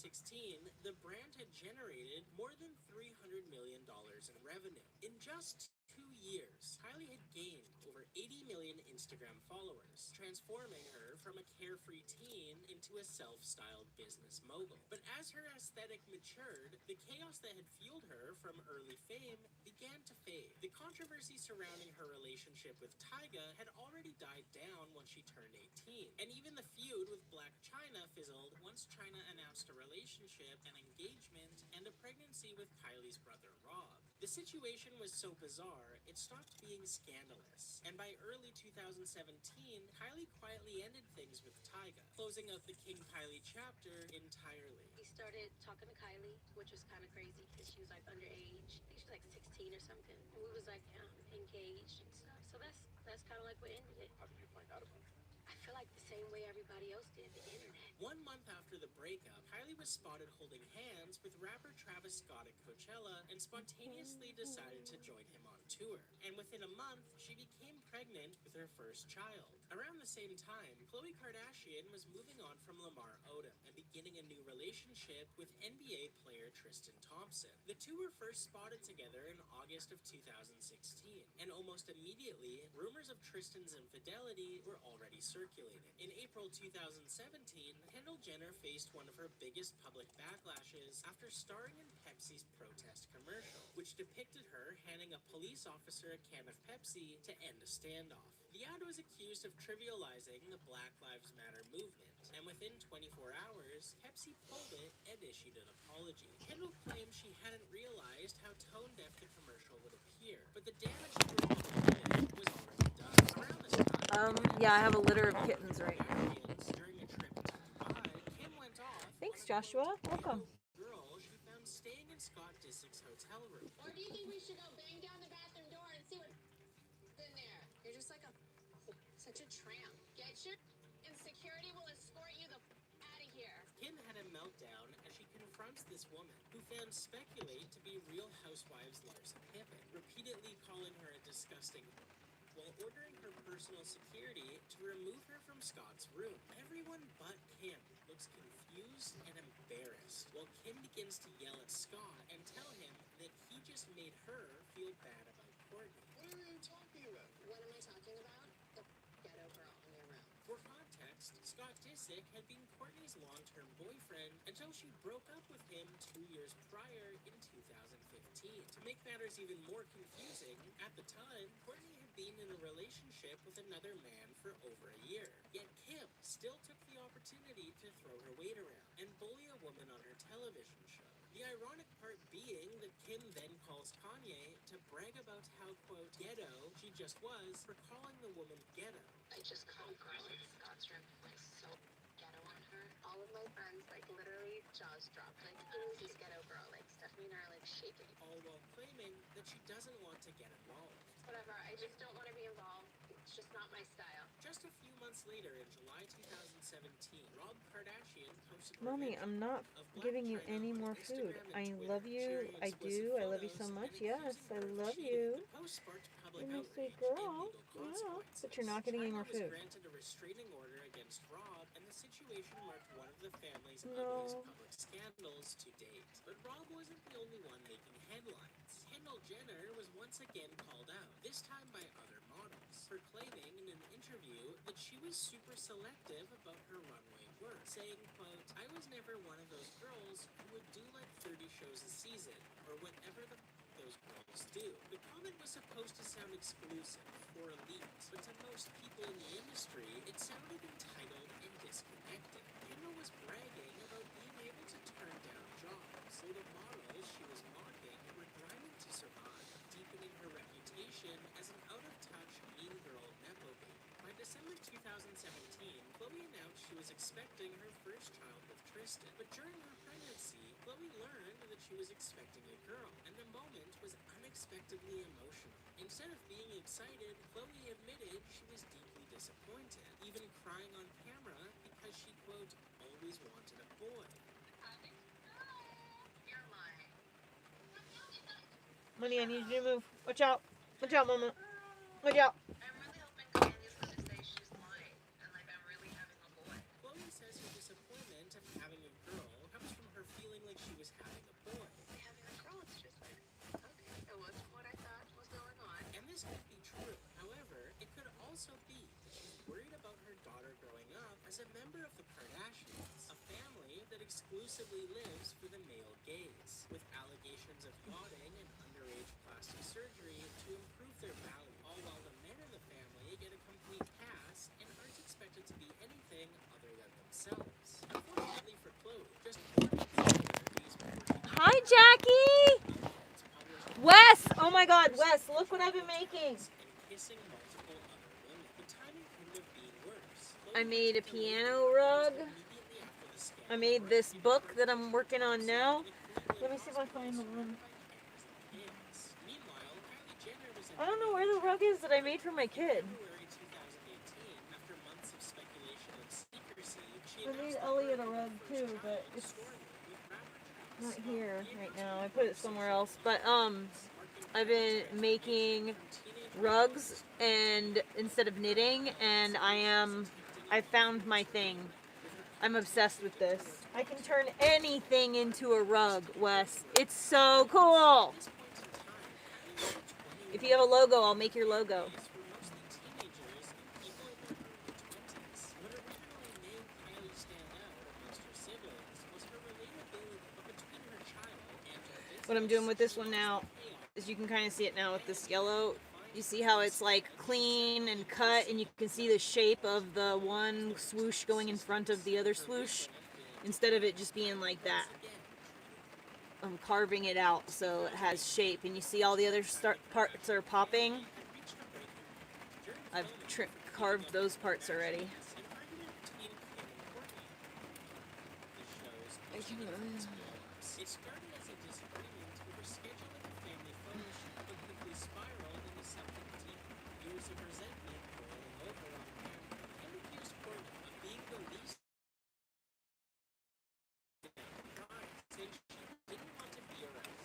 [SPEAKER 15] the brand had generated more than $300 million in revenue. In just 2 years, Kylie had gained over 80 million Instagram followers, transforming her from a carefree teen into a self-styled business mogul. But as her aesthetic matured, the chaos that had fueled her from early fame began to fade. The controversy surrounding her relationship with Tyga had already died down once she turned 18, and even the feud with Blac Chyna fizzled once Chyna announced a relationship, an engagement, and a pregnancy with Kylie's brother Rob. The situation was so bizarre, it stopped being scandalous, and by early 2017, Kylie quietly ended things with Tyga, closing out the King Kylie chapter entirely.
[SPEAKER 2] He started talking to Kylie, which was kind of crazy because she was like underage. I think she was like 16 or something. And we was like engaged and stuff. So that's kind of like what ended it.
[SPEAKER 21] How did you find out about it?
[SPEAKER 2] I feel like the same way everybody else did, the internet.
[SPEAKER 15] 1 month after the breakup, Kylie was spotted holding hands with rapper Travis Scott at Coachella and spontaneously decided to join him on tour. And within a month, she became pregnant with her first child. Around the same time, Khloe Kardashian was moving on from Lamar Odom and beginning a new relationship with NBA player Tristan Thompson. The two were first spotted together in August of 2016, and almost immediately, rumors of Tristan's infidelity were already circulating. In April 2017, Kendall Jenner faced one of her biggest public backlashes after starring in Pepsi's protest commercial, which depicted her handing a police officer a can of Pepsi to end a standoff. The ad was accused of trivializing the Black Lives Matter movement, and within 24 hours, Pepsi pulled it and issued an apology. Kendall claimed she hadn't realized how tone-deaf the commercial would appear, but the damage to her movement was already done. Around this time,
[SPEAKER 10] Yeah, I have a litter of kittens right now.
[SPEAKER 15] during a trip to Dubai, Kim went off
[SPEAKER 10] Thanks, Joshua. Welcome.
[SPEAKER 15] girl she found staying in Scott Disick's hotel room.
[SPEAKER 12] Or do you think we should go bang down the bathroom door and see what's in there? You're just like such a tramp. Get your and security will escort you the out of here.
[SPEAKER 15] Kim had a meltdown as she confronts this woman, who fans speculate to be Real Housewives Larsa Pippen, repeatedly calling her a disgusting while ordering her personal security to remove her from Scott's room. Everyone but Kim looks confused and embarrassed, while Kim begins to yell at Scott and tell him that he just made her feel bad about Courtney.
[SPEAKER 4] What are you talking about?
[SPEAKER 12] What am I talking about? The ghetto girl in your room.
[SPEAKER 15] For context, Scott Disick had been Courtney's long-term boyfriend until she broke up with him 2 years prior in 2015. To make matters even more confusing, at the time, Courtney had been in a relationship with another man for over a year. Yet Kim still took the opportunity to throw her weight around and bully a woman on her television show. The ironic part being that Kim then calls Kanye to brag about how, quote, ghetto she just was for calling the woman ghetto.
[SPEAKER 12] I just called girl in Scott's room, like so ghetto on her. All of my friends, like literally jaws dropped. Like, who is this ghetto girl? Like Stephanie and I are like shaking.
[SPEAKER 15] All while claiming that she doesn't want to get involved.
[SPEAKER 12] Whatever, I just don't want to be involved. It's just not my style.
[SPEAKER 15] Just a few months later, in July 2017, Rob Kardashian posted
[SPEAKER 10] Mommy, I'm not giving you any more food. I love you. I do. I love you so much. Yes, I love you. You're my sweet girl. Yeah, but you're not getting any more food.
[SPEAKER 15] Granted a restraining order against Rob, and the situation marked one of the family's ugliest public scandals to date. But Rob wasn't the only one making headlines. Kendall Jenner was once again called out, this time by other models, for claiming in an interview that she was super selective about her runway work, saying, quote, I was never one of those girls who would do like 30 shows a season, or whatever those girls do. The comment was supposed to sound exclusive or elite, but to most people in the industry, it sounded entitled and disconnected. Kendall was bragging about being able to turn down jobs, so the models she was mocking were grinding to survive, deepening her reputation as an out-of-touch, mean girl nepo baby. By December 2017, Chloe announced she was expecting her first child with Tristan, but during her pregnancy, Chloe learned that she was expecting a girl, and the moment was unexpectedly emotional. Instead of being excited, Chloe admitted she was deeply disappointed, even crying on camera because she, quote, always wanted a boy.
[SPEAKER 12] You're lying.
[SPEAKER 10] Money, I need you to move. Watch out. Watch out, Mama. Watch out.
[SPEAKER 12] I'm really hoping Kanye's gonna say she's lying and like I'm really having a boy.
[SPEAKER 15] Chloe says her disappointment of having a girl comes from her feeling like she was having a boy.
[SPEAKER 12] Having a girl, it's just like, okay, it wasn't what I thought was going on.
[SPEAKER 15] And this could be true. However, it could also be that she's worried about her daughter growing up as a member of the Kardashians, a family that exclusively lives for the male gaze, with allegations of yachting and underage plastic surgery to improve their value, all while the men in the family get a complete pass and aren't expected to be anything other than themselves. Unfortunately for Chloe, just 4 months later, these
[SPEAKER 10] Hi, Jackie. Wes. Oh my God, Wes, look what I've been making.
[SPEAKER 15] kissing multiple other women. The timing couldn't have been worse.
[SPEAKER 10] I made a piano rug. I made this book that I'm working on now. Let me see if I find the one. I don't know where the rug is that I made for my kid. I made Elliot a rug too, but it's not here right now. I put it somewhere else. But I've been making rugs and instead of knitting, and I found my thing. I'm obsessed with this. I can turn anything into a rug, Wes. It's so cool. If you have a logo, I'll make your logo. What I'm doing with this one now is you can kind of see it now with this yellow. You see how it's like clean and cut, and you can see the shape of the one swoosh going in front of the other swoosh instead of it just being like that. I'm carving it out so it has shape, and you see all the other parts are popping. I've carved those parts already.
[SPEAKER 15] It started as a disagreement over scheduling a family photo shoot, but quickly spiraled into something deeper. Years of resentment boiling over on camera. Kim accused Courtney of being the least saying she didn't want to be around.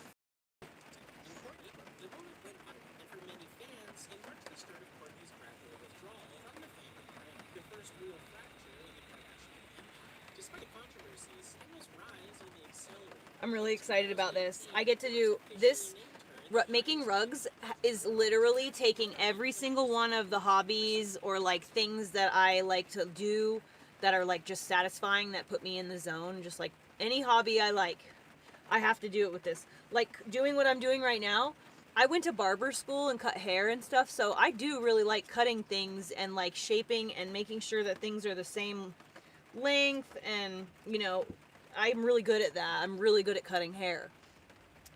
[SPEAKER 15] And Courtney, the moment went viral, and for many fans, it marked the start of Courtney's gradual withdrawal from the family brand, the first real fracture in the Kardashian empire. Despite the controversies, Kendall's rise only accelerated.
[SPEAKER 1] I'm really excited about this. I get to do this. Making rugs is literally taking every single one of the hobbies or like things that I like to do that are like just satisfying, that put me in the zone. Just like any hobby I like, I have to do it with this. Like doing what I'm doing right now. I went to barber school and cut hair and stuff, so I do really like cutting things and like shaping and making sure that things are the same length, and you know, I'm really good at that. I'm really good at cutting hair.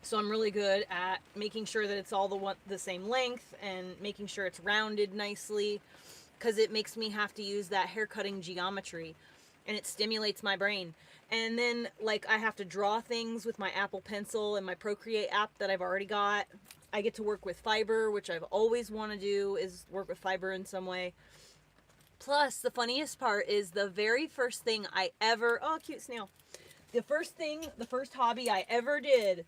[SPEAKER 1] So I'm really good at making sure that it's all the same length and making sure it's rounded nicely, because it makes me have to use that hair cutting geometry, and it stimulates my brain. And then like I have to draw things with my Apple Pencil and my Procreate app that I've already got. I get to work with fiber, which I've always want to do, is work with fiber in some way. Plus, the funniest part is the very first thing I ever, oh, cute snail. The first hobby I ever did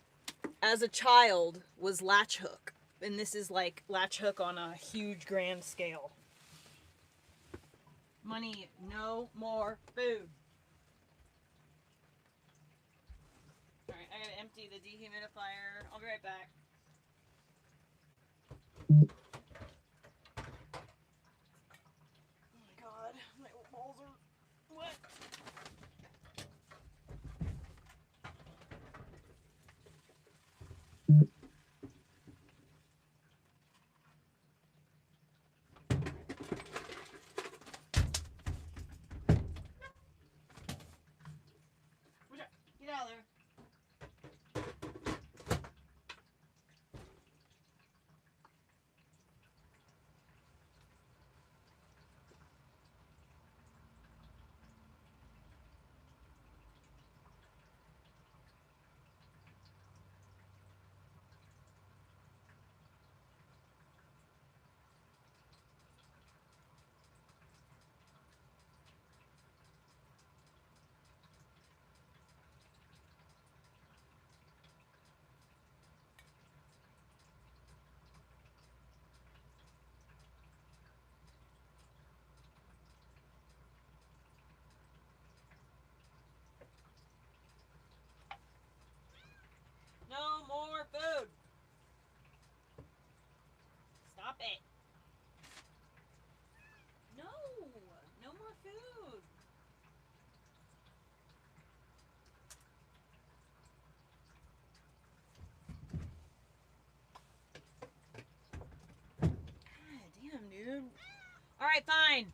[SPEAKER 1] as a child was latch hook. And this is like latch hook on a huge grand scale. Money, no more food. Alright, I gotta empty the dehumidifier. I'll be right back. Oh my god, my balls are wet. Get out of there. No more food. Stop it. No. No more food. God damn, dude. Alright, fine.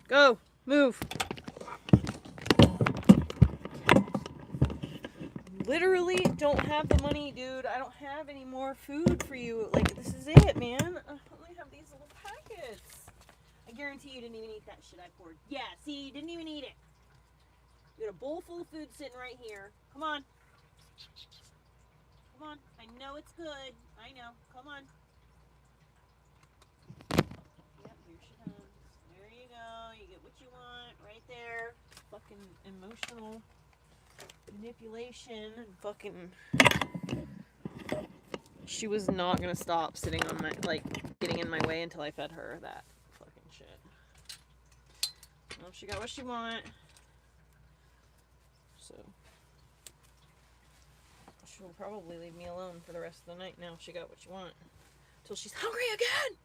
[SPEAKER 1] Go. Move. Literally don't have the money, dude. I don't have any more food for you. Like, this is it, man. I only have these little packets. I guarantee you didn't even eat that shit I poured. Yeah, see, you didn't even eat it. You got a bowl full of food sitting right here. Come on. Come on. I know it's good. I know. Come on. Yep, here she comes. There you go. You get what you want right there. Fucking emotional manipulation and fucking... She was not gonna stop sitting on my, like, getting in my way until I fed her that fucking shit. Well, she got what she wanted. So she'll probably leave me alone for the rest of the night now. She got what she wanted. Till she's hungry again!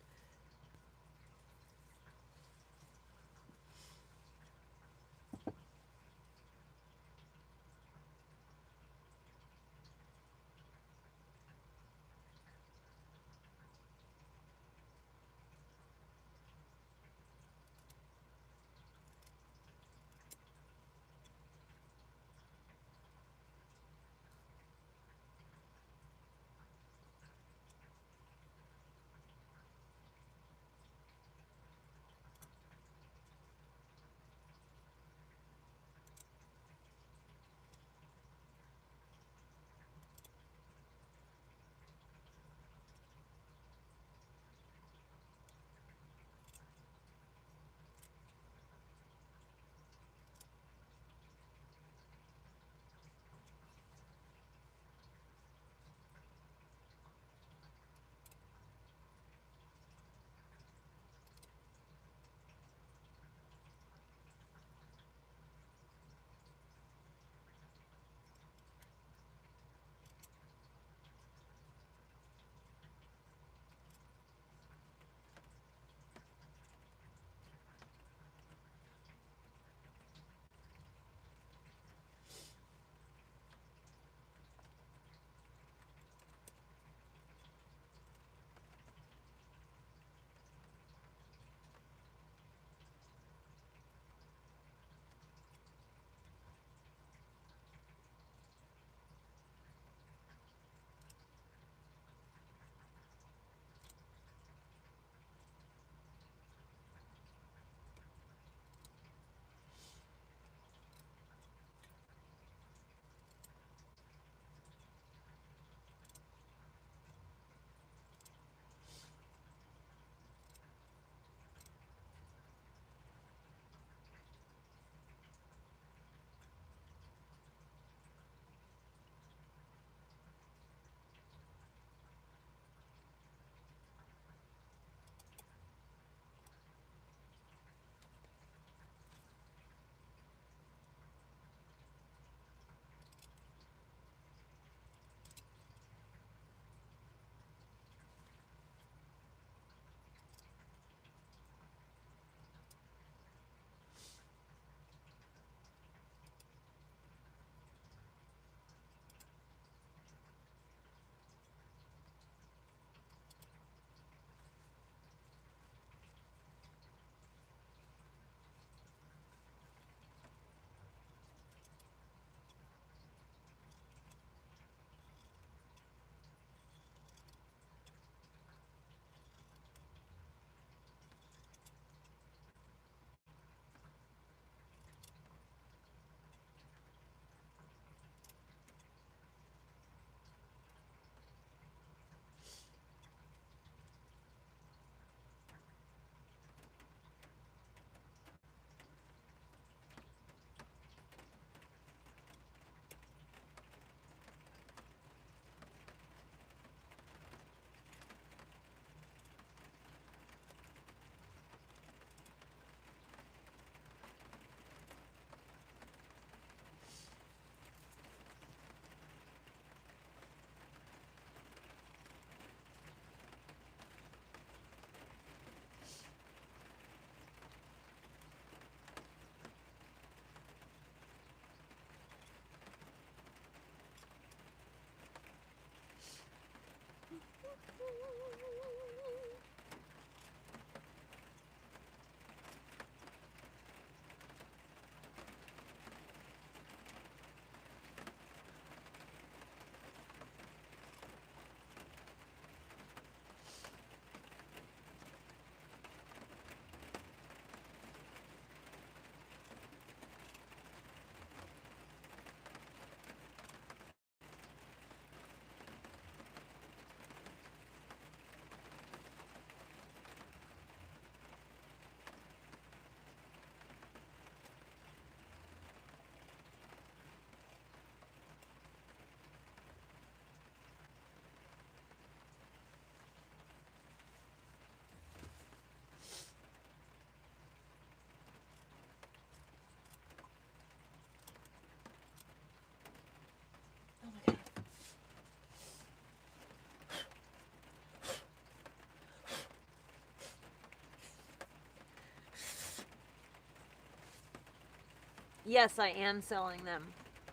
[SPEAKER 1] Yes, I am selling them.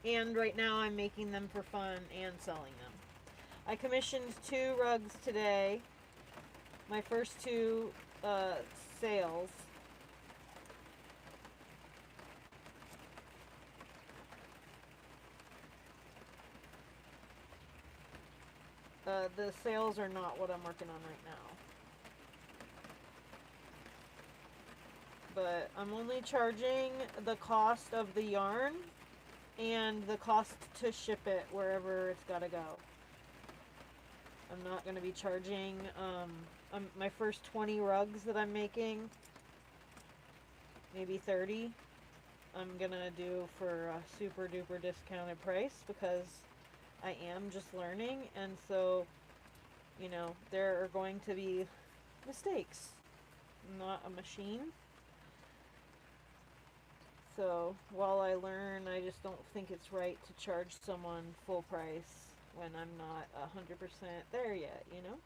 [SPEAKER 10] And right now I'm making them for fun and selling them. I commissioned 2 rugs today. My first 2 sales. The sales are not what I'm working on right now. But I'm only charging the cost of the yarn and the cost to ship it wherever it's gotta go. I'm not going to be charging, my first 20 rugs that I'm making, maybe 30, I'm going to do for a super duper discounted price because I am just learning, and so, you know, there are going to be mistakes. I'm not a machine. So, while I learn, I just don't think it's right to charge someone full price when I'm not 100% there yet, you know?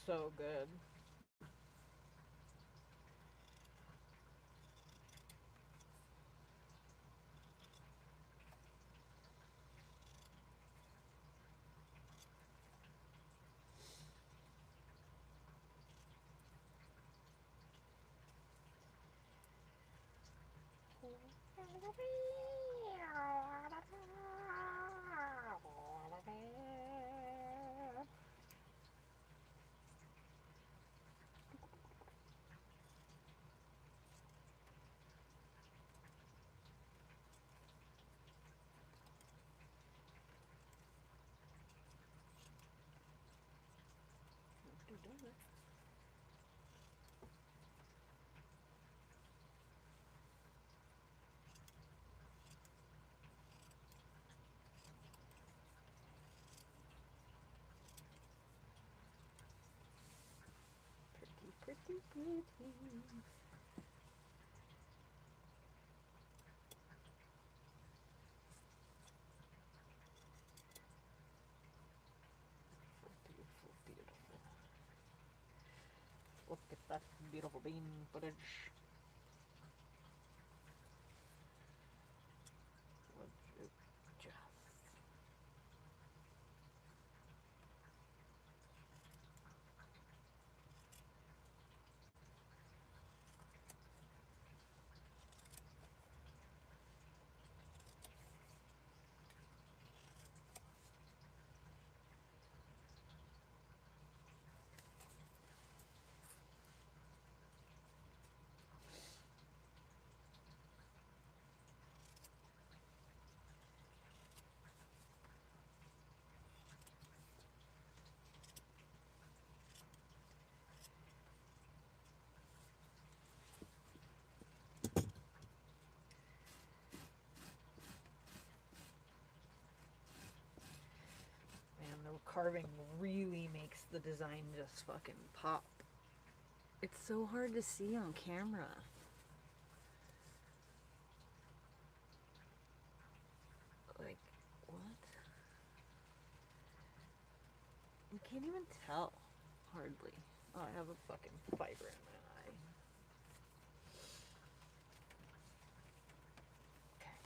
[SPEAKER 10] so good. Pretty, pretty. Beautiful, beautiful. Look at that beautiful bean footage. Rugged Tuft. Man, the carving really makes the design just fucking pop. It's so hard to see on camera. Like, what? You can't even tell. Hardly. Oh, I have a fucking fiber in my eye. Okay.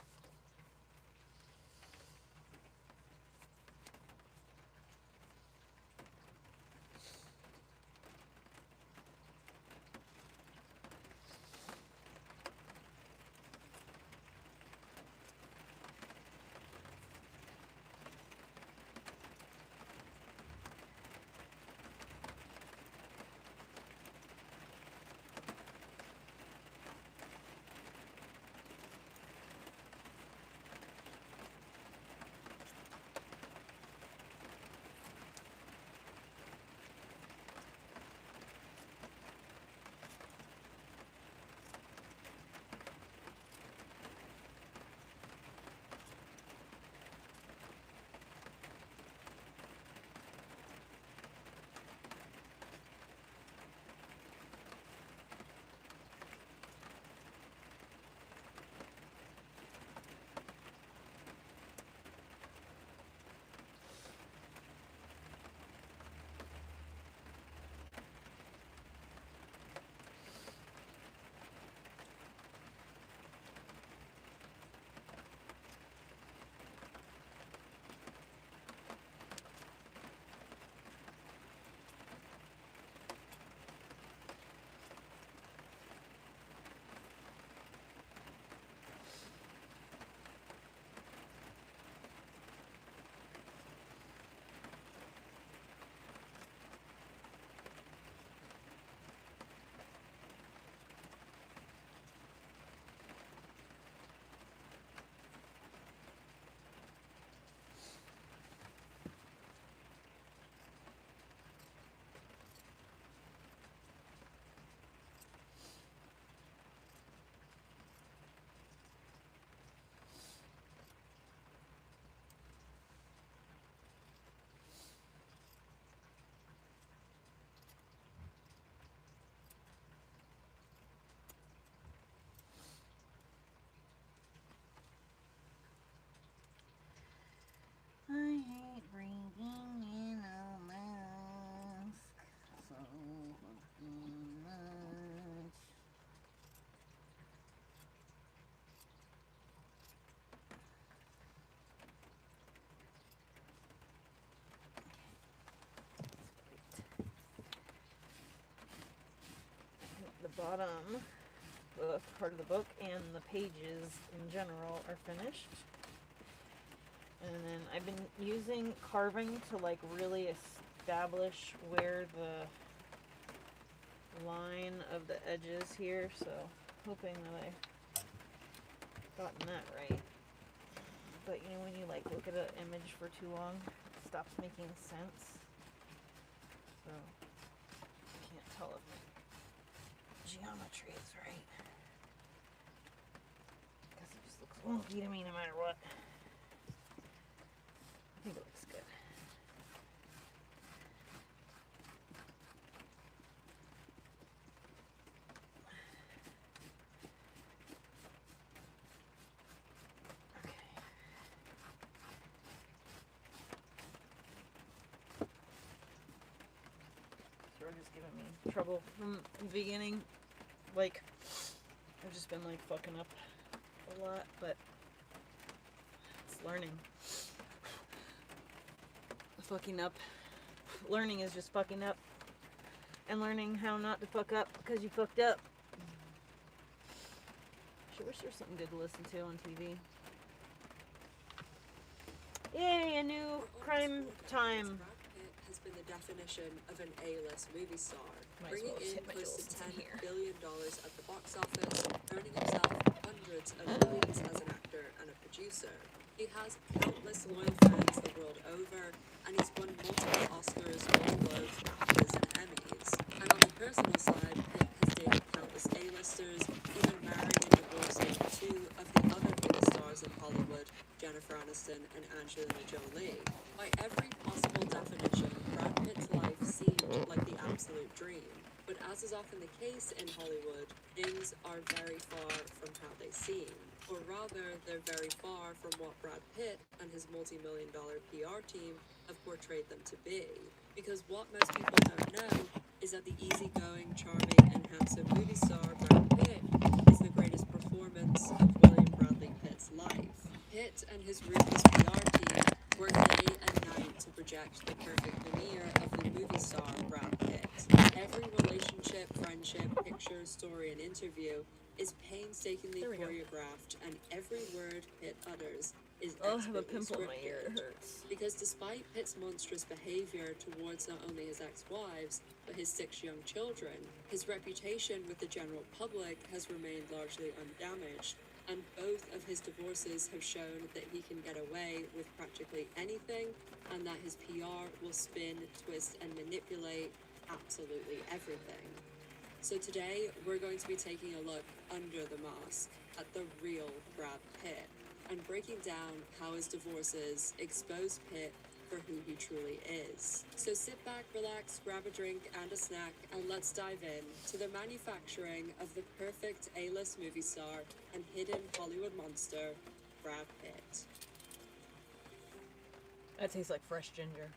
[SPEAKER 10] bottom part of the book and the pages in general are finished. And then I've been using carving to like really establish where the line of the edges here, so hoping that I gotten that right. But you know when you like look at an image for too long, it stops making sense. So I can't tell if my geometry is right. Because it just looks wonky to me no matter what. I think it looks good. Just giving me trouble from the beginning. Like, I've just been like fucking up a lot, but it's learning. Fucking up. Learning is just fucking up. And learning how not to fuck up because you fucked up. Sure wish there was something good to listen to on TV. Yay, a new crime time.
[SPEAKER 5] Has been the definition of an A-list movie star,
[SPEAKER 10] Might as
[SPEAKER 5] bringing
[SPEAKER 10] well just
[SPEAKER 5] in
[SPEAKER 10] hit my
[SPEAKER 5] close
[SPEAKER 10] Jules
[SPEAKER 5] to
[SPEAKER 10] in
[SPEAKER 5] $10
[SPEAKER 10] here.
[SPEAKER 5] billion at the box office, earning himself hundreds of millions as an actor and a producer. He has countless loyal fans the world over, and he's won multiple Oscars, Golden Globes, BAFTAs, and Emmys. And on the personal side, Pitt has dated countless A-listers, even marrying and divorcing two of the other biggest stars in Hollywood, Jennifer Aniston and Angelina Jolie. By every possible definition, Brad Pitt's life seemed like the absolute dream. But as is often the case in Hollywood, things are very far from how they seem. Or rather, they're very far from what Brad Pitt and his multi-million-dollar PR team have portrayed them to be. Because what most people don't know is that the easygoing, charming, and handsome movie star Brad Pitt is the greatest performance of William Bradley Pitt's life. Pitt and his ruthless PR team work day and night to project the perfect veneer of the movie star Brad Pitt. Every relationship, friendship, picture, story, and interview is painstakingly choreographed, and every word Pitt utters is
[SPEAKER 10] I have a
[SPEAKER 5] expertly
[SPEAKER 10] pimple in my ear, it
[SPEAKER 5] scripted.
[SPEAKER 10] hurts.
[SPEAKER 5] Because despite Pitt's monstrous behavior towards not only his ex-wives, but his 6 young children, his reputation with the general public has remained largely undamaged, and both of his divorces have shown that he can get away with practically anything, and that his PR will spin, twist, and manipulate absolutely everything. So today, we're going to be taking a look under the mask at the real Brad Pitt, and breaking down how his divorces expose Pitt for who he truly is. So sit back, relax, grab a drink and a snack, and let's dive in to the manufacturing of the perfect A-list movie star and hidden Hollywood monster, Brad Pitt.
[SPEAKER 10] That tastes like fresh ginger.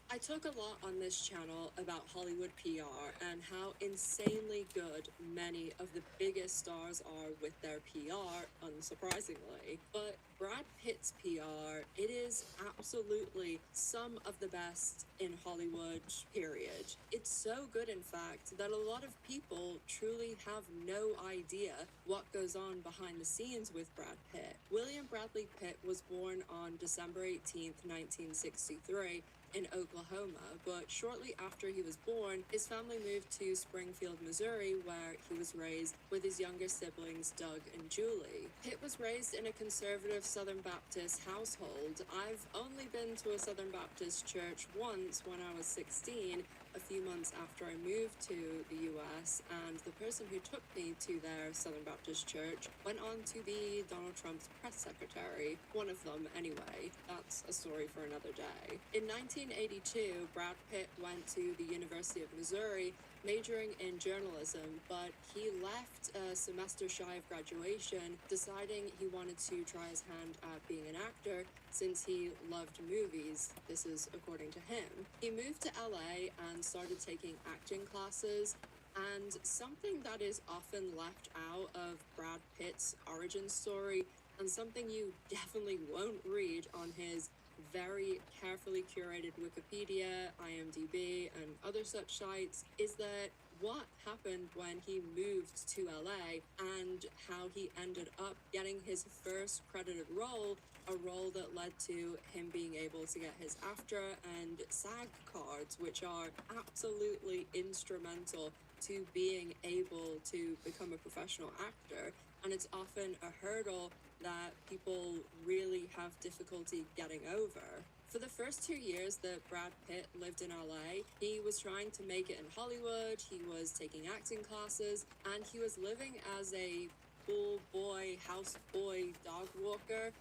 [SPEAKER 5] I talk a lot on this channel about Hollywood PR and how insanely good many of the biggest stars are with their PR, unsurprisingly. But Brad Pitt's PR, it is absolutely some of the best in Hollywood, period. It's so good, in fact, that a lot of people truly have no idea what goes on behind the scenes with Brad Pitt. William Bradley Pitt was born on December 18th, 1963, in Oklahoma, but shortly after he was born, his family moved to Springfield, Missouri, where he was raised with his younger siblings, Doug and Julie. Pitt was raised in a conservative Southern Baptist household. I've only been to a Southern Baptist church once when I was 16, a few months after I moved to the US, and the person who took me to their Southern Baptist church went on to be Donald Trump's press secretary. One of them, anyway. That's a story for another day. In 1982, Brad Pitt went to the University of Missouri, majoring in journalism, but he left a semester shy of graduation, deciding he wanted to try his hand at being an actor since he loved movies. This is according to him. He moved to LA and started taking acting classes, and something that is often left out of Brad Pitt's origin story, and something you definitely won't read on his very carefully curated Wikipedia, IMDb, and other such sites, is that what happened when he moved to LA and how he ended up getting his first credited role, a role that led to him being able to get his AFTRA and SAG cards, which are absolutely instrumental to being able to become a professional actor. And it's often a hurdle that people really have difficulty getting over. For the first 2 years that Brad Pitt lived in LA, he was trying to make it in Hollywood, he was taking acting classes, and he was living as a pool boy, house boy, dog walker.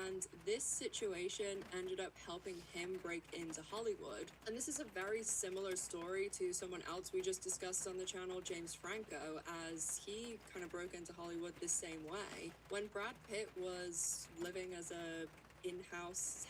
[SPEAKER 5] And this situation ended up helping him break into Hollywood. And this is a very similar story to someone else we just discussed on the channel, James Franco, as he kind of broke into Hollywood the same way. When Brad Pitt was living as a in-house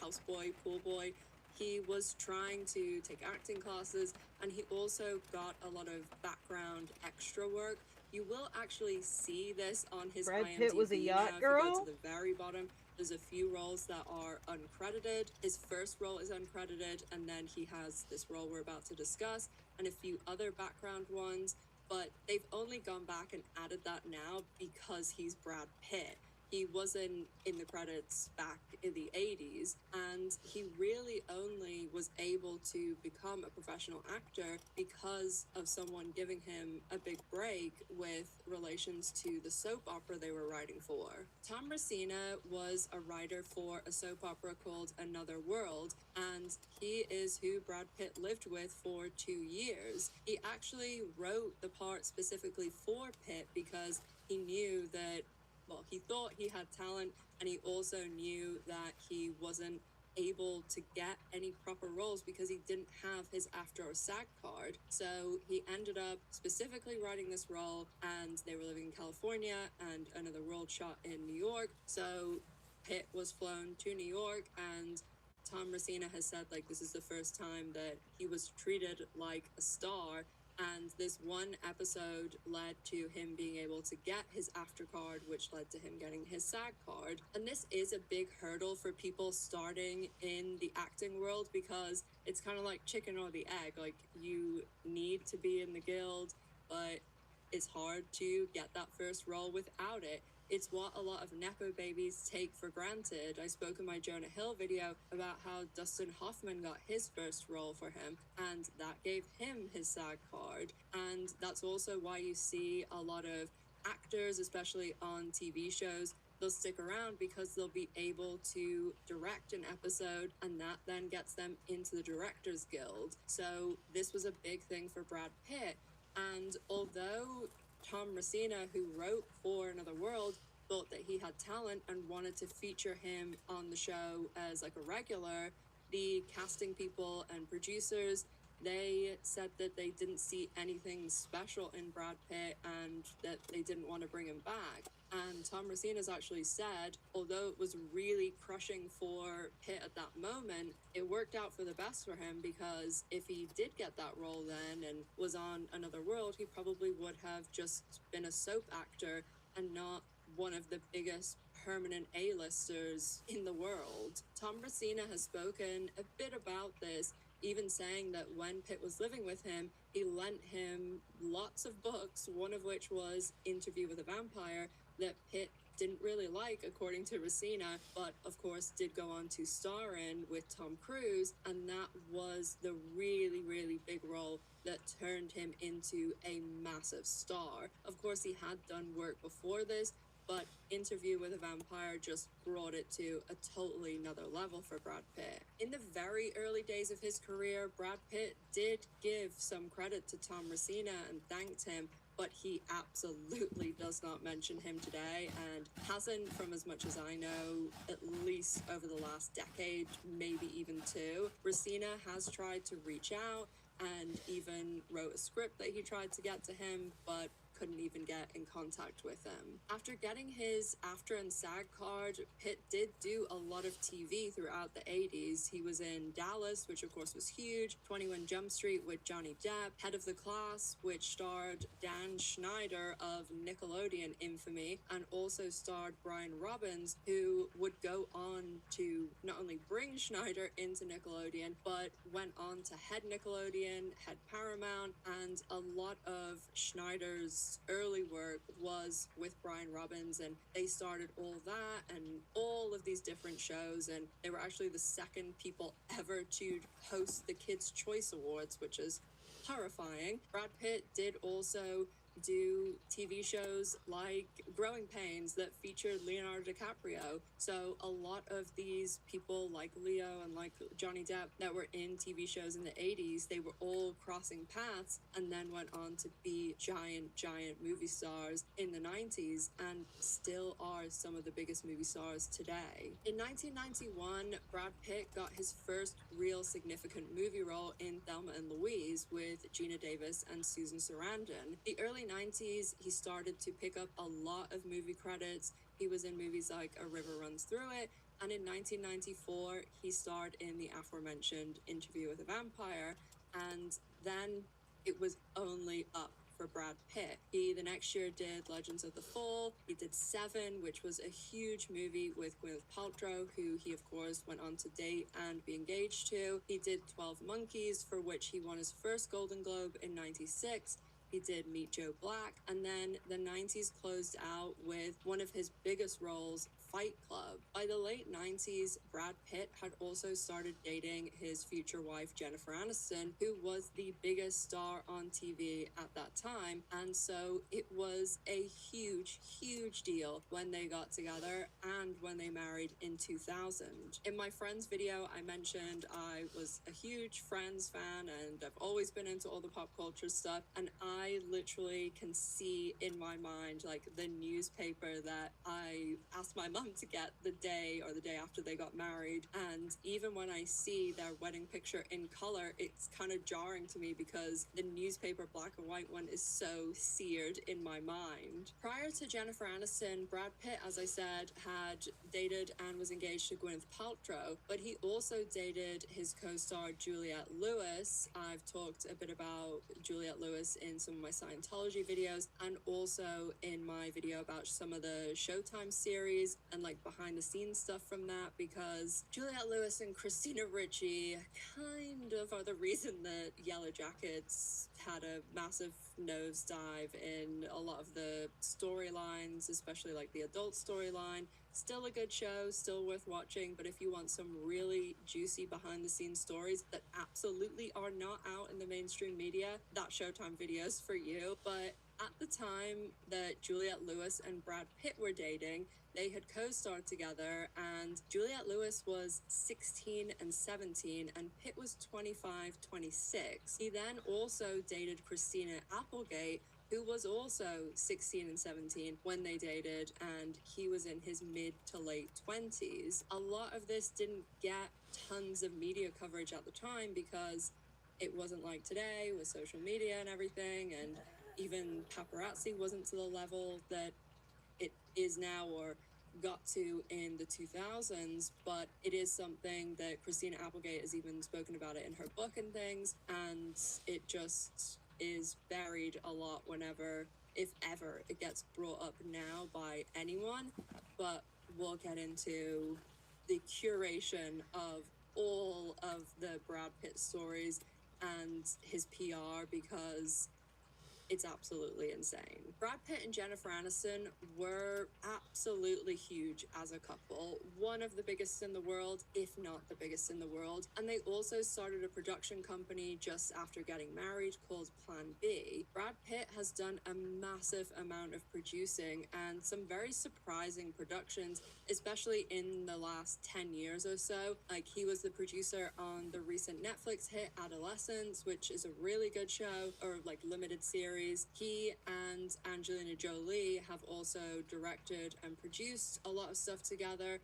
[SPEAKER 5] houseboy, pool boy, he was trying to take acting classes, and he also got a lot of background extra work. You will actually see this on his
[SPEAKER 10] Brad
[SPEAKER 5] IMDb.
[SPEAKER 10] Pitt was a yacht
[SPEAKER 5] Now,
[SPEAKER 10] girl?
[SPEAKER 5] if you go to the very bottom, there's a few roles that are uncredited. His first role is uncredited, and then he has this role we're about to discuss, and a few other background ones, but they've only gone back and added that now because he's Brad Pitt. He wasn't in the credits back in the 80s, and he really only was able to become a professional actor because of someone giving him a big break with relations to the soap opera they were writing for. Tom Messina was a writer for a soap opera called Another World, and he is who Brad Pitt lived with for 2 years. He actually wrote the part specifically for Pitt because he knew that, well, he thought he had talent, and he also knew that he wasn't able to get any proper roles because he didn't have his AFTRA or SAG card. So he ended up specifically writing this role, and they were living in California, and Another World shot in New York. So Pitt was flown to New York, and Tom Messina has said, like, this is the first time that he was treated like a star. And this one episode led to him being able to get his AFTRA card, which led to him getting his SAG card. And this is a big hurdle for people starting in the acting world because it's kind of like chicken or the egg. Like, you need to be in the guild, but it's hard to get that first role without it. It's what a lot of Nepo babies take for granted. I spoke in my Jonah Hill video about how Dustin Hoffman got his first role for him, and that gave him his SAG card. And that's also why you see a lot of actors, especially on TV shows, they'll stick around because they'll be able to direct an episode, and that then gets them into the Directors Guild. So this was a big thing for Brad Pitt. And although Tom Messina, who wrote for Another World, thought that he had talent and wanted to feature him on the show as like a regular, the casting people and producers, they said that they didn't see anything special in Brad Pitt and that they didn't want to bring him back. And Tom Messina's actually said, although it was really crushing for Pitt at that moment, it worked out for the best for him because if he did get that role then and was on Another World, he probably would have just been a soap actor and not one of the biggest permanent A-listers in the world. Tom Messina has spoken a bit about this, even saying that when Pitt was living with him, he lent him lots of books, one of which was Interview with a Vampire, that Pitt didn't really like, according to Messina, but of course did go on to star in with Tom Cruise, and that was the really, really big role that turned him into a massive star. Of course, he had done work before this, but Interview with a Vampire just brought it to a totally another level for Brad Pitt. In the very early days of his career, Brad Pitt did give some credit to Tom Messina and thanked him, but he absolutely does not mention him today and hasn't, from as much as I know, at least over the last decade, maybe even two. Messina has tried to reach out and even wrote a script that he tried to get to him, but couldn't even get in contact with him. After getting his AFTRA and SAG card, Pitt did do a lot of TV throughout the 80s. He was in Dallas, which of course was huge, 21 Jump Street with Johnny Depp, Head of the Class, which starred Dan Schneider of Nickelodeon infamy, and also starred Brian Robbins, who would go on to not only bring Schneider into Nickelodeon, but went on to head Nickelodeon, head Paramount, and a lot of Schneider's early work was with Brian Robbins, and they started all that and all of these different shows, and they were actually the second people ever to host the Kids' Choice Awards, which is horrifying. Brad Pitt did also do TV shows like Growing Pains that featured Leonardo DiCaprio. So a lot of these people like Leo and like Johnny Depp that were in TV shows in the 80s, they were all crossing paths and then went on to be giant movie stars in the 90s and still are some of the biggest movie stars today. In 1991, Brad Pitt got his first real significant movie role in Thelma and Louise with Gina Davis and Susan Sarandon. The early 90s, he started to pick up a lot of movie credits. He was in movies like A River Runs Through It, and in 1994, he starred in the aforementioned Interview with a Vampire, and then it was only up for Brad Pitt. He the next year did Legends of the Fall. He did Seven, which was a huge movie with Gwyneth Paltrow, who he of course went on to date and be engaged to. He did 12 Monkeys, for which he won his first Golden Globe in '96. He did Meet Joe Black, and then the 90s closed out with one of his biggest roles, Fight Club. By the late 90s, Brad Pitt had also started dating his future wife, Jennifer Aniston, who was the biggest star on TV at that time, and so it was a huge deal when they got together and when they married in 2000. In my Friends video, I mentioned I was a huge Friends fan, and I've always been into all the pop culture stuff, and I literally can see in my mind like the newspaper that I asked my mom to get the day or the day after they got married, and even when I see their wedding picture in color, it's kind of jarring to me because the newspaper black and white one is so seared in my mind. Prior to Jennifer Aniston, Brad Pitt, as I said, had dated and was engaged to Gwyneth Paltrow, but he also dated his co-star Juliette Lewis. I've talked a bit about Juliette Lewis in some of my Scientology videos, and also in my video about some of the Showtime series and like behind the scenes stuff from that, because Juliette Lewis and Christina Ricci kind of are the reason that Yellow Jackets had a massive nosedive in a lot of the storylines, especially like the adult storyline. Still a good show, still worth watching, but if you want some really juicy behind the scenes stories that absolutely are not out in the mainstream media, that Showtime video's for you. But at the time that Juliette Lewis and Brad Pitt were dating, they had co-starred together, and Juliette Lewis was 16 and 17, and Pitt was 25, 26. He then also dated Christina Applegate, who was also 16 and 17 when they dated, and he was in his mid to late 20s. A lot of this didn't get tons of media coverage at the time because it wasn't like today with social media and everything, and even paparazzi wasn't to the level that it is now or got to in the 2000s, but it is something that Christina Applegate has even spoken about it in her book and things, and it just is buried a lot whenever, if ever, it gets brought up now by anyone. But we'll get into the curation of all of the Brad Pitt stories and his PR, because it's absolutely insane. Brad Pitt and Jennifer Aniston were absolutely huge as a couple, one of the biggest in the world, if not the biggest in the world. And they also started a production company just after getting married called Plan B. Brad Pitt has done a massive amount of producing and some very surprising productions, especially in the last 10 years or so. Like, he was the producer on the recent Netflix hit Adolescence, which is a really good show, or like limited series. He and Angelina Jolie have also directed and produced a lot of stuff together,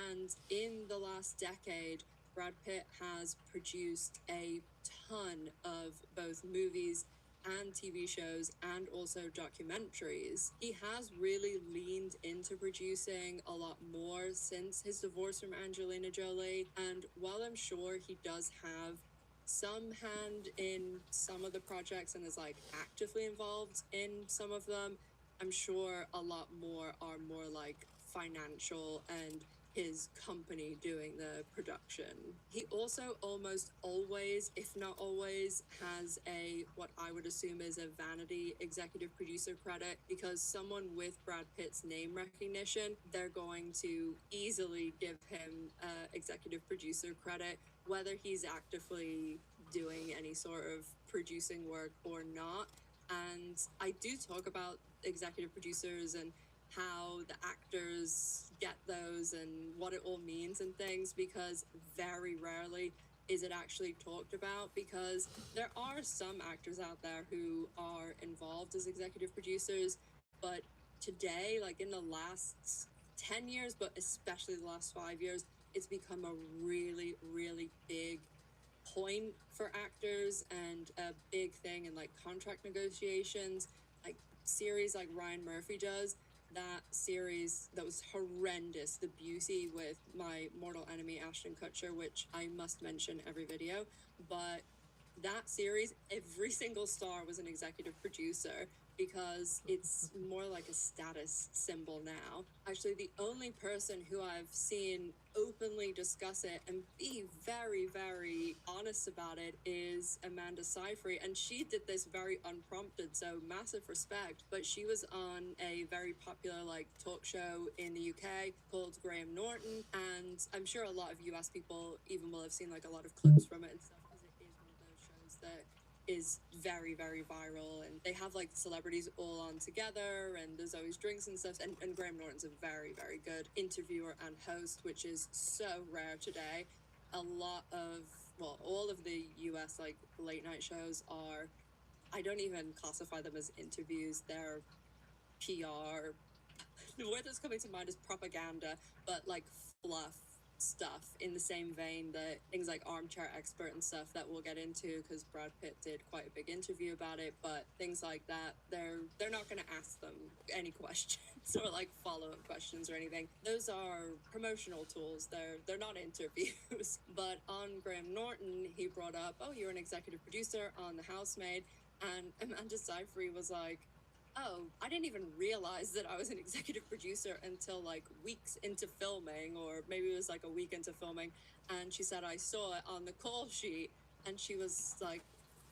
[SPEAKER 5] and in the last decade, Brad Pitt has produced a ton of both movies and TV shows and also documentaries. He has really leaned into producing a lot more since his divorce from Angelina Jolie. And while I'm sure he does have some hand in some of the projects and is like actively involved in some of them, I'm sure a lot more are more like financial and his company doing the production. He also almost always, if not always, has a what I would assume is a vanity executive producer credit, because someone with Brad Pitt's name recognition, they're going to easily give him executive producer credit, whether he's actively doing any sort of producing work or not. And I do talk about executive producers and how the actors get those and what it all means and things, because very rarely is it actually talked about, because there are some actors out there who are involved as executive producers, but today, like in the last 10 years, but especially the last 5 years, it's become a really, really big point for actors and a big thing in like contract negotiations. Like series like Ryan Murphy does, that series that was horrendous, The Beauty, with my mortal enemy Ashton Kutcher, which I must mention every video. But that series, every single star was an executive producer, because it's more like a status symbol now. Actually, the only person who I've seen openly discuss it and be very, very honest about it is Amanda Seyfried, and she did this very unprompted, so massive respect. But she was on a very popular like talk show in the UK called Graham Norton, and I'm sure a lot of US people even will have seen like a lot of clips from it and stuff, because it is one of those shows that is very, very viral, and they have like celebrities all on together, and there's always drinks and stuff, and Graham Norton's a very, very good interviewer and host, which is so rare today. A lot of, well, all of the US like late night shows are, I don't even classify them as interviews, they're PR. The word that's coming to mind is propaganda, but like fluff stuff, in the same vein that things like Armchair Expert and stuff that we'll get into, because Brad Pitt did quite a big interview about it. But things like that, they're not going to ask them any questions or like follow-up questions or anything. Those are promotional tools, they're not interviews. But on Graham Norton, he brought up, oh, you're an executive producer on The Housemaid, and Amanda Seyfried was like, oh, I didn't even realize that I was an executive producer until like weeks into filming, or maybe it was like a week into filming. And she said, I saw it on the call sheet. And she was like,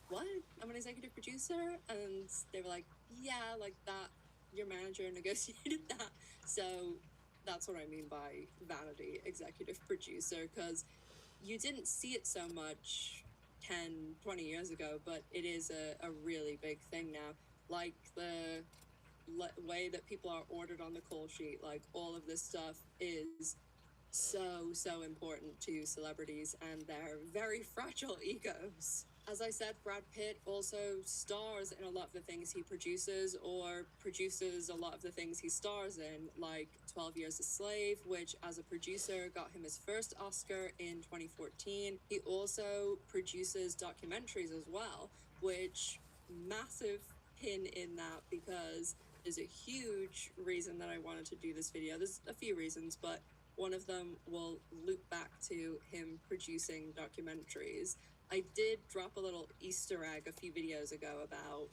[SPEAKER 5] what? I'm an executive producer? And they were like, yeah, like that, your manager negotiated that. So that's what I mean by vanity executive producer, because you didn't see it so much 10, 20 years ago, but it is a really big thing now. Like the way that people are ordered on the call sheet, like all of this stuff is so important to celebrities and their very fragile egos. As I said, Brad Pitt also stars in a lot of the things he produces, or produces a lot of the things he stars in, like 12 Years a Slave, which as a producer got him his first Oscar in 2014. He also produces documentaries as well, which massive pin in that, because there's a huge reason that I wanted to do this video. There's a few reasons, but one of them will loop back to him producing documentaries. I did drop a little Easter egg a few videos ago about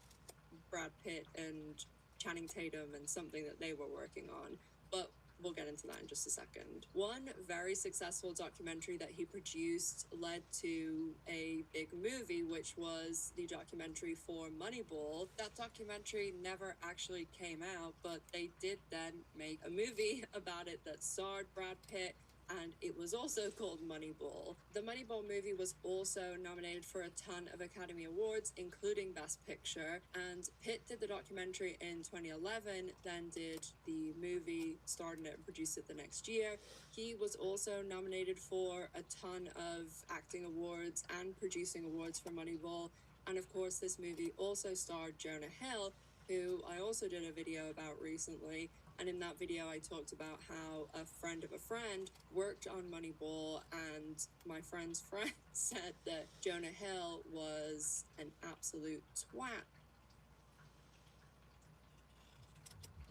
[SPEAKER 5] Brad Pitt and Channing Tatum and something that they were working on, but we'll get into that in just a second. One very successful documentary that he produced led to a big movie, which was the documentary for Moneyball. That documentary never actually came out, but they did then make a movie about it that starred Brad Pitt, and it was also called Moneyball. The Moneyball movie was also nominated for a ton of Academy Awards, including Best Picture, and Pitt did the documentary in 2011, then did the movie, starred in it and produced it the next year. He was also nominated for a ton of acting awards and producing awards for Moneyball, and of course this movie also starred Jonah Hill, who I also did a video about recently. And in that video, I talked about how a friend of a friend worked on Moneyball, and my friend's friend said that Jonah Hill was an absolute twat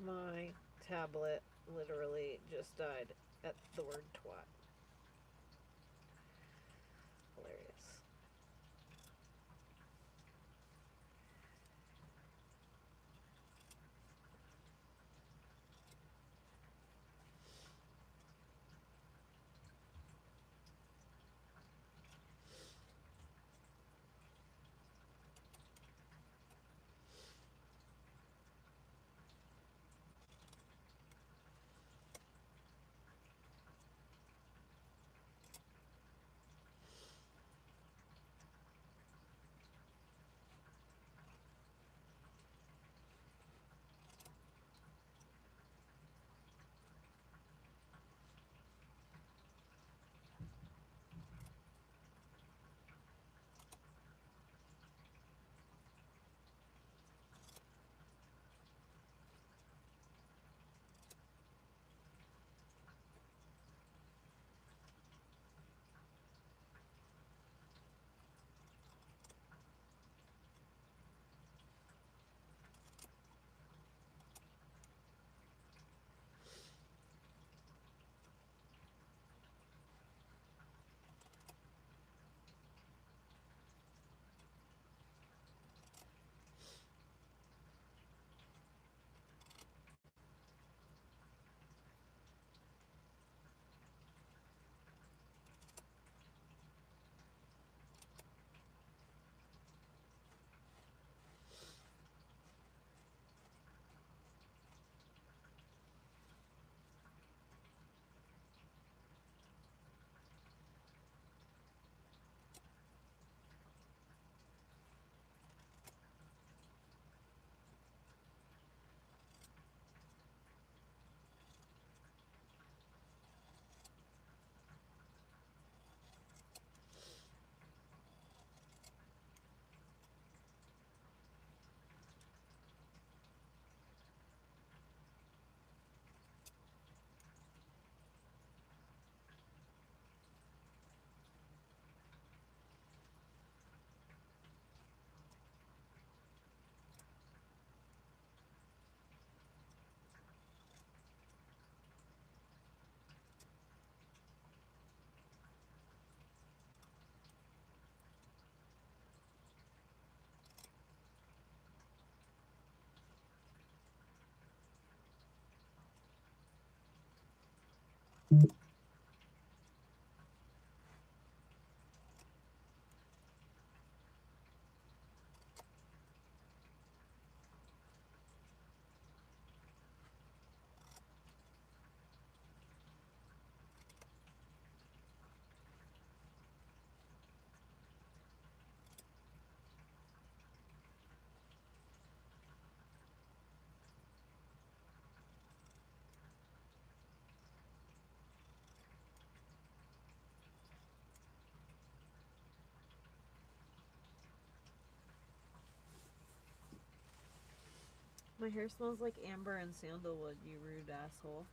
[SPEAKER 10] My tablet literally just died at the word twat. Hilarious. My hair smells like amber and sandalwood, you rude asshole.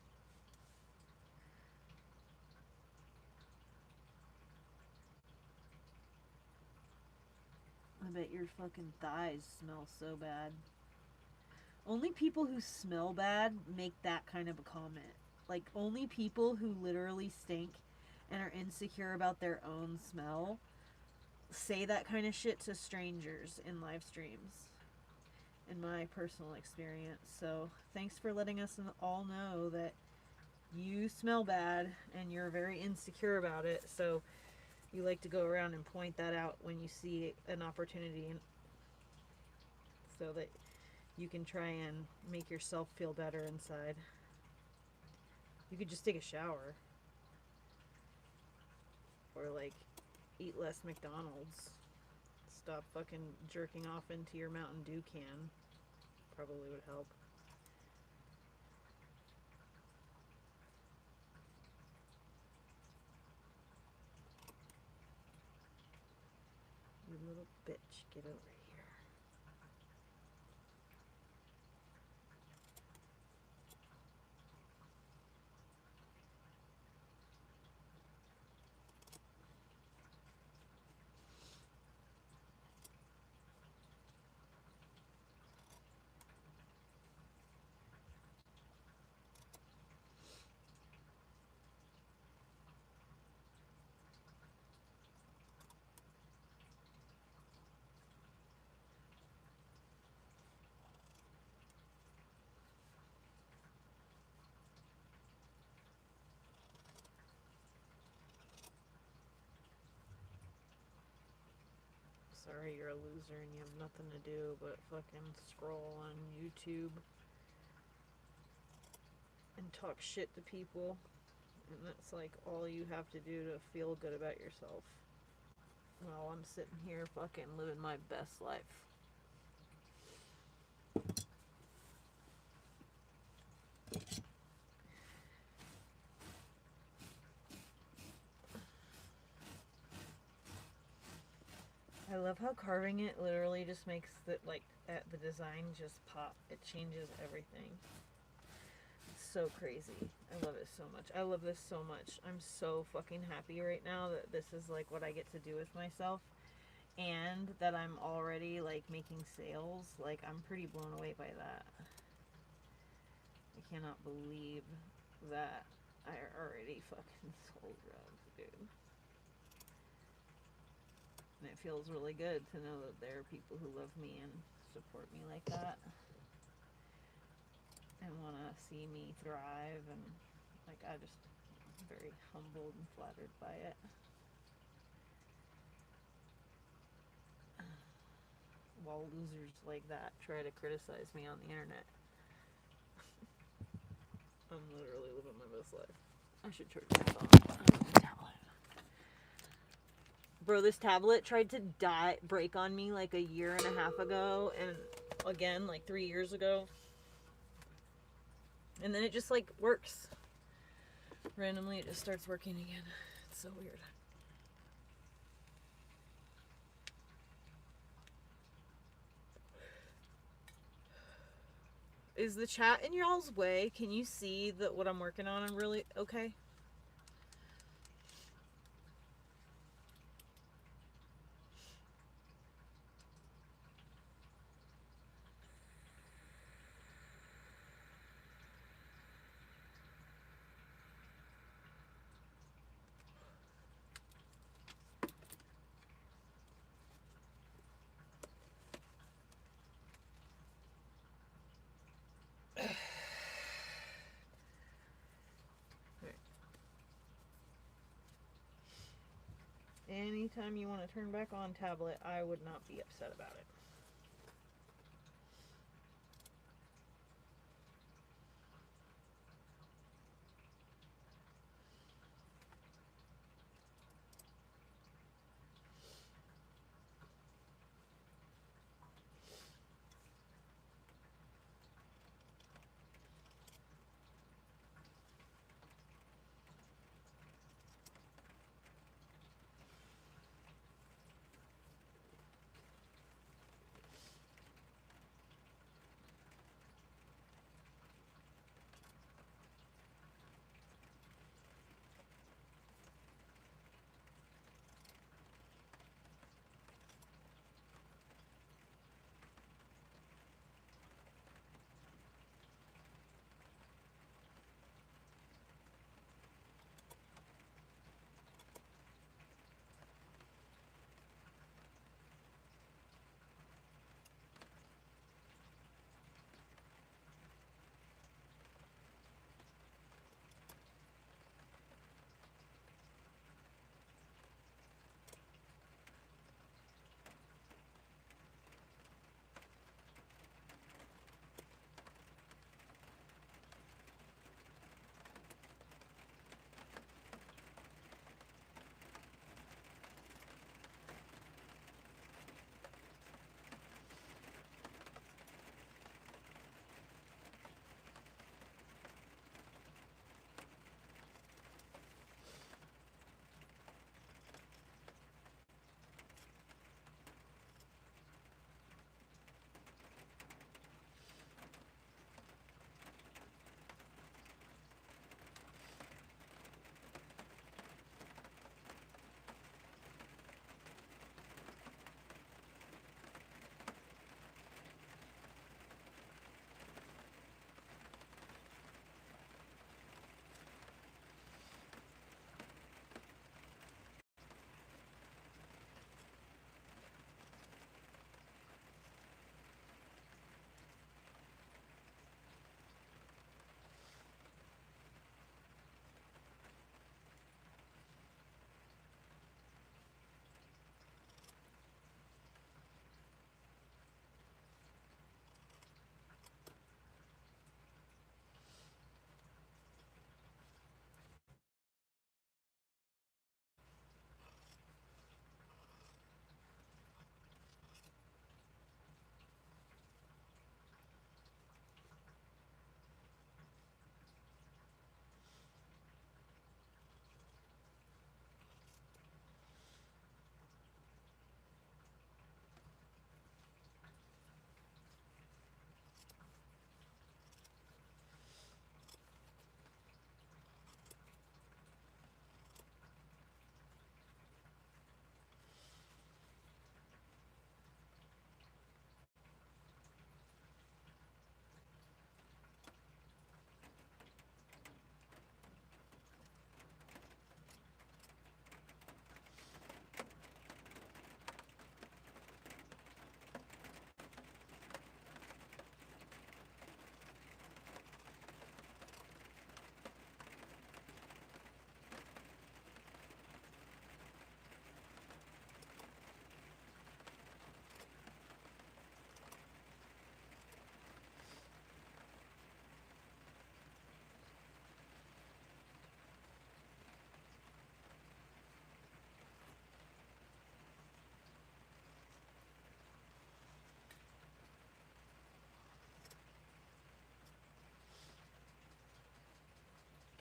[SPEAKER 10] I bet your fucking thighs smell so bad. Only people who smell bad make that kind of a comment. Like, only people who literally stink and are insecure about their own smell say that kind of shit to strangers in live streams, in my personal experience. So, thanks for letting us all know that you smell bad and you're very insecure about it. So, you like to go around and point that out when you see an opportunity, and so that you can try and make yourself feel better inside. You could just take a shower. Or, like, eat less McDonald's. Stop fucking jerking off into your Mountain Dew can. Probably would help. You little bitch, get over here. Sorry, you're a loser and you have nothing to do but fucking scroll on YouTube and talk shit to people. And that's like all you have to do to feel good about yourself. While I'm sitting here fucking living my best life. I love how carving it literally just makes the the design just pop. It changes everything. It's so crazy. I love it so much. I love this so much. I'm so fucking happy right now that this is like what I get to do with myself, and that I'm already like making sales. Like, I'm pretty blown away by that. I cannot believe that I already fucking sold drugs, dude. And it feels really good to know that there are people who love me and support me like that. And want to see me thrive. And, like, I'm very humbled and flattered by it. While losers like that try to criticize me on the internet. I'm literally living my best life. I should charge my phone. Bro, this tablet tried to break on me like a year and a half ago, and again like 3 years ago. And then it just like works. Randomly it just starts working again. It's so weird. Is the chat in y'all's way? Can you see that what I'm working on? I'm really okay? Anytime you want to turn back on tablet, I would not be upset about it.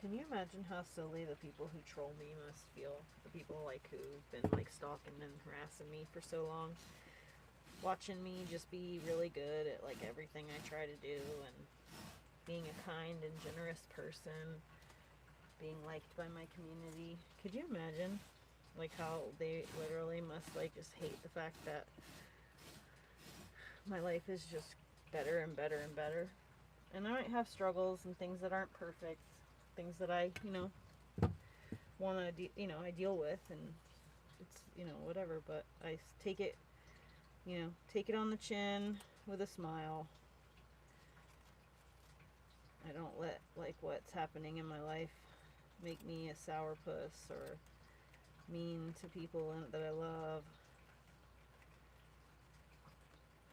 [SPEAKER 10] Can you imagine how silly the people who troll me must feel? The people like who've been like stalking and harassing me for so long, watching me just be really good at like everything I try to do and being a kind and generous person, being liked by my community. Could you imagine like how they literally must like just hate the fact that my life is just better and better and better? And I might have struggles and things that aren't perfect, things that I, want to, I deal with, and it's, whatever, but I take it, take it on the chin with a smile. I don't let, like, what's happening in my life make me a sourpuss or mean to people that I love.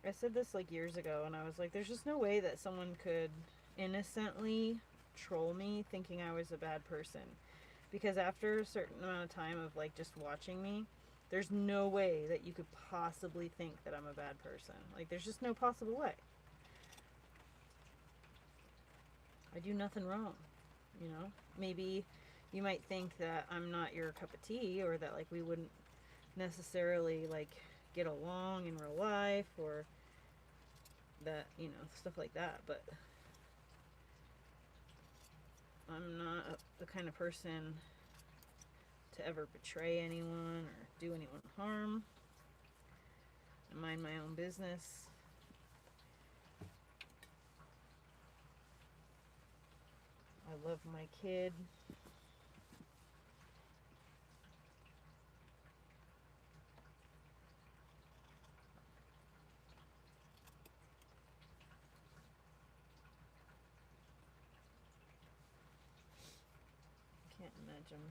[SPEAKER 10] I said this, like, years ago, and I was like, there's just no way that someone could innocently troll me thinking I was a bad person. Because after a certain amount of time of, like, just watching me, there's no way that you could possibly think that I'm a bad person. Like, there's just no possible way. I do nothing wrong, Maybe you might think that I'm not your cup of tea, or that, like, we wouldn't necessarily, like, get along in real life, or that, stuff like that, but I'm not the kind of person to ever betray anyone or do anyone harm. I mind my own business. I love my kid. Can't imagine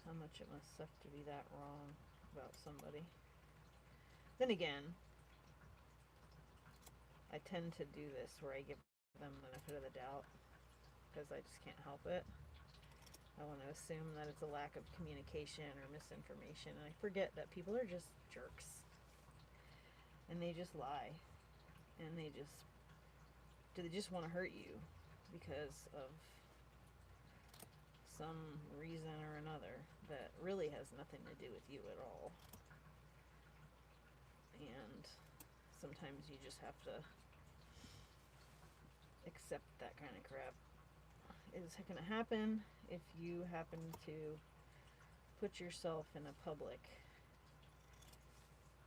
[SPEAKER 10] how much it must suck to be that wrong about somebody. Then again, I tend to do this where I give them the benefit of the doubt because I just can't help it. I want to assume that it's a lack of communication or misinformation, and I forget that people are just jerks. And they just lie. And they just want to hurt you because of some reason or another that really has nothing to do with you at all. And sometimes you just have to accept that kind of crap is going to happen if you happen to put yourself in a public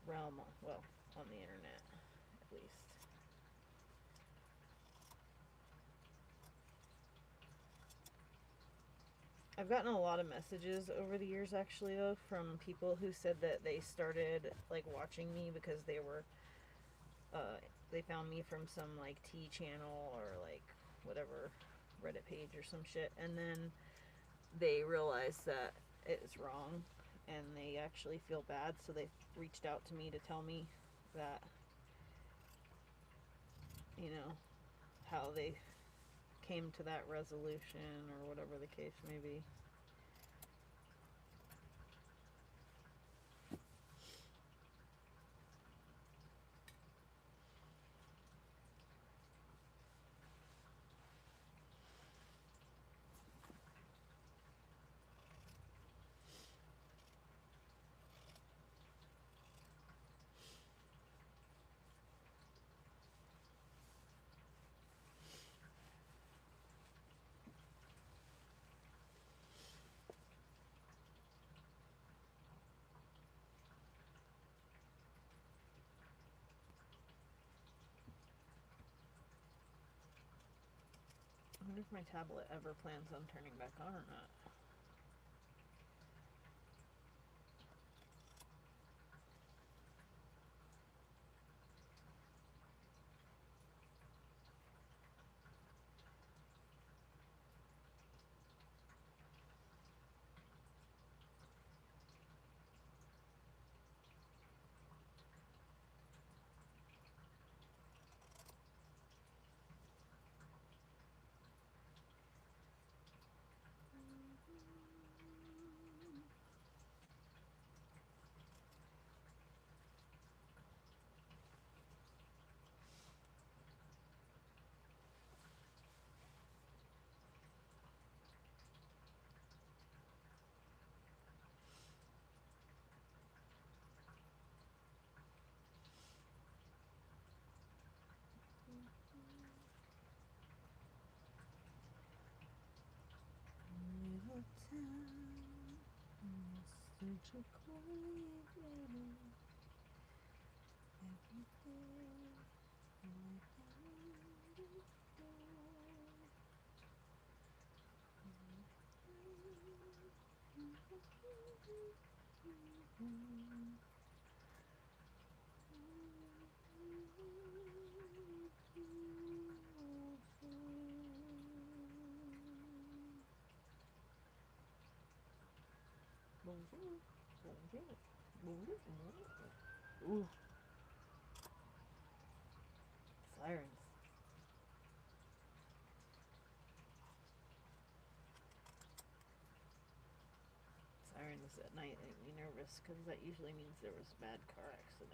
[SPEAKER 10] realm, well, on the internet at least. I've gotten a lot of messages over the years, actually, though, from people who said that they started, like, watching me because they were, they found me from some, like, tea channel or, like, whatever, Reddit page or some shit, and then they realized that it was wrong, and they actually feel bad, so they reached out to me to tell me that, how they came to that resolution or whatever the case may be. I wonder if my tablet ever plans on turning back on or not. a quiet letter. Everything I Ooh. Sirens. Sirens at night make me nervous because that usually means there was a bad car accident.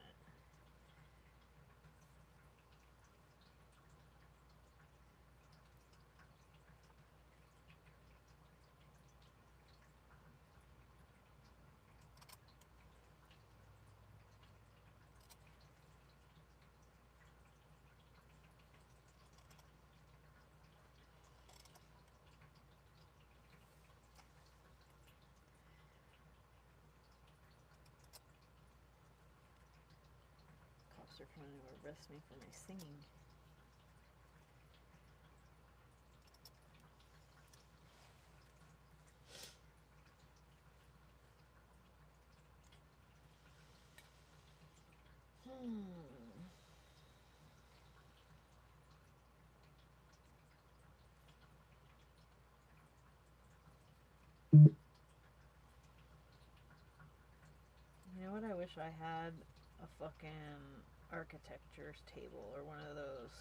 [SPEAKER 10] Cops are coming to arrest me for my singing. You know what I wish I had? A fucking architecture's table or one of those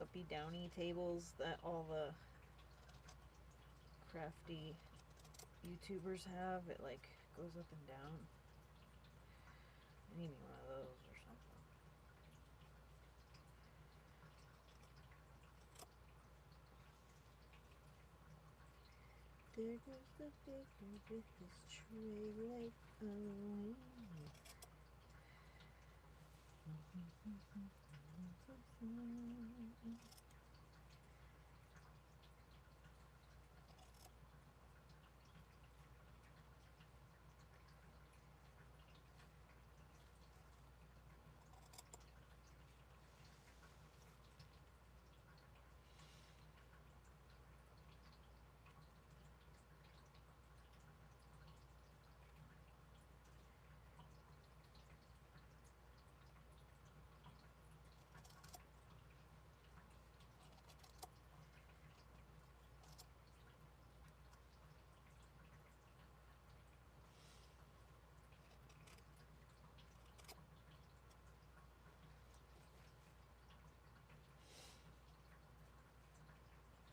[SPEAKER 10] uppy downy tables that all the crafty YouTubers have. It like goes up and down. I need me one of those or something. There goes the baker with his tray laid away.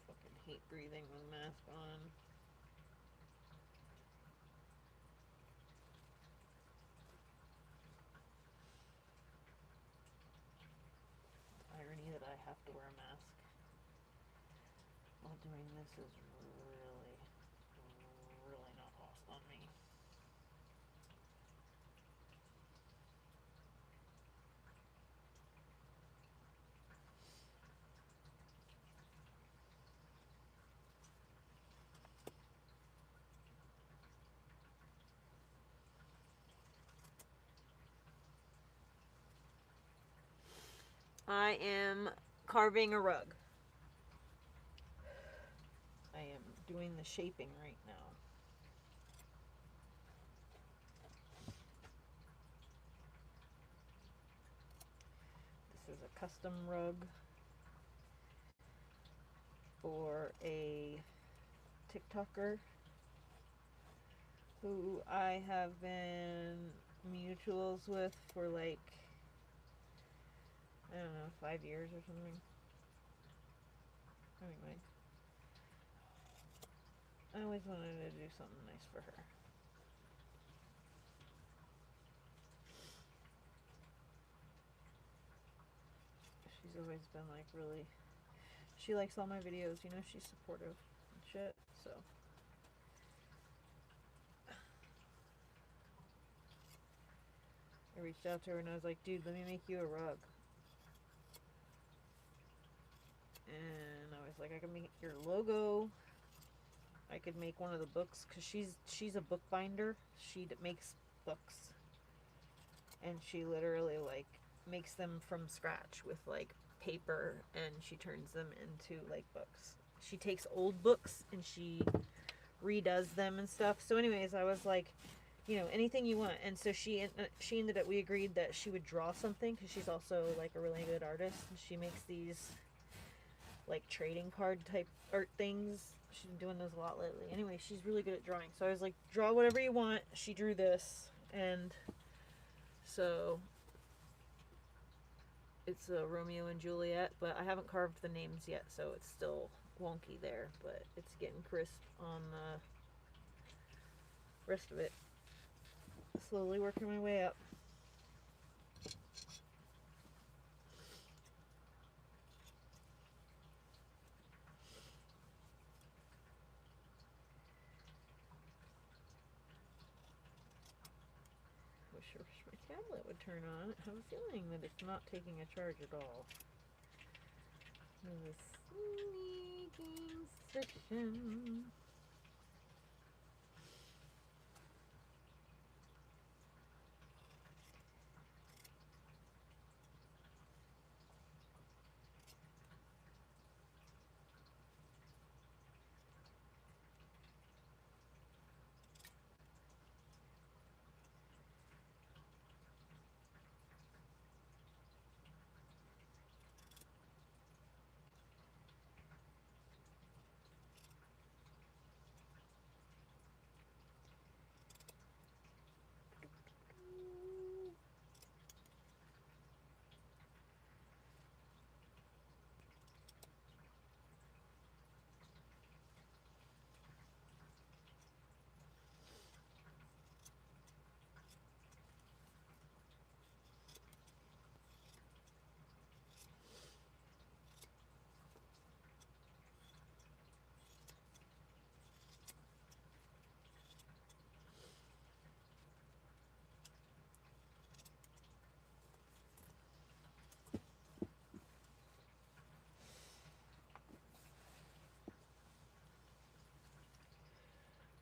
[SPEAKER 10] Fucking hate breathing with a mask on. Irony that I have to wear a mask while doing this is really, really not lost on me. I am carving a rug. I am doing the shaping right now. This is a custom rug for a TikToker who I have been mutuals with for like, I don't know, 5 years or something. Anyway, I always wanted to do something nice for her. She's always been like really, she likes all my videos, you know, she's supportive and shit, so. I reached out to her and I was like, dude, let me make you a rug. And I was like, I can make your logo. I could make one of the books, because she's a bookbinder. She makes books, and she literally like makes them from scratch with like paper, and she turns them into like books. She takes old books and she redoes them and stuff. So anyways, I was like, you know, anything you want. And so she ended up, we agreed that she would draw something, because she's also like a really good artist, and she makes these like trading card type art things. She's been doing those a lot lately. Anyway, she's really good at drawing. So I was like, draw whatever you want. She drew this, and so it's a Romeo and Juliet, but I haven't carved the names yet, so it's still wonky there, but it's getting crisp on the rest of it. Slowly working my way up. Wish my tablet would turn on. I have a feeling that it's not taking a charge at all. The sneaking suspicion.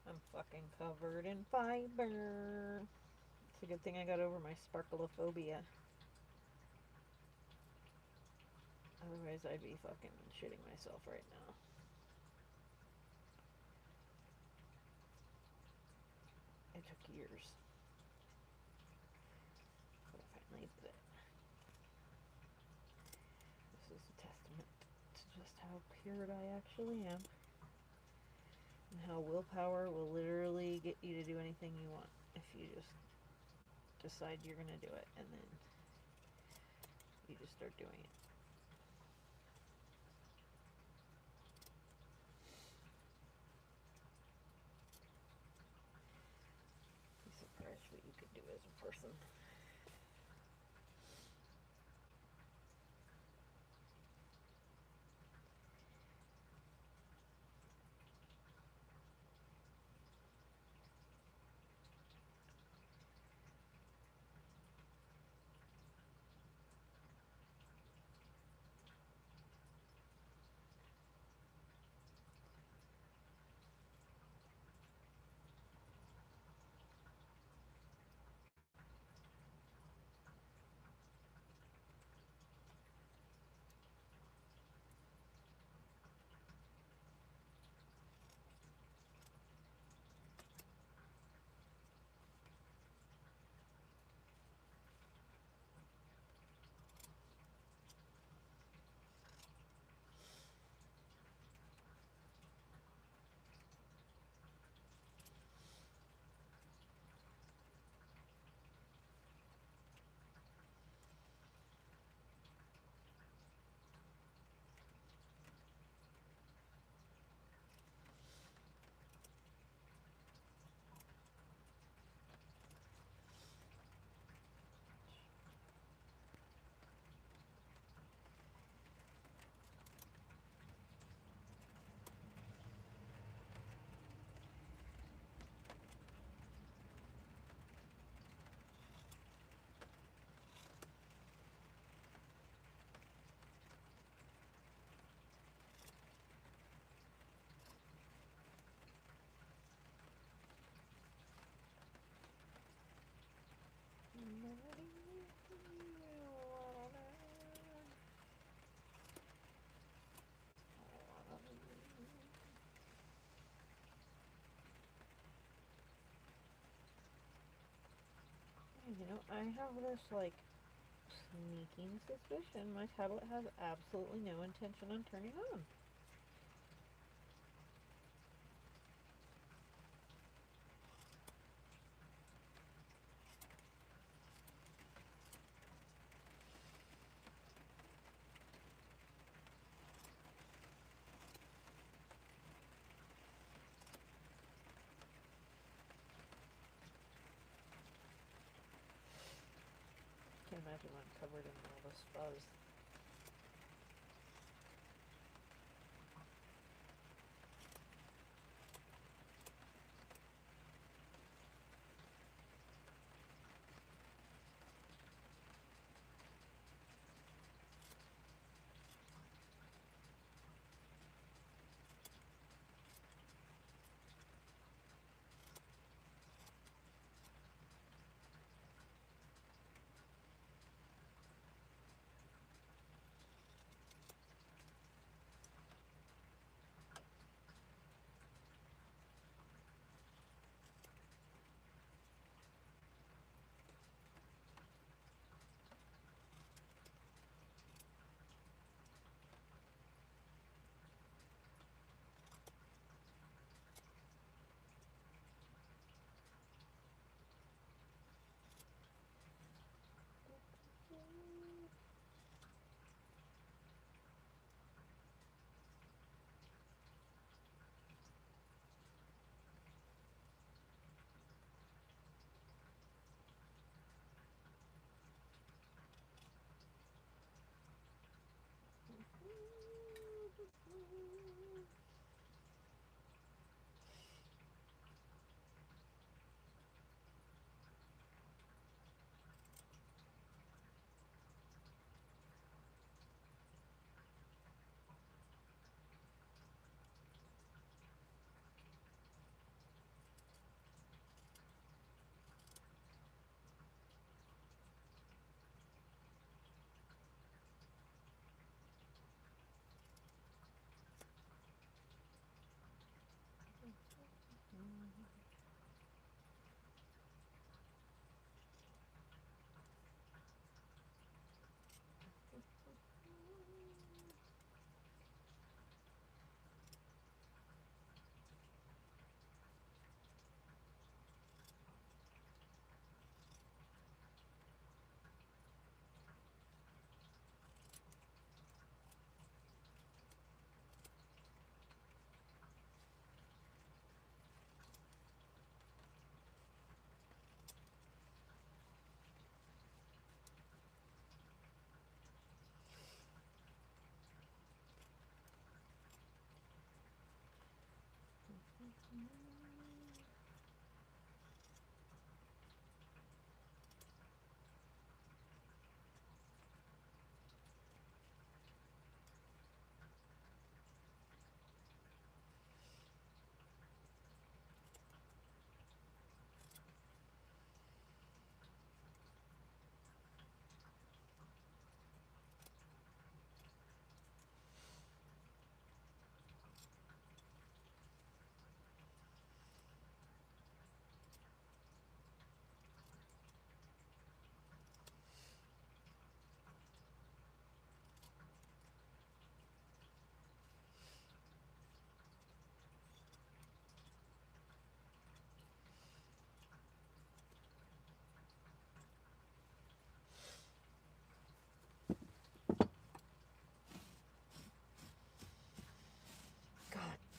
[SPEAKER 10] I'm fucking covered in fiber. It's a good thing I got over my sparkleophobia. Otherwise, I'd be fucking shitting myself right now. It took years, but I finally did it. This is a testament to just how pure I actually am, and how willpower will literally get you to do anything you want if you just decide you're gonna do it, and then you just start doing it. Be surprised what you could do as a person. I have this, like, sneaking suspicion my tablet has absolutely no intention on turning on. Can't imagine I'm covered in all this fuzz.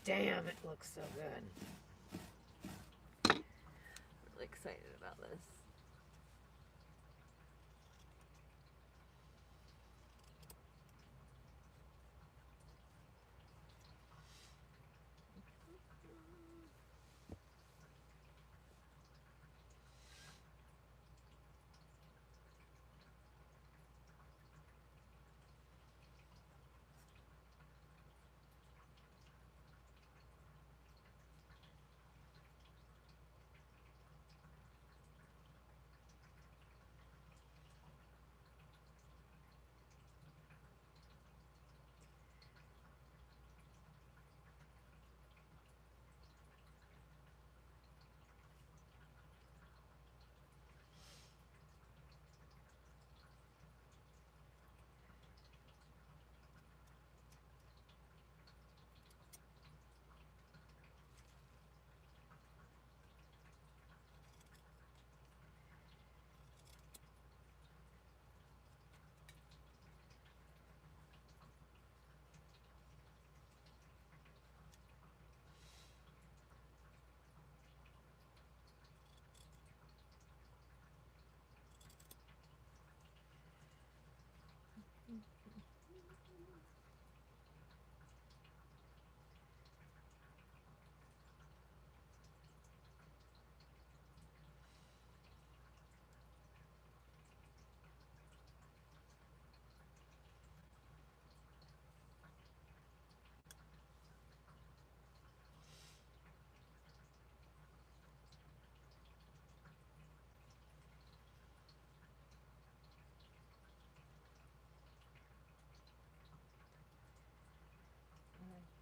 [SPEAKER 10] Damn, it looks so good. I'm really excited about this.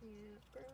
[SPEAKER 10] I can't breathe.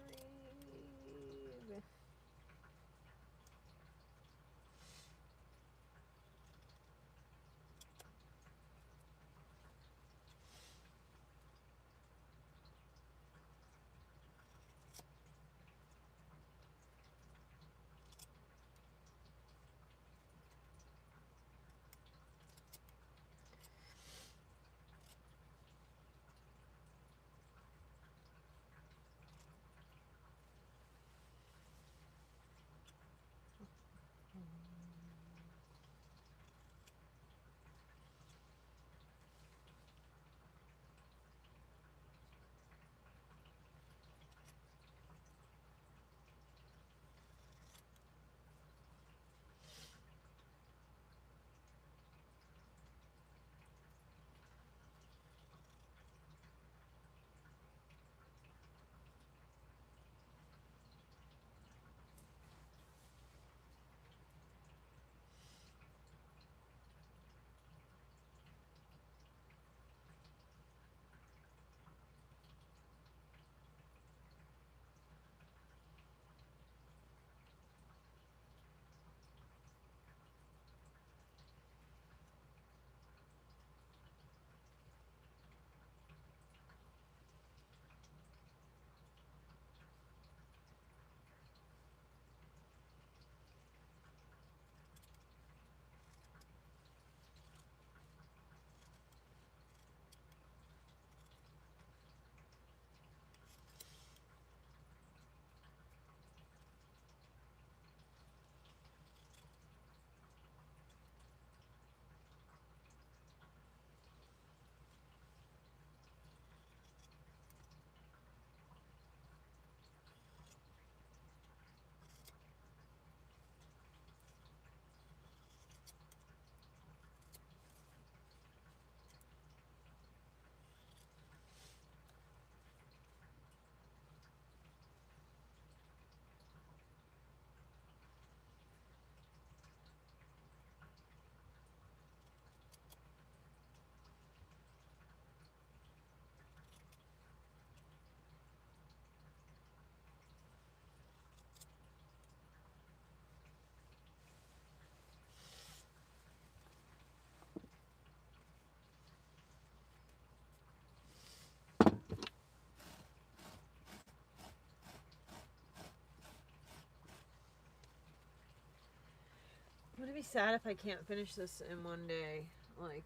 [SPEAKER 10] I'm gonna be sad if I can't finish this in one day. Like,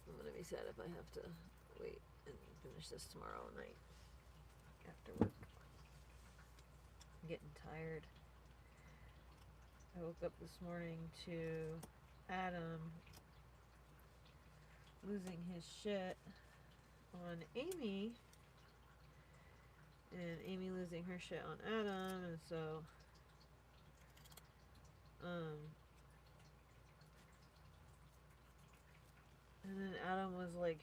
[SPEAKER 10] I'm gonna be sad if I have to wait and finish this tomorrow night after work. I'm getting tired. I woke up this morning to Adam losing his shit on Amy, and Amy losing her shit on Adam, and so and then Adam was like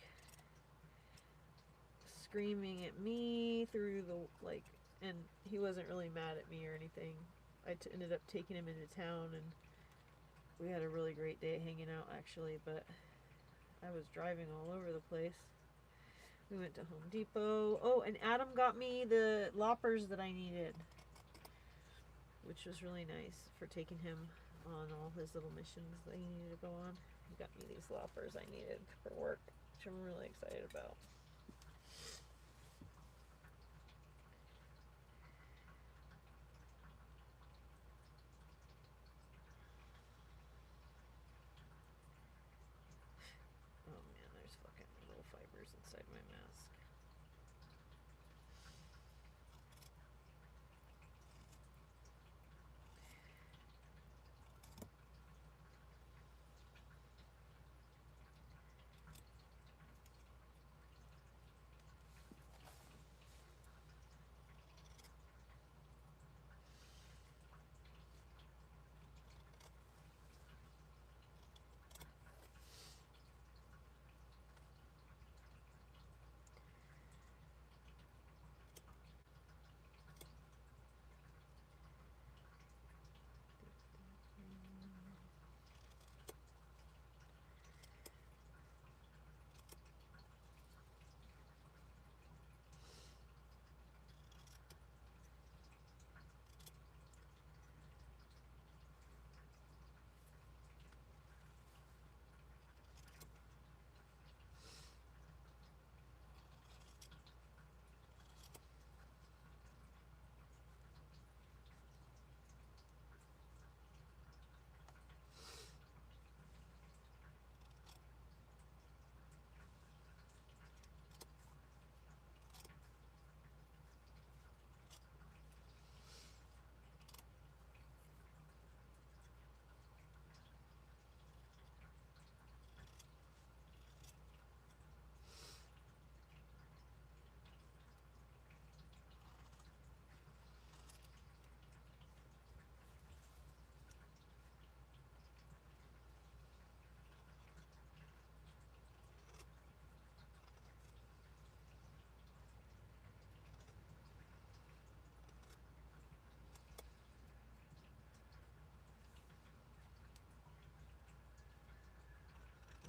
[SPEAKER 10] screaming at me through the, like, and he wasn't really mad at me or anything. I ended up taking him into town, and we had a really great day hanging out, actually, but I was driving all over the place. We went to Home Depot. Oh, and Adam got me the loppers that I needed, which was really nice for taking him on all his little missions that he needed to go on. He got me these loppers I needed for work, which I'm really excited about. Oh man, there's fucking little fibers inside my mask.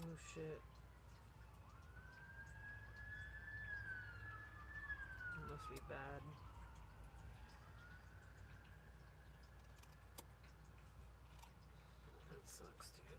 [SPEAKER 10] Oh shit. It must be bad. That sucks, dude.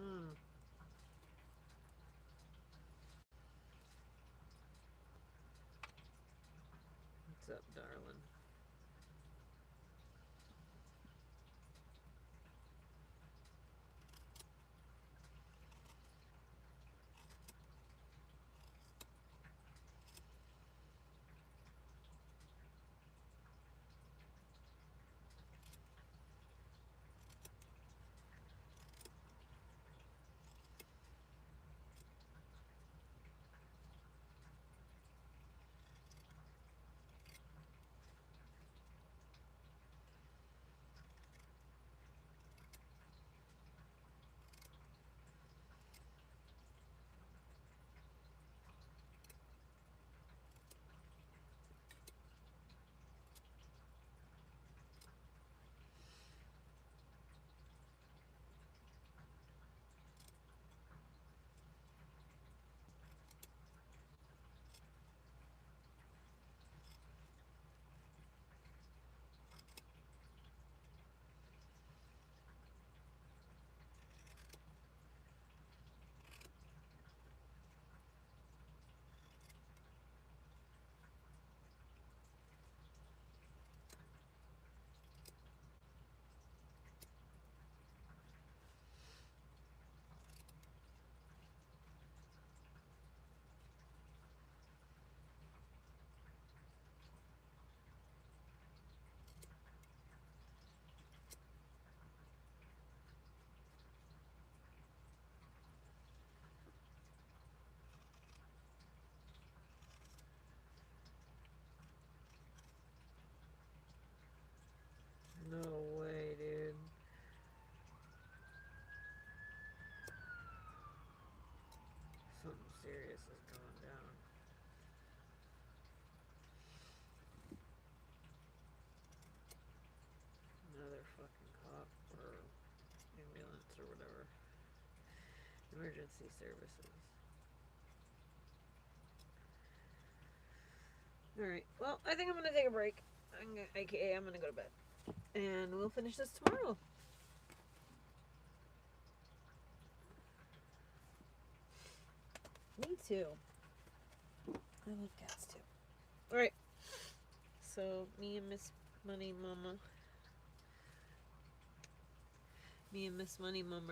[SPEAKER 10] What's up, darling? No way, dude. Something serious is going down. Another fucking cop or ambulance or whatever. Emergency services. Alright, well, I think I'm gonna take a break. AKA, I'm gonna go to bed. And we'll finish this tomorrow. Me too. I love cats too. Alright. So, me and Miss Money Mama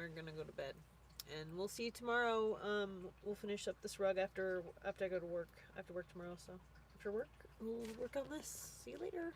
[SPEAKER 10] are gonna go to bed. And we'll see you tomorrow. We'll finish up this rug after I go to work. After work tomorrow, so after work, we'll work on this. See you later.